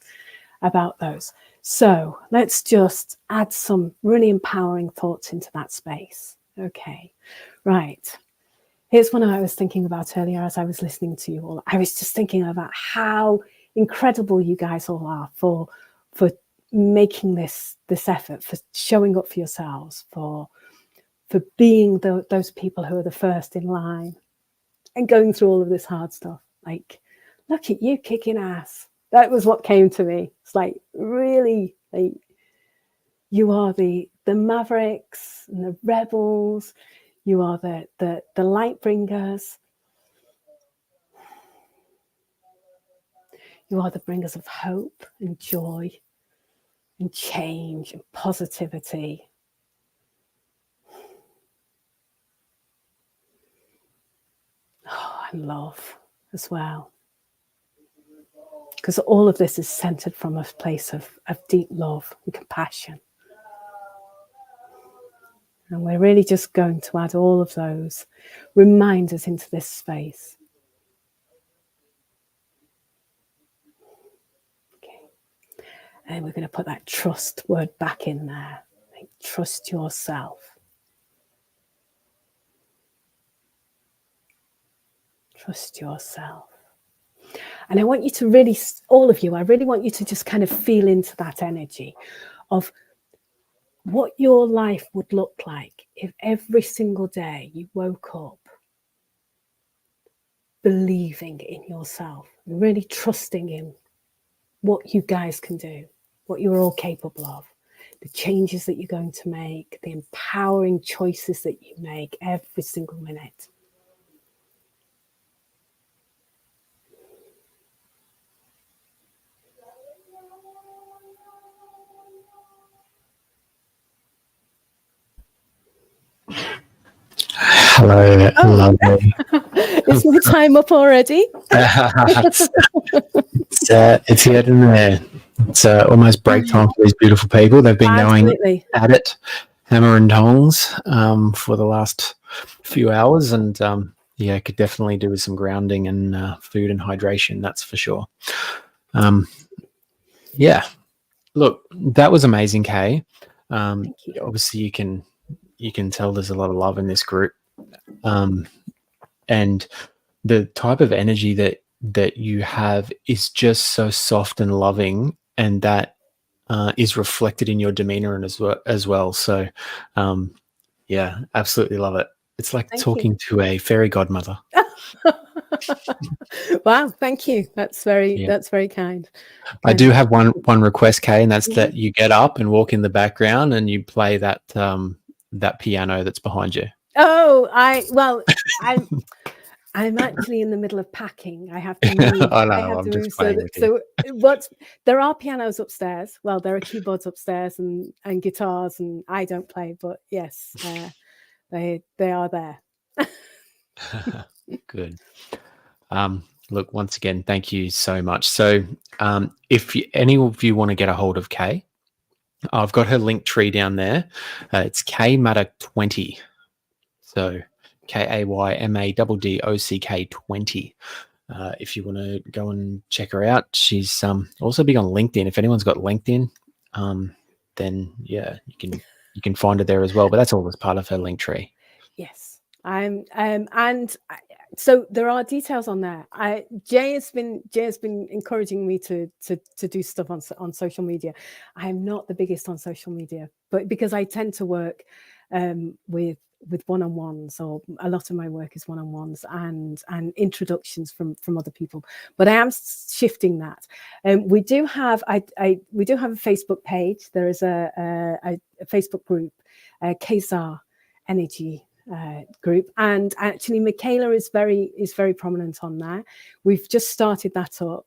about those. So let's just add some really empowering thoughts into that space. Okay, right. Here's one I was thinking about earlier as I was listening to you all. I was just thinking about how incredible you guys all are for making this effort, for showing up for yourselves, for being those people who are the first in line and going through all of this hard stuff. Like, look at you kicking ass. That was what came to me. It's like, really, like, you are the mavericks and the rebels. You are the light bringers. You are the bringers of hope and joy and change and positivity. Oh, and love as well. Because all of this is centered from a place of deep love and compassion. And we're really just going to add all of those reminders into this space. Okay. And we're going to put that trust word back in there. Like, trust yourself. Trust yourself. And I want you to really, all of you, I really want you to just kind of feel into that energy of what your life would look like if every single day you woke up believing in yourself, really trusting in what you guys can do, what you're all capable of, the changes that you're going to make, the empowering choices that you make every single minute. Hello, lovely. Is my time up already? It's getting there. It's almost break time for these beautiful people. They've been Absolutely. going at it, hammer and tongs, for the last few hours, and yeah, could definitely do with some grounding and food and hydration. That's for sure. Yeah, look, that was amazing, Kay. Thank you. Obviously, you can tell there's a lot of love in this group, and the type of energy that you have is just so soft and loving, and that is reflected in your demeanor and as well. So yeah, absolutely love it. It's like Thank talking to a fairy godmother. Wow, thank you. That's very kind. I do have one request, Kay, and that's that you get up and walk in the background and you play that that piano that's behind you. Oh, I'm actually in the middle of packing. I have to move. I know, I have I'm to just move. playing with So there are pianos upstairs. Well, there are keyboards upstairs and guitars, and I don't play, but yes, they are there. Good. Look, once again, thank you so much. So if any of you want to get a hold of Kay, I've got her link tree down there. It's KayMaddock20. So KayMaddock 20. If you want to go and check her out, she's also big on LinkedIn. If anyone's got LinkedIn, then yeah, you can find her there as well. But that's all as part of her link tree. Yes, so there are details on there. Jay has been encouraging me to do stuff on social media. I am not the biggest on social media, but because I tend to work with one-on-ones, or a lot of my work is one-on-ones and introductions from other people. But I am shifting that. We do have a Facebook page. There is a Facebook group, KSAR Energy group, and actually Michaela is very prominent on there. We've just started that up.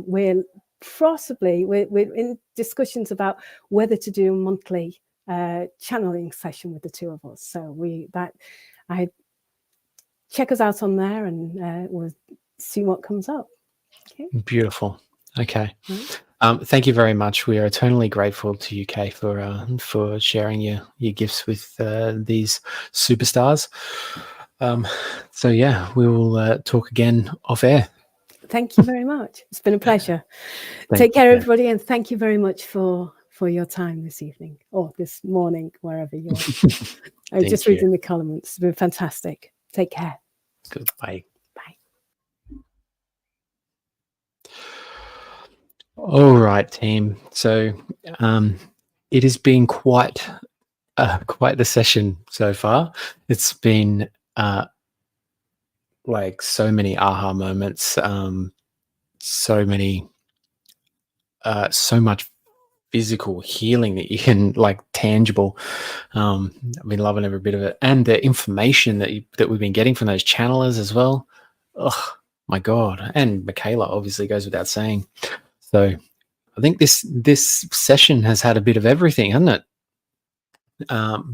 We're in discussions about whether to do a monthly channeling session with the two of us. So I check us out on there, and we'll see what comes up. Okay. Beautiful. Okay. Thank you very much. We are eternally grateful to you, Kay, for sharing your gifts with these superstars. So yeah, we will talk again off air. Thank you very much. It's been a pleasure. Take care, everybody, and thank you very much for your time this evening or this morning, wherever you are. I'm just reading the comments. It's been fantastic. Take care. Goodbye. Bye. All right, team. So it has been quite the session so far. It's been like so many aha moments, so much physical healing that you can, like, tangible. I've been loving every bit of it, and the information that we've been getting from those channelers as well. Oh my God. And Michaela obviously goes without saying. So I think this session has had a bit of everything, hasn't it?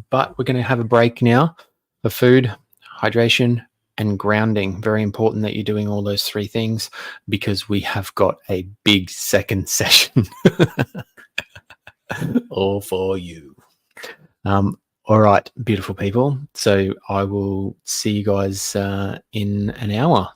But we're going to have a break now for food, hydration, and grounding. Very important that you're doing all those three things, because we have got a big second session all for you. All right, beautiful people. So I will see you guys in an hour.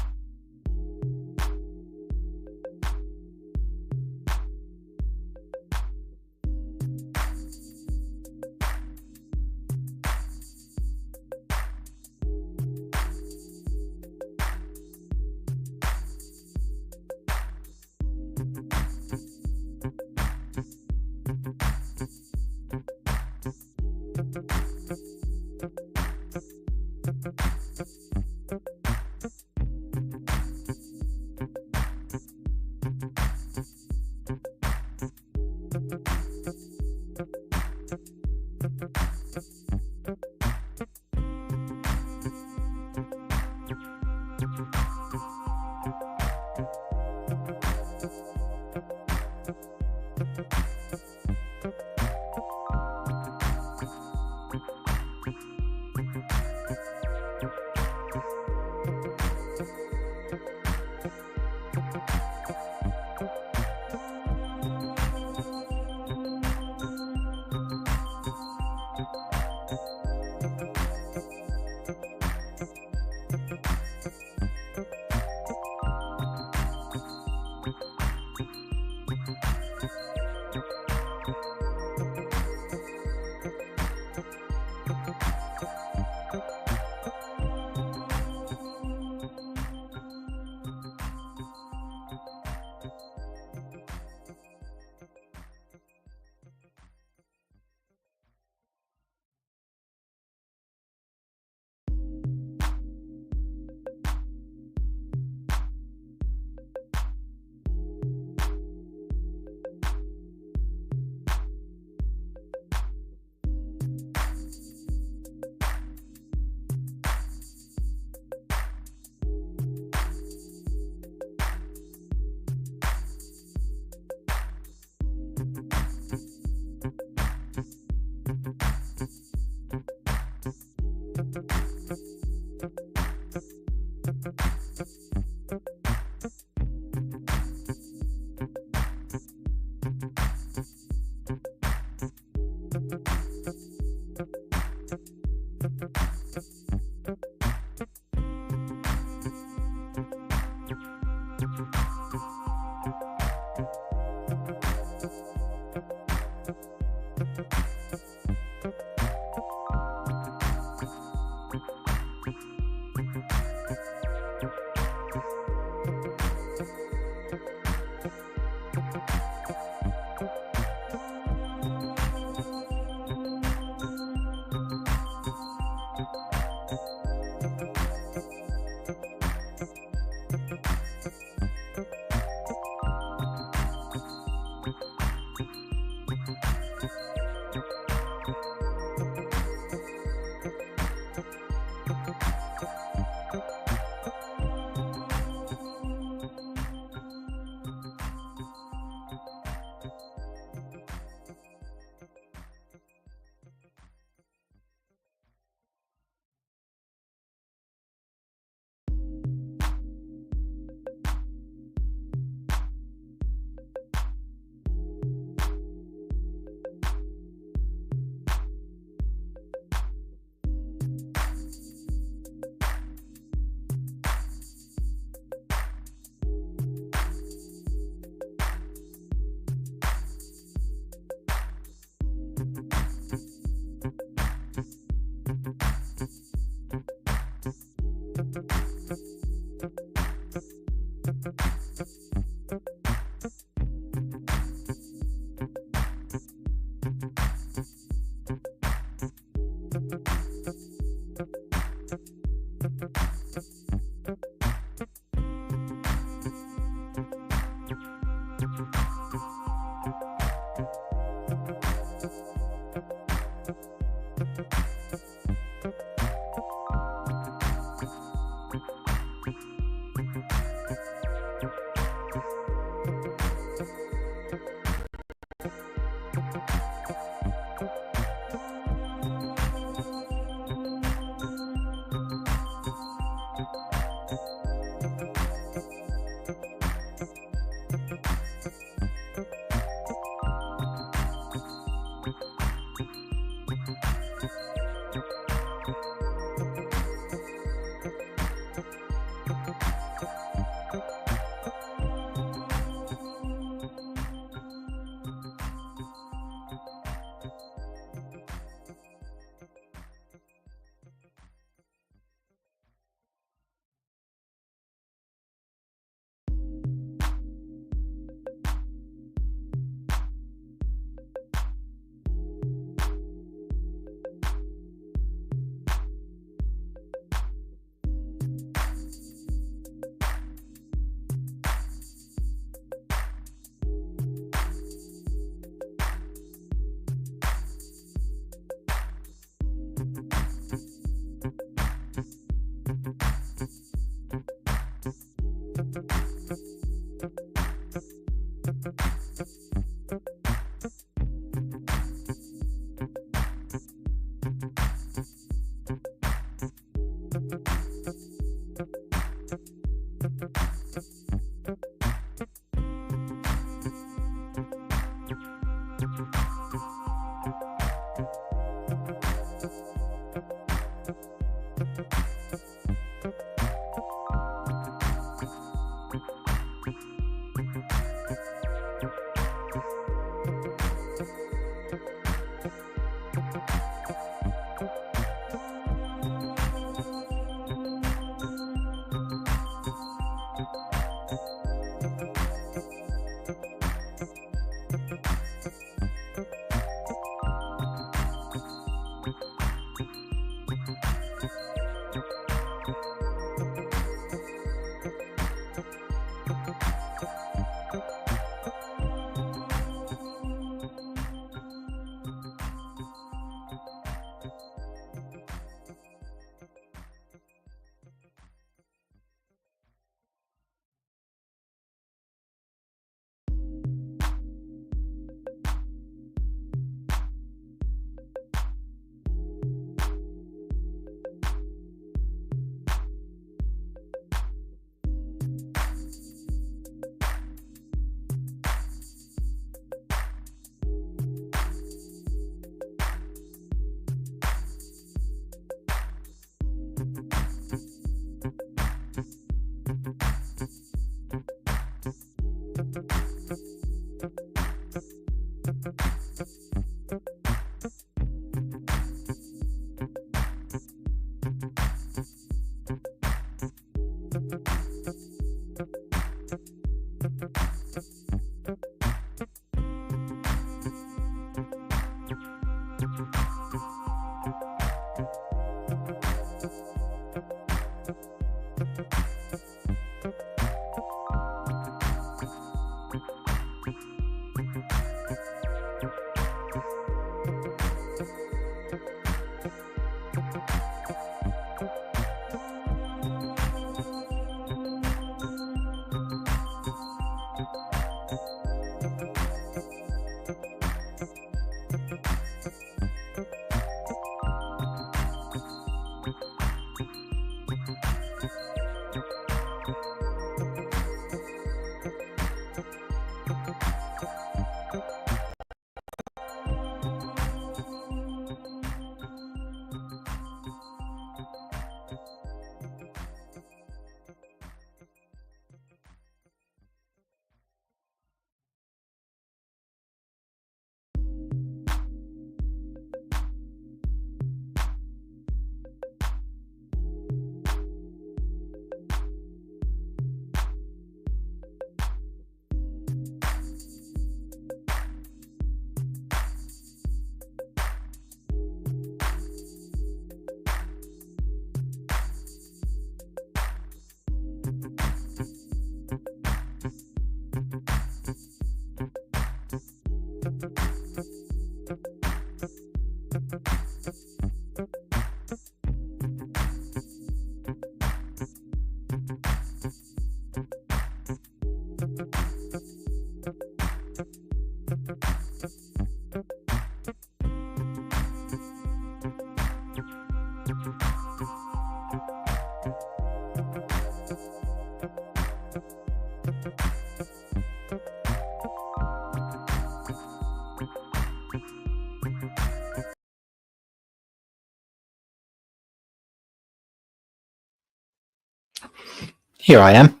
Here I am.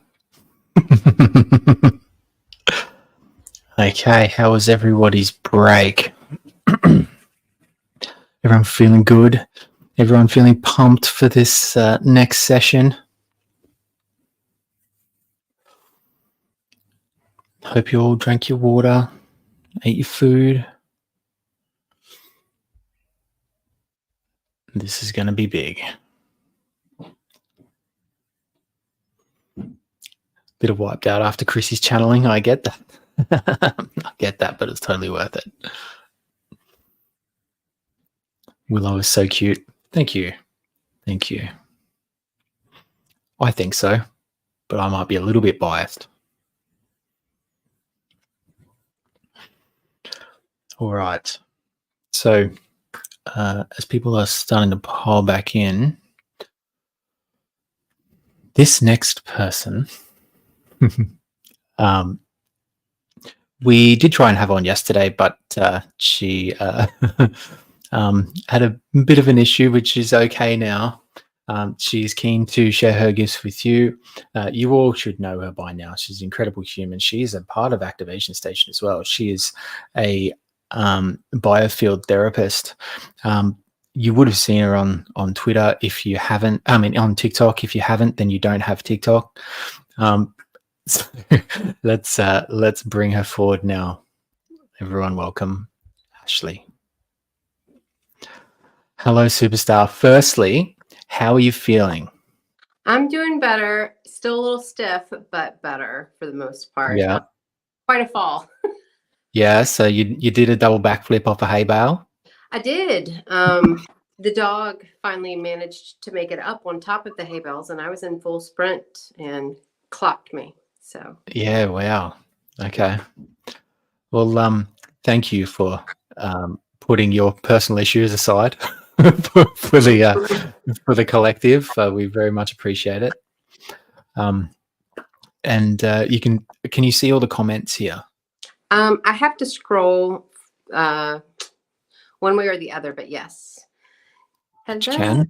Okay, how was everybody's break? Everyone feeling good? Everyone feeling pumped for this next session? Hope you all drank your water, ate your food. This is going to be big. Bit of wiped out after Chrissy's channeling. I get that. I get that, but it's totally worth it. Willow is so cute. Thank you. Thank you. I think so, but I might be a little bit biased. All right. So as people are starting to pile back in, this next person, we did try and have on yesterday, but she had a bit of an issue, which is okay now. She's keen to share her gifts with you. You all should know her by now. She's an incredible human. She is a part of Activation Station as well. She is a biofield therapist. You would have seen her on Twitter if you haven't. I mean, on TikTok. If you haven't, then you don't have TikTok. So let's bring her forward now. Everyone, welcome Ashley. Hello, superstar. Firstly, how are you feeling? I'm doing better. Still a little stiff, but better for the most part. Yeah. Quite a fall. Yeah. So you did a double backflip off a hay bale? I did. The dog finally managed to make it up on top of the hay bales, and I was in full sprint and clocked me. So Yeah. Wow. Okay. Well, thank you for putting your personal issues aside for the collective. We very much appreciate it. And can you see all the comments here? I have to scroll one way or the other, but yes. You can.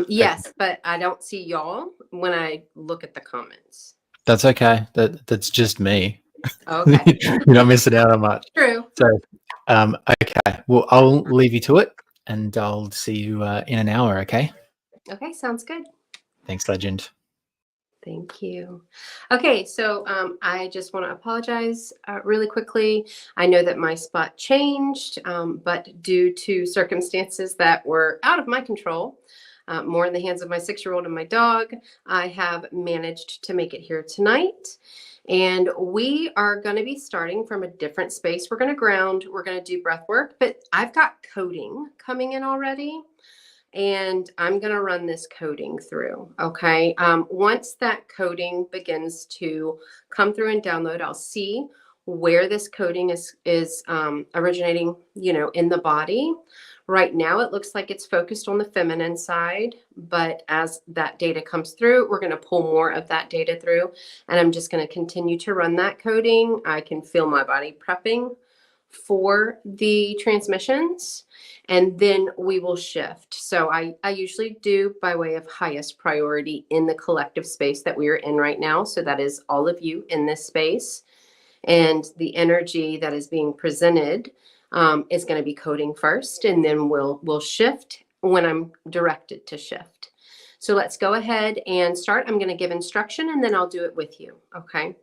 Yes, but I don't see y'all when I look at the comments. That's okay. That's just me. Okay. You're not missing out on much. True. So, okay. Well, I'll leave you to it, and I'll see you in an hour. Okay. Okay, sounds good. Thanks, legend. Thank you. Okay, so I just want to apologize really quickly. I know that my spot changed, but due to circumstances that were out of my control, more in the hands of my 6-year-old and my dog, I have managed to make it here tonight. And we are going to be starting from a different space. We're going to ground, we're going to do breath work, but I've got coding coming in already. And I'm going to run this coding through. Okay. Once that coding begins to come through and download, I'll see where this coding is originating, you know, in the body. Right now, it looks like it's focused on the feminine side, but as that data comes through, we're going to pull more of that data through, and I'm just going to continue to run that coding. I can feel my body prepping for the transmissions, and then we will shift. So I usually do by way of highest priority in the collective space that we are in right now. So that is all of you in this space, and the energy that is being presented is going to be coding first, and then we'll shift when I'm directed to shift. So let's go ahead and start. I'm going to give instruction, and then I'll do it with you. Okay.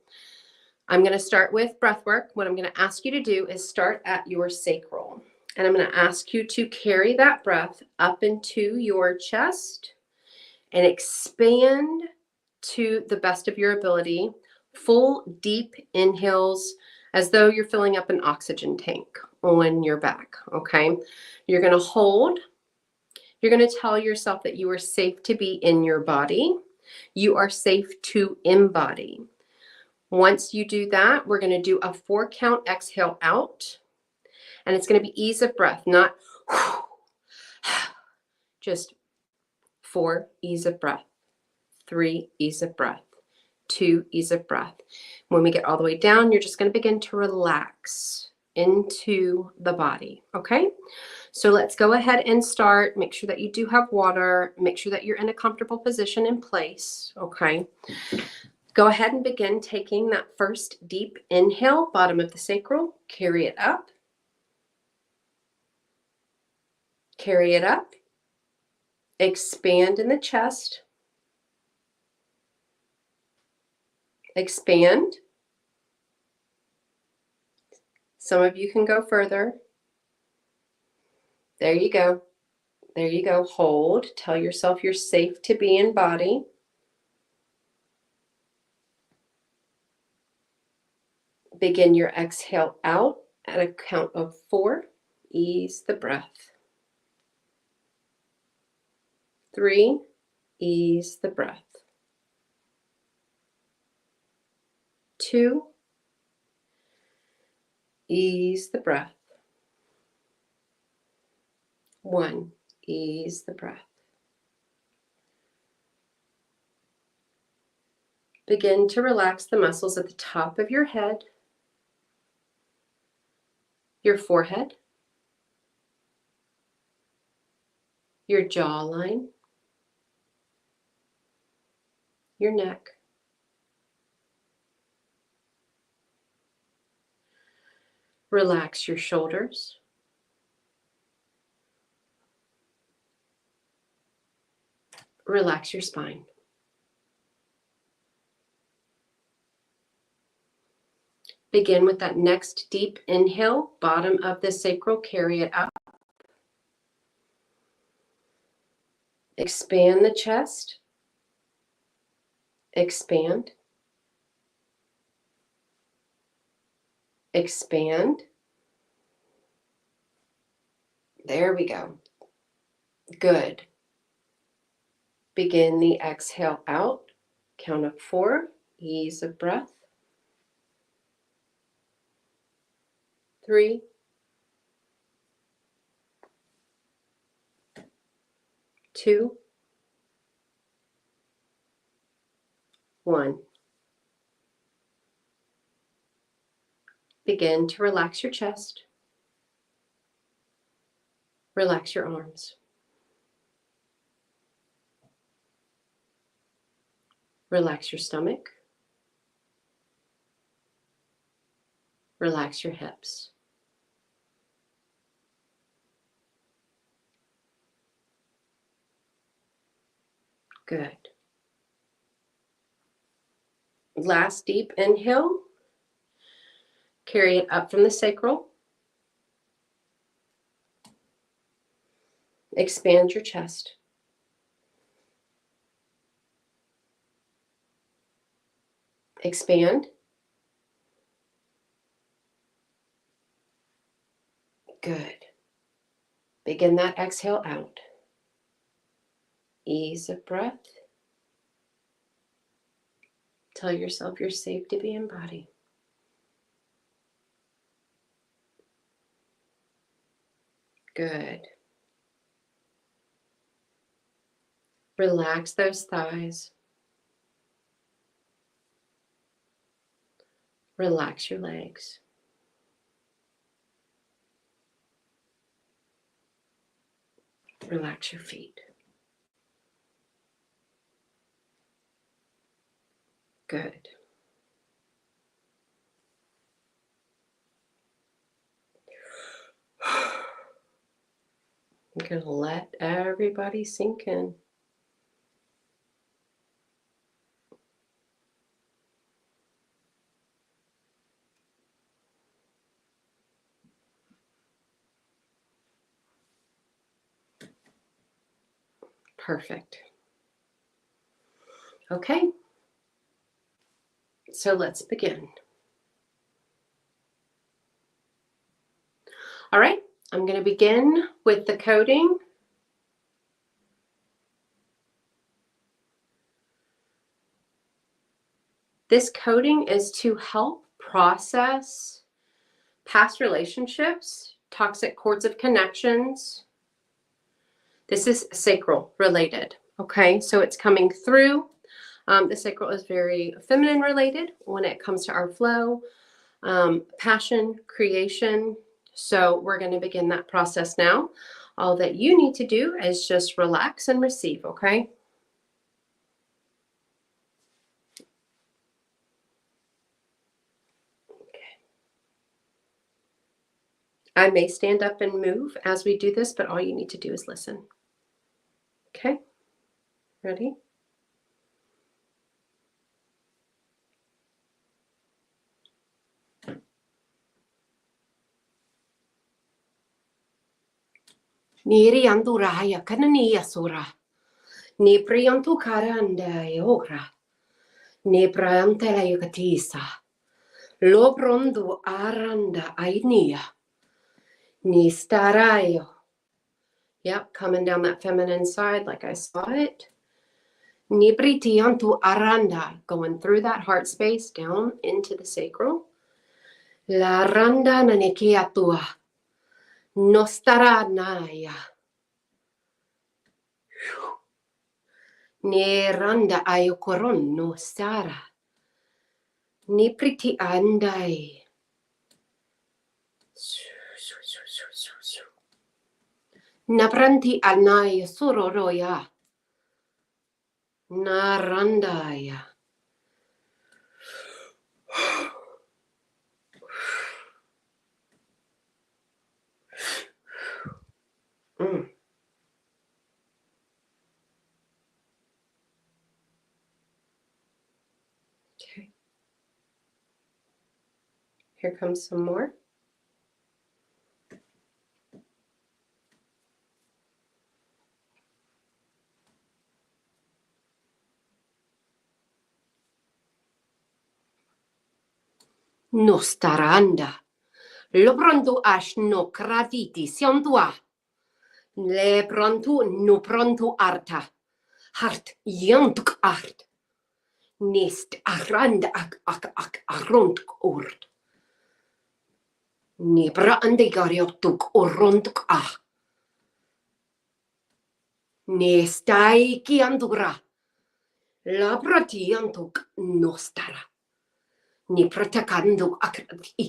I'm going to start with breath work. What I'm going to ask you to do is start at your sacral. And I'm going to ask you to carry that breath up into your chest and expand to the best of your ability. Full deep inhales as though you're filling up an oxygen tank on your back. Okay. You're going to hold. You're going to tell yourself that you are safe to be in your body. You are safe to embody. Once you do that, we're going to do a 4-count exhale out. And it's going to be ease of breath, not just 4, ease of breath, 3, ease of breath, 2, ease of breath. When we get all the way down, you're just going to begin to relax into the body. Okay. So let's go ahead and start. Make sure that you do have water. Make sure that you're in a comfortable position in place. Okay. Go ahead and begin taking that first deep inhale, bottom of the sacral, carry it up. Carry it up. Expand in the chest. Expand. Some of you can go further. There you go. There you go. Hold. Tell yourself you're safe to be in body. Begin your exhale out at a count of 4. Ease the breath. 3. Ease the breath. 2. Ease the breath. 1. Ease the breath. Begin to relax the muscles at the top of your head, your forehead, your jawline, your neck, relax your shoulders, relax your spine. Begin with that next deep inhale, bottom of the sacral, carry it up. Expand the chest. Expand. Expand. There we go. Good. Begin the exhale out. Count of 4. Ease of breath. 3. 2. 1. Begin to relax your chest. Relax your arms. Relax your stomach. Relax your hips. Good. Last deep inhale. Carry it up from the sacral. Expand your chest. Expand. Good. Begin that exhale out. Ease of breath. Tell yourself you're safe to be in body. Good. Relax those thighs. Relax your legs. Relax your feet. Good. I'm going to let everybody sink in. Perfect. Okay. So let's begin. All right. I'm going to begin with the coding. This coding is to help process past relationships, toxic cords of connections. This is sacral related. Okay, so it's coming through. The sacral is very feminine related when it comes to our flow, passion, creation. So we're going to begin that process now. All that you need to do is just relax and receive, okay? I may stand up and move as we do this, but all you need to do is listen. Okay, ready? Niri anduraya kananiya sura. Ni priyantu karanda yogra. Ni prayantela yukatisa. Lobrondu aranda ainia. Ni starayo. Yep, coming down that feminine side like I saw it. Ni pritiyantu aranda, going through that heart space down into the sacral. La randa nanekiatua. Nostaranaya. Ni randa ayokoron no stara. Ni priti andai. Napranti anai suroroya. Narandaya. Okay. Here comes some more. Nostaranda. Lobronto ash no kraditi siondua. Le pronto no pronto arta. Hart yantuk art. Nist aranda ak arontuk ord. Ni brande gariotuk orontuk ah. Nestai kiandura. La pratiantuk nostara. Ni pratakando ak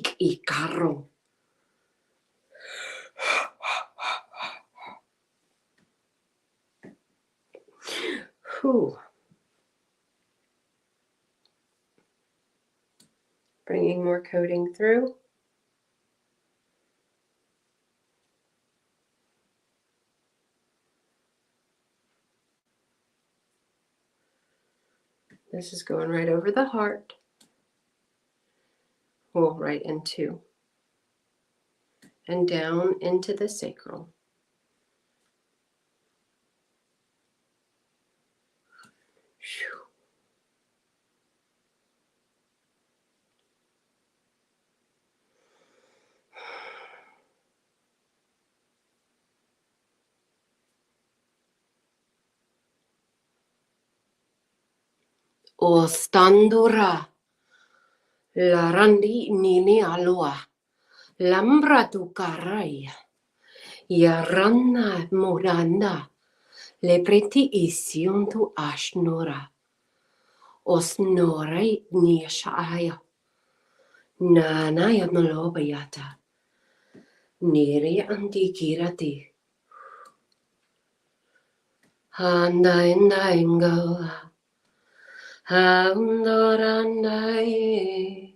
ikaro. Whew. Bringing more coding through. This is going right over the heart. Well, right into and down into the sacral. O standura. La randi nini aloa. Lambra tu karaya. Yaranna moranda. Lepreti isiontu ashnora. Osnorai niashaya. Nana yamalobayata. Niri antikirati. Handa ingo. Handorandai.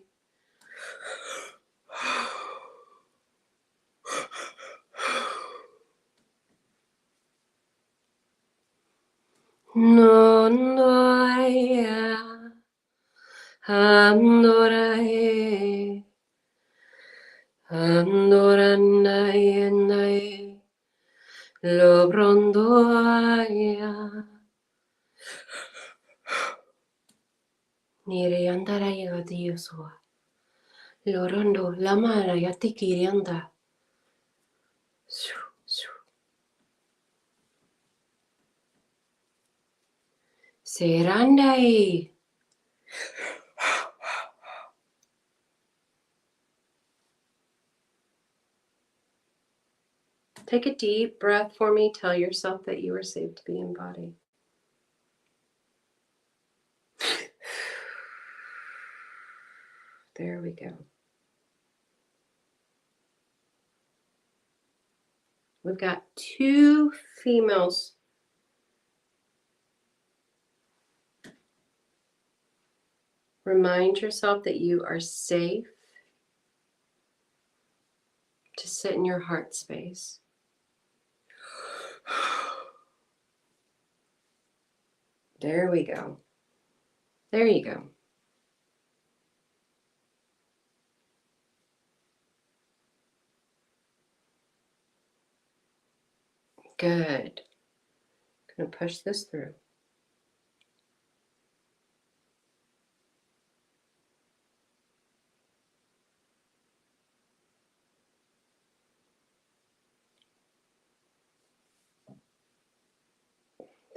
Nondoaya. Handorai. Handorandai. Lobrondoaya. Nire andarai adiosoa. Lorondo lamara yatikirianda. Serandai. Take a deep breath for me. Tell yourself that you are safe to be in body. There we go. We've got 2 females. Remind yourself that you are safe to sit in your heart space. There we go. There you go. Good. Going to push this through.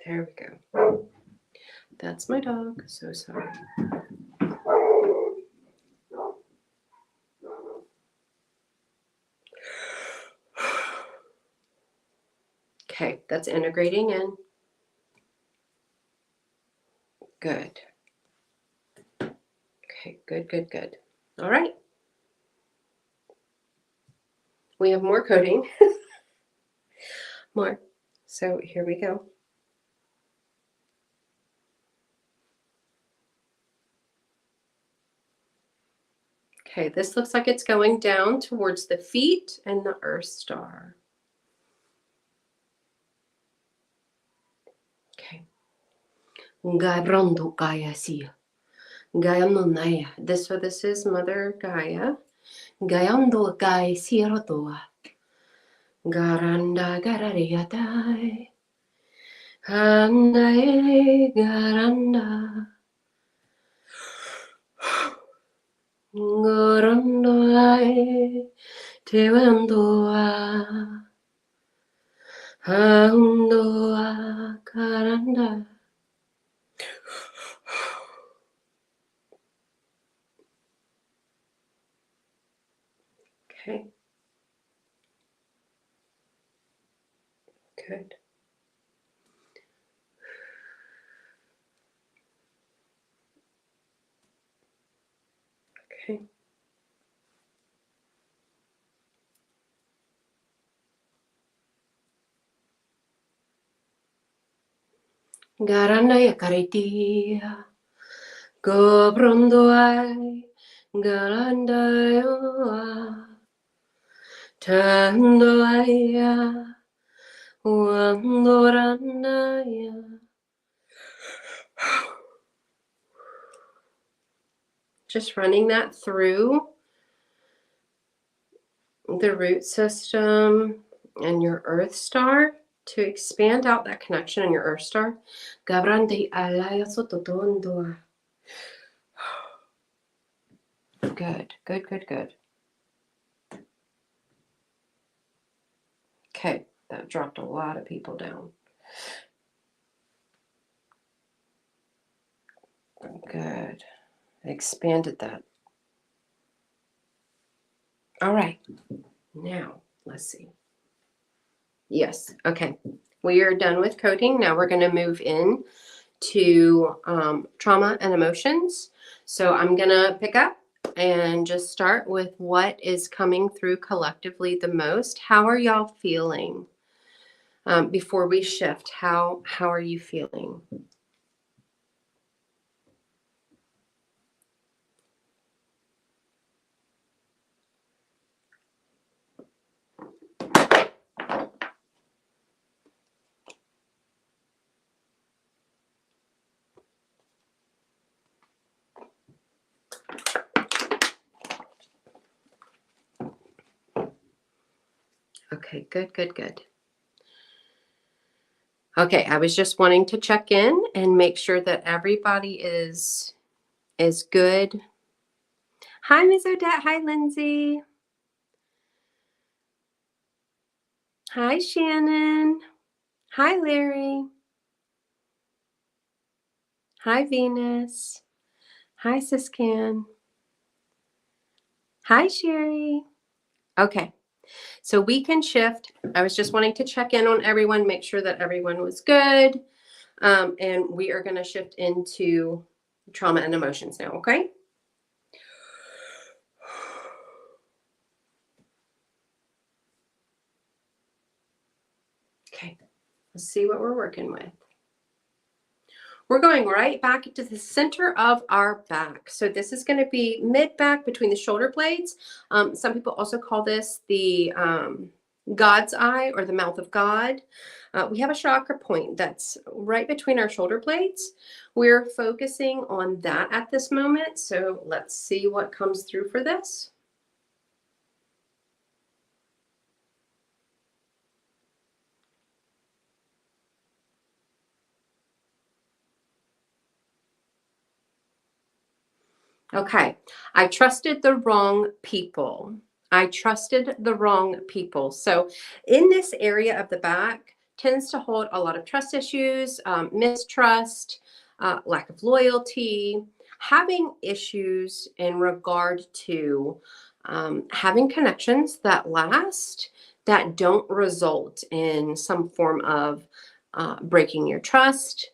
There we go. That's my dog. So sorry. Okay, that's integrating in. Good. Okay, good, good, good. All right. We have more coding. More. So here we go. Okay, this looks like it's going down towards the feet and the Earth Star. Okay. Gabrondo Gaia Sia. Gaia Nonaya. This is Mother Gaia. Gaiando Gai Sirotoa. Garanda Garariatai. Handae Garanda. Gorondoai. Tewandoa. Handoa Garanda. Okay. Good. Okay. Garanda yakaritia. Gobrondoai. Galandaioa. Tandoaya. Wandorandaya. Just running that through the root system and your Earth Star to expand out that connection in your Earth Star. Gabrande alaya sototondoa. Good, good, good, good. Okay, that dropped a lot of people down. Good. Expanded that. All right. Now, let's see. Yes. Okay. We are done with coding. Now we're going to move in to trauma and emotions. So I'm going to pick up and just start with what is coming through collectively the most. How are y'all feeling? Before we shift, how are you feeling? Okay, good, good, good. Okay, I was just wanting to check in and make sure that everybody is good. Hi, Ms. Odette. Hi, Lindsay. Hi, Shannon. Hi, Larry. Hi, Venus. Hi, Siscan. Hi, Sherry. Okay, so we can shift. I was just wanting to check in on everyone, make sure that everyone was good. And we are going to shift into trauma and emotions now, okay? Okay, let's see what we're working with. We're going right back into the center of our back. So this is going to be mid back between the shoulder blades. Some people also call this the God's eye or the mouth of God. We have a chakra point that's right between our shoulder blades. We're focusing on that at this moment. So let's see what comes through for this. Okay, I trusted the wrong people. I trusted the wrong people. So in this area of the back tends to hold a lot of trust issues, mistrust, lack of loyalty, having issues in regard to having connections that last, that don't result in some form of breaking your trust,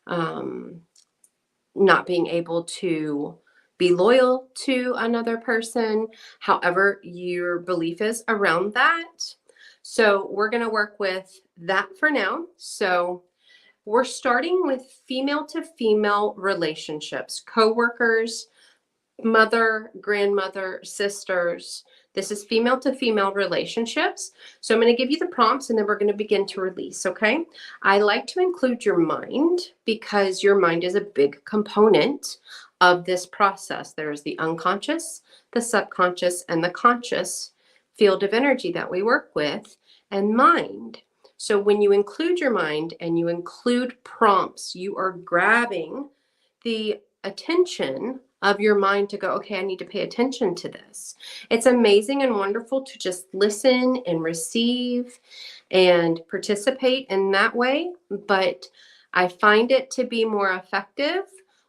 not being able to be loyal to another person, however your belief is around that. So we're going to work with that for now. So we're starting with female to female relationships, coworkers, mother, grandmother, sisters. This is female to female relationships. So I'm going to give you the prompts and then we're going to begin to release, okay? I like to include your mind because your mind is a big component of this process. There is the unconscious, the subconscious, and the conscious field of energy that we work with, and mind. So when you include your mind and you include prompts, you are grabbing the attention of your mind to go, okay, I need to pay attention to this. It's amazing and wonderful to just listen and receive and participate in that way. But I find it to be more effective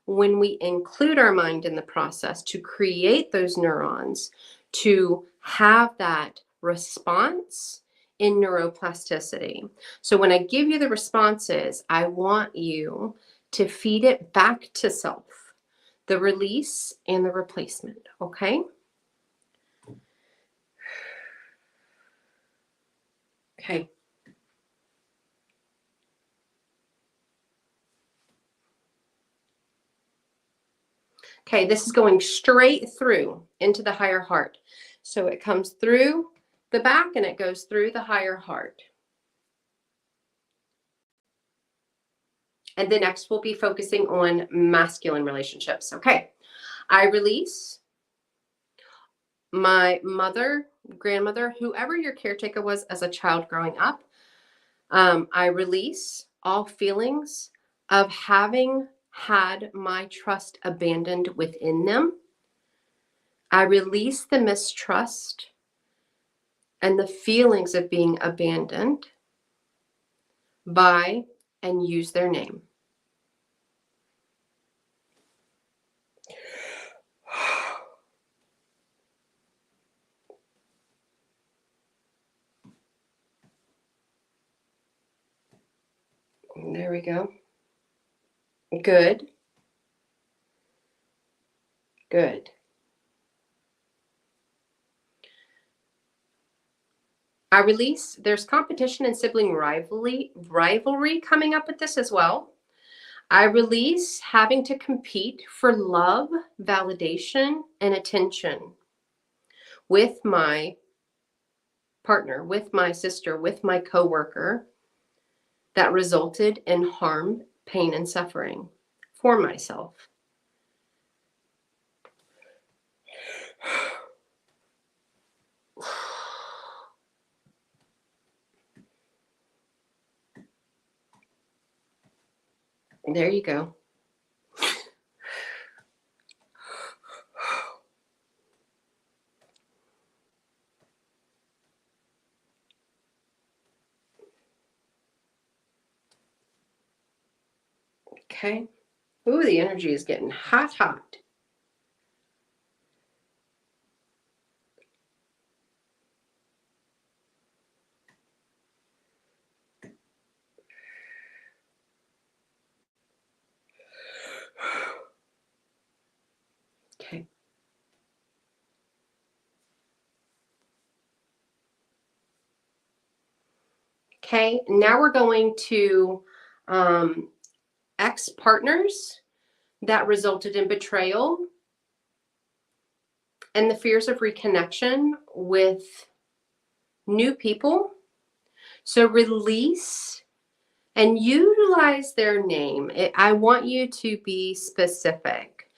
when we include our mind in the process to create those neurons, to have that response in neuroplasticity. So when I give you the responses, I want you to feed it back to self, the release and the replacement, okay? Okay. Okay, this is going straight through into the higher heart. So it comes through the back and it goes through the higher heart. And the next we'll be focusing on masculine relationships. Okay, I release my mother, grandmother, whoever your caretaker was as a child growing up. I release all feelings of having had my trust abandoned within them. I release the mistrust and the feelings of being abandoned by and use their name. There we go. Good. Good. I release, there's competition and sibling rivalry coming up with this as well. I release having to compete for love, validation, and attention with my partner, with my sister, with my coworker that resulted in harm, pain, and suffering for myself. There you go. Okay. Ooh, the energy is getting hot, hot. Okay. Okay, now we're going to ex-partners that resulted in betrayal and the fears of reconnection with new people. So release and utilize their name. I want you to be specific.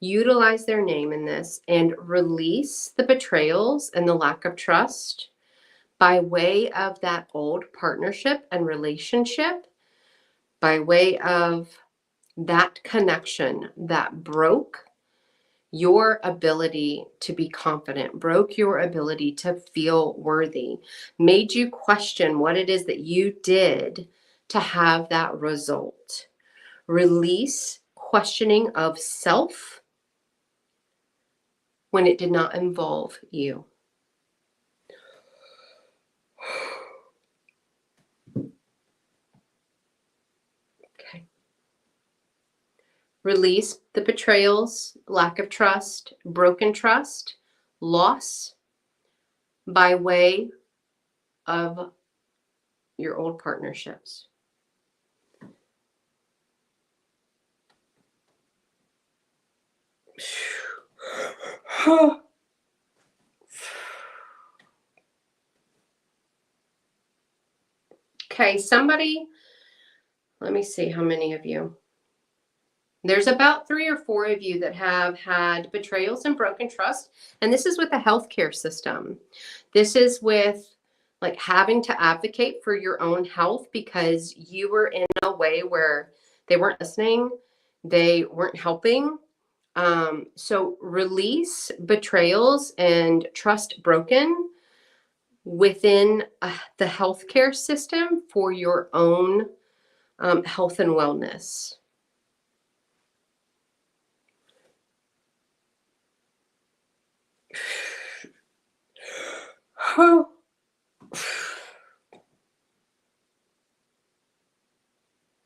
Utilize their name in this and release the betrayals and the lack of trust by way of that old partnership and relationship, by way of that connection that broke your ability to be confident, broke your ability to feel worthy, made you question what it is that you did to have that result. Release questioning of self when it did not involve you. Okay. Release the betrayals, lack of trust, broken trust, loss by way of your old partnerships. Okay, somebody, let me see how many of you. There's about 3 or 4 of you that have had betrayals and broken trust. And this is with the healthcare system. This is with like having to advocate for your own health because you were in a way where they weren't listening, they weren't helping. So release betrayals and trust broken within the healthcare system for your own health and wellness.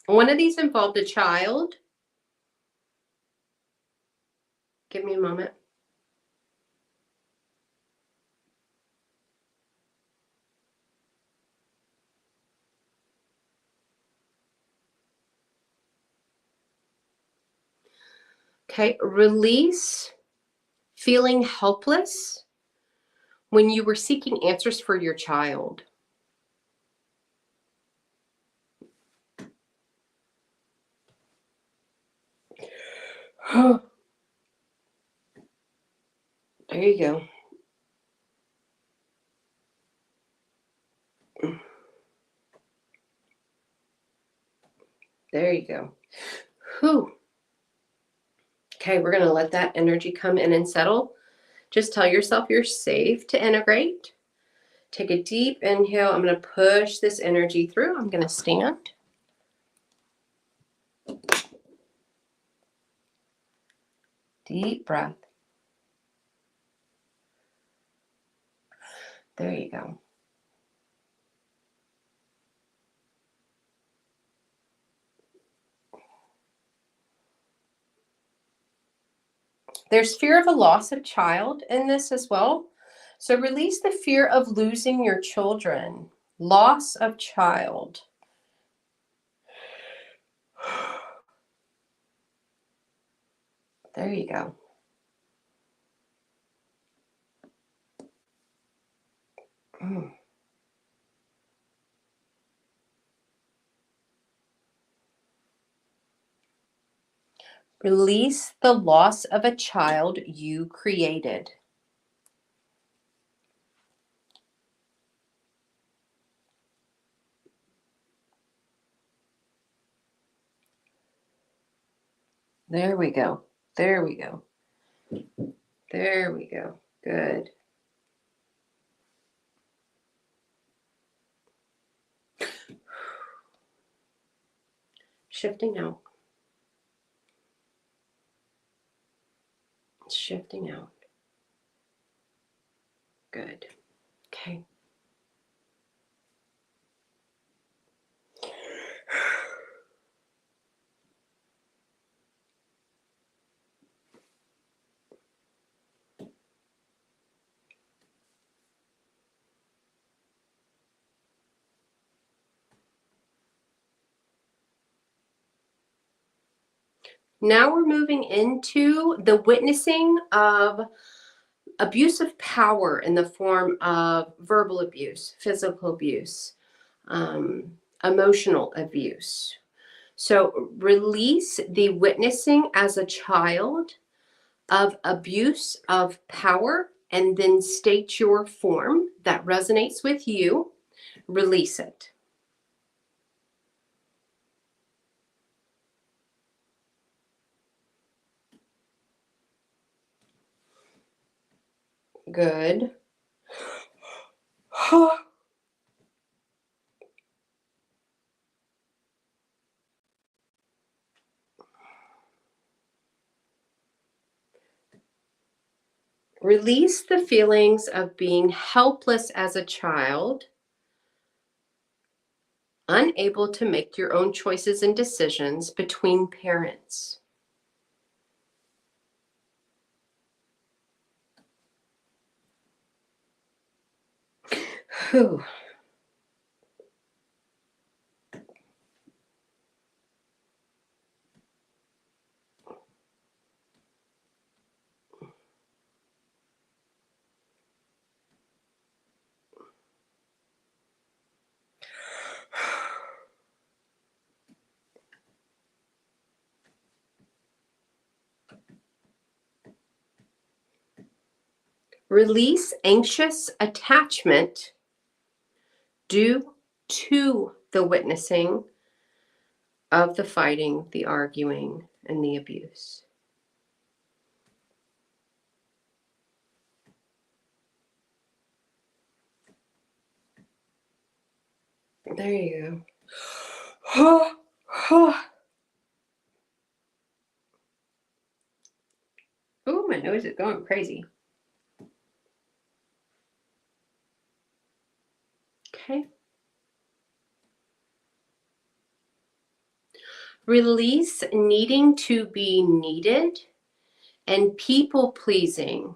One of these involved a child. Give me a moment. Okay, release feeling helpless when you were seeking answers for your child. There you go. There you go. Whew. Okay, we're going to let that energy come in and settle. Just tell yourself you're safe to integrate. Take a deep inhale. I'm going to push this energy through. I'm going to stand. Deep breath. There you go. There's fear of a loss of child in this as well. So release the fear of losing your children. Loss of child. There you go. Release the loss of a child you created. There we go. There we go. There we go. Good. Shifting out. Shifting out. Good. Okay. Now we're moving into the witnessing of abuse of power in the form of verbal abuse, physical abuse, emotional abuse. So release the witnessing as a child of abuse of power, and then state your form that resonates with you. Release it. Good. Release the feelings of being helpless as a child, unable to make your own choices and decisions between parents. Whew. Release anxious attachment due to the witnessing of the fighting, the arguing, and the abuse. There you go. Oh, my nose is going crazy. Okay. Release needing to be needed and people pleasing.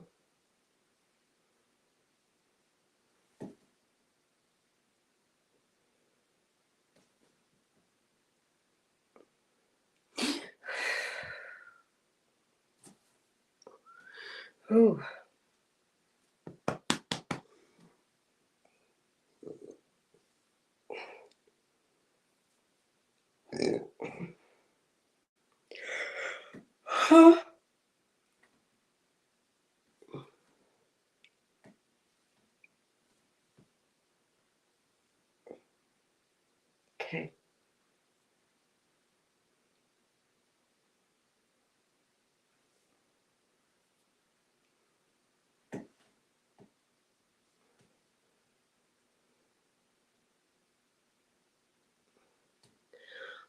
Ooh. Okay.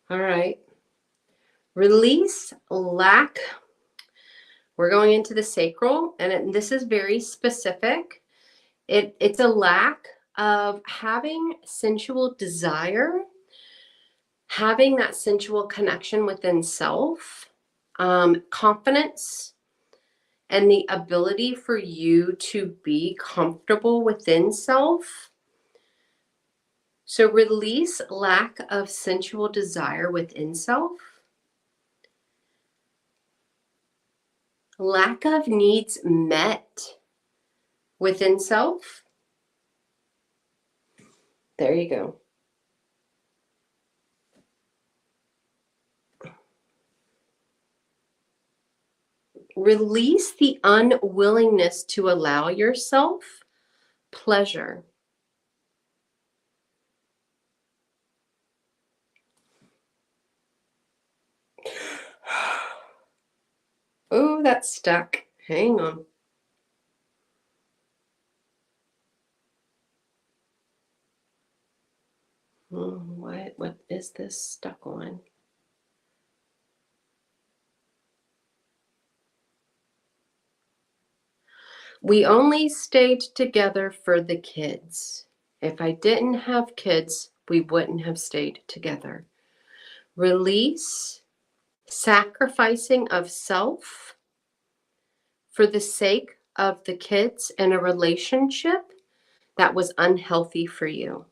All right. Release lack. We're going into the sacral, and this is very specific. It's a lack of having sensual desire, having that sensual connection within self, confidence, and the ability for you to be comfortable within self. So release lack of sensual desire within self. Lack of needs met within self. There you go. Release the unwillingness to allow yourself pleasure. Oh, that's stuck. Hang on. What is this stuck on? We only stayed together for the kids. If I didn't have kids, we wouldn't have stayed together. Release sacrificing of self for the sake of the kids and a relationship that was unhealthy for you.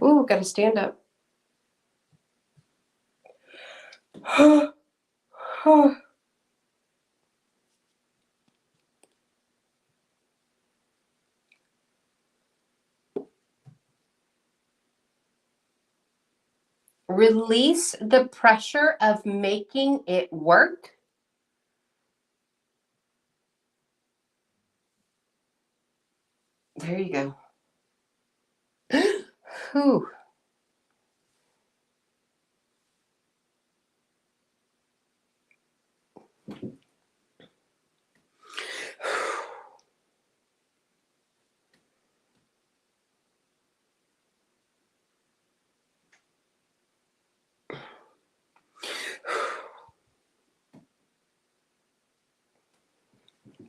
Ooh, gotta stand up. Release the pressure of making it work. There you go. Whew.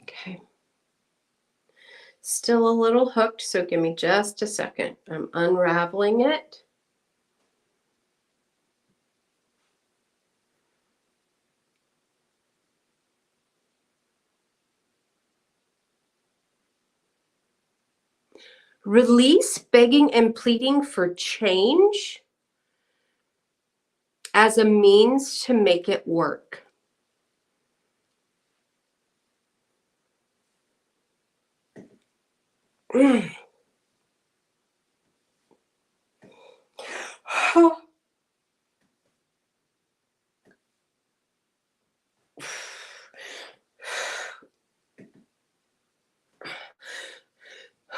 Okay. Still a little hooked, so give me just a second. I'm unraveling it. Release begging and pleading for change as a means to make it work.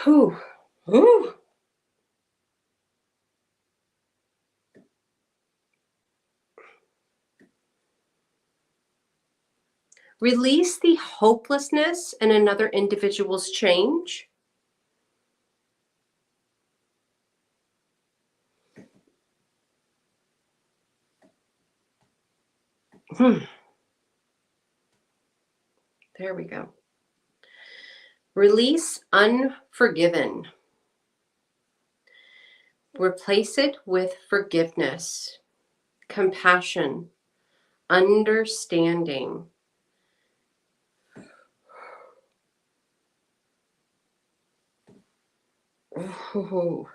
Whew. Ooh. Release the hopelessness in another individual's change. There we go. Release unforgiven. Replace it with forgiveness, compassion, understanding. Ooh.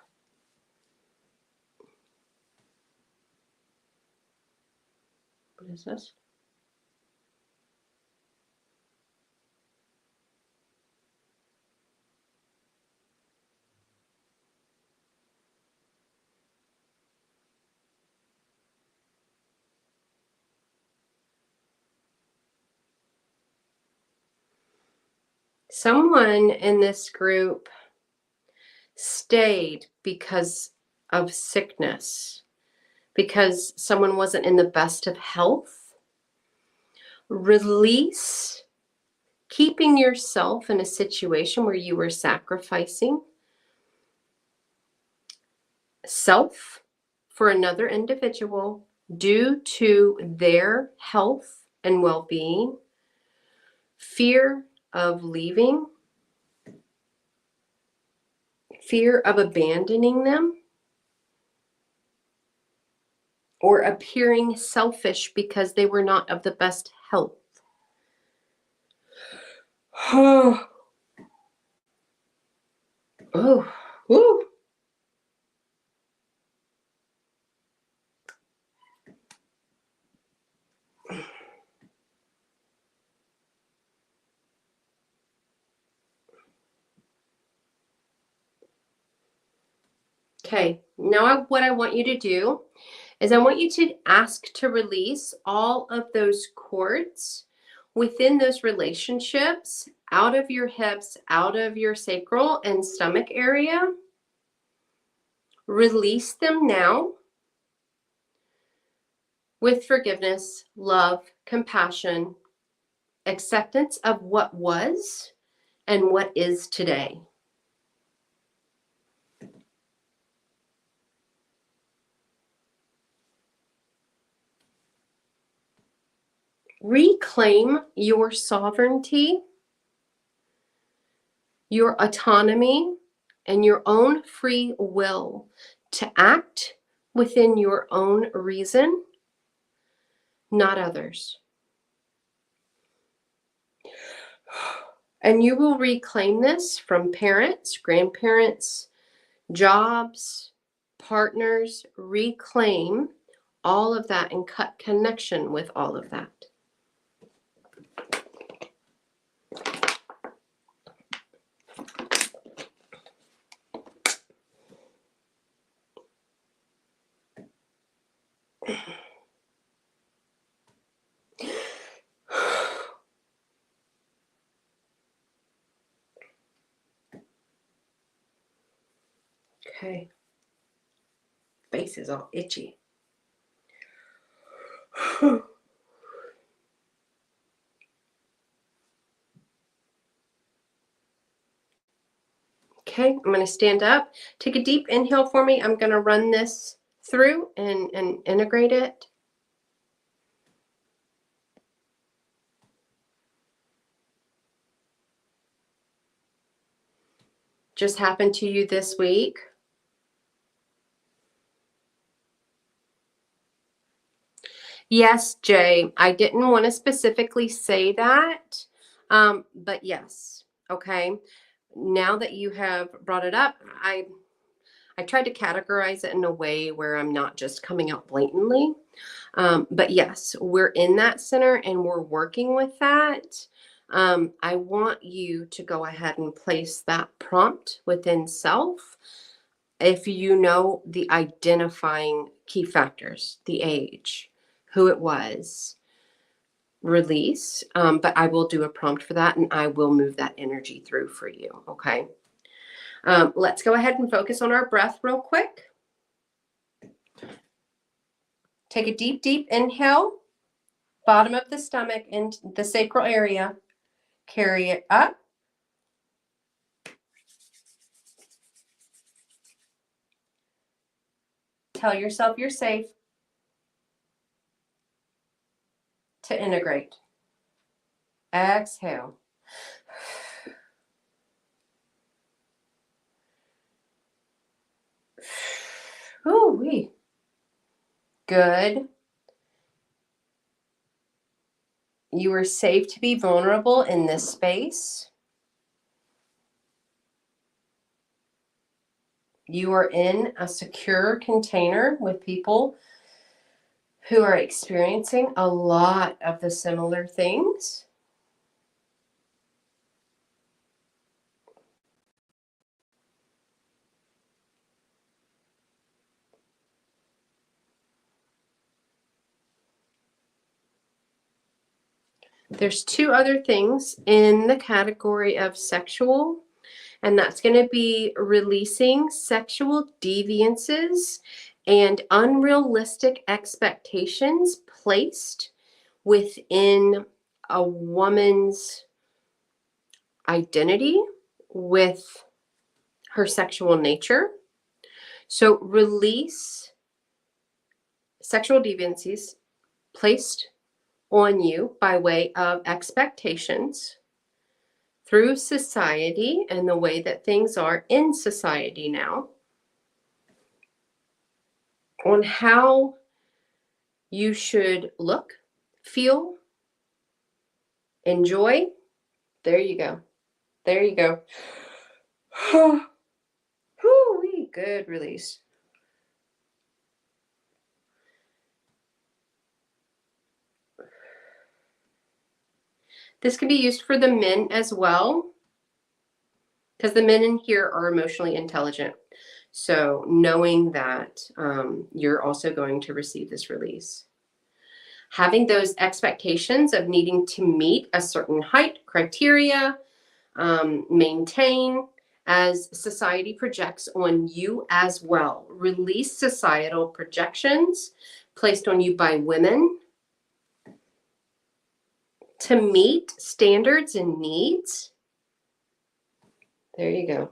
What is this? Someone in this group stayed because of sickness, because someone wasn't in the best of health. Release keeping yourself in a situation where you were sacrificing self for another individual due to their health and well-being, fear of leaving, fear of abandoning them, or appearing selfish because they were not of the best health. Oh, woo. Okay, now what I want you to do is I want you to ask to release all of those cords within those relationships out of your hips, out of your sacral and stomach area. Release them now with forgiveness, love, compassion, acceptance of what was and what is today. Reclaim your sovereignty, your autonomy, and your own free will to act within your own reason, not others. And you will reclaim this from parents, grandparents, jobs, partners. Reclaim all of that and cut connection with all of that. Okay. Face is all itchy. Okay, I'm going to stand up. Take a deep inhale for me. I'm going to run this through and integrate it. Just happened to you this week. Yes, Jay, I didn't want to specifically say that, but yes, okay. Now that you have brought it up, I tried to categorize it in a way where I'm not just coming out blatantly. But yes, we're in that center and we're working with that. I want you to go ahead and place that prompt within self. If you know the identifying key factors, the age, who it was, release. But I will do a prompt for that and I will move that energy through for you. Okay. Let's go ahead and focus on our breath real quick. Take a deep, deep inhale, bottom of the stomach and the sacral area. Carry it up. Tell yourself you're safe. To integrate. Exhale. Ooh-wee. Good. You are safe to be vulnerable in this space. You are in a secure container with people who are experiencing a lot of the similar things. There's two other things in the category of sexual, and that's going to be releasing sexual deviances and unrealistic expectations placed within a woman's identity with her sexual nature. So release sexual deviancies placed on you by way of expectations through society and the way that things are in society now, on how you should look, feel, enjoy. There you go. There you go. Whew, good release. This can be used for the men as well, because the men in here are emotionally intelligent. So knowing that you're also going to receive this release. Having those expectations of needing to meet a certain height, criteria, maintain as society projects on you as well. Release societal projections placed on you by women to meet standards and needs. There you go.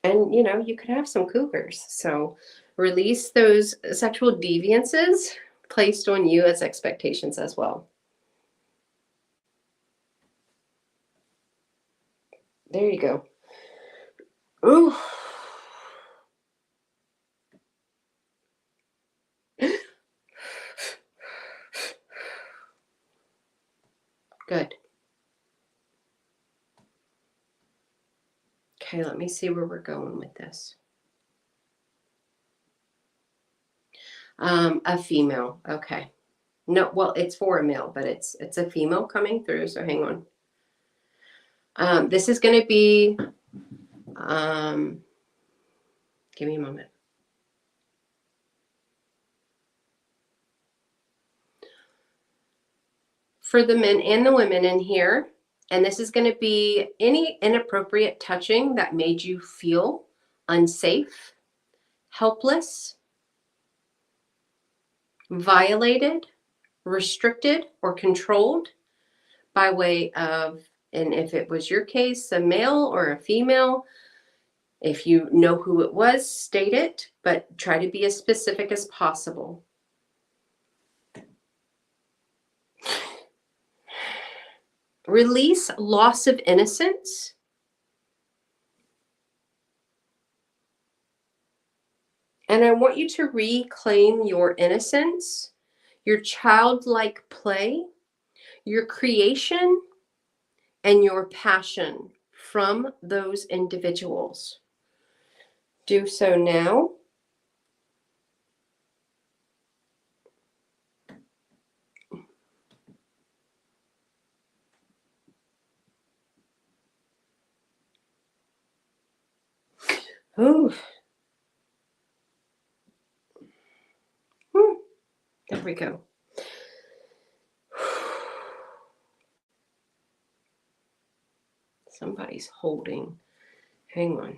And, you know, you could have some cougars. So release those sexual deviances placed on you as expectations as well. There you go. Ooh. Good. Okay, let me see where we're going with this. A female. Okay. No, well, it's for a male, but it's a female coming through, so hang on. This is going to be, give me a moment. For the men and the women in here, and this is going to be any inappropriate touching that made you feel unsafe, helpless, violated, restricted, or controlled by way of, and if it was your case, a male or a female, if you know who it was, state it, but try to be as specific as possible. Release loss of innocence. And I want you to reclaim your innocence, your childlike play, your creation, and your passion from those individuals. Do so now. Ooh. There we go. Somebody's holding. Hang on.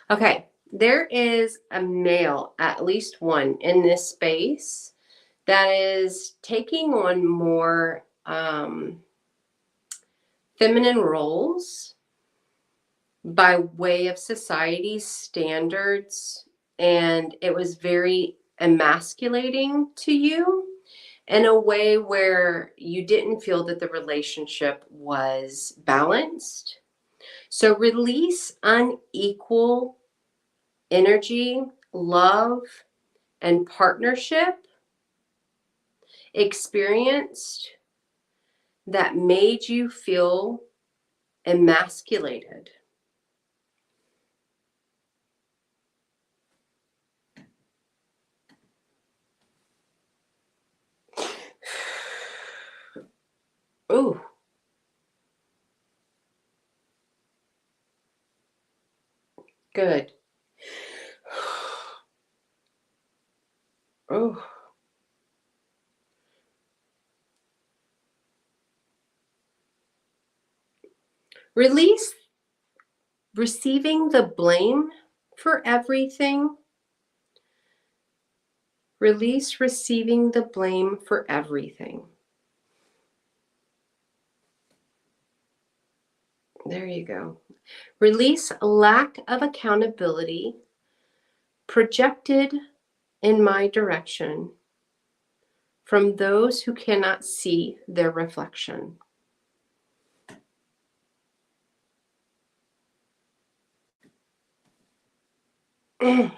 Okay, there is a male, at least one, in this space that is taking on more feminine roles by way of society's standards, and it was very emasculating to you in a way where you didn't feel that the relationship was balanced. So release unequal energy, love, and partnership experienced that made you feel emasculated. Ooh. Good. Oh. Release receiving the blame for everything. Release receiving the blame for everything. There you go. Release lack of accountability projected in my direction from those who cannot see their reflection. Okay.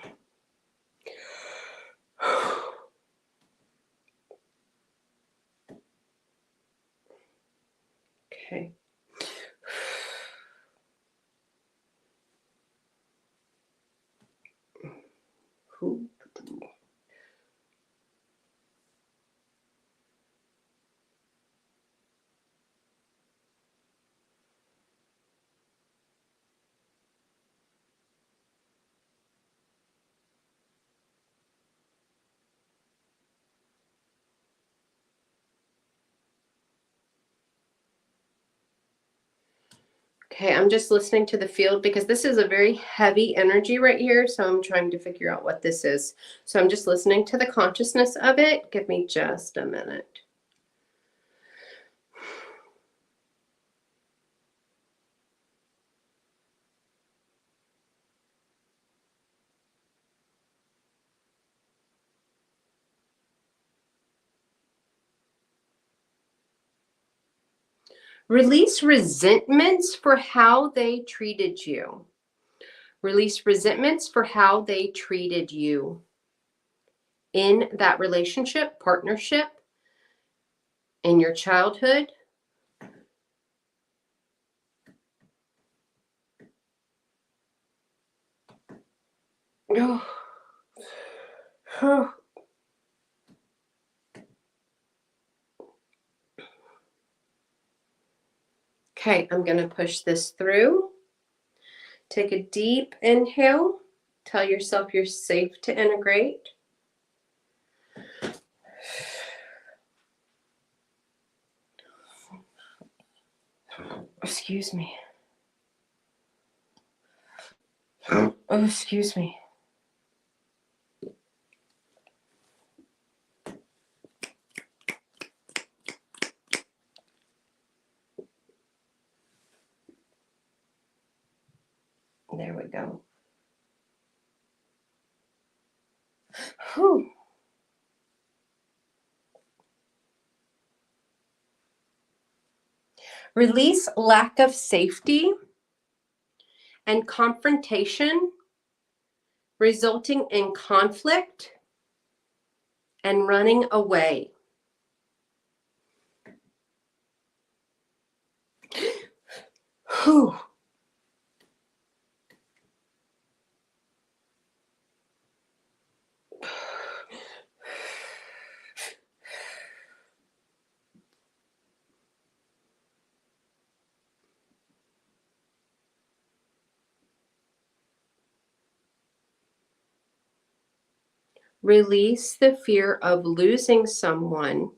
Okay, I'm just listening to the field because this is a very heavy energy right here. So I'm trying to figure out what this is. So I'm just listening to the consciousness of it. Give me just a minute. Release resentments for how they treated you. Release resentments for how they treated you in that relationship, partnership, in your childhood. Okay, I'm going to push this through. Take a deep inhale. Tell yourself you're safe to integrate. Excuse me. Oh, excuse me. There we go. Whew. Release lack of safety and confrontation, resulting in conflict and running away. Whew. Release the fear of losing someone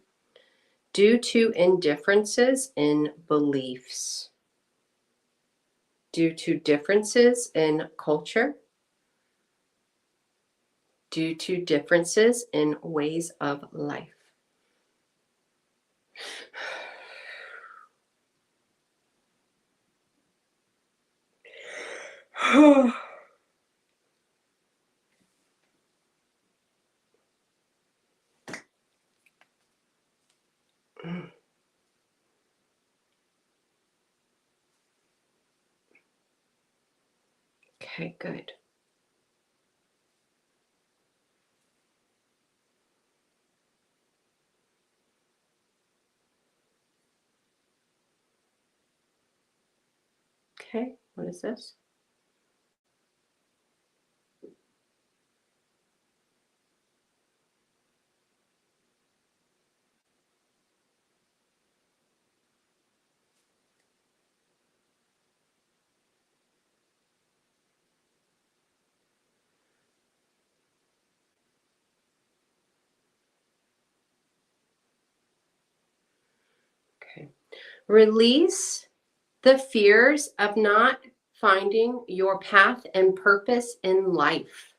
due to indifferences in beliefs, due to differences in culture, due to differences in ways of life. Okay, good. Okay, what is this? Okay. Release the fears of not finding your path and purpose in life.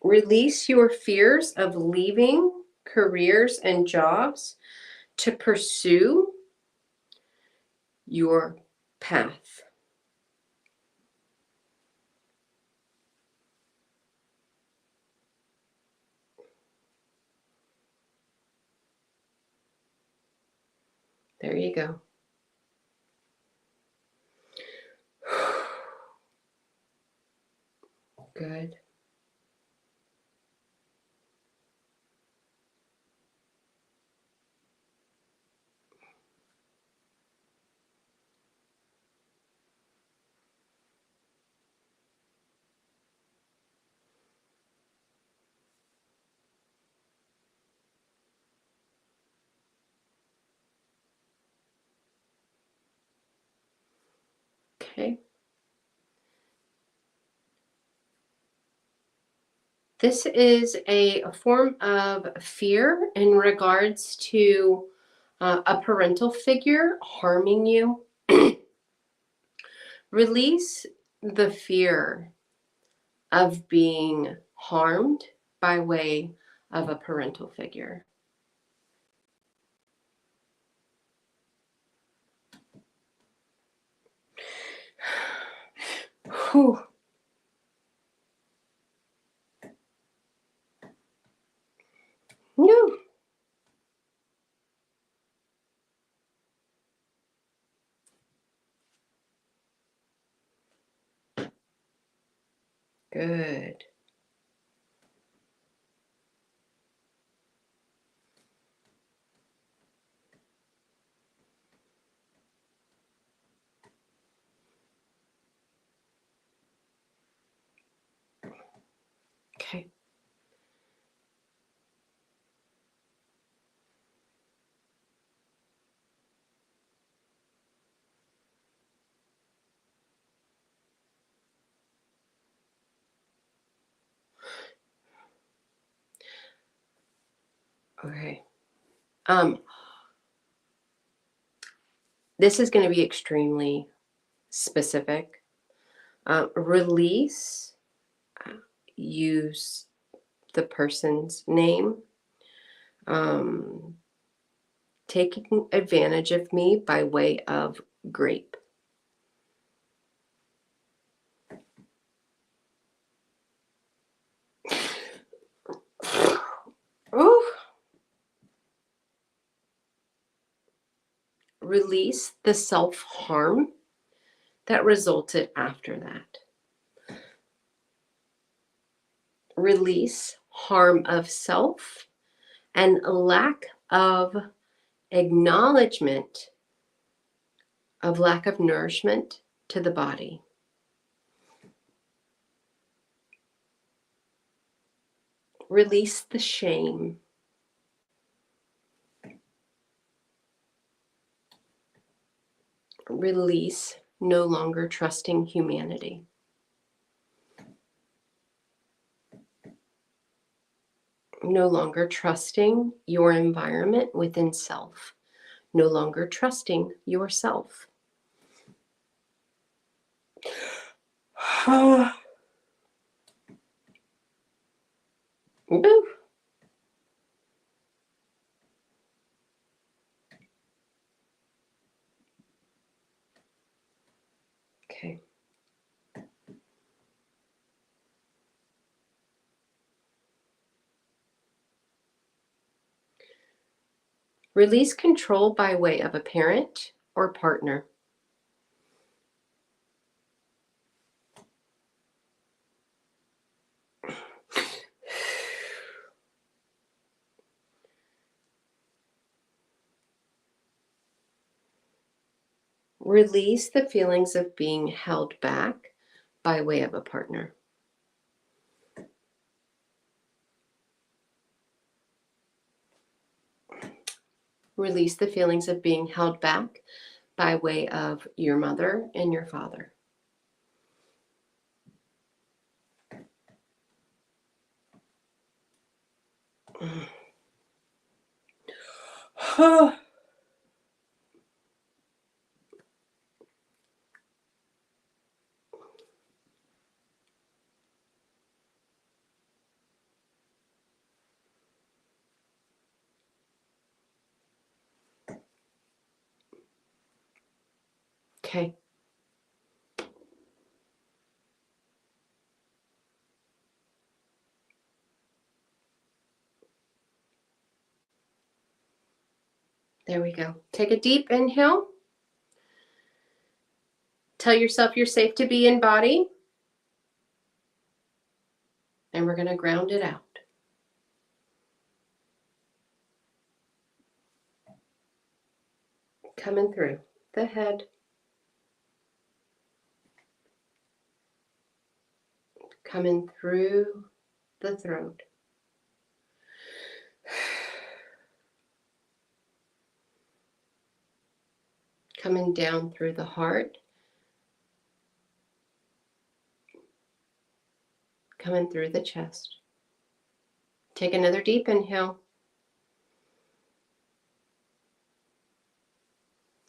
Release your fears of leaving careers and jobs to pursue your path. There you go. Good. Okay. This is a form of fear in regards to a parental figure harming you. Release the fear of being harmed by way of a parental figure. Whew. No. Good. Okay. Okay. This is going to be extremely specific. Release, use the person's name, taking advantage of me by way of grape. Ooh. Release the self-harm that resulted after that. Release harm of self and lack of acknowledgement of lack of nourishment to the body. Release the shame. Release no longer trusting humanity. No longer trusting your environment within self. No longer trusting yourself. Ooh. Okay. Release control by way of a parent or partner. Release the feelings of being held back by way of a partner. Release the feelings of being held back by way of your mother and your father. Okay. There we go. Take a deep inhale. Tell yourself you're safe to be in body. And we're going to ground it out. Coming through the head. Coming through the throat. Coming down through the heart. Coming through the chest. Take another deep inhale.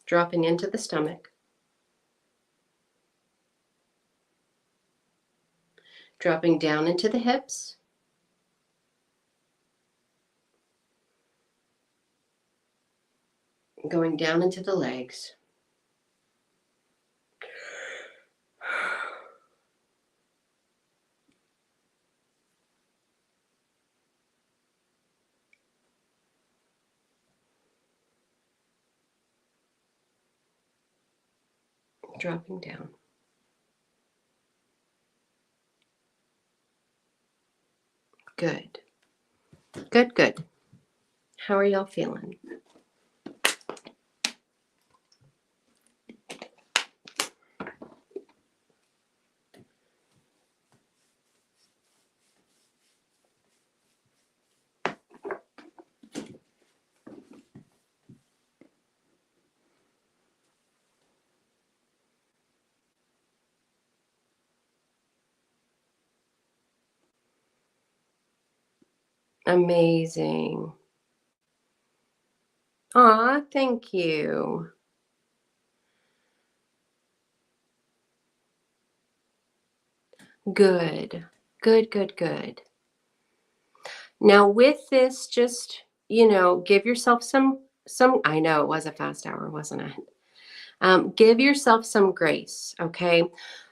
Dropping into the stomach. Dropping down into the hips. Going down into the legs. Dropping down. Good. Good, good. How are y'all feeling? Amazing. Aw, thank you. Good, good, good, good. Now with this, just, give yourself some, I know it was a fast hour, wasn't it? Give yourself some grace, okay?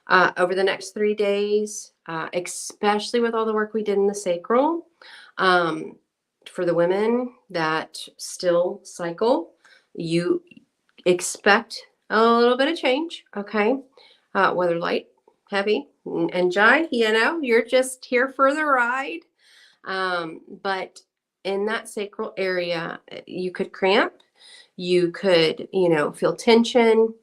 Over the next 3 days, especially with all the work we did in the sacral, for the women that still cycle, you expect a little bit of change, okay? Whether light, heavy, and Jai, you're just here for the ride. But in that sacral area, you could cramp, you could, feel tension,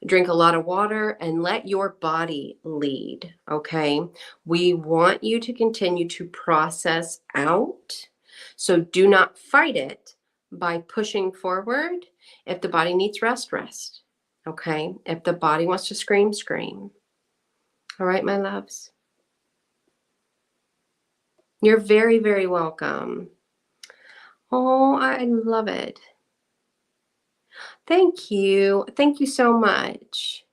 drink a lot of water, and let your body lead, okay? We want you to continue to process out. So do not fight it by pushing forward. If the body needs rest, rest, okay? If the body wants to scream, scream. All right, my loves? You're very, very welcome. Oh, I love it. Thank you. Thank you so much.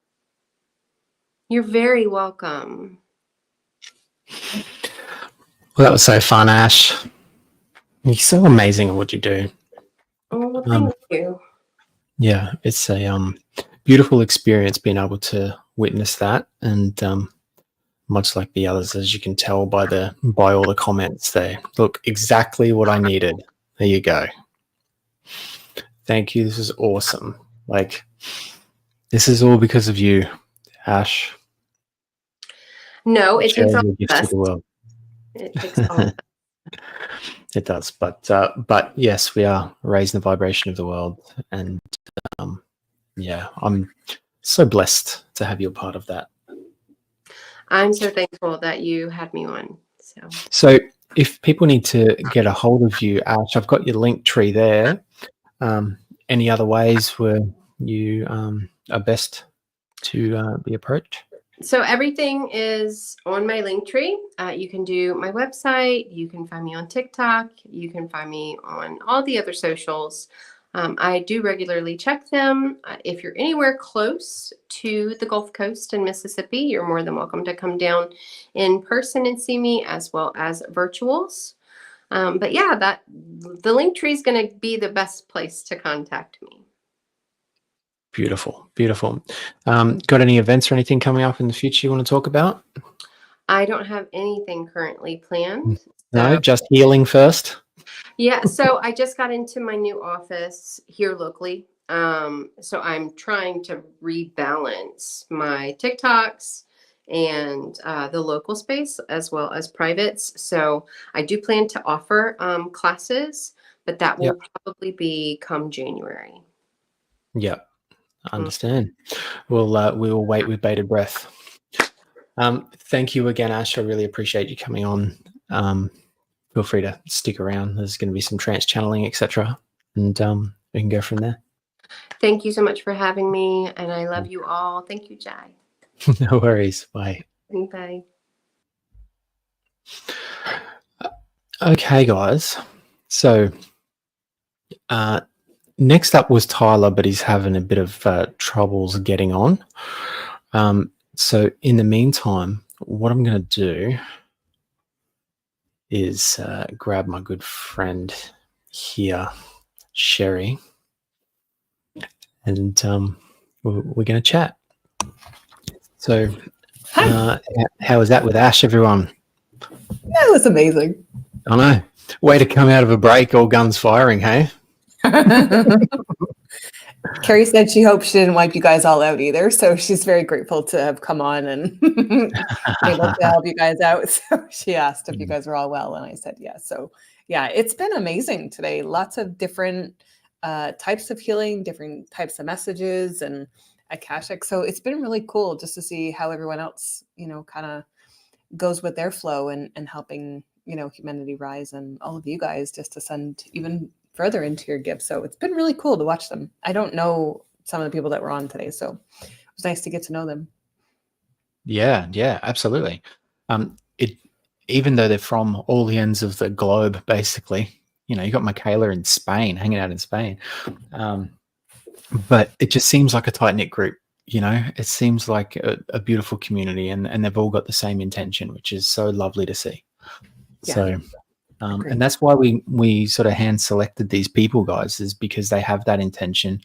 You're very welcome. Well, that was so fun, Ash. You're so amazing at what you do. Oh, thank you. Yeah, it's a beautiful experience being able to witness that, and much like the others, as you can tell by all the comments, they look exactly what I needed. There you go. Thank you. This is awesome. Like, this is all because of you, Ash. No, it takes all Sharing your of gifts with us. the world. It takes all of us. It does, but yes, we are raising the vibration of the world, and yeah, I'm so blessed to have you a part of that. I'm so thankful that you had me on. So if people need to get a hold of you, Ash, I've got your link tree there. Any other ways where you are best to be approached? So everything is on my link tree. You can do my website. You can find me on TikTok. You can find me on all the other socials. I do regularly check them. If you're anywhere close to the Gulf Coast in Mississippi, you're more than welcome to come down in person and see me, as well as virtuals. But yeah, the link tree is going to be the best place to contact me. Beautiful, beautiful. Got any events or anything coming up in the future you want to talk about? I don't have anything currently planned. No, So, just healing first. yeah, so I just got into my new office here locally. So I'm trying to rebalance my TikToks and the local space as well as privates. So I do plan to offer classes, but that will probably be come January. Yep, I understand. We will wait with bated breath. Thank you again, Ash. I really appreciate you coming on. Feel free to stick around. There's going to be some trance channeling, etc., and we can go from there. Thank you so much for having me, and I love you all. Thank you, Jai. No worries. Bye. Bye. Okay, guys. So next up was Tyler, but he's having a bit of troubles getting on. So in the meantime, what I'm going to do is grab my good friend here, Sherry, and we're going to chat. So how was that with Ash, everyone? That was amazing. I know. Way to come out of a break, all guns firing, hey? Carrie said she hopes she didn't wipe you guys all out either, so she's very grateful to have come on and able to help you guys out. So she asked if you guys were all well, and I said yes. So yeah, it's been amazing today. Lots of different types of healing, different types of messages, and Akashic. So it's been really cool just to see how everyone else, kind of goes with their flow and helping, humanity rise, and all of you guys just to send even further into your gifts. So it's been really cool to watch them. I don't know some of the people that were on today, so it was nice to get to know them. Yeah, absolutely. Even though they're from all the ends of the globe, basically, you got Michaela in Spain, hanging out in Spain. But it just seems like a tight-knit group, it seems like a beautiful community, and they've all got the same intention, which is so lovely to see. Yeah. So and that's why we sort of hand selected these people, guys, is because they have that intention.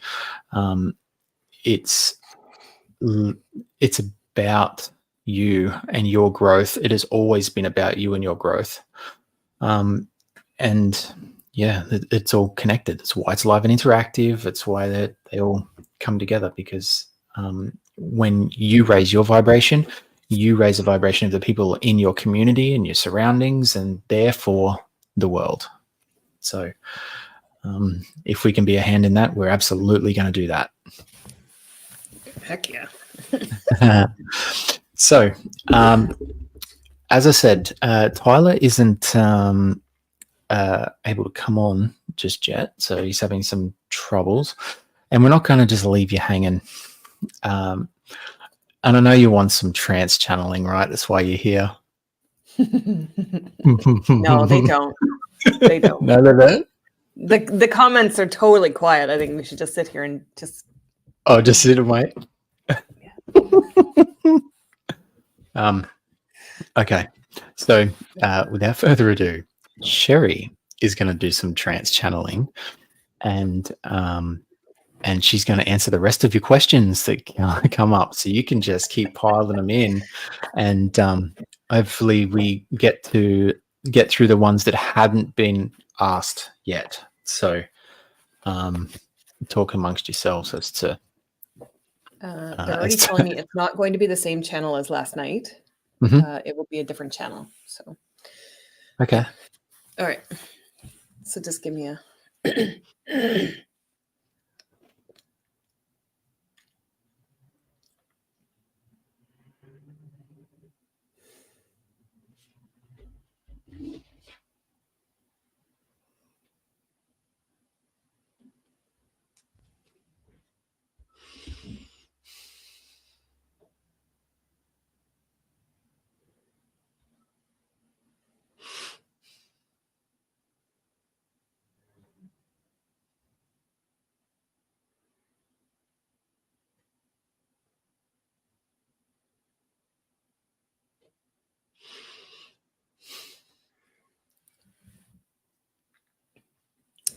It's about you and your growth. It has always been about you and your growth. And yeah, it's all connected. That's why it's live and interactive. It's why they all come together, because when you raise your vibration, you raise the vibration of the people in your community and your surroundings, and therefore the world. So if we can be a hand in that, we're absolutely going to do that. Heck yeah. So as I said, Tyler isn't able to come on just yet, so he's having some troubles, and we're not going to just leave you hanging. And I know you want some trance channeling, right? That's why you're here. No, they don't. They don't. No, they don't? The comments are totally quiet. I think we should just sit here and just just sit and wait. Okay, so without further ado, Sherry is going to do some trance channeling, and she's going to answer the rest of your questions that come up. So you can just keep piling them in, and hopefully we get through the ones that haven't been asked yet. So talk amongst yourselves as to. They're already telling me it's not going to be the same channel as last night. Mm-hmm. It will be a different channel. So. Okay. All right. So just give me a.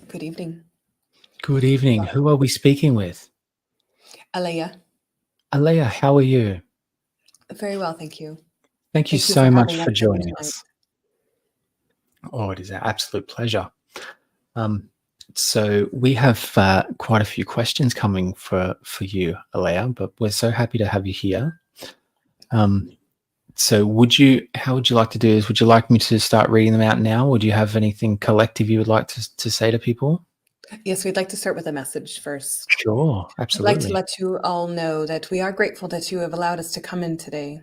Good evening. Good evening. Who are we speaking with? Alea. Alea, how are you? Very well, thank you. Thank you Thank you so for much having for us here joining tonight. us. Oh, it is our absolute pleasure. So we have quite a few questions coming for you, Alea, but we're so happy to have you here. So how would you like to do this? Would you like me to start reading them out now, or do you have anything collective you would like to say to people? Yes, we'd like to start with a message first. Sure, I'd like to absolutely. let you all know that we are grateful that you have allowed us to come in today.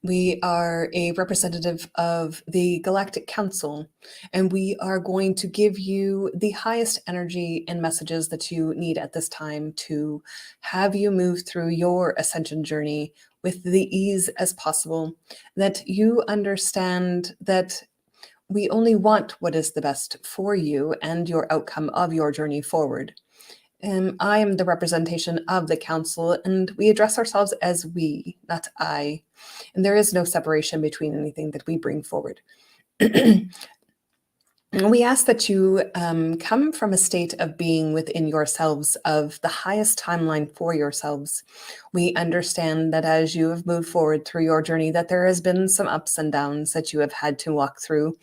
We are a representative of the Galactic Council, and we are going to give you the highest energy and messages that you need at this time to have you move through your ascension journey with the ease as possible, that you understand that we only want what is the best for you and your outcome of your journey forward. I am the representation of the council, and we address ourselves as we, not I. And there is no separation between anything that we bring forward. We ask that you come from a state of being within yourselves, of the highest timeline for yourselves. We understand that as you have moved forward through your journey, that there has been some ups and downs that you have had to walk through.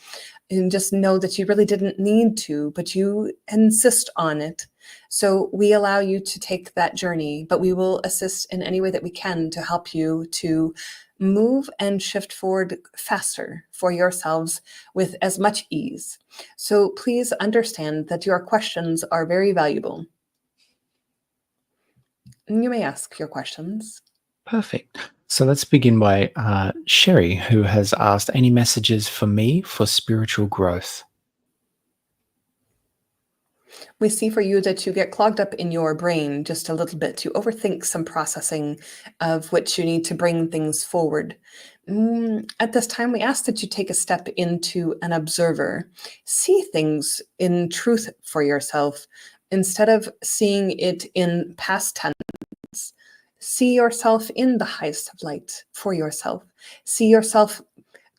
And just know that you really didn't need to, but you insist on it. So we allow you to take that journey, but we will assist in any way that we can to help you to move and shift forward faster for yourselves with as much ease. So please understand that your questions are very valuable. And you may ask your questions. Perfect. So let's begin by Sherry, who has asked, any messages for me for spiritual growth? We see for you that you get clogged up in your brain just a little bit. You overthink some processing of which you need to bring things forward. At this time, we ask that you take a step into an observer. See things in truth for yourself instead of seeing it in past tense. See yourself in the highest of light for yourself. See yourself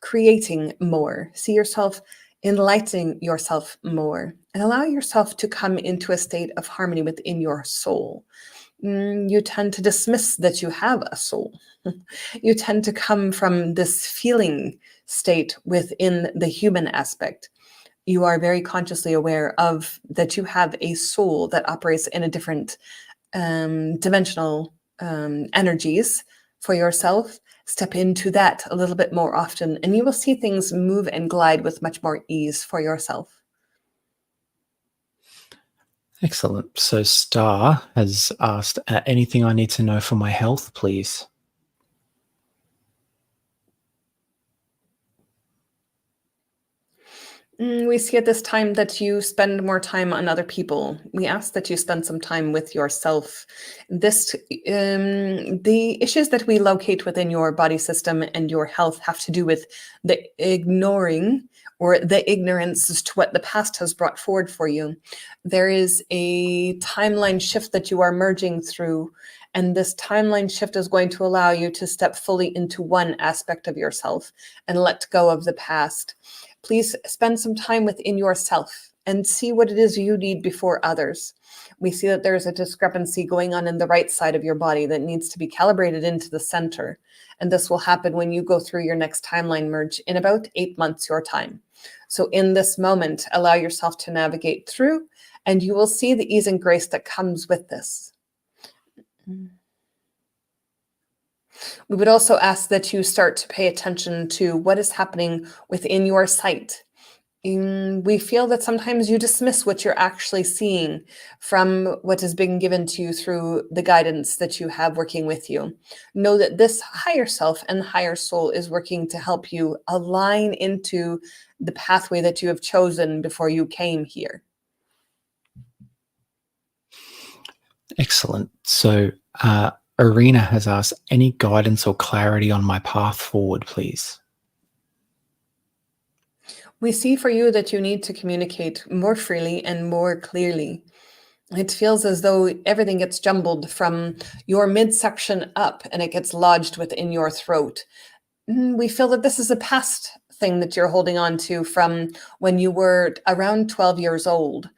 creating more. See yourself enlightening yourself more, and allow yourself to come into a state of harmony within your soul. You tend to dismiss that you have a soul. You tend to come from this feeling state within the human aspect. You are very consciously aware of that you have a soul that operates in a different dimensional energies for yourself. Step into that a little bit more often, and you will see things move and glide with much more ease for yourself. Excellent. So Star has asked, anything I need to know for my health, please? We see at this time that you spend more time on other people. We ask that you spend some time with yourself. The issues that we locate within your body system and your health have to do with the ignoring or the ignorance as to what the past has brought forward for you. There is a timeline shift that you are merging through, and this timeline shift is going to allow you to step fully into one aspect of yourself and let go of the past. Please spend some time within yourself and see what it is you need before others. We see that there's a discrepancy going on in the right side of your body that needs to be calibrated into the center. And this will happen when you go through your next timeline merge in about 8 months your time. So in this moment, allow yourself to navigate through, and you will see the ease and grace that comes with this. We would also ask that you start to pay attention to what is happening within your sight. We feel that sometimes you dismiss what you're actually seeing from what has been given to you through the guidance that you have working with you. Know that this higher self and higher soul is working to help you align into the pathway that you have chosen before you came here. Excellent. So Arena has asked, any guidance or clarity on my path forward, please? We see for you that you need to communicate more freely and more clearly. It feels as though everything gets jumbled from your midsection up and it gets lodged within your throat. We feel that this is a past thing that you're holding on to from when you were around 12 years old.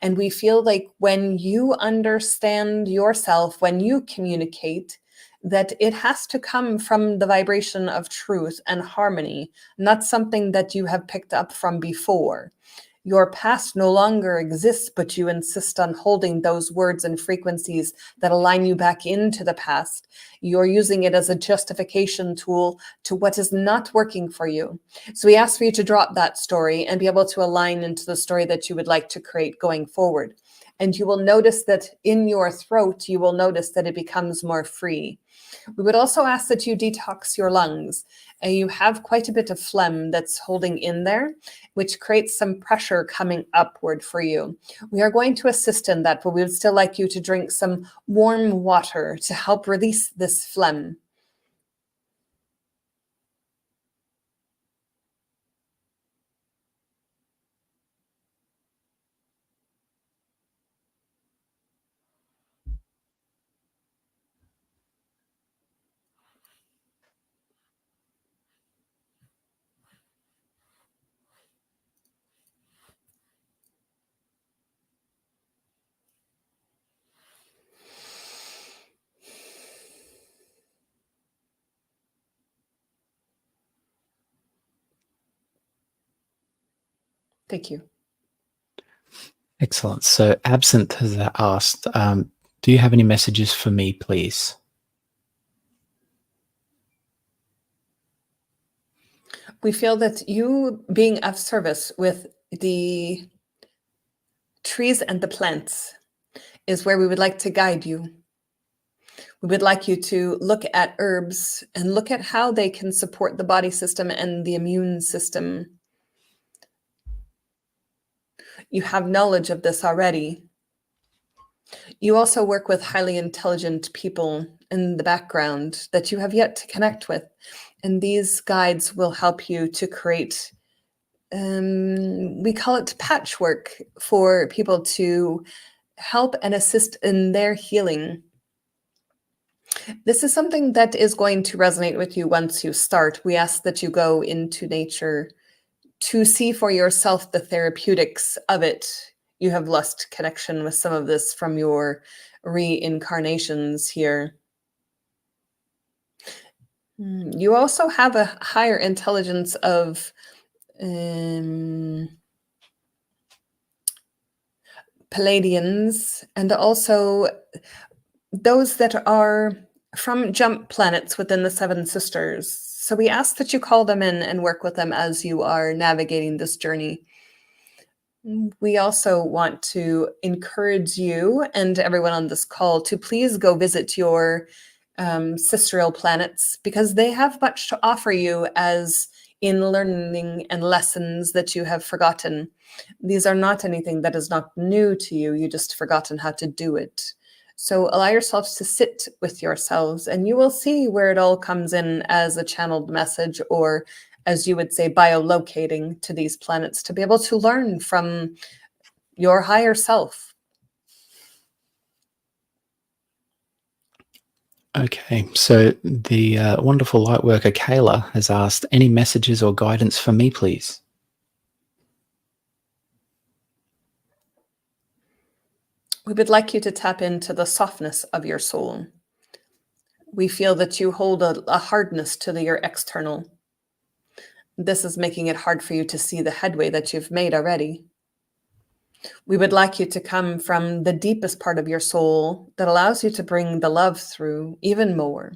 And we feel like when you understand yourself, when you communicate, that it has to come from the vibration of truth and harmony, not something that you have picked up from before. Your past no longer exists, but you insist on holding those words and frequencies that align you back into the past. You're using it as a justification tool to what is not working for you. So we ask for you to drop that story and be able to align into the story that you would like to create going forward. And you will notice that in your throat, you will notice that it becomes more free. We would also ask that you detox your lungs. You have quite a bit of phlegm that's holding in there, which creates some pressure coming upward for you. We are going to assist in that, but we would still like you to drink some warm water to help release this phlegm. Thank you. Excellent. So Absinthe has asked, do you have any messages for me, please? We feel that you being of service with the trees and the plants is where we would like to guide you. We would like you to look at herbs and look at how they can support the body system and the immune system. You have knowledge of this already. You also work with highly intelligent people in the background that you have yet to connect with. And these guides will help you to create, we call it patchwork, for people to help and assist in their healing. This is something that is going to resonate with you once you start. We ask that you go into nature to see for yourself the therapeutics of it. You have lost connection with some of this from your reincarnations here. You also have a higher intelligence of Palladians, and also those that are from jump planets within the Seven Sisters. So we ask that you call them in and work with them as you are navigating this journey. We also want to encourage you and everyone on this call to please go visit your sisteral planets, because they have much to offer you as in learning and lessons that you have forgotten. These are not anything that is not new to you. You just forgotten how to do it. So allow yourselves to sit with yourselves, and you will see where it all comes in as a channeled message, or as you would say, biolocating to these planets to be able to learn from your higher self. Okay, so the wonderful lightworker Kayla has asked, any messages or guidance for me, please? We would like you to tap into the softness of your soul. We feel that you hold a hardness to your external. This is making it hard for you to see the headway that you've made already. We would like you to come from the deepest part of your soul that allows you to bring the love through even more.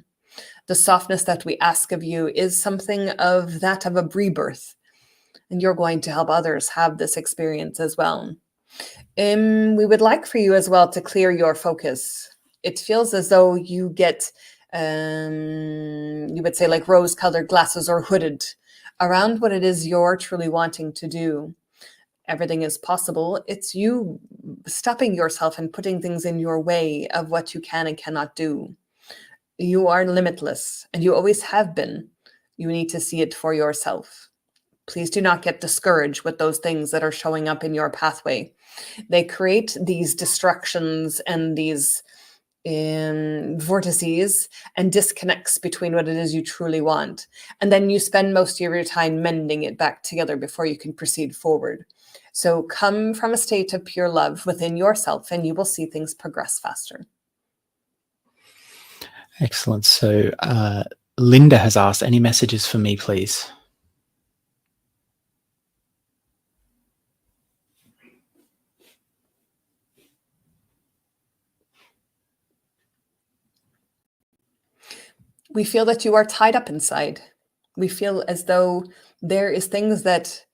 The softness that we ask of you is something of that of a rebirth, and you're going to help others have this experience as well. We would like for you as well to clear your focus. It feels as though you get, you would say, like rose-colored glasses or hooded around what it is you're truly wanting to do. Everything is possible. It's you stopping yourself and putting things in your way of what you can and cannot do. You are limitless, and you always have been. You need to see it for yourself. Please do not get discouraged with those things that are showing up in your pathway. They create these distractions and these vortices and disconnects between what it is you truly want. And then you spend most of your time mending it back together before you can proceed forward. So come from a state of pure love within yourself, and you will see things progress faster. Excellent. So Linda has asked, any messages for me, please? We feel that you are tied up inside. We feel as though there is things that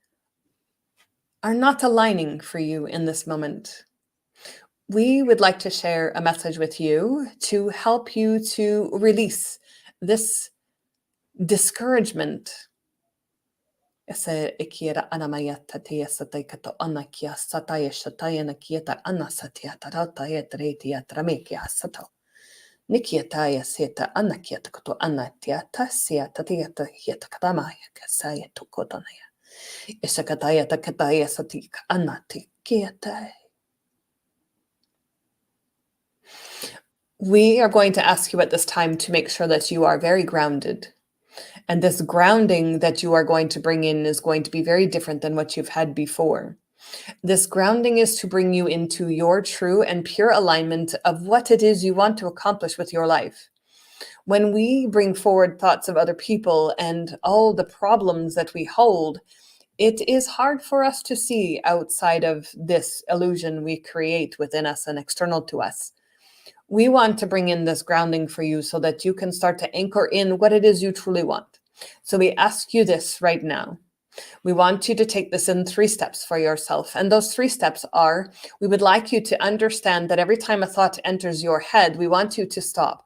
are not aligning for you in this moment. We would like to share a message with you to help you to release this discouragement. Ese ikiera anamayata tiesate kato anakia sataya shataya nakieta anasatia tarata etretia tramekia sato. Nikietaya seta anakieta kato anatiata siata tiata hieta katamaya kasaya tukotonaya. Isakataya takataya satika anati kieta. We are going to ask you at this time to make sure that you are very grounded. And this grounding that you are going to bring in is going to be very different than what you've had before. This grounding is to bring you into your true and pure alignment of what it is you want to accomplish with your life. When we bring forward thoughts of other people and all the problems that we hold, it is hard for us to see outside of this illusion we create within us and external to us. We want to bring in this grounding for you so that you can start to anchor in what it is you truly want. So we ask you this right now. We want you to take this in 3 steps for yourself. And those 3 steps are, we would like you to understand that every time a thought enters your head, we want you to stop.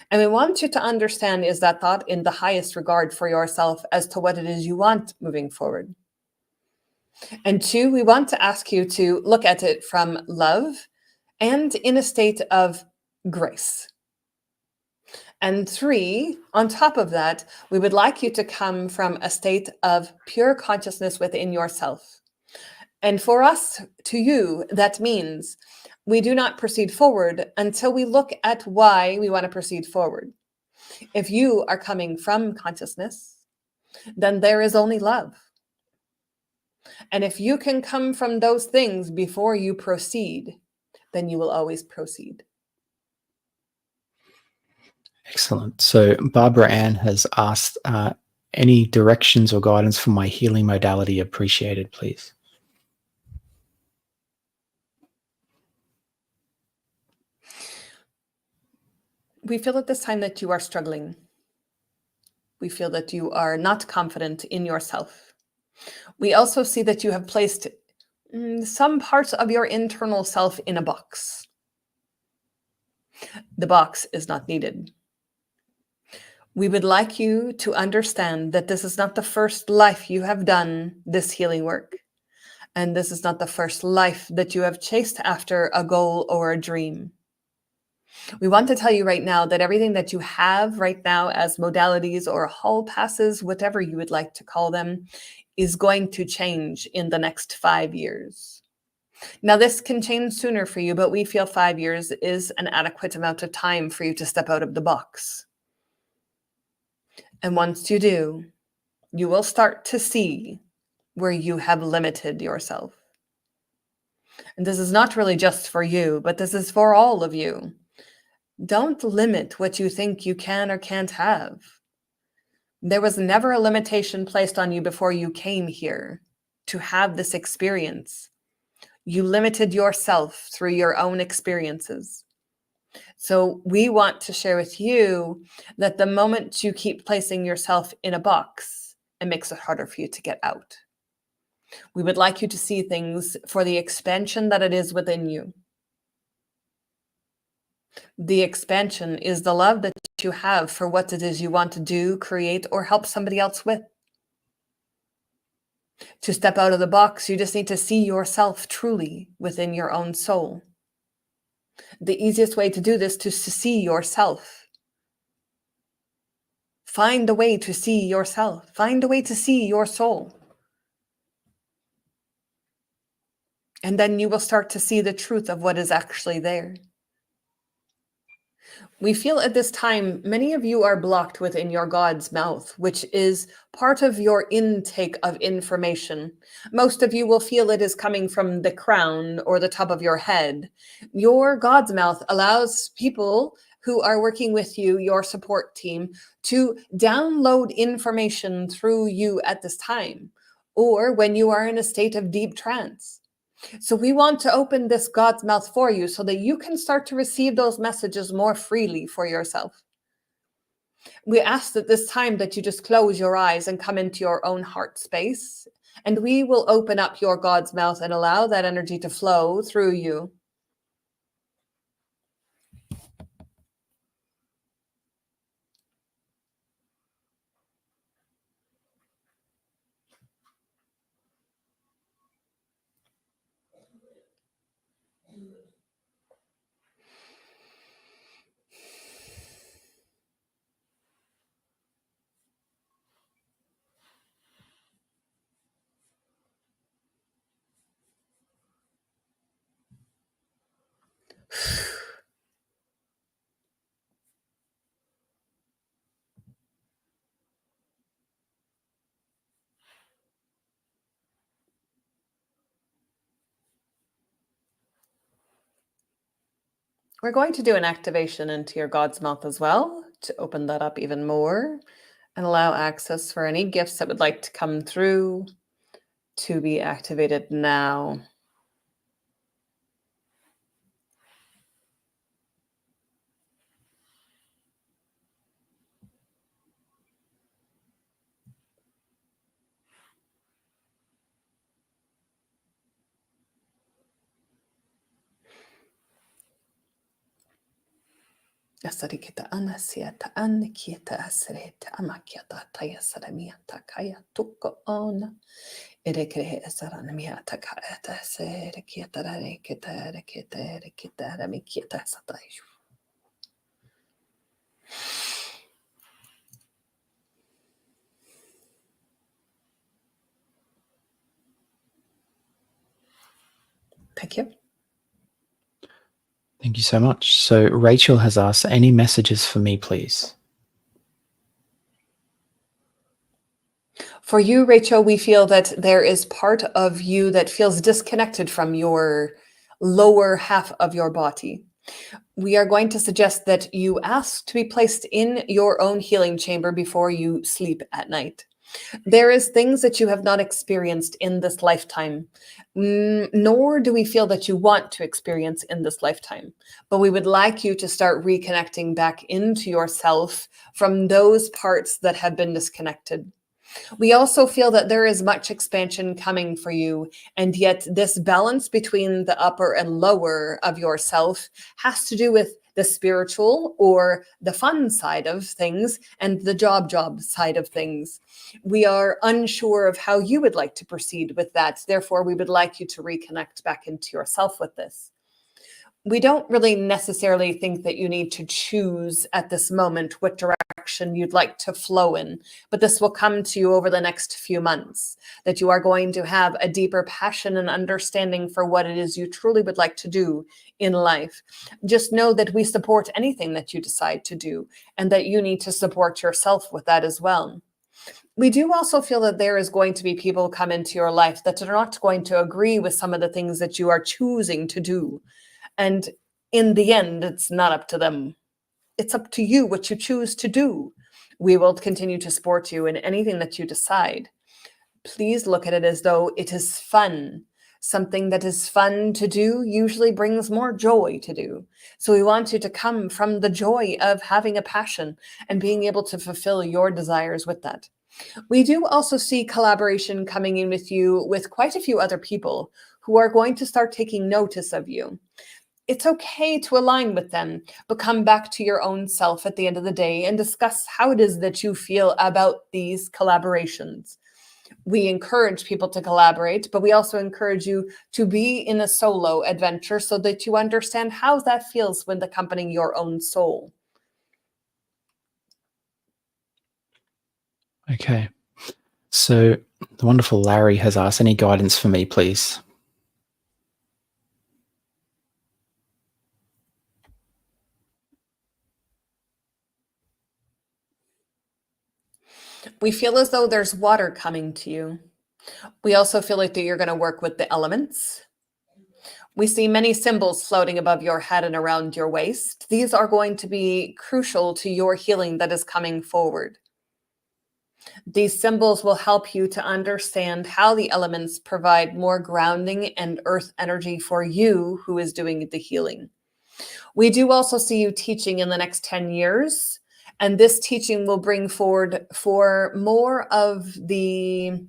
And we want you to understand, is that thought in the highest regard for yourself as to what it is you want moving forward? And 2, we want to ask you to look at it from love and in a state of grace. And 3, on top of that, we would like you to come from a state of pure consciousness within yourself. And for us, to you, that means we do not proceed forward until we look at why we want to proceed forward. If you are coming from consciousness, then there is only love. And if you can come from those things before you proceed, then you will always proceed. Excellent. So Barbara Ann has asked, any directions or guidance for my healing modality appreciated, please? We feel at this time that you are struggling. We feel that you are not confident in yourself. We also see that you have placed some parts of your internal self in a box. The box is not needed. We would like you to understand that this is not the first life you have done this healing work. And this is not the first life that you have chased after a goal or a dream. We want to tell you right now that everything that you have right now as modalities or hall passes, whatever you would like to call them, is going to change in the next 5 years. Now, this can change sooner for you, but we feel 5 years is an adequate amount of time for you to step out of the box. And once you do, you will start to see where you have limited yourself. And this is not really just for you, but this is for all of you. Don't limit what you think you can or can't have. There was never a limitation placed on you before you came here to have this experience. You limited yourself through your own experiences. So we want to share with you that the moment you keep placing yourself in a box, it makes it harder for you to get out. We would like you to see things for the expansion that it is within you. The expansion is the love that you have for what it is you want to do, create, or help somebody else with. To step out of the box, you just need to see yourself truly within your own soul. The easiest way to do this is to see yourself. Find a way to see yourself. Find a way to see your soul. And then you will start to see the truth of what is actually there. We feel at this time, many of you are blocked within your God's mouth, which is part of your intake of information. Most of you will feel it is coming from the crown or the top of your head. Your God's mouth allows people who are working with you, your support team, to download information through you at this time, or when you are in a state of deep trance. So we want to open this God's mouth for you so that you can start to receive those messages more freely for yourself. We ask at this time that you just close your eyes and come into your own heart space, and we will open up your God's mouth and allow that energy to flow through you. We're going to do an activation into your God's mouth as well to open that up even more and allow access for any gifts that would like to come through to be activated now. Asarikita anasiata anikieta asareta amakiata taya saramiata kaya tuko ona. Erekre saranamiata kaya taserikieta reketa reketa reketa ramikieta satayu. Thank you. Thank you so much. So Rachel has asked, any messages for me, please? For you, Rachel, we feel that there is part of you that feels disconnected from your lower half of your body. We are going to suggest that you ask to be placed in your own healing chamber before you sleep at night. There is things that you have not experienced in this lifetime, nor do we feel that you want to experience in this lifetime. But we would like you to start reconnecting back into yourself from those parts that have been disconnected. We also feel that there is much expansion coming for you, and yet this balance between the upper and lower of yourself has to do with the spiritual or the fun side of things and the job side of things. We are unsure of how you would like to proceed with that. Therefore, we would like you to reconnect back into yourself with this. We don't really necessarily think that you need to choose at this moment what direction you'd like to flow in, but this will come to you over the next few months, that you are going to have a deeper passion and understanding for what it is you truly would like to do in life. Just know that we support anything that you decide to do, and that you need to support yourself with that as well. We do also feel that there is going to be people come into your life that are not going to agree with some of the things that you are choosing to do. And in the end, it's not up to them. It's up to you what you choose to do. We will continue to support you in anything that you decide. Please look at it as though it is fun. Something that is fun to do usually brings more joy to do. So we want you to come from the joy of having a passion and being able to fulfill your desires with that. We do also see collaboration coming in with you with quite a few other people who are going to start taking notice of you. It's okay to align with them, but come back to your own self at the end of the day and discuss how it is that you feel about these collaborations. We encourage people to collaborate, but we also encourage you to be in a solo adventure so that you understand how that feels when accompanying your own soul. Okay. So the wonderful Larry has asked, any guidance for me, please? We feel as though there's water coming to you. We also feel like that you're going to work with the elements. We see many symbols floating above your head and around your waist. These are going to be crucial to your healing that is coming forward. These symbols will help you to understand how the elements provide more grounding and earth energy for you who is doing the healing. We do also see you teaching in the next 10 years, and this teaching will bring forward for more of the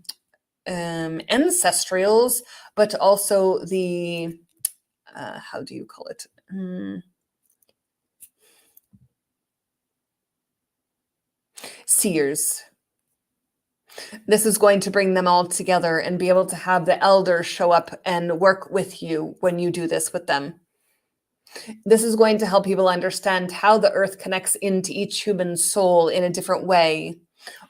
ancestrals, but also the, how do you call it? Seers. This is going to bring them all together and be able to have the elders show up and work with you when you do this with them. This is going to help people understand how the earth connects into each human soul in a different way.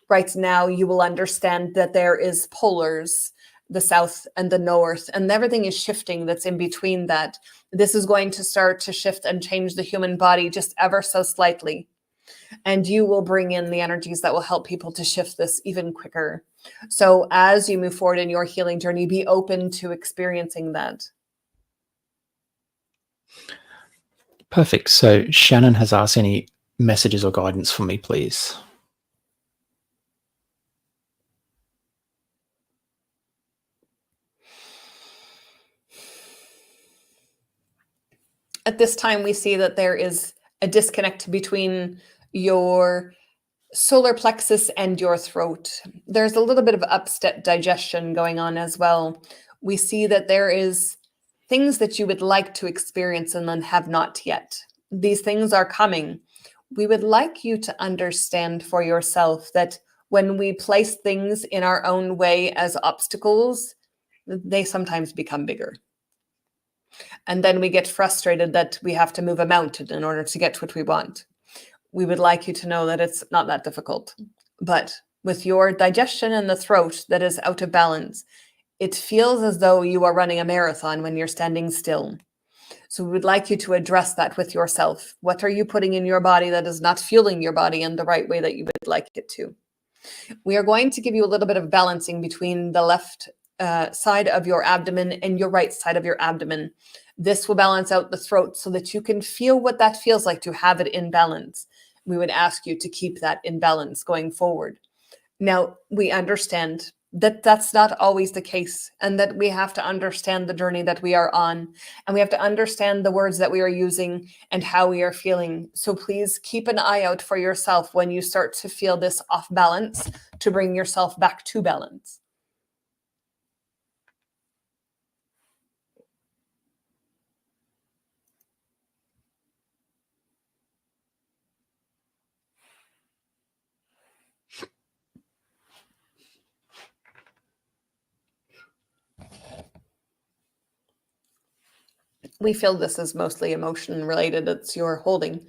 Right now, you will understand that there is polars, the south and the north, and everything is shifting that's in between that. This is going to start to shift and change the human body just ever so slightly. And you will bring in the energies that will help people to shift this even quicker. So as you move forward in your healing journey, be open to experiencing that. Perfect. So Shannon has asked any messages or guidance for me, please. At this time, we see that there is a disconnect between your solar plexus and your throat. There's a little bit of upset digestion going on as well. We see that there is things that you would like to experience and then have not yet. These things are coming. We would like you to understand for yourself that when we place things in our own way as obstacles, they sometimes become bigger. And then we get frustrated that we have to move a mountain in order to get what we want. We would like you to know that it's not that difficult. But with your digestion in the throat that is out of balance, it feels as though you are running a marathon when you're standing still. So we would like you to address that with yourself. What are you putting in your body that is not fueling your body in the right way that you would like it to? We are going to give you a little bit of balancing between the left side of your abdomen and your right side of your abdomen. This will balance out the throat so that you can feel what that feels like to have it in balance. We would ask you to keep that in balance going forward. Now, we understand that that's not always the case, and that we have to understand the journey that we are on, and we have to understand the words that we are using and how we are feeling. So please keep an eye out for yourself when you start to feel this off balance, to bring yourself back to balance. We feel this is mostly emotion related. It's your holding.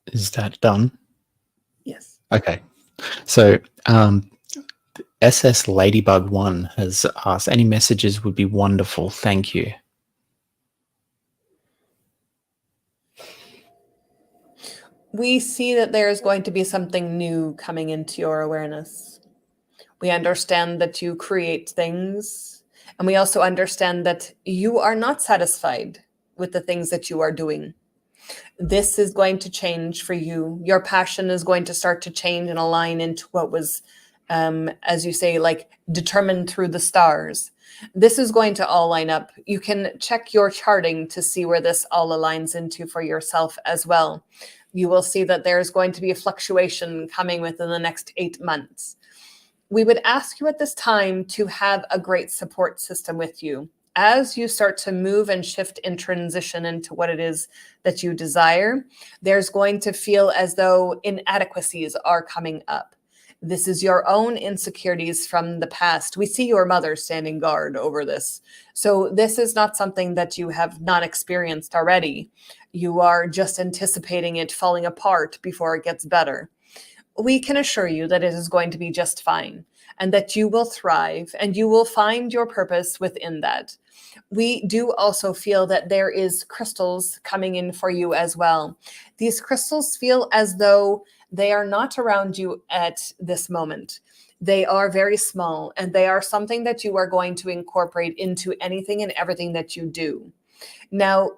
Is that done? Yes. Okay. So SS Ladybug 1 has asked, any messages would be wonderful. Thank you. We see that there is going to be something new coming into your awareness. We understand that you create things, and we also understand that you are not satisfied with the things that you are doing. This is going to change for you. Your passion is going to start to change and align into what was, as you say, like determined through the stars. This is going to all line up. You can check your charting to see where this all aligns into for yourself as well. You will see that there's going to be a fluctuation coming within the next 8 months. We would ask you at this time to have a great support system with you. As you start to move and shift and transition into what it is that you desire, there's going to feel as though inadequacies are coming up. This is your own insecurities from the past. We see your mother standing guard over this. So this is not something that you have not experienced already. You are just anticipating it falling apart before it gets better. We can assure you that it is going to be just fine and that you will thrive and you will find your purpose within that. We do also feel that there is crystals coming in for you as well. These crystals feel as though they are not around you at this moment. They are very small and they are something that you are going to incorporate into anything and everything that you do. Now,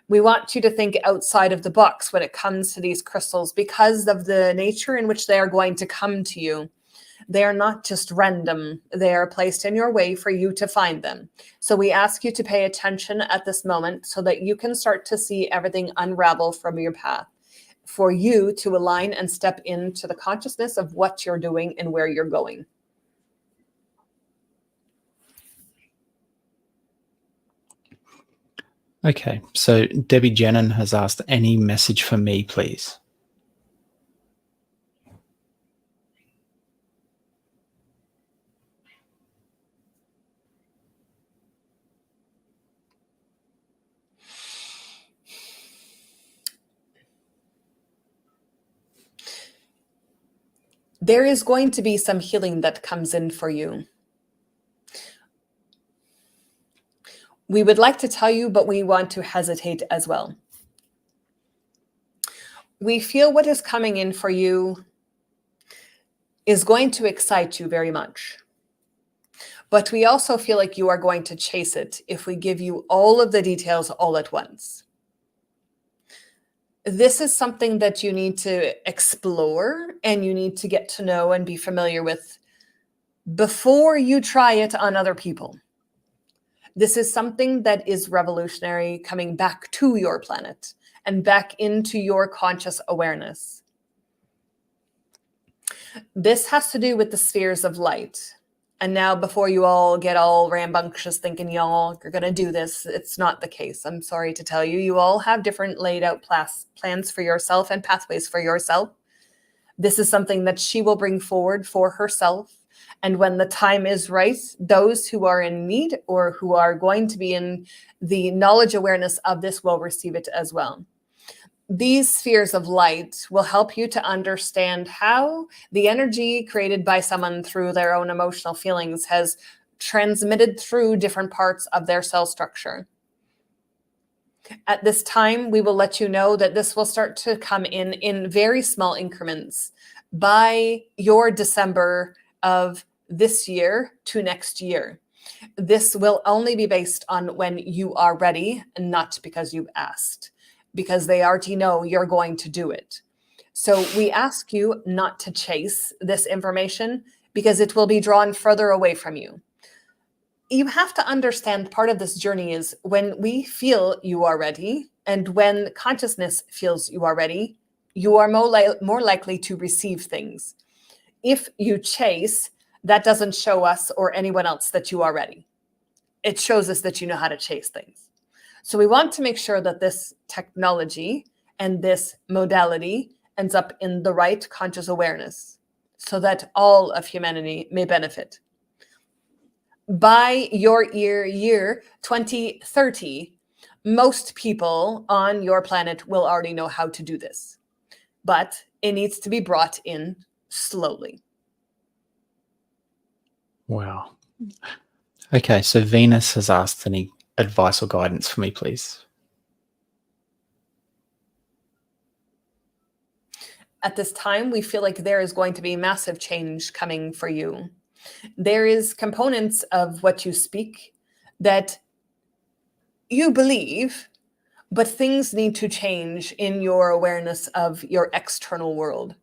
we want you to think outside of the box when it comes to these crystals because of the nature in which they are going to come to you. They are not just random. They are placed in your way for you to find them. So we ask you to pay attention at this moment so that you can start to see everything unravel from your path, for you to align and step into the consciousness of what you're doing and where you're going. Okay, so Debbie Jenin has asked, any message for me, please? There is going to be some healing that comes in for you. We would like to tell you, but we want to hesitate as well. We feel what is coming in for you is going to excite you very much. But we also feel like you are going to chase it if we give you all of the details all at once. This is something that you need to explore and you need to get to know and be familiar with before you try it on other people. This is something that is revolutionary, coming back to your planet and back into your conscious awareness. This has to do with the spheres of light. And now, before you all get all rambunctious thinking y'all are going to do this, it's not the case. I'm sorry to tell you, you all have different laid out plans for yourself and pathways for yourself. This is something that she will bring forward for herself. And when the time is right, those who are in need or who are going to be in the knowledge awareness of this will receive it as well. These spheres of light will help you to understand how the energy created by someone through their own emotional feelings has transmitted through different parts of their cell structure. At this time, we will let you know that this will start to come in very small increments by your December of this year to next year. This will only be based on when you are ready and not because you've asked, because they already know you're going to do it. So we ask you not to chase this information because it will be drawn further away from you. You have to understand part of this journey is when we feel you are ready and when consciousness feels you are ready, you are more likely to receive things. If you chase, that doesn't show us or anyone else that you are ready. It shows us that you know how to chase things. So we want to make sure that this technology and this modality ends up in the right conscious awareness so that all of humanity may benefit. By your year 2030, most people on your planet will already know how to do this, but it needs to be brought in slowly. Wow. Okay, so Venus has asked, any advice or guidance for me, please? At this time, we feel like there is going to be massive change coming for you. There is components of what you speak that you believe, but things need to change in your awareness of your external world.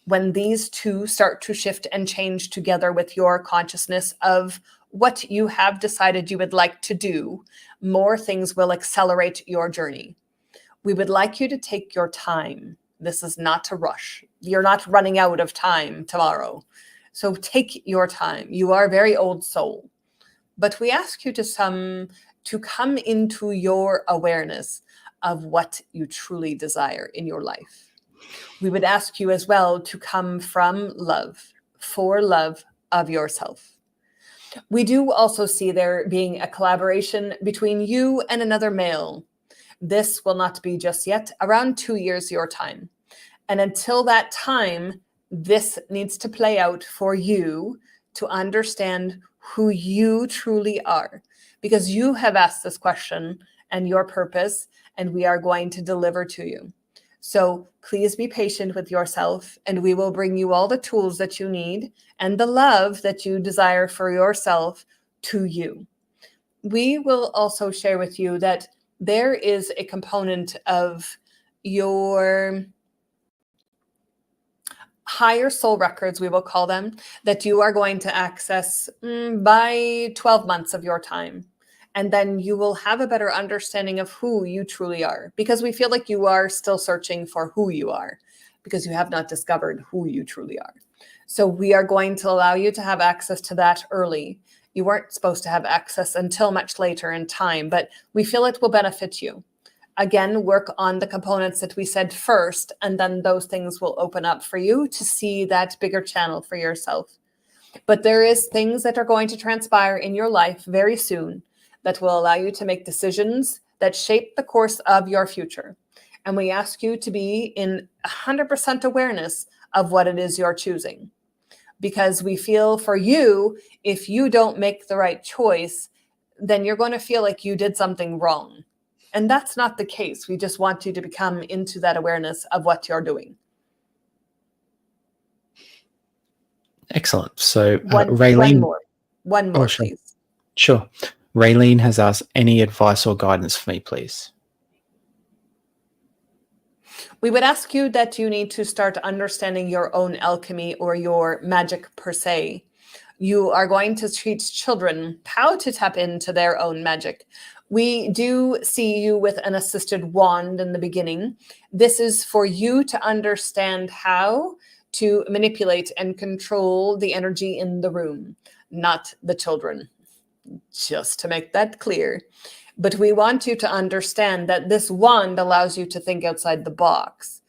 When these two start to shift and change together with your consciousness of what you have decided you would like to do, more things will accelerate your journey. We would like you to take your time. This is not to rush. You're not running out of time tomorrow. So take your time. You are a very old soul. But we ask you to come into your awareness of what you truly desire in your life. We would ask you as well to come from love, for love of yourself. We do also see there being a collaboration between you and another male. This will not be just yet, around 2 years your time. And until that time, this needs to play out for you to understand who you truly are, because you have asked this question and your purpose, and we are going to deliver to you. So please be patient with yourself, and we will bring you all the tools that you need and the love that you desire for yourself to you. We will also share with you that there is a component of your higher soul records, we will call them, that you are going to access by 12 months of your time. And then you will have a better understanding of who you truly are, because we feel like you are still searching for who you are, because you have not discovered who you truly are. So we are going to allow you to have access to that early. You weren't supposed to have access until much later in time, but we feel it will benefit you. Again, work on the components that we said first, and then those things will open up for you to see that bigger channel for yourself. But there is things that are going to transpire in your life very soon that will allow you to make decisions that shape the course of your future. And we ask you to be in 100% awareness of what it is you're choosing. Because we feel for you, if you don't make the right choice, then you're going to feel like you did something wrong. And that's not the case. We just want you to become into that awareness of what you're doing. Excellent. So, One more, sure. please. Sure. Raylene has asked, any advice or guidance for me, please? We would ask you that you need to start understanding your own alchemy or your magic per se. You are going to teach children how to tap into their own magic. We do see you with an assisted wand in the beginning. This is for you to understand how to manipulate and control the energy in the room, not the children. Just to make that clear. But we want you to understand that this wand allows you to think outside the box.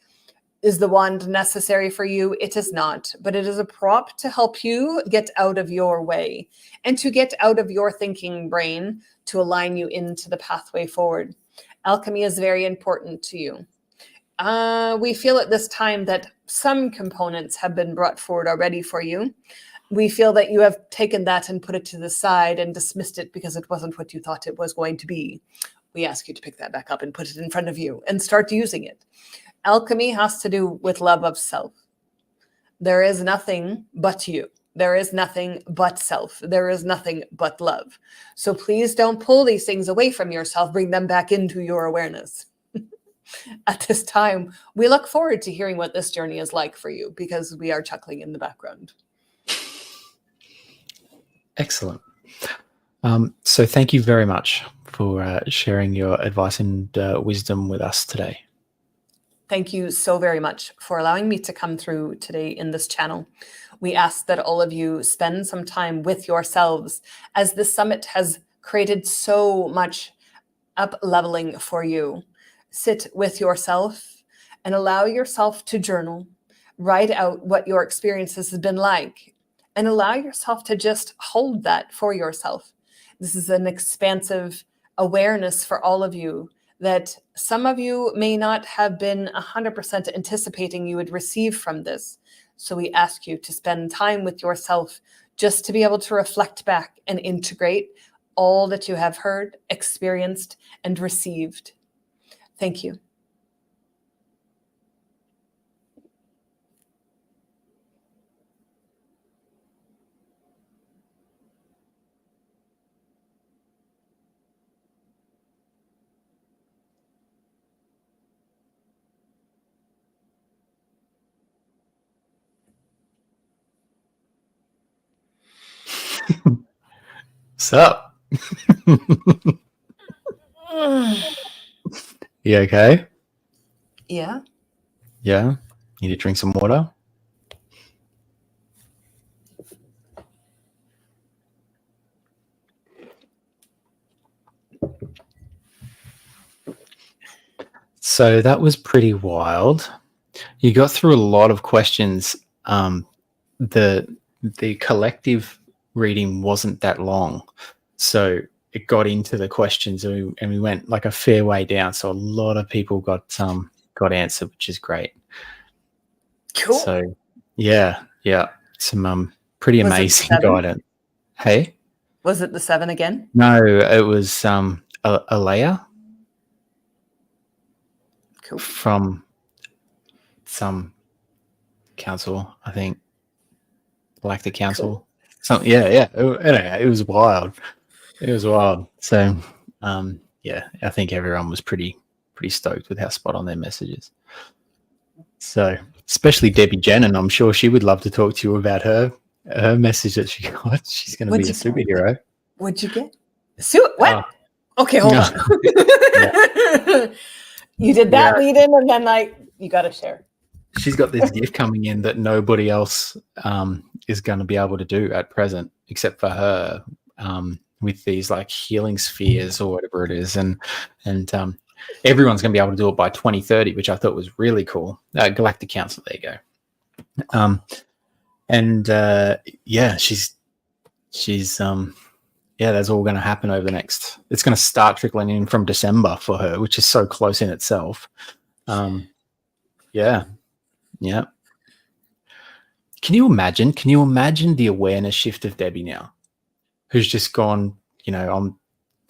Is the wand necessary for you? It is not, but it is a prop to help you get out of your way and to get out of your thinking brain to align you into the pathway forward. Alchemy is very important to you. We feel at this time that some components have been brought forward already for you. We feel that you have taken that and put it to the side and dismissed it because it wasn't what you thought it was going to be. We ask you to pick that back up and put it in front of you and start using it. Alchemy has to do with love of self. There is nothing but you. There is nothing but self. There is nothing but love. So please don't pull these things away from yourself. Bring them back into your awareness. At this time, we look forward to hearing what this journey is like for you, because we are chuckling in the background. Excellent. So thank you very much for sharing your advice and wisdom with us today. Thank you so very much for allowing me to come through today in this channel. We ask that all of you spend some time with yourselves, as this summit has created so much up leveling for you. Sit with yourself and allow yourself to journal, write out what your experiences have been like, and allow yourself to just hold that for yourself. This is an expansive awareness for all of you that some of you may not have been 100% anticipating you would receive from this. So we ask you to spend time with yourself just to be able to reflect back and integrate all that you have heard, experienced, and received. Thank you. Sup? You okay? Yeah. Yeah? Need to drink some water? So that was pretty wild. You got through a lot of questions. The the collective reading wasn't that long, so it got into the questions, and we went like a fair way down. So a lot of people got answered, which is great. Cool. So yeah, some pretty Was it amazing 7? guidance. Hey, Was it the 7 again? no, it was Alea Cool. from some council, I think, like the council. So yeah. Anyway, it was wild. It was wild. So yeah, I think everyone was pretty stoked with how spot on their messages. So especially Debbie Jenner, I'm sure she would love to talk to you about her message that she got. She's going to be a superhero. What'd you get? What? Okay, hold on. You did that lead in, and then you got to share. She's got this gift coming in that nobody else is going to be able to do at present, except for her, with these like healing spheres or whatever it is, and everyone's going to be able to do it by 2030, which I thought was really cool. Galactic Council, there you go. Yeah, she's that's all going to happen over the next. It's going to start trickling in from December for her, which is so close in itself. Yeah. Can you imagine the awareness shift of Debbie now, who's just gone, I'm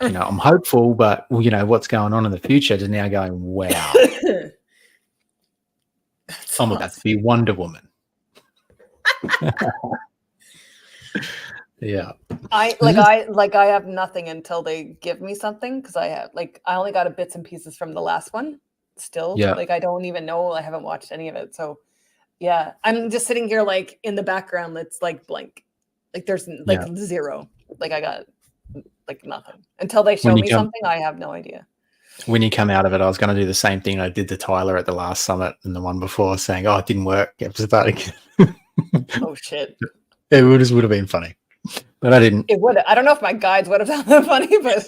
hopeful, but what's going on in the future, to now going, wow, I'm about to be Wonder Woman. Yeah. I have nothing until they give me something, because I only got a bits and pieces from the last one still. Yeah. I don't even know. I haven't watched any of it. So yeah, I'm just sitting here in the background. That's blank. There's zero. I got nothing until they show me something. I have no idea. When you come out of it, I was going to do the same thing I did to Tyler at the last summit and the one before, saying, "Oh, it didn't work." It was starting. Oh shit! It would have been funny, but I didn't. It would. I don't know if my guides would have found that funny, but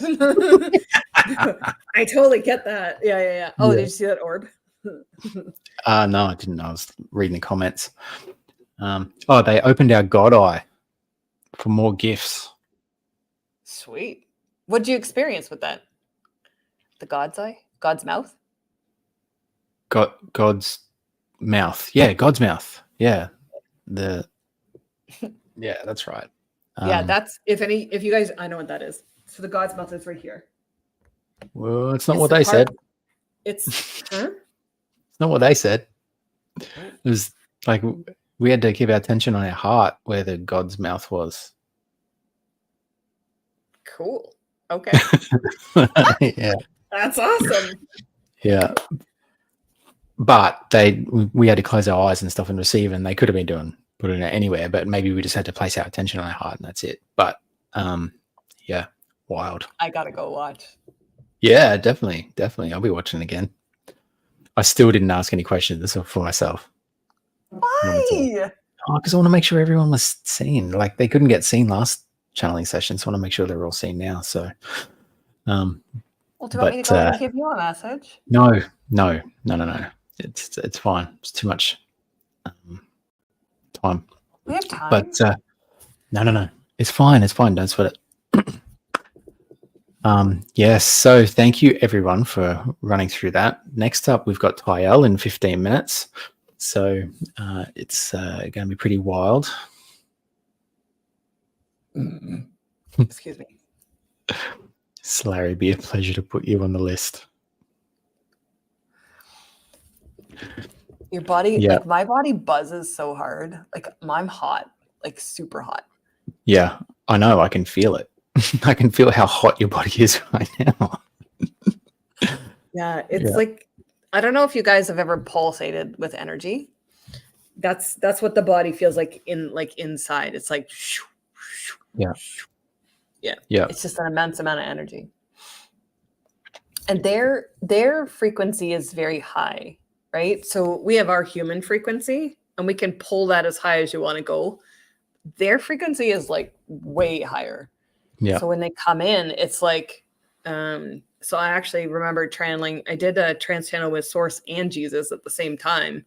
I totally get that. Yeah. Oh, did you see that orb? No, I didn't. I was reading the comments. They opened our God Eye for more gifts. Sweet. What did you experience with that? The God's eye? God's mouth? God's mouth. Yeah, God's mouth. Yeah. Yeah, that's right. Yeah, that's if you guys, I know what that is. So the God's mouth is right here. Well, it's not what they said. It's It's not what they said. It was like we had to keep our attention on our heart where the God's mouth was. Cool. Okay. Yeah. That's awesome. Yeah. But we had to close our eyes and stuff and receive, and they could have been putting it anywhere, but maybe we just had to place our attention on our heart and that's it. But yeah, wild. I gotta go watch. Yeah, definitely. I'll be watching again. I still didn't ask any questions for myself. Why? Because I want to make sure everyone was seen. They couldn't get seen last channeling session, so I want to make sure they're all seen now. So, well, do you want me to go and give you a message? No. It's fine. It's too much time. We have time. But no. It's fine. Don't sweat it. Yes. So thank you everyone for running through that. Next up, we've got Tyel in 15 minutes. So it's going to be pretty wild. Excuse me. Slarry, be a pleasure to put you on the list. Your body, Yeah. my body buzzes so hard. I'm hot, super hot. Yeah, I know. I can feel it. I can feel how hot your body is right now. Yeah, it's I don't know if you guys have ever pulsated with energy. That's what the body feels like inside. It's like Yeah. It's just an immense amount of energy. And their frequency is very high, right? So we have our human frequency and we can pull that as high as you want to go. Their frequency is way higher. Yeah. So when they come in, it's so I actually remember channeling. I did a trans channel with Source and Jesus at the same time.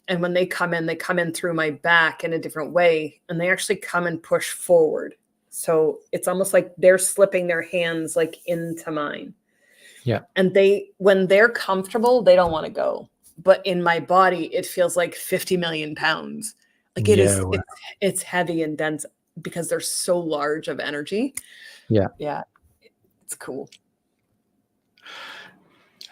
And when they come in through my back in a different way, and they actually come and push forward. So it's almost like they're slipping their hands like into mine. Yeah. And when they're comfortable, they don't want to go. But in my body, it feels like 50 million pounds. Like wow. it's heavy and dense because they're so large of energy. Yeah. Yeah. It's cool.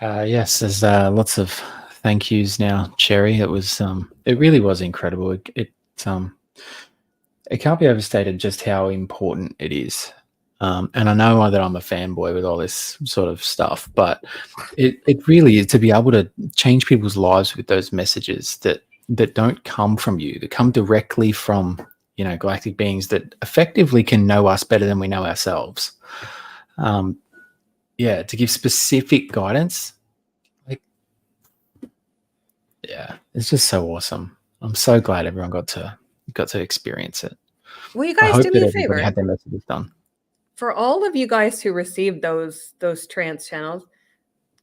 Yes, there's lots of thank yous now, Cherry. It was it really was incredible. It can't be overstated just how important it is. And I know that I'm a fanboy with all this sort of stuff, but it really is to be able to change people's lives with those messages that don't come from you, that come directly from, you know, galactic beings that effectively can know us better than we know ourselves. Yeah, to give specific guidance, like, yeah, it's just so awesome. I'm so glad everyone got to experience it. Will you I guys hope do that me a everybody favor? had their messages done. For all of you guys who received those trance channels,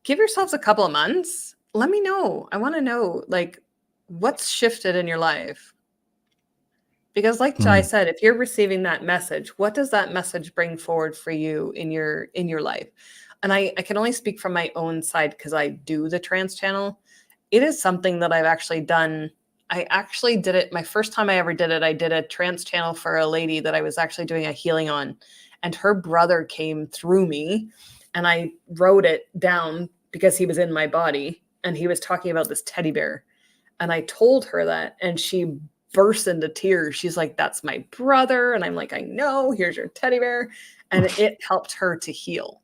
give yourselves a couple of months. Let me know. I want to know, like, what's shifted in your life. Because like Jai said, if you're receiving that message, what does that message bring forward for you in your life? And I can only speak from my own side because I do the trance channel. It is something that I've actually done. I actually did it. My first time I ever did it, I did a trance channel for a lady that I was actually doing a healing on. And her brother came through me and I wrote it down because he was in my body and he was talking about this teddy bear. And I told her that and she burst into tears. She's like, that's my brother. And I'm like, I know, here's your teddy bear. And it helped her to heal.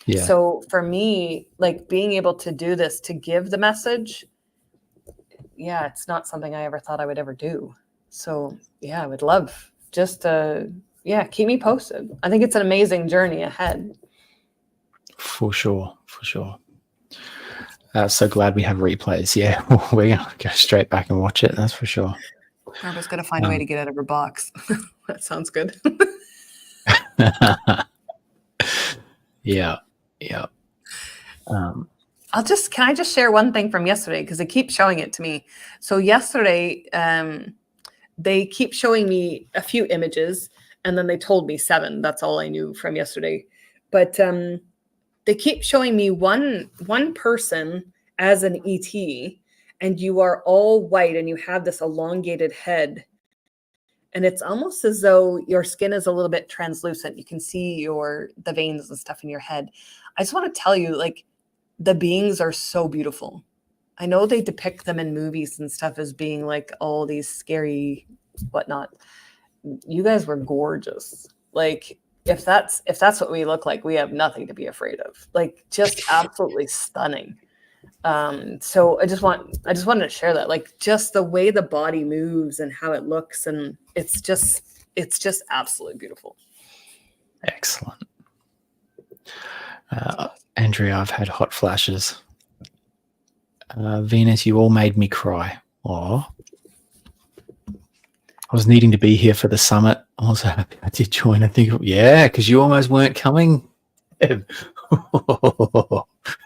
Yeah. So for me, like being able to do this, to give the message, yeah, it's not something I ever thought I would ever do. So yeah, I would love just to, yeah, keep me posted. I think it's an amazing journey ahead. For sure. So glad we have replays. Yeah, we're going to go straight back and watch it. That's for sure. Barbara's going to find a way to get out of her box. That sounds good. Yeah. can I just share one thing from yesterday? Because they keep showing it to me. So yesterday, they keep showing me a few images and then they told me 7. That's all I knew from yesterday. But they keep showing me one person as an ET, and you are all white and you have this elongated head. And it's almost as though your skin is a little bit translucent. You can see the veins and stuff in your head. I just want to tell you, like, the beings are so beautiful. I know they depict them in movies and stuff as being like all these scary whatnot. You guys were gorgeous. Like, if that's what we look like, we have nothing to be afraid of. Like, just absolutely stunning. So I just wanted to share that, like, just the way the body moves and how it looks, and it's just absolutely beautiful. Excellent. Andrea, I've had hot flashes. Venus, you all made me cry. Oh, I was needing to be here for the summit. I was happy I did join. I think, yeah, because you almost weren't coming.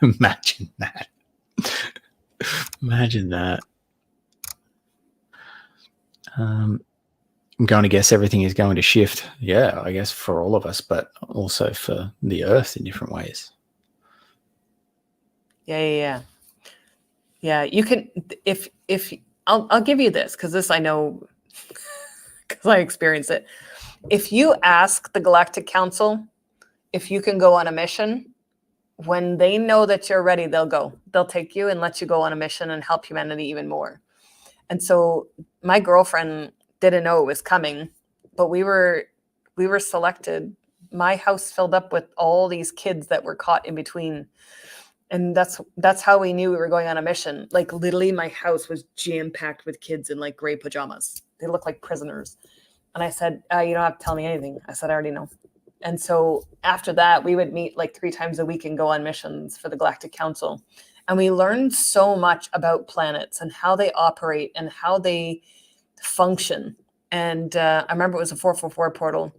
Imagine that. Imagine that. I'm going to guess everything is going to shift. Yeah, I guess for all of us, but also for the Earth in different ways. Yeah. You can, if I'll give you this, because this I know, because I experienced it. If you ask the Galactic Council if you can go on a mission, when they know that you're ready, they'll go. They'll take you and let you go on a mission and help humanity even more. And so my girlfriend didn't know it was coming, but we were selected. My house filled up with all these kids that were caught in between. And that's how we knew we were going on a mission. Like, literally my house was jam-packed with kids in like gray pajamas. They looked like prisoners. And I said, you don't have to tell me anything. I said, I already know. And so after that, we would meet like 3 times a week and go on missions for the Galactic Council. And we learned so much about planets and how they operate and how they function. And I remember it was a 444 portal.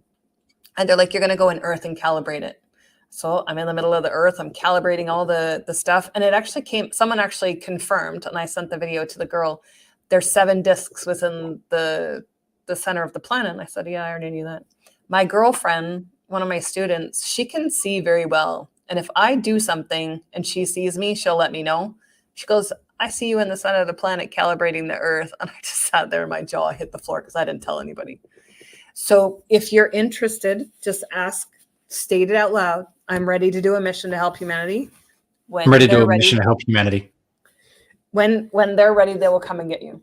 And they're like, you're going to go in Earth and calibrate it. So I'm in the middle of the Earth. I'm calibrating all the stuff. And it actually someone actually confirmed, and I sent the video to the girl, there's 7 discs within the center of the planet. And I said, yeah, I already knew that. My girlfriend, one of my students, she can see very well. And if I do something and she sees me, she'll let me know. She goes, I see you in the center of the planet calibrating the earth. And I just sat there and my jaw hit the floor because I didn't tell anybody. So if you're interested, just ask, state it out loud. I'm ready to do a mission to help humanity. When I'm ready to do they're a mission to help humanity. When they're ready, they will come and get you.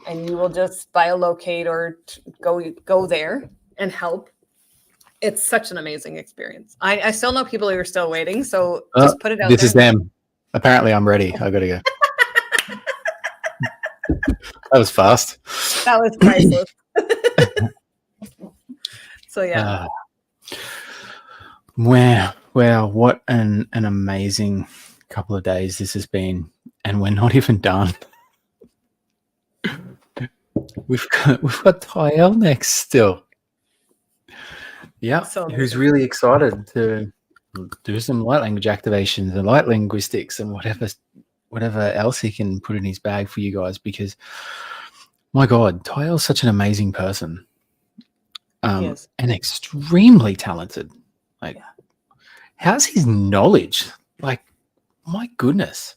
And you will just biolocate or go there and help. It's such an amazing experience. I still know people who are still waiting, so just put it out This there. is them. Apparently, I'm ready. I gotta go. That was fast. That was priceless. So yeah. Wow, what an amazing couple of days this has been, and we're not even done. We've got Tyel next still. Yeah, So who's really excited to do some light language activations and light linguistics and whatever else he can put in his bag for you guys, because my God, Tyel's such an amazing person. He is. And extremely talented. Like, how's his knowledge? Like, my goodness.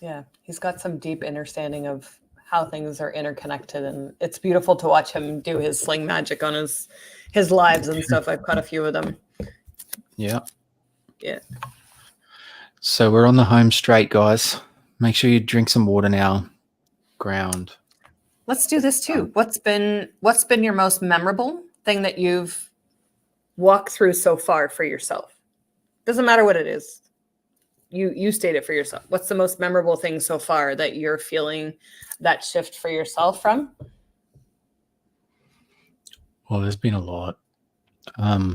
Yeah, he's got some deep understanding of how things are interconnected, and it's beautiful to watch him do his sling magic on his lives and stuff. I've caught a few of them. Yeah. Yeah. So we're on the home straight, guys. Make sure you drink some water now. Ground. Let's do this too. What's been your most memorable thing that you've walked through so far for yourself? Doesn't matter what it is. You state it for yourself. What's the most memorable thing so far that you're feeling that shift for yourself from? Well, there's been a lot. I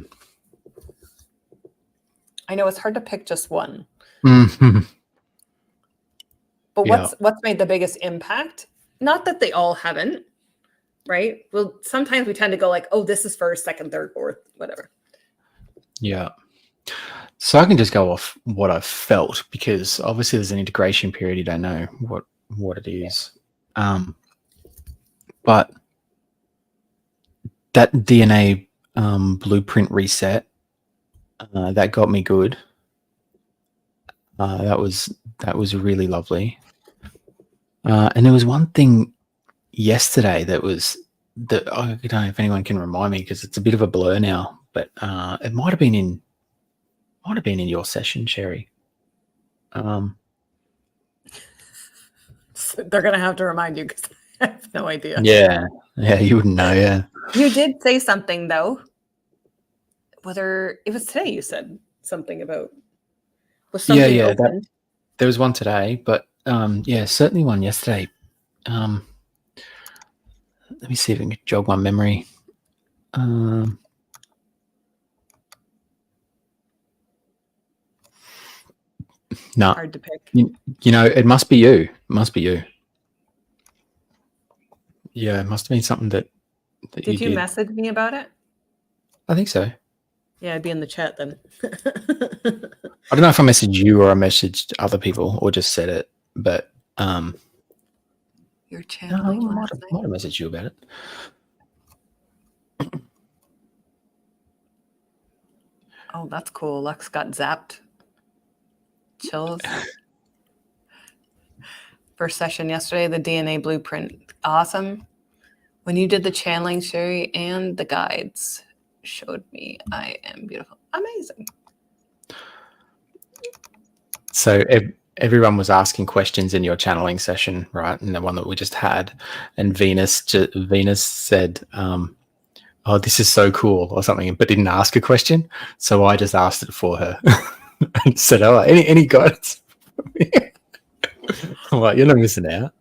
know it's hard to pick just one, mhm. but Yeah. what's made the biggest impact? Not that they all haven't, right? Well, sometimes we tend to go like, oh, this is first, second, third, fourth, whatever. Yeah. So I can just go off what I've felt, because obviously there's an integration period. You don't know what it is. But that DNA blueprint reset, that got me good. That was really lovely. And there was one thing yesterday that I don't know if anyone can remind me, because it's a bit of a blur now, but it might have been in your session, Sherry. So they're gonna have to remind you because I have no idea. Yeah, you wouldn't know. Yeah, You did say something though. Whether it was today, you said something about was something yeah. opened? There was one today, but yeah, certainly one yesterday. Let me see if I can jog my memory. No, Hard to pick. you know, it must be you. It must be you. Yeah, it must have been something that Did you message me about it? I think so. Yeah, I'd be in the chat then. I don't know if I messaged you or I messaged other people or just said it, but Your no, I channel. might have messaged you about it. Oh, that's cool. Lux got zapped. Chills. First session yesterday, the DNA blueprint. Awesome. When you did the channeling, Sherry, and the guides showed me I am beautiful. Amazing. So everyone was asking questions in your channeling session, right? And the one that we just had, and Venus said, "Oh, this is so cool," or something, but didn't ask a question. So I just asked it for her and said, "Oh, any guidance?" I'm like, "You're not missing out."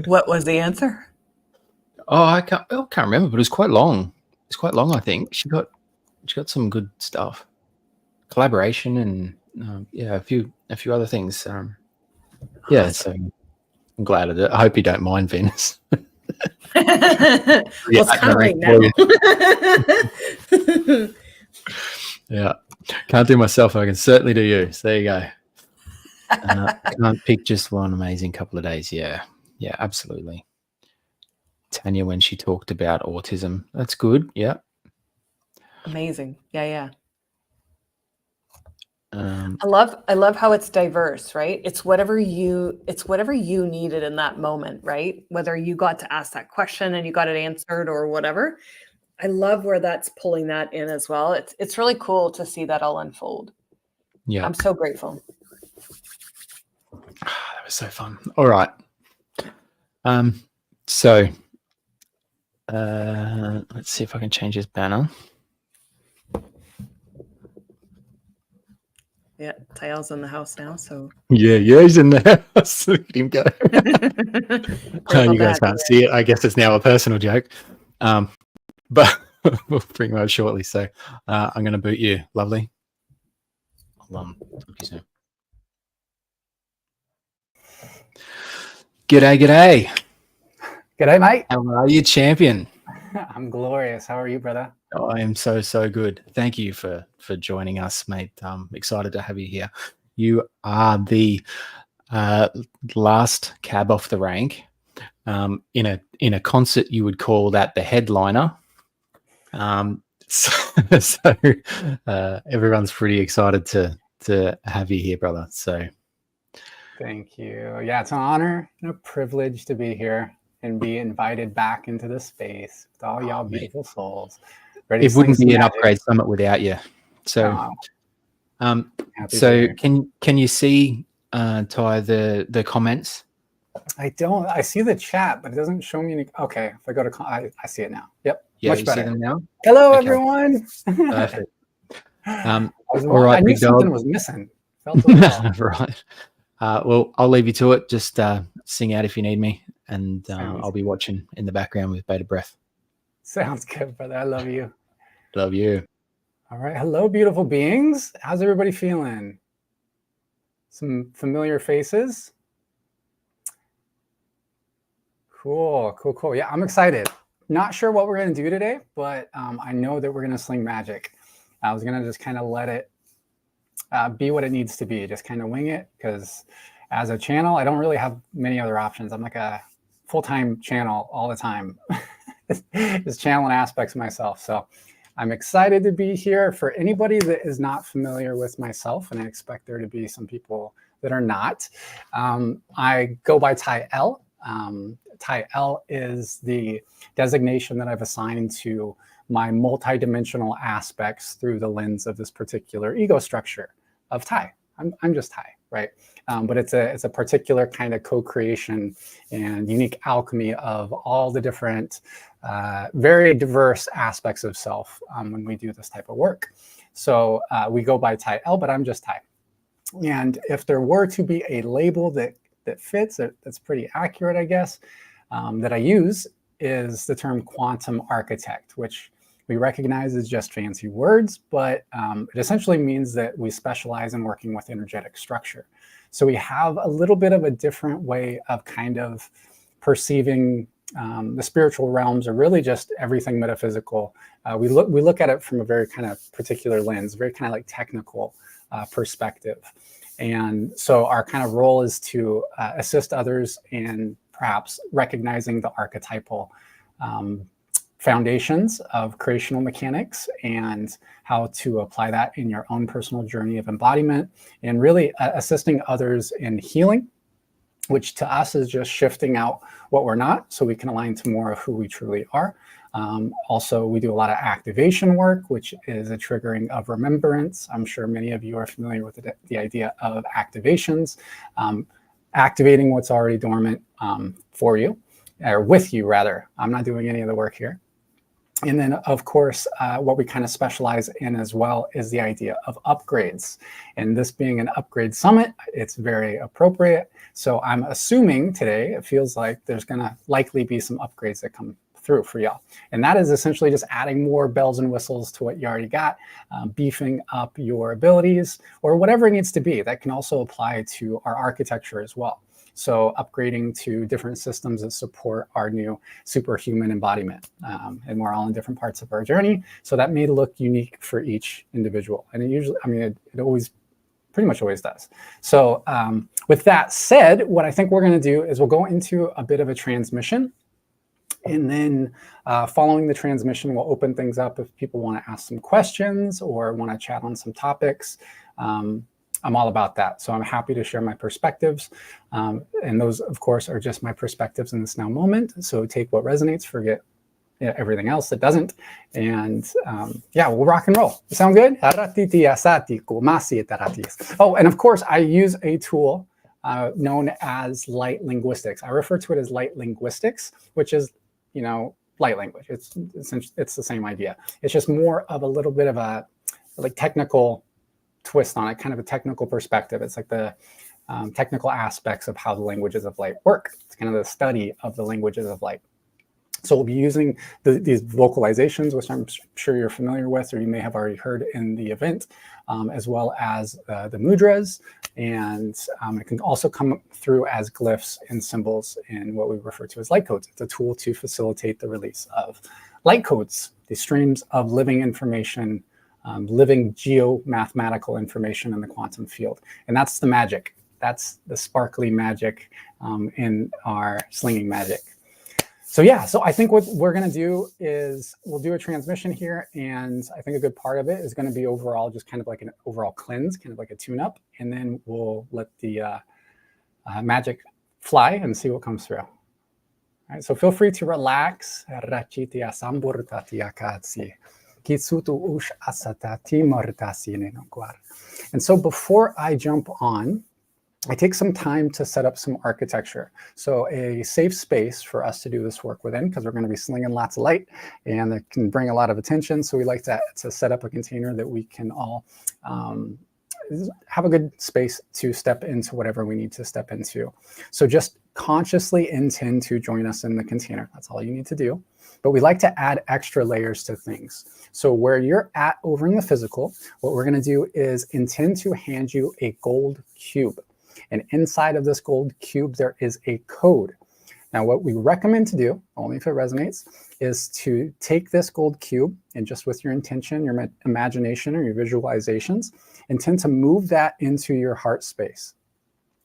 What was the answer? Oh, I can't remember, but it was quite long. It's quite long, I think. She got some good stuff, collaboration, and yeah, a few other things. Yeah, so I'm glad of it. I hope you don't mind, Venus. Well, it's kind of late now. Yeah, can't do myself. I can certainly do you. So there you go. Can't pick just one amazing couple of days. Yeah, Yeah, absolutely. Tanya, when she talked about autism, that's good. Yeah. Amazing. Yeah. Um, I love how it's diverse, right? It's whatever you needed in that moment, right? Whether you got to ask that question and you got it answered or whatever. I love where that's pulling that in as well. It's really cool to see that all unfold. yeah. I'm so grateful. That was so fun. All right. So let's see if I can change this banner. Yeah, Tyel's in the house now, so Yeah, he's in the house. Look at him go. Grateful You to guys have you can't see it. I guess it's now a personal joke. But we'll bring it up shortly. So I'm going to boot you. Lovely. I'll talk to you soon. G'day. G'day, mate. How are you, champion? I'm glorious. How are you, brother? I am so good. Thank you for joining us, mate. Excited to have you here. You are the last cab off the rank. In a concert, you would call that the headliner. So everyone's pretty excited to have you here, brother. So thank you. Yeah, it's an honor and a privilege to be here and be invited back into the space with all y'all beautiful souls. Ready it wouldn't be an upgrade summit without you. So, can you see Ty the comments? I don't. I see the chat, but it doesn't show me any. Okay, if I go to, I see it now. Yep, Yeah, much you better. see them now. Hello, Okay. everyone. Perfect. All right, I knew big dog. something was missing. Felt it well. Right. Well, I'll leave you to it. Just sing out if you need me, and Sounds I'll be watching in the background with bated breath. Sounds good, brother. I love you. Love you. All right. Hello, beautiful beings. How's everybody feeling? Some familiar faces. Cool. Yeah, I'm excited. Not sure what we're going to do today, but I know that we're going to sling magic. I was going to just kind of let it be what it needs to be. Just kind of wing it, because as a channel, I don't really have many other options. I'm like a full-time channel all the time. Just channeling aspects of myself. So I'm excited to be here. For anybody that is not familiar with myself, and I expect there to be some people that are not, I go by Ty L. Ty L is the designation that I've assigned to my multidimensional aspects through the lens of this particular ego structure of Ty. I'm just Ty, right? But it's a particular kind of co-creation and unique alchemy of all the different, very diverse aspects of self when we do this type of work. So we go by Ty L, but I'm just Ty. And if there were to be a label that fits, that's pretty accurate, I guess, that I use is the term quantum architect, which we recognize as just fancy words, but it essentially means that we specialize in working with energetic structure. So we have a little bit of a different way of kind of perceiving the spiritual realms, or really just everything metaphysical. We look at it from a very kind of particular lens, very kind of like technical perspective. And so our kind of role is to assist others in perhaps recognizing the archetypal foundations of creational mechanics and how to apply that in your own personal journey of embodiment, and really assisting others in healing, which to us is just shifting out what we're not so we can align to more of who we truly are. Also, we do a lot of activation work, which is a triggering of remembrance. I'm sure many of you are familiar with the idea of activations, activating what's already dormant for you, or with you rather. I'm not doing any of the work here. And then, of course, what we kind of specialize in as well is the idea of upgrades. And this being an upgrade summit, it's very appropriate. So I'm assuming today, it feels like there's going to likely be some upgrades that come through for y'all. And that is essentially just adding more bells and whistles to what you already got, beefing up your abilities, or whatever it needs to be. That can also apply to our architecture as well. So upgrading to different systems that support our new superhuman embodiment. And we're all in different parts of our journey. So that may look unique for each individual. And it usually, I mean, it always pretty much always does. So with that said, what I think we're going to do is we'll go into a bit of a transmission. And then following the transmission, we'll open things up if people want to ask some questions or want to chat on some topics. I'm all about that. So I'm happy to share my perspectives. And those, of course, are just my perspectives in this now moment. So take what resonates, forget everything else that doesn't. And yeah, we'll rock and roll. Sound good? Oh, and of course, I use a tool known as light linguistics. I refer to it as light linguistics, which is, light language. It's the same idea. It's just more of a little bit of a technical twist on it, kind of a technical perspective. It's like the technical aspects of how the languages of light work. It's kind of the study of the languages of light. So we'll be using these vocalizations, which I'm sure you're familiar with, or you may have already heard in the event, as well as the mudras. And it can also come through as glyphs and symbols in what we refer to as light codes. It's a tool to facilitate the release of light codes, the streams of living information, living geomathematical information in the quantum field. And that's the magic. That's the sparkly magic in our slinging magic. So yeah, so I think what we're going to do is we'll do a transmission here. And I think a good part of it is going to be overall just kind of like an overall cleanse, kind of like a tune-up. And then we'll let the magic fly and see what comes through. All right, so feel free to relax. And so before I jump on, I take some time to set up some architecture. So a safe space for us to do this work within, because we're going to be slinging lots of light and it can bring a lot of attention. So we like to set up a container that we can all have a good space to step into whatever we need to step into. So just consciously intend to join us in the container. That's all you need to do. But we like to add extra layers to things. So where you're at over in the physical, what we're going to do is intend to hand you a gold cube. And inside of this gold cube, there is a code. Now, what we recommend to do, only if it resonates, is to take this gold cube and just with your intention, your imagination, or your visualizations, intend to move that into your heart space.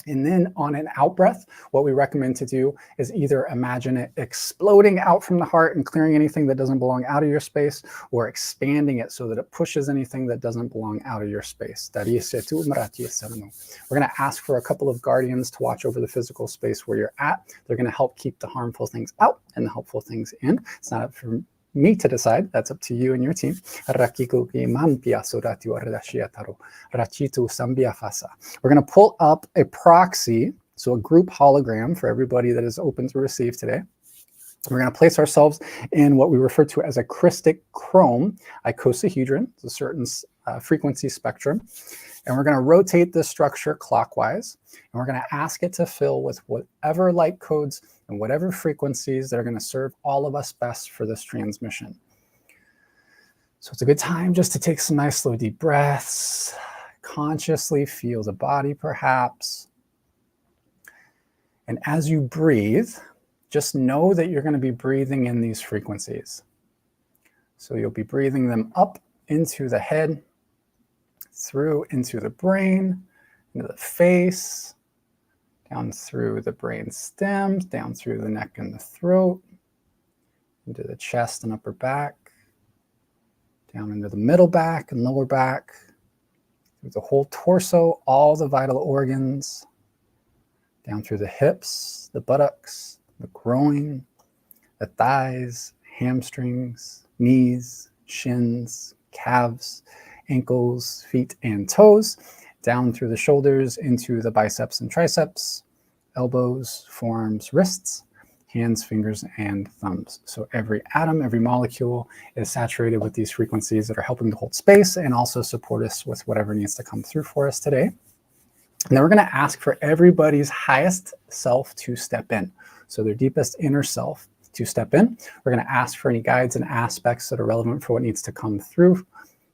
And then on an out breath, what we recommend to do is either imagine it exploding out from the heart and clearing anything that doesn't belong out of your space, or expanding it so that it pushes anything that doesn't belong out of your space. We're going to ask for a couple of guardians to watch over the physical space where you're at. They're going to help keep the harmful things out and the helpful things in. It's not up for me to decide. That's up to you and your team. We're going to pull up a proxy, so a group hologram for everybody that is open to receive today. We're going to place ourselves in what we refer to as a crystic chrome icosahedron. It's a certain frequency spectrum. And we're going to rotate this structure clockwise. And we're going to ask it to fill with whatever light codes and whatever frequencies that are going to serve all of us best for this transmission. So it's a good time just to take some nice slow deep breaths. Consciously feel the body perhaps. And as you breathe, just know that you're going to be breathing in these frequencies. So you'll be breathing them up into the head, through into the brain, into the face, down through the brain stems, down through the neck and the throat, into the chest and upper back, down into the middle back and lower back, through the whole torso, all the vital organs, down through the hips, the buttocks, the groin, the thighs, hamstrings, knees, shins, calves, ankles, feet, and toes, down through the shoulders into the biceps and triceps, elbows, forearms, wrists, hands, fingers, and thumbs. So every atom, every molecule is saturated with these frequencies that are helping to hold space and also support us with whatever needs to come through for us today. And then we're going to ask for everybody's highest self to step in. So their deepest inner self to step in. We're going to ask for any guides and aspects that are relevant for what needs to come through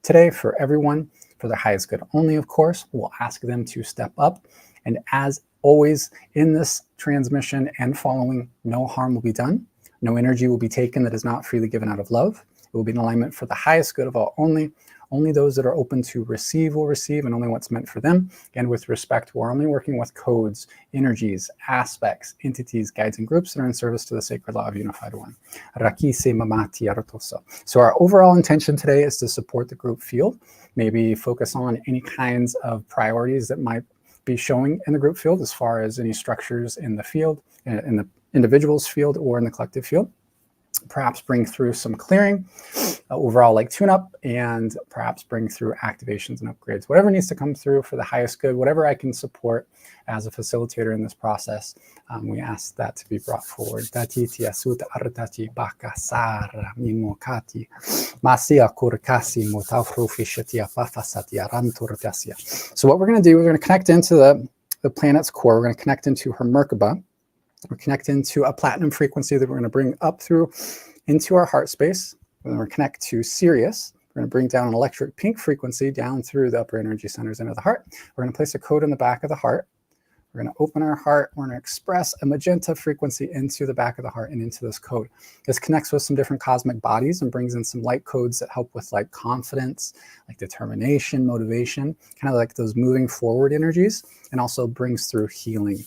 today for everyone, for their highest good only, of course. We'll ask them to step up. And as always in this transmission and following, no harm will be done. No energy will be taken that is not freely given out of love. It will be in alignment for the highest good of all only Only those that are open to receive will receive, and only what's meant for them. And with respect, we're only working with codes, energies, aspects, entities, guides, and groups that are in service to the sacred law of Unified One. So our overall intention today is to support the group field, maybe focus on any kinds of priorities that might be showing in the group field as far as any structures in the field, in the individual's field or in the collective field. Perhaps bring through some clearing, overall like tune-up, and perhaps bring through activations and upgrades. Whatever needs to come through for the highest good, whatever I can support as a facilitator in this process, we ask that to be brought forward. So what we're going to do, we're going to connect into the planet's core. We're going to connect into her Merkaba. We're connecting to a platinum frequency that we're going to bring up through into our heart space. We're going to connect to Sirius. We're going to bring down an electric pink frequency down through the upper energy centers into the heart. We're going to place a code in the back of the heart. We're going to open our heart. We're going to express a magenta frequency into the back of the heart and into this code. This connects with some different cosmic bodies and brings in some light codes that help with like confidence, like determination, motivation, kind of like those moving forward energies, and also brings through healing.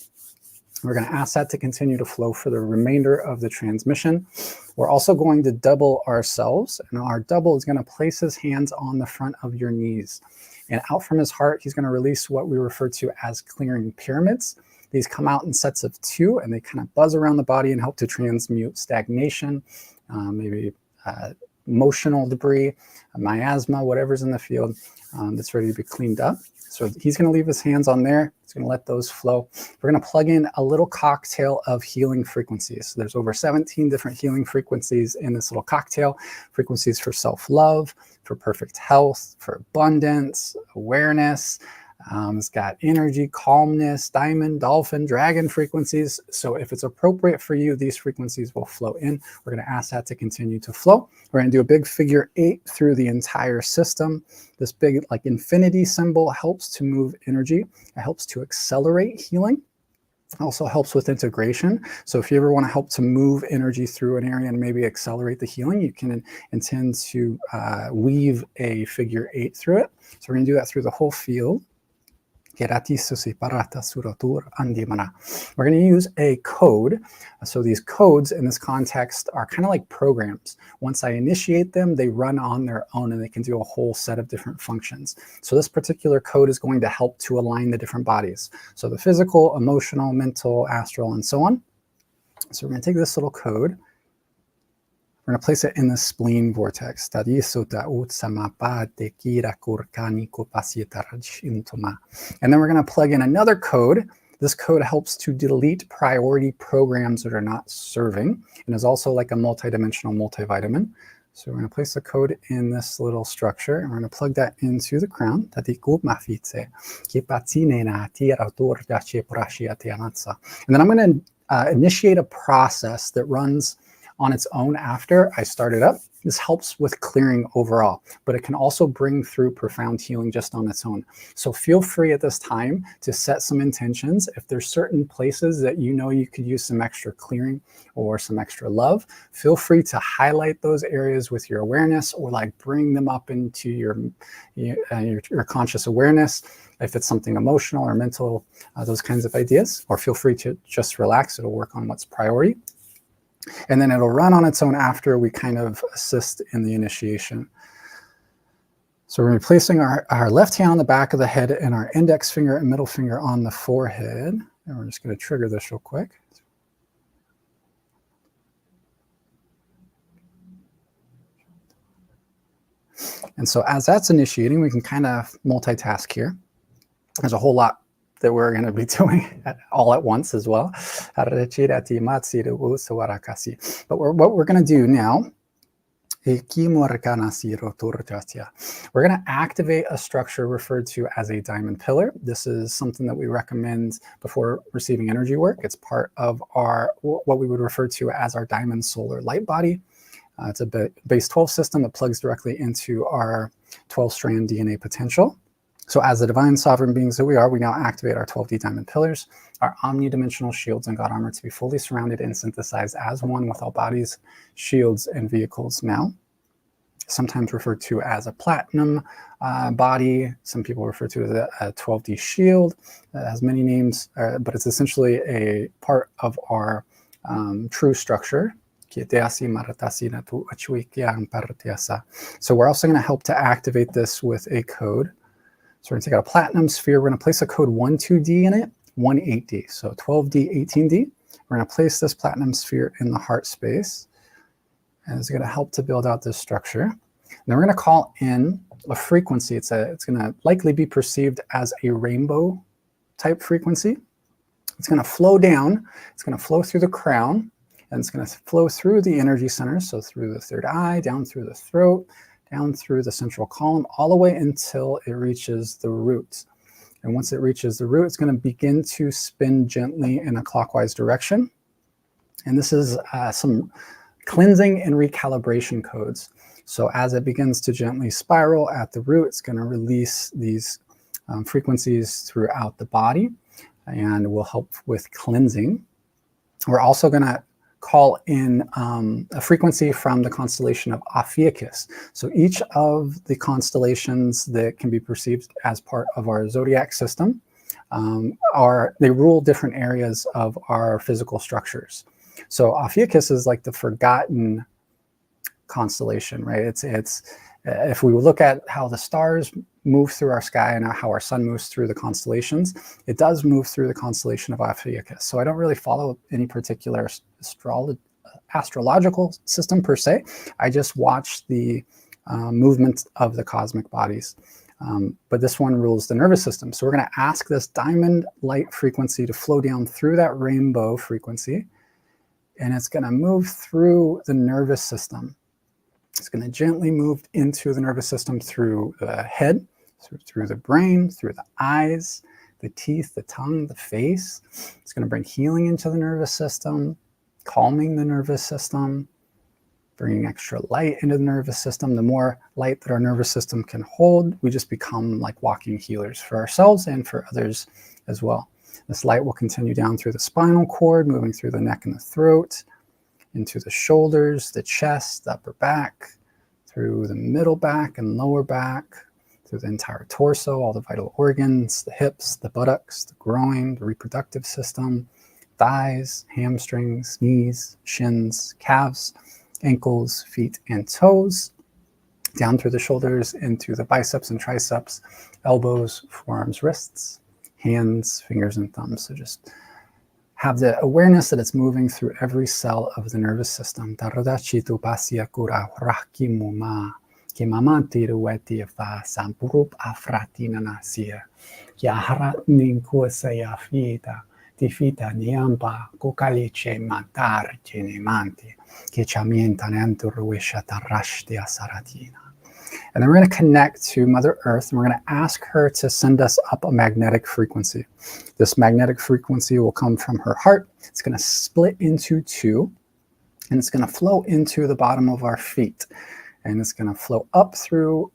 We're going to ask that to continue to flow for the remainder of the transmission. We're also going to double ourselves, and our double is going to place his hands on the front of your knees. And out from his heart, he's going to release what we refer to as clearing pyramids. These come out in sets of 2, and they kind of buzz around the body and help to transmute stagnation, maybe emotional debris, miasma, whatever's in the field that's ready to be cleaned up. So he's going to leave his hands on there. He's going to let those flow. We're going to plug in a little cocktail of healing frequencies. So there's over 17 different healing frequencies in this little cocktail. Frequencies for self-love, for perfect health, for abundance, awareness. It's got energy, calmness, diamond, dolphin, dragon frequencies. So if it's appropriate for you, these frequencies will flow in. We're going to ask that to continue to flow. We're going to do a big figure 8 through the entire system. This big like infinity symbol helps to move energy. It helps to accelerate healing. Also helps with integration. So if you ever want to help to move energy through an area and maybe accelerate the healing, you can intend to weave a figure 8 through it. So we're going to do that through the whole field. We're going to use a code. So these codes in this context are kind of like programs. Once I initiate them, they run on their own and they can do a whole set of different functions. So this particular code is going to help to align the different bodies. So the physical, emotional, mental, astral, and so on. So we're going to take this little code. We're going to place it in the spleen vortex. And then we're going to plug in another code. This code helps to delete priority programs that are not serving and is also like a multidimensional multivitamin. So we're going to place the code in this little structure and we're going to plug that into the crown. And then I'm going to initiate a process that runs on its own after I start it up. This helps with clearing overall, but it can also bring through profound healing just on its own. So feel free at this time to set some intentions. If there's certain places that you know you could use some extra clearing or some extra love, feel free to highlight those areas with your awareness or like bring them up into your conscious awareness. If it's something emotional or mental, those kinds of ideas, or feel free to just relax. It'll work on what's priority. And then it'll run on its own after we kind of assist in the initiation. So we're placing our left hand on the back of the head and our index finger and middle finger on the forehead. And we're just going to trigger this real quick. And so as that's initiating, we can kind of multitask here. There's a whole lot that we're going to be doing all at once as well. But what we're going to do now, we're going to activate a structure referred to as a diamond pillar. This is something that we recommend before receiving energy work. It's part of our, what we would refer to as our diamond solar light body. It's a base 12 system that plugs directly into our 12-strand DNA potential. So as the divine sovereign beings that we are, we now activate our 12D diamond pillars, our omnidimensional shields and God armor to be fully surrounded and synthesized as one with all bodies, shields, and vehicles now. sometimes referred to as a platinum body. Some people refer to it as a 12D shield. It has many names, but it's essentially a part of our true structure. So we're also going to help to activate this with a code. So we're going to take out a platinum sphere. We're going to place a code 12D in it, 18D. So 12D, 18D. We're going to place this platinum sphere in the heart space. And it's going to help to build out this structure. And then we're going to call in a frequency. It's going to likely be perceived as a rainbow type frequency. It's going to flow down. It's going to flow through the crown. And it's going to flow through the energy centers. So through the third eye, down through the throat, down through the central column, all the way until it reaches the root. And once it reaches the root, it's going to begin to spin gently in a clockwise direction. And this is some cleansing and recalibration codes. So as it begins to gently spiral at the root, it's going to release these frequencies throughout the body and will help with cleansing. We're also going to call in a frequency from the constellation of Ophiuchus. So each of the constellations that can be perceived as part of our zodiac system they rule different areas of our physical structures. So Ophiuchus is like the forgotten constellation, right? It's if we look at how the stars move through our sky and how our sun moves through the constellations, it does move through the constellation of Ophiuchus. So I don't really follow any particular astrological system per se. I just watch the movement of the cosmic bodies. But this one rules the nervous system. So we're going to ask this diamond light frequency to flow down through that rainbow frequency. And it's going to move through the nervous system. It's going to gently move into the nervous system through the head, through the brain, through the eyes, the teeth, the tongue, the face. It's going to bring healing into the nervous system, calming the nervous system, bringing extra light into the nervous system. The more light that our nervous system can hold, we just become like walking healers for ourselves and for others as well. This light will continue down through the spinal cord, moving through the neck and the throat, into the shoulders, the chest, the upper back, through the middle back and lower back, through the entire torso, all the vital organs, the hips, the buttocks, the groin, the reproductive system, thighs, hamstrings, knees, shins, calves, ankles, feet, and toes, down through the shoulders into the biceps and triceps, elbows, forearms, wrists, hands, fingers, and thumbs. So just have the awareness that it's moving through every cell of the nervous system. And then we're going to connect to Mother Earth, and we're going to ask her to send us up a magnetic frequency. This magnetic frequency will come from her heart. It's going to split into two, and it's going to flow into the bottom of our feet. And it's going to flow up through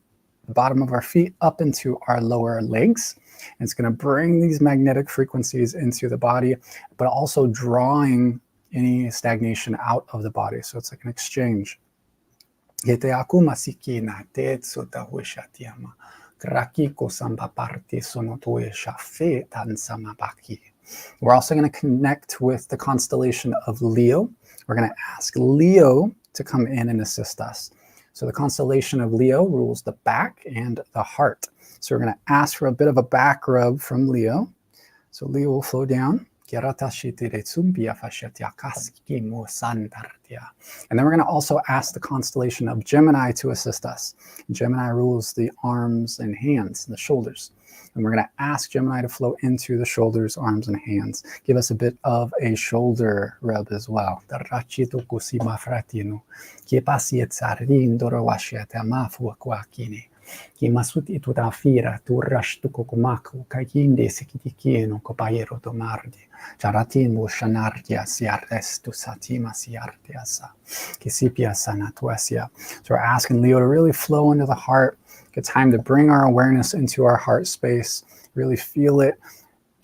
the bottom of our feet, up into our lower legs. And it's going to bring these magnetic frequencies into the body, but also drawing any stagnation out of the body. So it's like an exchange. We're also going to connect with the constellation of Leo. We're going to ask Leo to come in and assist us. So the constellation of Leo rules the back and the heart. So we're going to ask for a bit of a back rub from Leo. So Leo will flow down. And then we're going to also ask the constellation of Gemini to assist us. Gemini rules the arms and hands, the shoulders. And we're going to ask Gemini to flow into the shoulders, arms, and hands. Give us a bit of a shoulder rub as well. Masut itu tafira tu rash tu kokomaku kayinde sekitikieno kopayero tomardi charatin mo shanardia siartes tu satima siartiasa kisipia sanatuasia. So we're asking Leo to really flow into the heart. Get time to bring our awareness into our heart space. Really feel it.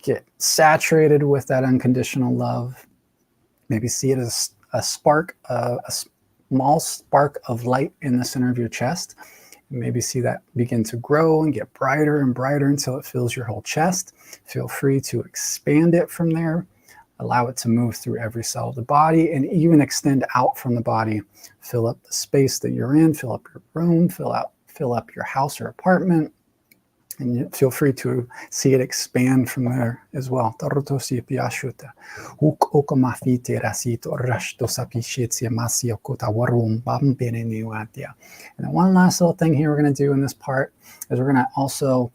Get saturated with that unconditional love. Maybe see it as a spark, a small spark of light in the center of your chest. Maybe see that begin to grow and get brighter and brighter until it fills your whole chest. Feel free to expand it from there. Allow it to move through every cell of the body and even extend out from the body. Fill up the space that you're in, fill up your room, fill up your house or apartment. And feel free to see it expand from there as well. And then one last little thing here we're going to do in this part is we're going to also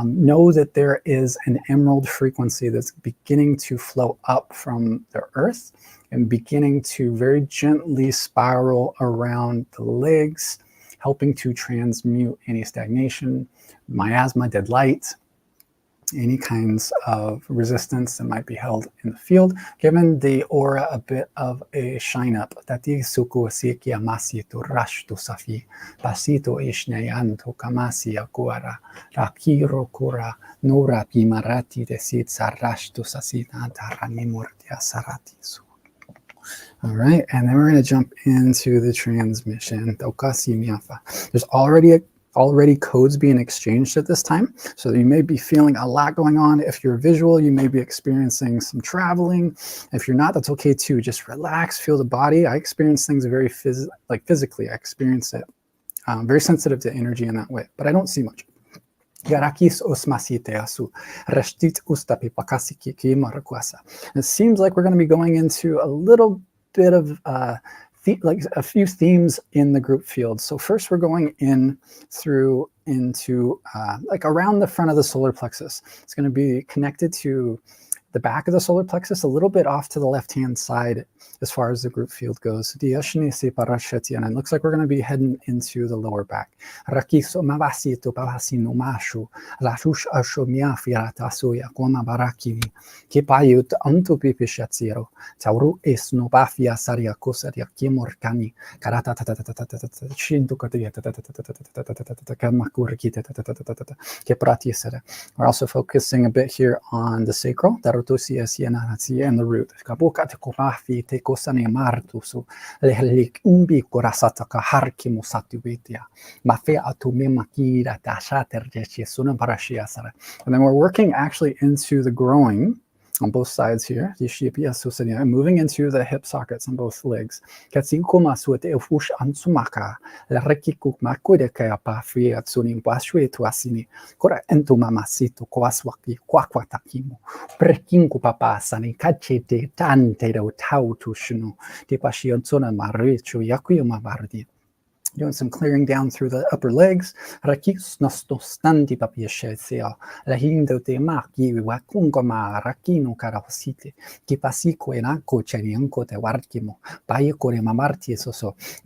know that there is an emerald frequency that's beginning to flow up from the earth and beginning to very gently spiral around the legs, helping to transmute any stagnation, miasma, dead light, any kinds of resistance that might be held in the field, giving the aura a bit of a shine up. All right, and then we're going to jump into the transmission. There's already codes being exchanged at this time. So you may be feeling a lot going on. If you're visual, you may be experiencing some traveling. If you're not, that's okay too. Just relax, feel the body. I experience things very physically. I experience it. Very sensitive to energy in that way, but I don't see much. It seems like we're going to be going into a little bit of like a few themes in the group field. So first we're going into like around the front of the solar plexus. It's going to be connected to the back of the solar plexus, a little bit off to the left-hand side as far as the group field goes. And it looks like we're going to be heading into the lower back. We're also focusing a bit here on the sacral, and the root. And then we're working actually into the groin on both sides here, moving into the hip sockets on both legs. Doing some clearing down through the upper legs.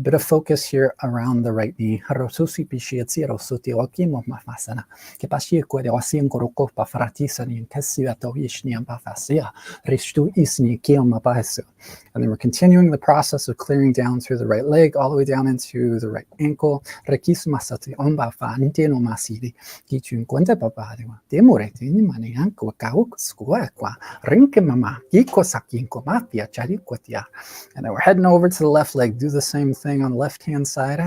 Bit of focus here around the right knee. And then we're continuing the process of clearing down through the right leg, all the way down into the right ankle. And then we're heading over to the left leg. Do the same thing on the left hand side.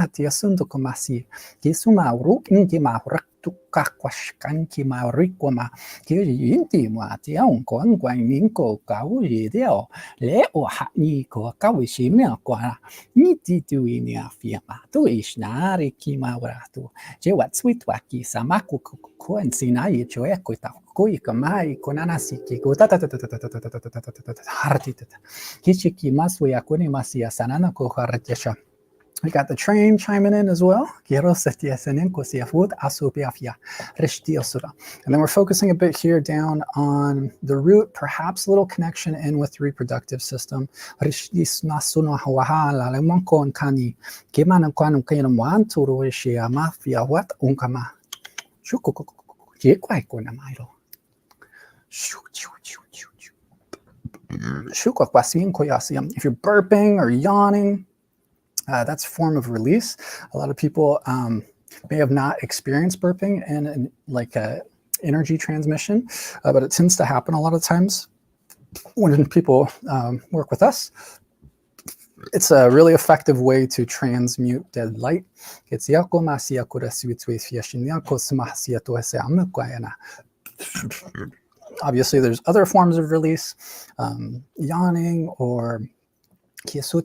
We got the train chiming in as well. And then we're focusing a bit here down on the root, perhaps a little connection in with the reproductive system. If you're burping or yawning, that's a form of release. A lot of people may have not experienced burping in like a energy transmission, but it tends to happen a lot of times when people work with us. It's a really effective way to transmute dead light. Obviously, there's other forms of release, yawning or so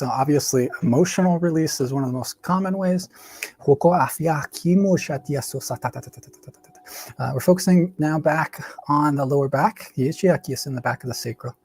obviously emotional release is one of the most common ways. We're focusing now back on the lower back. In the back of the sacral.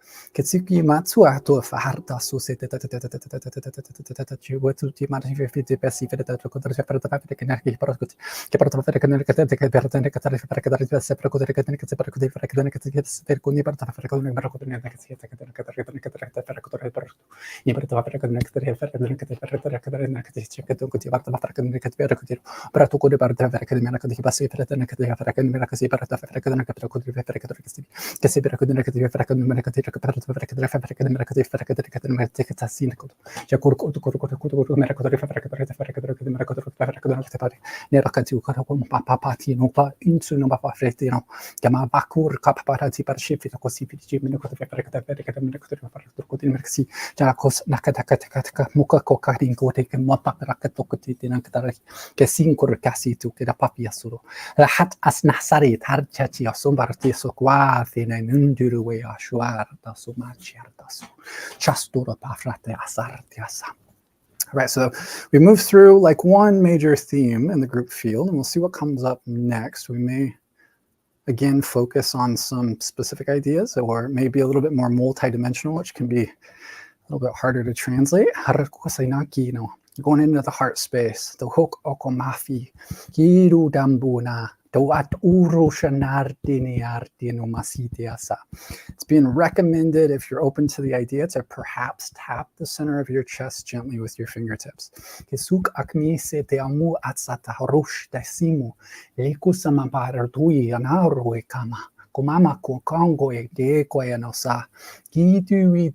Lahat asnasarit harchachi asombarti sokwatine nundurwe ashwarta sumachiartasu chastura pafrate asartiasa. Right, so we move through like one major theme in the group field, and we'll see what comes up next. We may again focus on some specific ideas, or maybe a little bit more multidimensional, which can be a little bit harder to translate. Going into the heart space, the hok okomafi, kiru dambuna, doat urushanardini ardinu masitiasa. It's being recommended, if you're open to the idea, to perhaps tap the center of your chest gently with your fingertips. Kesuk akmi se te amu atsata rosh desimu, lekusama paradui anaru kama. Kumama kongo e de koyanosa, Gitui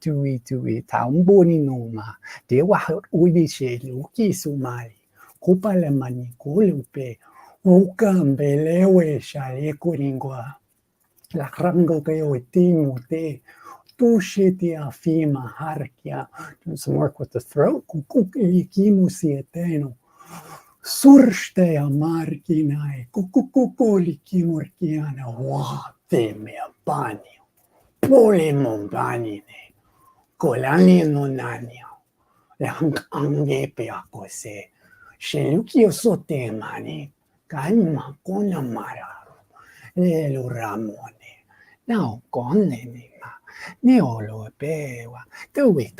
tamboni noma, de wahut ubishe luki sumali, kupale mani kulupe, ukambelewe shale kuringwa, la rango keo timu te, tushiti afima harkia. Doing some work with the throat, kukulikimu sieteno. Surste amarkinai, kukukulikimurkiana, watemea banio, polemombanine, kolani nonanio, angepea kose, shelukio sotemani, kalma kona mararu, lelu ramone, nao konenima. Neolo bewa, tui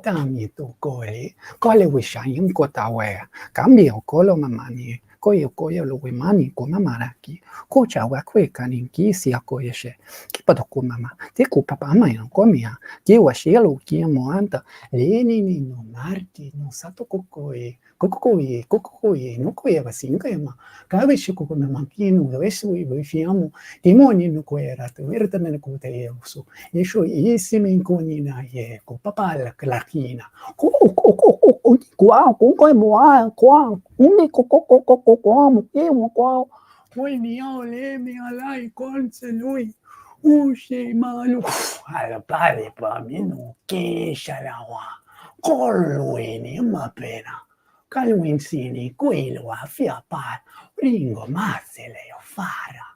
tami tu kole wishayim kotawe, cambio kolo mamani, koyo lo wimani kumamaraki, kocha wakwe kaninki si akoyeshe, kipadoku mama, teku papa mayan komia, kiwa shelo kia moanta, leni no marti no sato kokoye, no koye vasingema, kavishi kokome makinu, vesu vifiamu, timoni no koyeratu, vertamene kuteusu. Yesho isimi konina ye ko papa la klakina ko moa ko umi ko mo ke mo ko ni ole mi alai con lui ushe malu ala pare pa minu ke shalawa kolweni mapena kalwin sini kuilo afia pa ringo masele yo fara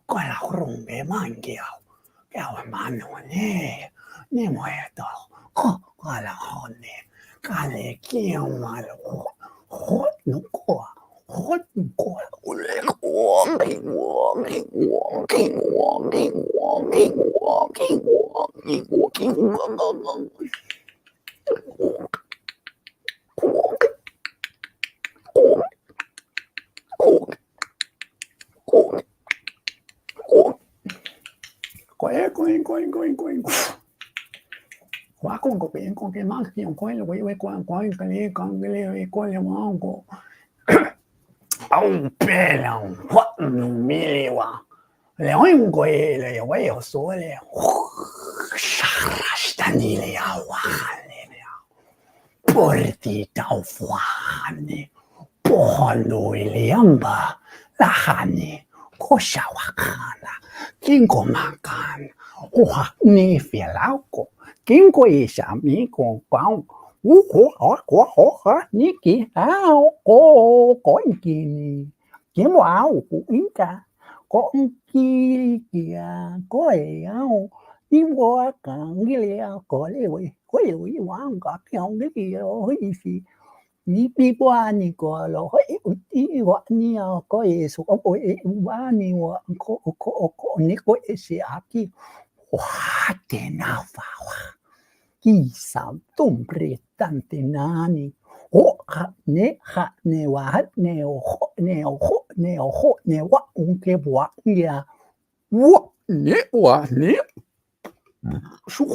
kola rumbe mangia. Kawa mano ne muerto, kala hone, kale kia malo, hot no koa, going. Con que más que un coin, we con le mango. Un pela, un miliwa. Le un goele, we o sole. Sharastanile awane. Porti taufane. Pohalo iliamba. Lahane. Koshawakana. Kingo makan. Oha ni fielauco. Kingo isha mi con pao. Niki ao có kini kiếm áo của Inca có kia có áo đi qua cả nghĩa có lẽ vậy hoàng cả theo cái gì rồi gì đi qua ni có rồi đi qua ni có số có qua ni có ni có sẽ aquí wow thế nào vào kỳ sao tôm pretante nani ne wa ne wa unke wa ya wa ne su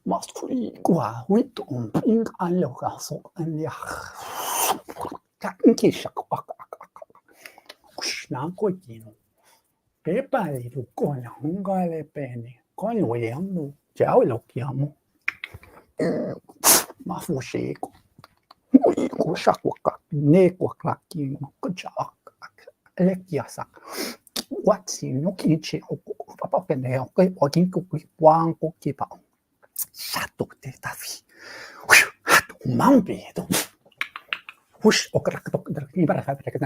masculi qua wit in allo gaso an ya ka inke shakwa na ko kino pepa di tu con un gale pene con lo yamo ciao lo chiamo ma fu seco ko shakwa ka ne ko klaki ko cha le kiasa what's no kichi papa pene ko okin ko wang ko kipa sato te tafi hato mambe to Hush, okra tok ni bara ka ka ka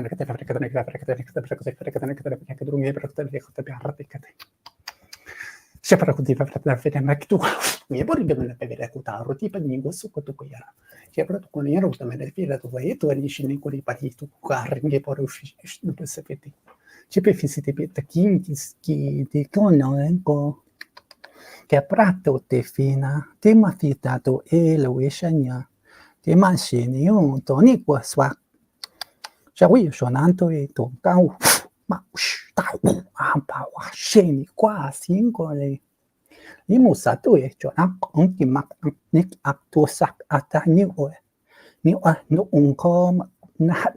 Te mansioni un toni qua swa. Cioè io sono andato e to cau ma tau ampa wa sceni qua singole. I musato e cioè anche ma ne atto sak atani o. Ni no un com na.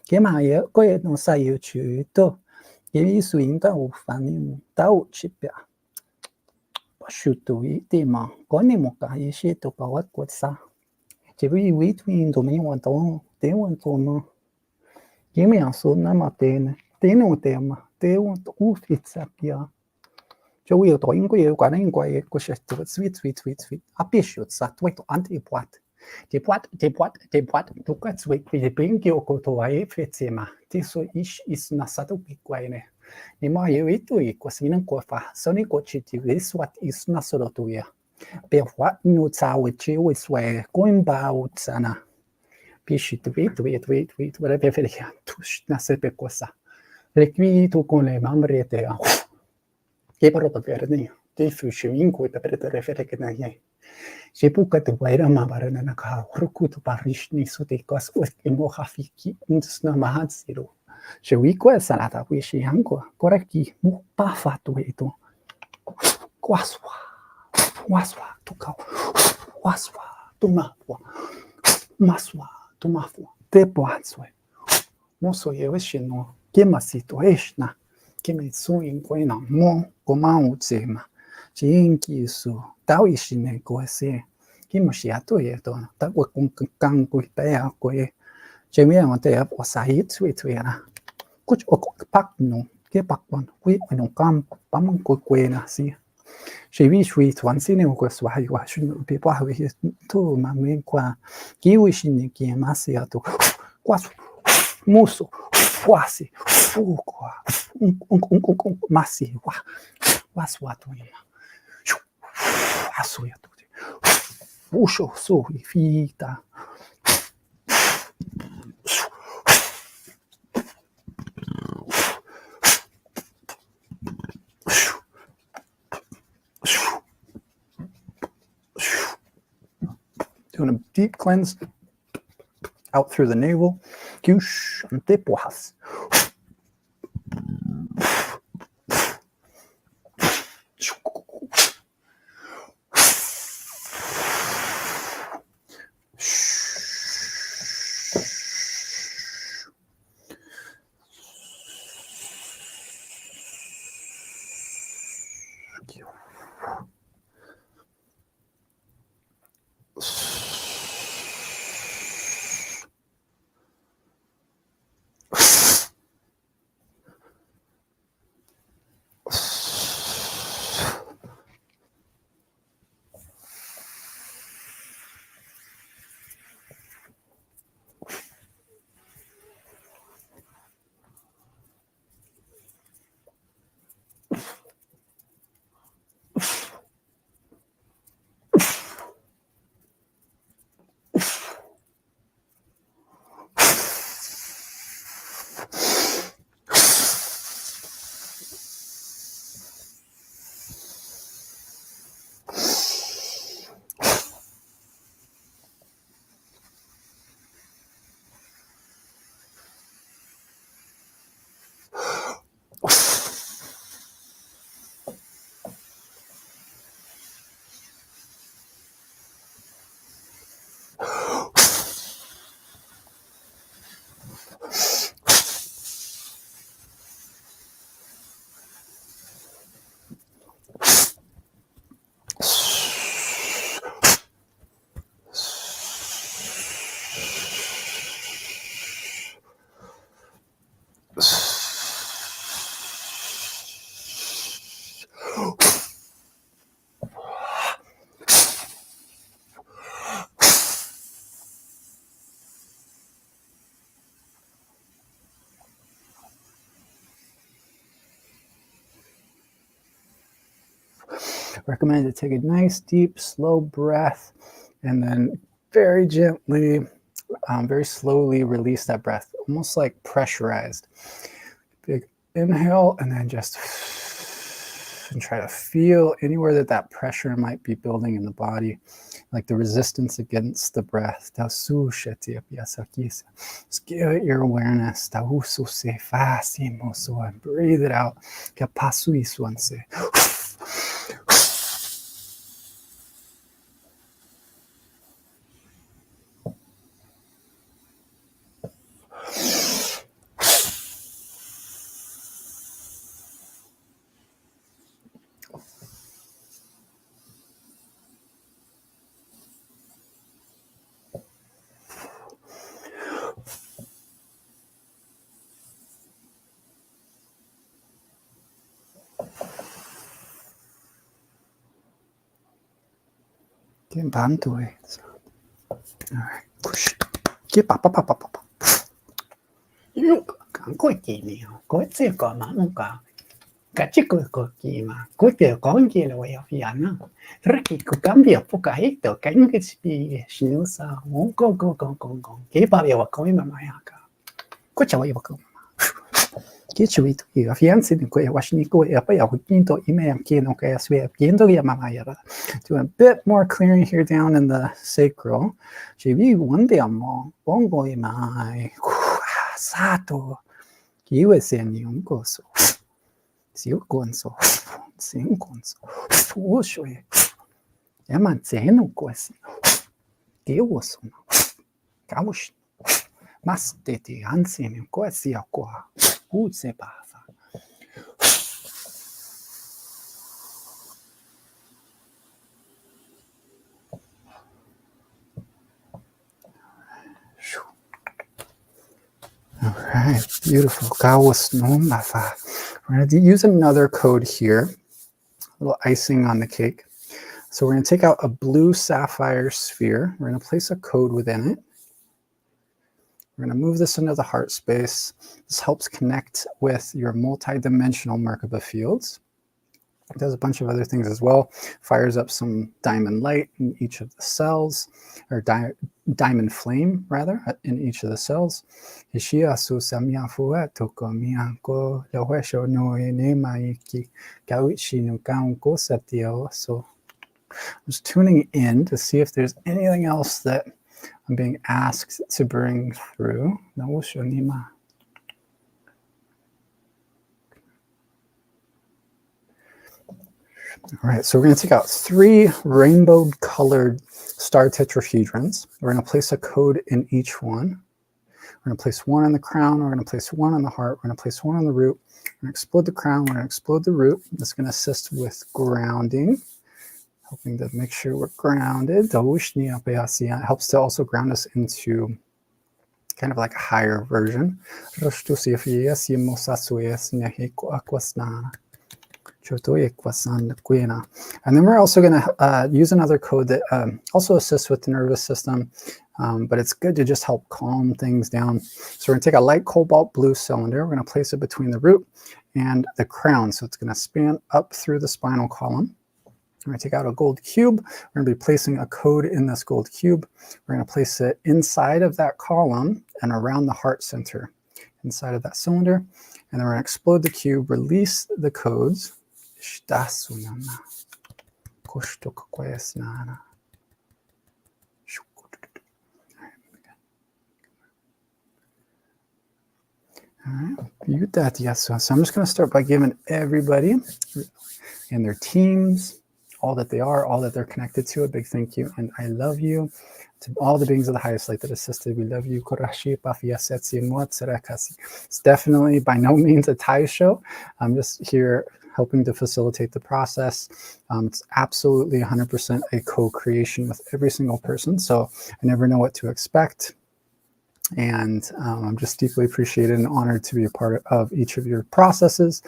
Che mai ko e non sai io ci to. Che mi su in tau fani tau cipia. Pasciuto i tema con i moca e sceto pa wat sa. Chỉ vì quý thuyền tụi mình hoàn toàn tế hoàn toàn mà cái mình số năm mà tên nó tên mà tế hoàn toàn fit sạc kia cho quý tụi anh có yêu quả nên quay có sẽ tụi sweet à biết sự sát với tụi anh thì bát tụi cái sweet vì bên kia có tụi ấy fit mà thì số is na sát tụi quay này nhưng mà yêu ít tụi có gì năng có phá sau này có chỉ vì swat is na số tụi à per what no cały ciły swe going about sana pishi tweet whatever preferia tush na sepe cosa requito con le mamre te che però per ne te fushi in cui per referire che ne se puka te vaira ma bara na ka rukutu parish ni so te cos che mo hafiki uns na mahatsiro se wiko salata wishi anko correcti mu pa fatto eto quaswa waswa tukau waswa tumafwa maswa tumafwa te poatswe moso yeweshino kemasito eshna kemetsu inkwena mo koma utsema chinki su tawishine koese kimoshiato yeto takwa kunkan kuipea koe chemia mate apo sahit switwera kuch pakno ke pakwan kui no kam pam kuena si J'ai shui twansine ko swahi wa shun pe pa we to ma me kwa ki wi shin ki ma se ato kwa muso kwasi fu kwa ma se wa swato ya aso ya to usho so fita Doing a deep cleanse out through the navel. Kyush antepohas. recommend to take a nice, deep, slow breath, and then very gently, very slowly release that breath, almost like pressurized. Big inhale, and then just and try to feel anywhere that pressure might be building in the body, like the resistance against the breath. Just give it your awareness. And breathe it out. Get bantu it. All right. Push. Get papa papa papa. Có chị nào có sẽ có mà không có cả chiếc có chị mà có thể có gì là vậy phải anh rất kỳ có cảm việc phụ cả hết từ cánh cái gì xíu sao muốn có cái bao giờ có mà cả có cháu vậy không cái chú ý tụi cái phiền gì cũng có xin cô bây giờ cũng kiến tôi email kiến nó cái sự kiến tôi mà ya do a bit more clearing here down in the sacral chỉ vì vấn đề mà bông bồi mà sa to kỹ về xem những cái số xíu con số xíu con số phụ số em mà dễ nó có gì kỹ về số cả một mà để anh xem những cái gì qua u sẽ bà All right, beautiful. We're going to use another code here, a little icing on the cake. So we're going to take out a blue sapphire sphere. We're going to place a code within it. We're going to move this into the heart space. This helps connect with your multi-dimensional Merkaba fields. It does a bunch of other things as well. Fires up some diamond light in each of the cells, or diamond flame, rather, in each of the cells. So I'm just tuning in to see if there's anything else that I'm being asked to bring through. All right, so we're going to take out 3 rainbow colored star tetrahedrons. We're going to place a code in each one. We're going to place one on the crown. We're going to place one on the heart. We're going to place one on the root. We're going to explode the crown. We're going to explode the root. That's going to assist with grounding, helping to make sure we're grounded. It helps to also ground us into kind of like a higher version. And then we're also going to use another code that also assists with the nervous system, but it's good to just help calm things down. So we're going to take a light cobalt blue cylinder. We're going to place it between the root and the crown. So it's going to span up through the spinal column. We're going to take out a gold cube. We're going to be placing a code in this gold cube. We're going to place it inside of that column and around the heart center, inside of that cylinder. And then we're going to explode the cube, release the codes. All right, so I'm just going to start by giving everybody and their teams, all that they are, all that they're connected to, a big thank you and I love you. To all the beings of the highest light that assisted, we love you. It's definitely by no means a Thai show. I'm just here helping to facilitate the process. It's absolutely 100% a co-creation with every single person. So I never know what to expect. And I'm just deeply appreciated and honored to be a part of each of your processes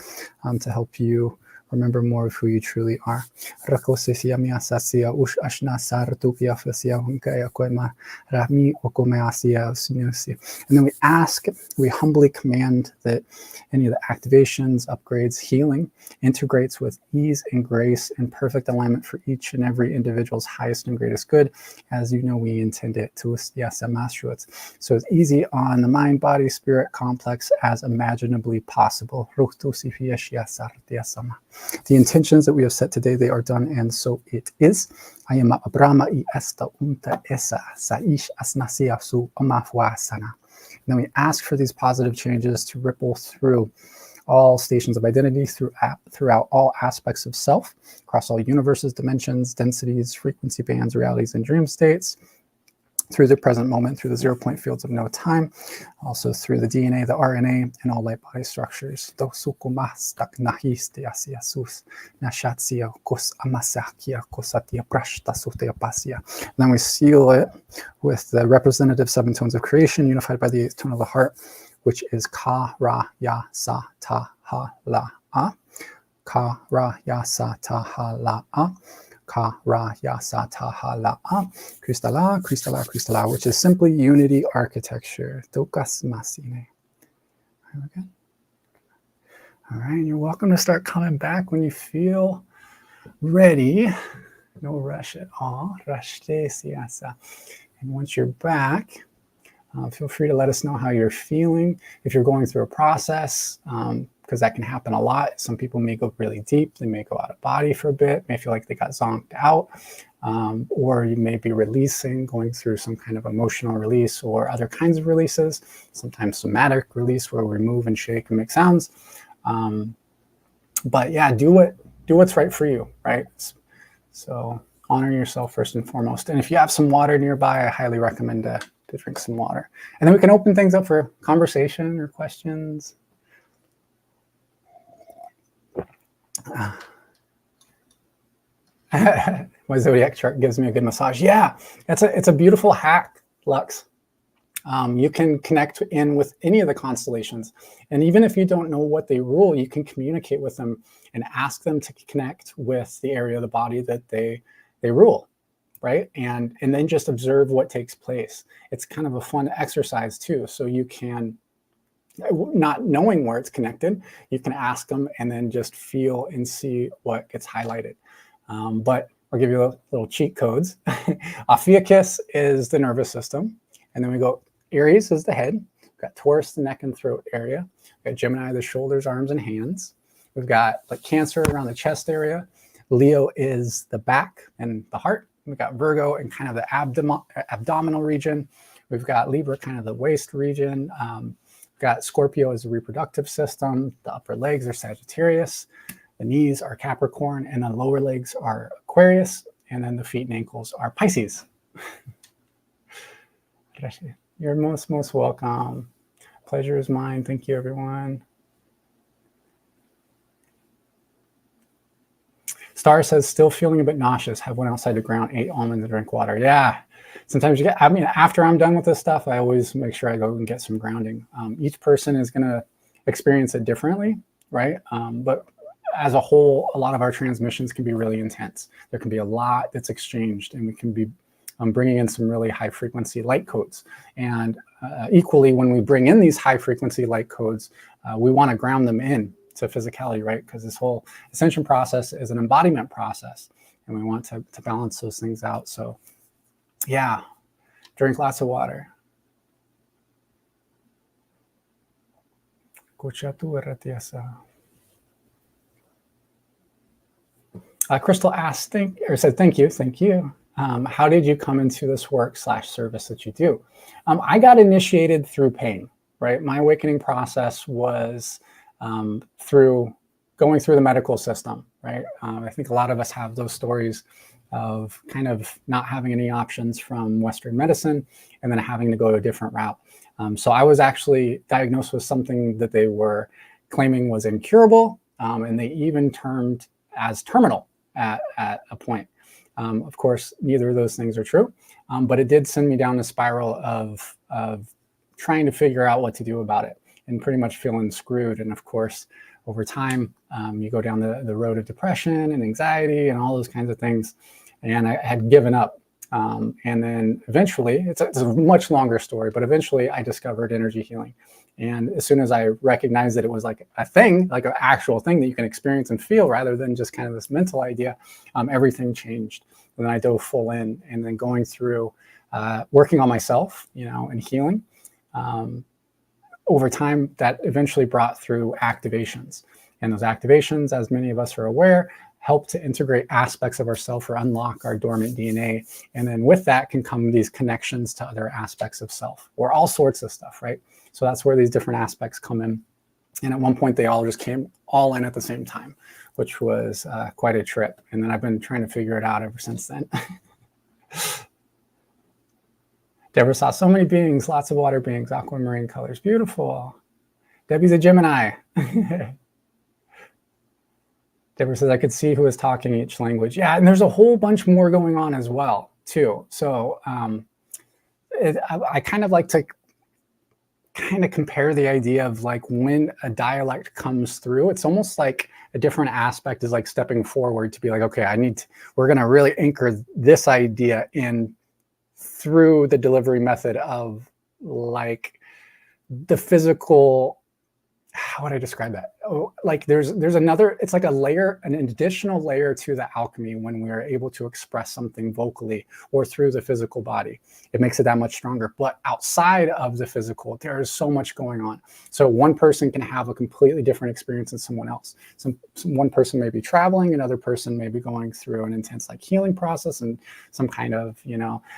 to help you Remember more of who you truly are. And then we ask, we humbly command that any of the activations, upgrades, healing integrates with ease and grace and perfect alignment for each and every individual's highest and greatest good, as you know we intend it to. So it's easy on the mind, body, spirit complex as imaginably possible. The intentions that we have set today, they are done, and so it is. I am Abrahma y esta unta esa saish asnasia su amafwasana. And then we ask for these positive changes to ripple through all stations of identity, throughout all aspects of self, across all universes, dimensions, densities, frequency bands, realities, and dream states, through the present moment, through the 0-point fields of no time, also through the DNA, the RNA, and all light body structures. Then we seal it with the representative 7 tones of creation, unified by the 8th tone of the heart, which is Ka, Ra, Ya, Sa, Ta, Ha, La, A. Ka, Ra, Ya, Sa, Ta, Ha, La, A. Ka, Ra, Ya, Sa, Ta, Ha, La, A. Kristala, Kristala, Kristala, which is simply unity architecture. Tokas Masine. Okay. All right, you're welcome to start coming back when you feel ready. No rush at all. And once you're back, feel free to let us know how you're feeling. If you're going through a process, because that can happen a lot. Some people may go really deep. They may go out of body for a bit, may feel like they got zonked out, or you may be releasing, going through some kind of emotional release or other kinds of releases, sometimes somatic release where we move and shake and make sounds. But yeah, do what's right for you, right? So honor yourself first and foremost. And if you have some water nearby, I highly recommend to drink some water. And then we can open things up for conversation or questions. My zodiac chart gives me a good massage. Yeah, it's a beautiful hack, Lux. You can connect in with any of the constellations. And even if you don't know what they rule, you can communicate with them and ask them to connect with the area of the body that they rule. Right? And then just observe what takes place. It's kind of a fun exercise too. So you can, not knowing where it's connected, you can ask them and then just feel and see what gets highlighted. But I'll give you little cheat codes. Ophiuchus is the nervous system. And then we go, Aries is the head. We've got Taurus, the neck and throat area. We've got Gemini, the shoulders, arms, and hands. We've got like Cancer around the chest area. Leo is the back and the heart. We've got Virgo and kind of the abdominal region. We've got Libra, kind of the waist region. We've got Scorpio as the reproductive system. The upper legs are Sagittarius. The knees are Capricorn. And the lower legs are Aquarius. And then the feet and ankles are Pisces. You're most welcome. Pleasure is mine. Thank you, everyone. Star says, still feeling a bit nauseous. Have one outside the ground, 8 almonds, and drink water. Yeah. Sometimes you get, after I'm done with this stuff, I always make sure I go and get some grounding. Each person is going to experience it differently, right? But as a whole, a lot of our transmissions can be really intense. There can be a lot that's exchanged, and we can be bringing in some really high frequency light codes. And equally, when we bring in these high frequency light codes, we want to ground them in to physicality, right? Because this whole ascension process is an embodiment process, and we want to balance those things out. So yeah, drink lots of water. Crystal asked, said, thank you. How did you come into this work/service that you do? I got initiated through pain, right? My awakening process was through going through the medical system, right? I think a lot of us have those stories of kind of not having any options from Western medicine and then having to go a different route. So I was actually diagnosed with something that they were claiming was incurable, and they even termed as terminal at a point. Of course, neither of those things are true, but it did send me down a spiral of trying to figure out what to do about it and pretty much feeling screwed. And of course, over time, you go down the road of depression and anxiety and all those kinds of things. And I had given up. And then eventually, it's a much longer story, but eventually I discovered energy healing. And as soon as I recognized that it was like a thing, like an actual thing that you can experience and feel rather than just kind of this mental idea, everything changed. And then I dove full in, and then going through working on myself, and healing. Over time, that eventually brought through activations. And those activations, as many of us are aware, help to integrate aspects of ourself or unlock our dormant DNA. And then with that can come these connections to other aspects of self or all sorts of stuff, right? So that's where these different aspects come in. And at one point, they all just came all in at the same time, which was quite a trip. And then I've been trying to figure it out ever since then. Deborah saw so many beings, lots of water beings, aquamarine colors. Beautiful. Debbie's a Gemini. Deborah says, I could see who was talking each language. Yeah, and there's a whole bunch more going on as well, too. So I kind of like to kind of compare the idea of like when a dialect comes through, it's almost like a different aspect is like stepping forward to be like, okay, we're going to really anchor this idea in through the delivery method of like the physical. How would I describe that? Oh, like there's another, it's like a layer, an additional layer to the alchemy when we are able to express something vocally or through the physical body. It makes it that much stronger. But outside of the physical, there is so much going on. So one person can have a completely different experience than someone else. One person may be traveling, another person may be going through an intense like healing process and some kind of,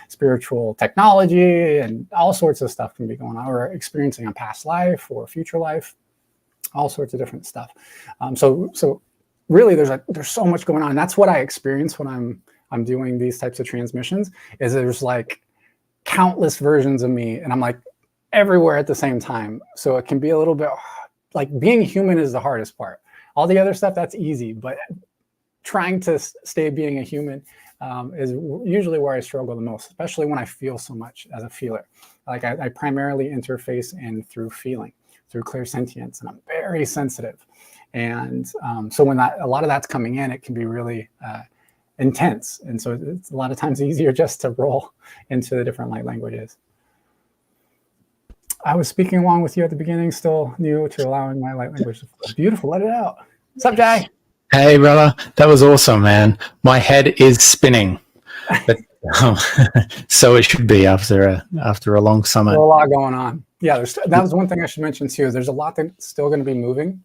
spiritual technology and all sorts of stuff can be going on, or experiencing a past life or future life. All sorts of different stuff. So really there's so much going on. And that's what I experience when I'm doing these types of transmissions, is there's like countless versions of me and I'm like everywhere at the same time. So it can be a little bit like being human is the hardest part. All the other stuff, that's easy, but trying to stay being a human is usually where I struggle the most, especially when I feel so much as a feeler. Like I primarily interface through feeling, through clairsentience, and I'm very sensitive. And so when a lot of that's coming in, it can be really intense. And so it's a lot of times easier just to roll into the different light languages. I was speaking along with you at the beginning, still new to allowing my light language to flow. Beautiful, let it out. What's up, Jai? Hey, brother, that was awesome, man. My head is spinning. But, so it should be after a long summer. There's a lot going on. Yeah, that was one thing I should mention too. There's a lot that's still going to be moving.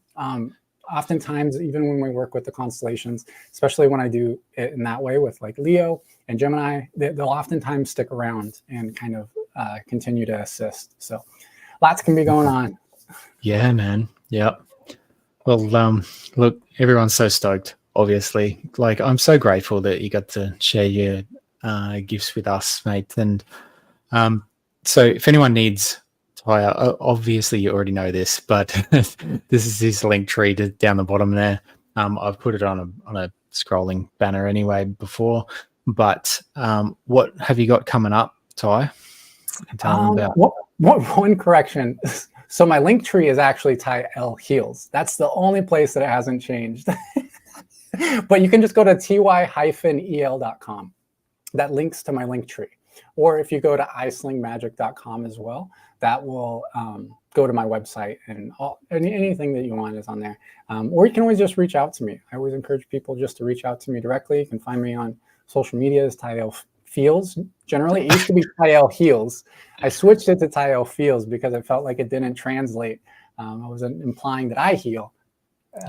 Oftentimes, even when we work with the constellations, especially when I do it in that way with like Leo and Gemini, they'll oftentimes stick around and kind of continue to assist. So lots can be going on. Yeah, man. Yep. Well, look, everyone's so stoked, obviously. Like, I'm so grateful that you got to share your gifts with us, mate. And so if anyone needs Tyre, obviously you already know this, but this is his link tree down the bottom there. I've put it on a scrolling banner anyway before, but what have you got coming up, Ty? Tell them about. One correction. So my link tree is actually Ty L Heals. That's the only place that it hasn't changed. But you can just go to ty-el.com. That links to my link tree. Or if you go to islingmagic.com as well, that will go to my website, and anything that you want is on there. Or you can always just reach out to me. I always encourage people just to reach out to me directly. You can find me on social media as Ty L Feels. Generally, it used to be Ty L Heals. I switched it to Ty L Feels because I felt like it didn't translate. I was implying that I heal,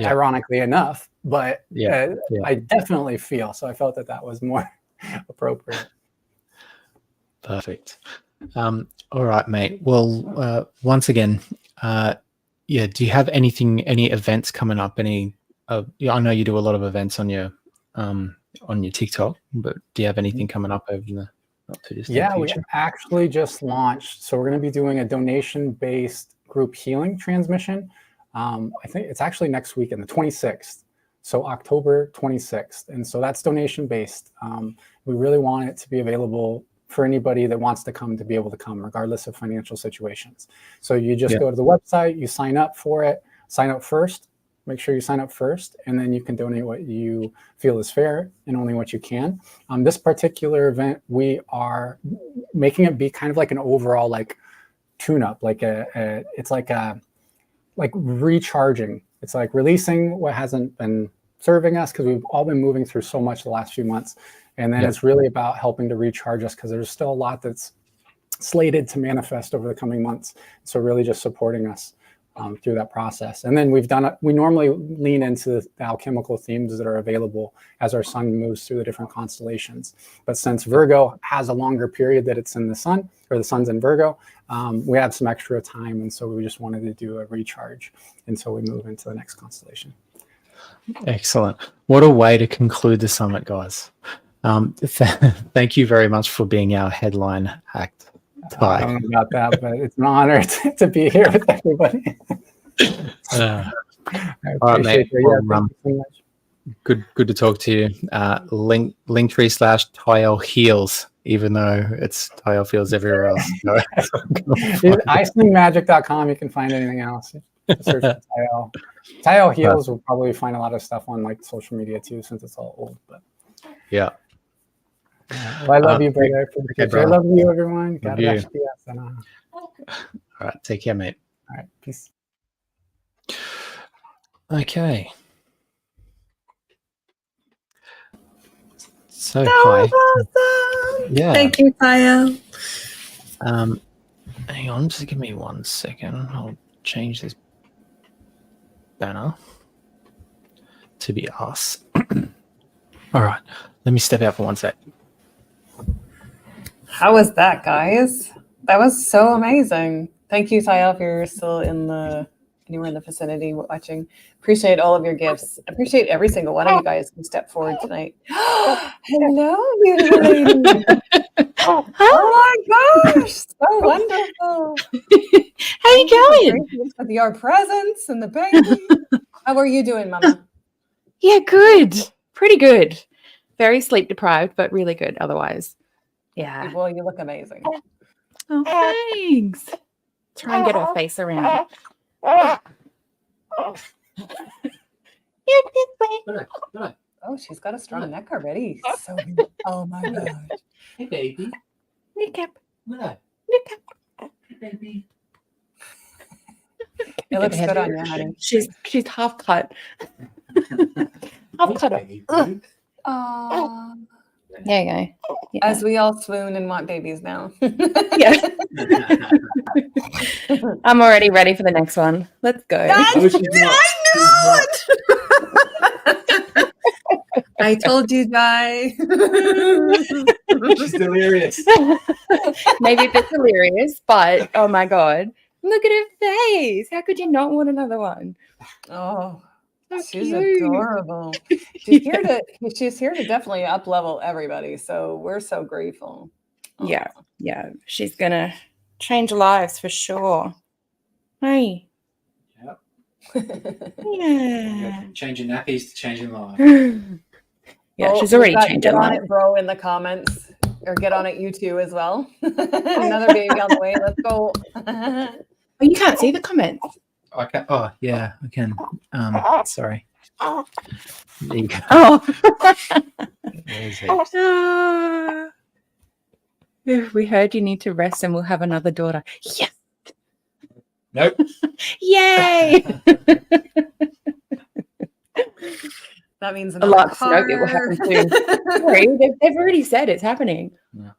ironically enough, but I definitely feel. So I felt that was more appropriate. Perfect. All right, mate. Well, once again, do you have any events coming up? I know you do a lot of events on your TikTok, but do you have anything coming up over the not too distant future? We actually just launched. So we're going to be doing a donation-based group healing transmission. I think it's actually next week on the 26th. So October 26th. And so that's donation-based. We really want it to be available for anybody that wants to come to be able to come, regardless of financial situations. So you just go to the website, you sign up for it, sign up first, make sure you sign up first, and then you can donate what you feel is fair and only what you can. This particular event, we are making it be kind of like an overall like tune-up, like it's like recharging. It's like releasing what hasn't been serving us, because we've all been moving through so much the last few months. And then it's really about helping to recharge us, because there's still a lot that's slated to manifest over the coming months. So really just supporting us through that process. And then we normally lean into the alchemical themes that are available as our sun moves through the different constellations. But since Virgo has a longer period that it's in the sun, or the sun's in Virgo, we have some extra time. And so we just wanted to do a recharge until we move into the next constellation. Excellent. What a way to conclude the summit, guys. Thank you very much for being our headline act. I don't know about that, but it's an honor to be here with everybody. All right, mate. Well, good to talk to you. Linktree/Tyel Heals, even though it's Tyel Feels everywhere else. islingmagic.com. You can find anything else. Search for Tyel. Tyel Heals will probably find a lot of stuff on like social media too, since it's all old. But yeah. Well, I love you, brother. I love you, everyone. God bless you. All right, take care, mate. All right, peace. Okay. So hi. Awesome. Yeah. Thank you, Kaya. Hang on, just give me 1 second. I'll change this banner to be us. All right, let me step out for 1 sec. How was that, guys? That was so amazing. Thank you, Tyel, if you're still anywhere in the vicinity watching. Appreciate all of your gifts. Appreciate every single one of you guys who stepped forward tonight. Hello, beautiful lady. Oh my gosh, so wonderful. How you going? With your presence and the baby. How are you doing, Mama? Yeah, good. Pretty good. Very sleep deprived, but really good otherwise. Yeah. Well, you look amazing. Oh, thanks. Try and get her face around. Oh, she's got a strong neck already. So, oh my gosh. Hey, baby. Kneecap. Look. Kneecap. Hey, baby. It looks good on you, honey. She's half cut. Half cut. Aww. There you go. Yeah. As we all swoon and want babies now. Yeah. I'm already ready for the next one. Let's go. I knew it! I told you, Jai. She's delirious. Maybe a bit delirious, but oh my God. Look at her face. How could you not want another one? Oh, so she's cute. adorable. She's here to definitely up level everybody. So we're so grateful. Yeah. Yeah. She's gonna change lives for sure. Hey. Yep. Yeah. Changing nappies to changing lives. Yeah, Oh, she's already we've got changed get her on life. it, bro, in the comments, or get on it, you too, as well. Another baby on the way. Let's go. Oh, you can't see the comments. I can. Oh, yeah, I can. Sorry. There you go. Oh. There's it. We heard you need to rest and we'll have another daughter. Yes. Nope. Yay. That means A lot of smoke. It will happen soon. Sorry, they've already said it's happening. No.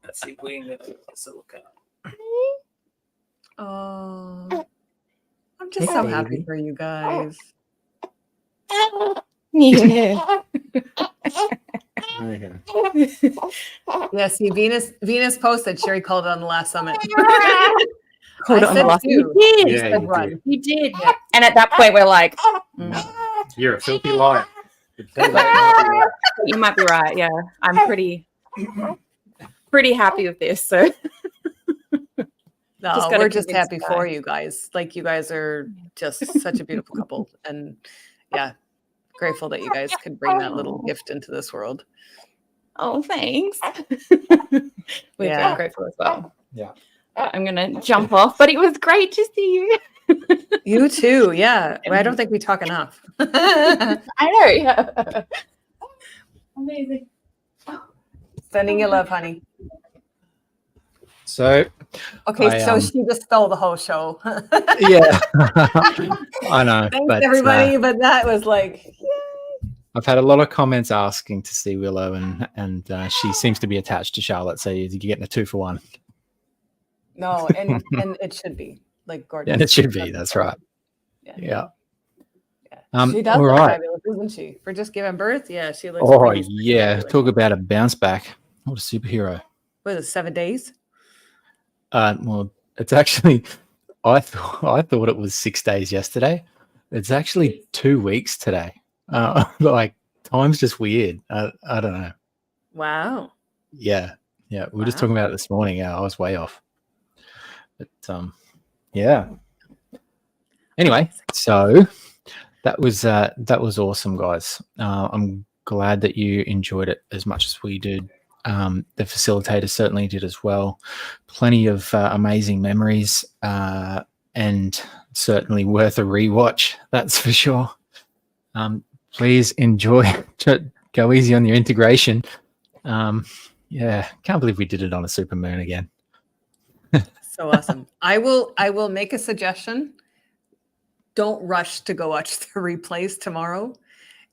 Let's see if we can get this to look up. Oh, I'm just Hey, so baby. happy for you guys. Yeah. Okay. Yeah, see, Venus posted. Sherry called it on the last summit. Called it on the last. You did. Yeah, you run. did. You did. And at that point, we're like, You're a filthy liar. you might be right. Yeah, I'm pretty happy with this. So No, Just gotta we're just convince happy the for guy. you guys. Like, you guys are just such a beautiful couple, and yeah, grateful that you guys could bring that little gift into this world. oh, thanks. We're Yeah. very grateful as well. Yeah. I'm gonna jump off, but it was great to see you. You too. Yeah. Well, I don't think we talk enough. I know. Yeah. Amazing. Sending you love, honey. So Okay, so she just stole the whole show. yeah, I know. Thanks, but, everybody. But that was like, I've had a lot of comments asking to see Willow, and she seems to be attached to Charlotte. So you're getting a 2-for-1. no, and it should be like Gordon. And it should be. That's right. Yeah. Yeah. She does all look right. fabulous, isn't she? For just giving birth, yeah, she looks. Oh pretty yeah. spectacular. Talk about a bounce back. What a superhero. What is it, 7 days? Well, it's actually. I thought it was 6 days yesterday. It's actually 2 weeks today. Like time's just weird. I don't know. Wow. Yeah. We were just Wow. talking about it this morning. I was way off. But yeah. Anyway, so that was awesome, guys. I'm glad that you enjoyed it as much as we did. The facilitators certainly did as well. Plenty of amazing memories, and certainly worth a rewatch. That's for sure. Please enjoy. Go easy on your integration. Yeah, can't believe we did it on a super moon again. So awesome. I will make a suggestion. Don't rush to go watch the replays tomorrow.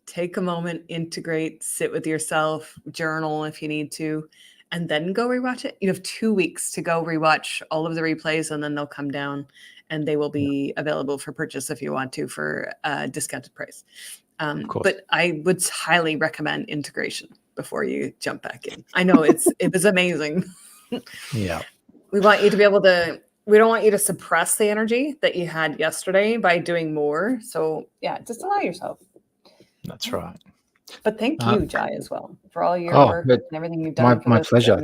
Take a moment, integrate, sit with yourself, journal if you need to, and then go rewatch it. You have 2 weeks to go rewatch all of the replays, and then they'll come down and they will be available for purchase if you want to for a discounted price. course. But I would highly recommend integration before you jump back in. I know it was amazing. Yeah. We want you to be able to, we don't want you to suppress the energy that you had yesterday by doing more. So yeah, just allow yourself. That's right. But thank you, Jai, as well, for all your Oh, work but and everything you've done. for My this. pleasure.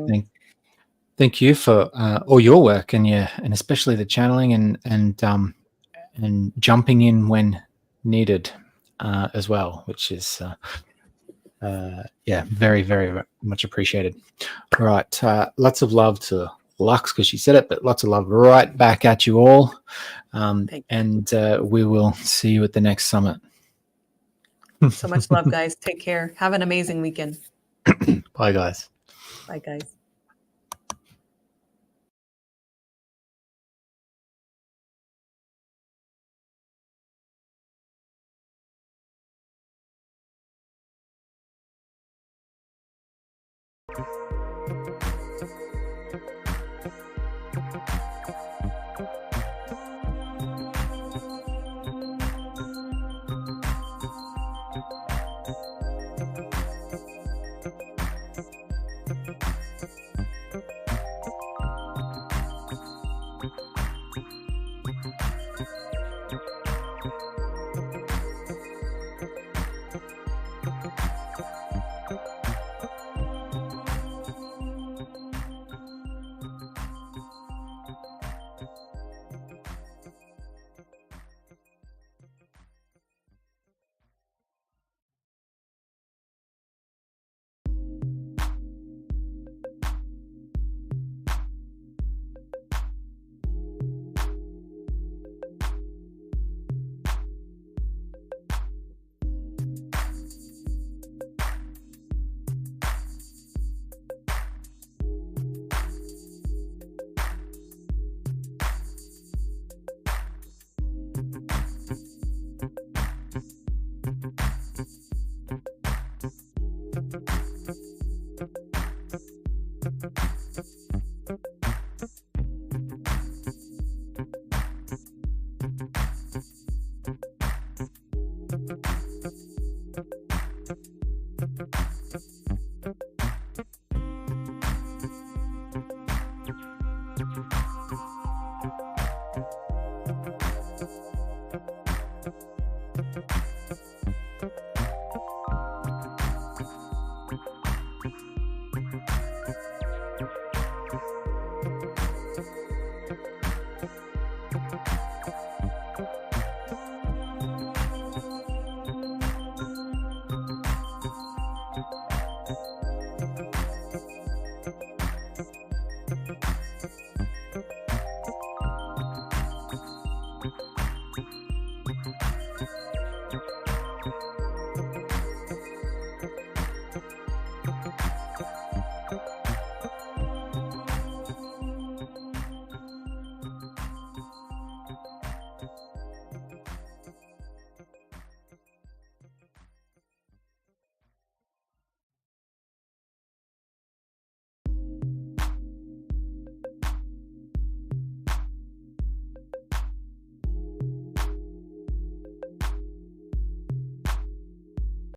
Thank you for all your work and especially the channeling and jumping in when needed as well, which is very, very much appreciated. All right, lots of love to Lux because she said it, but lots of love right back at you all, and we will see you at the next summit. So much love, guys. Take care. Have an amazing weekend. Bye, guys. Bye, guys.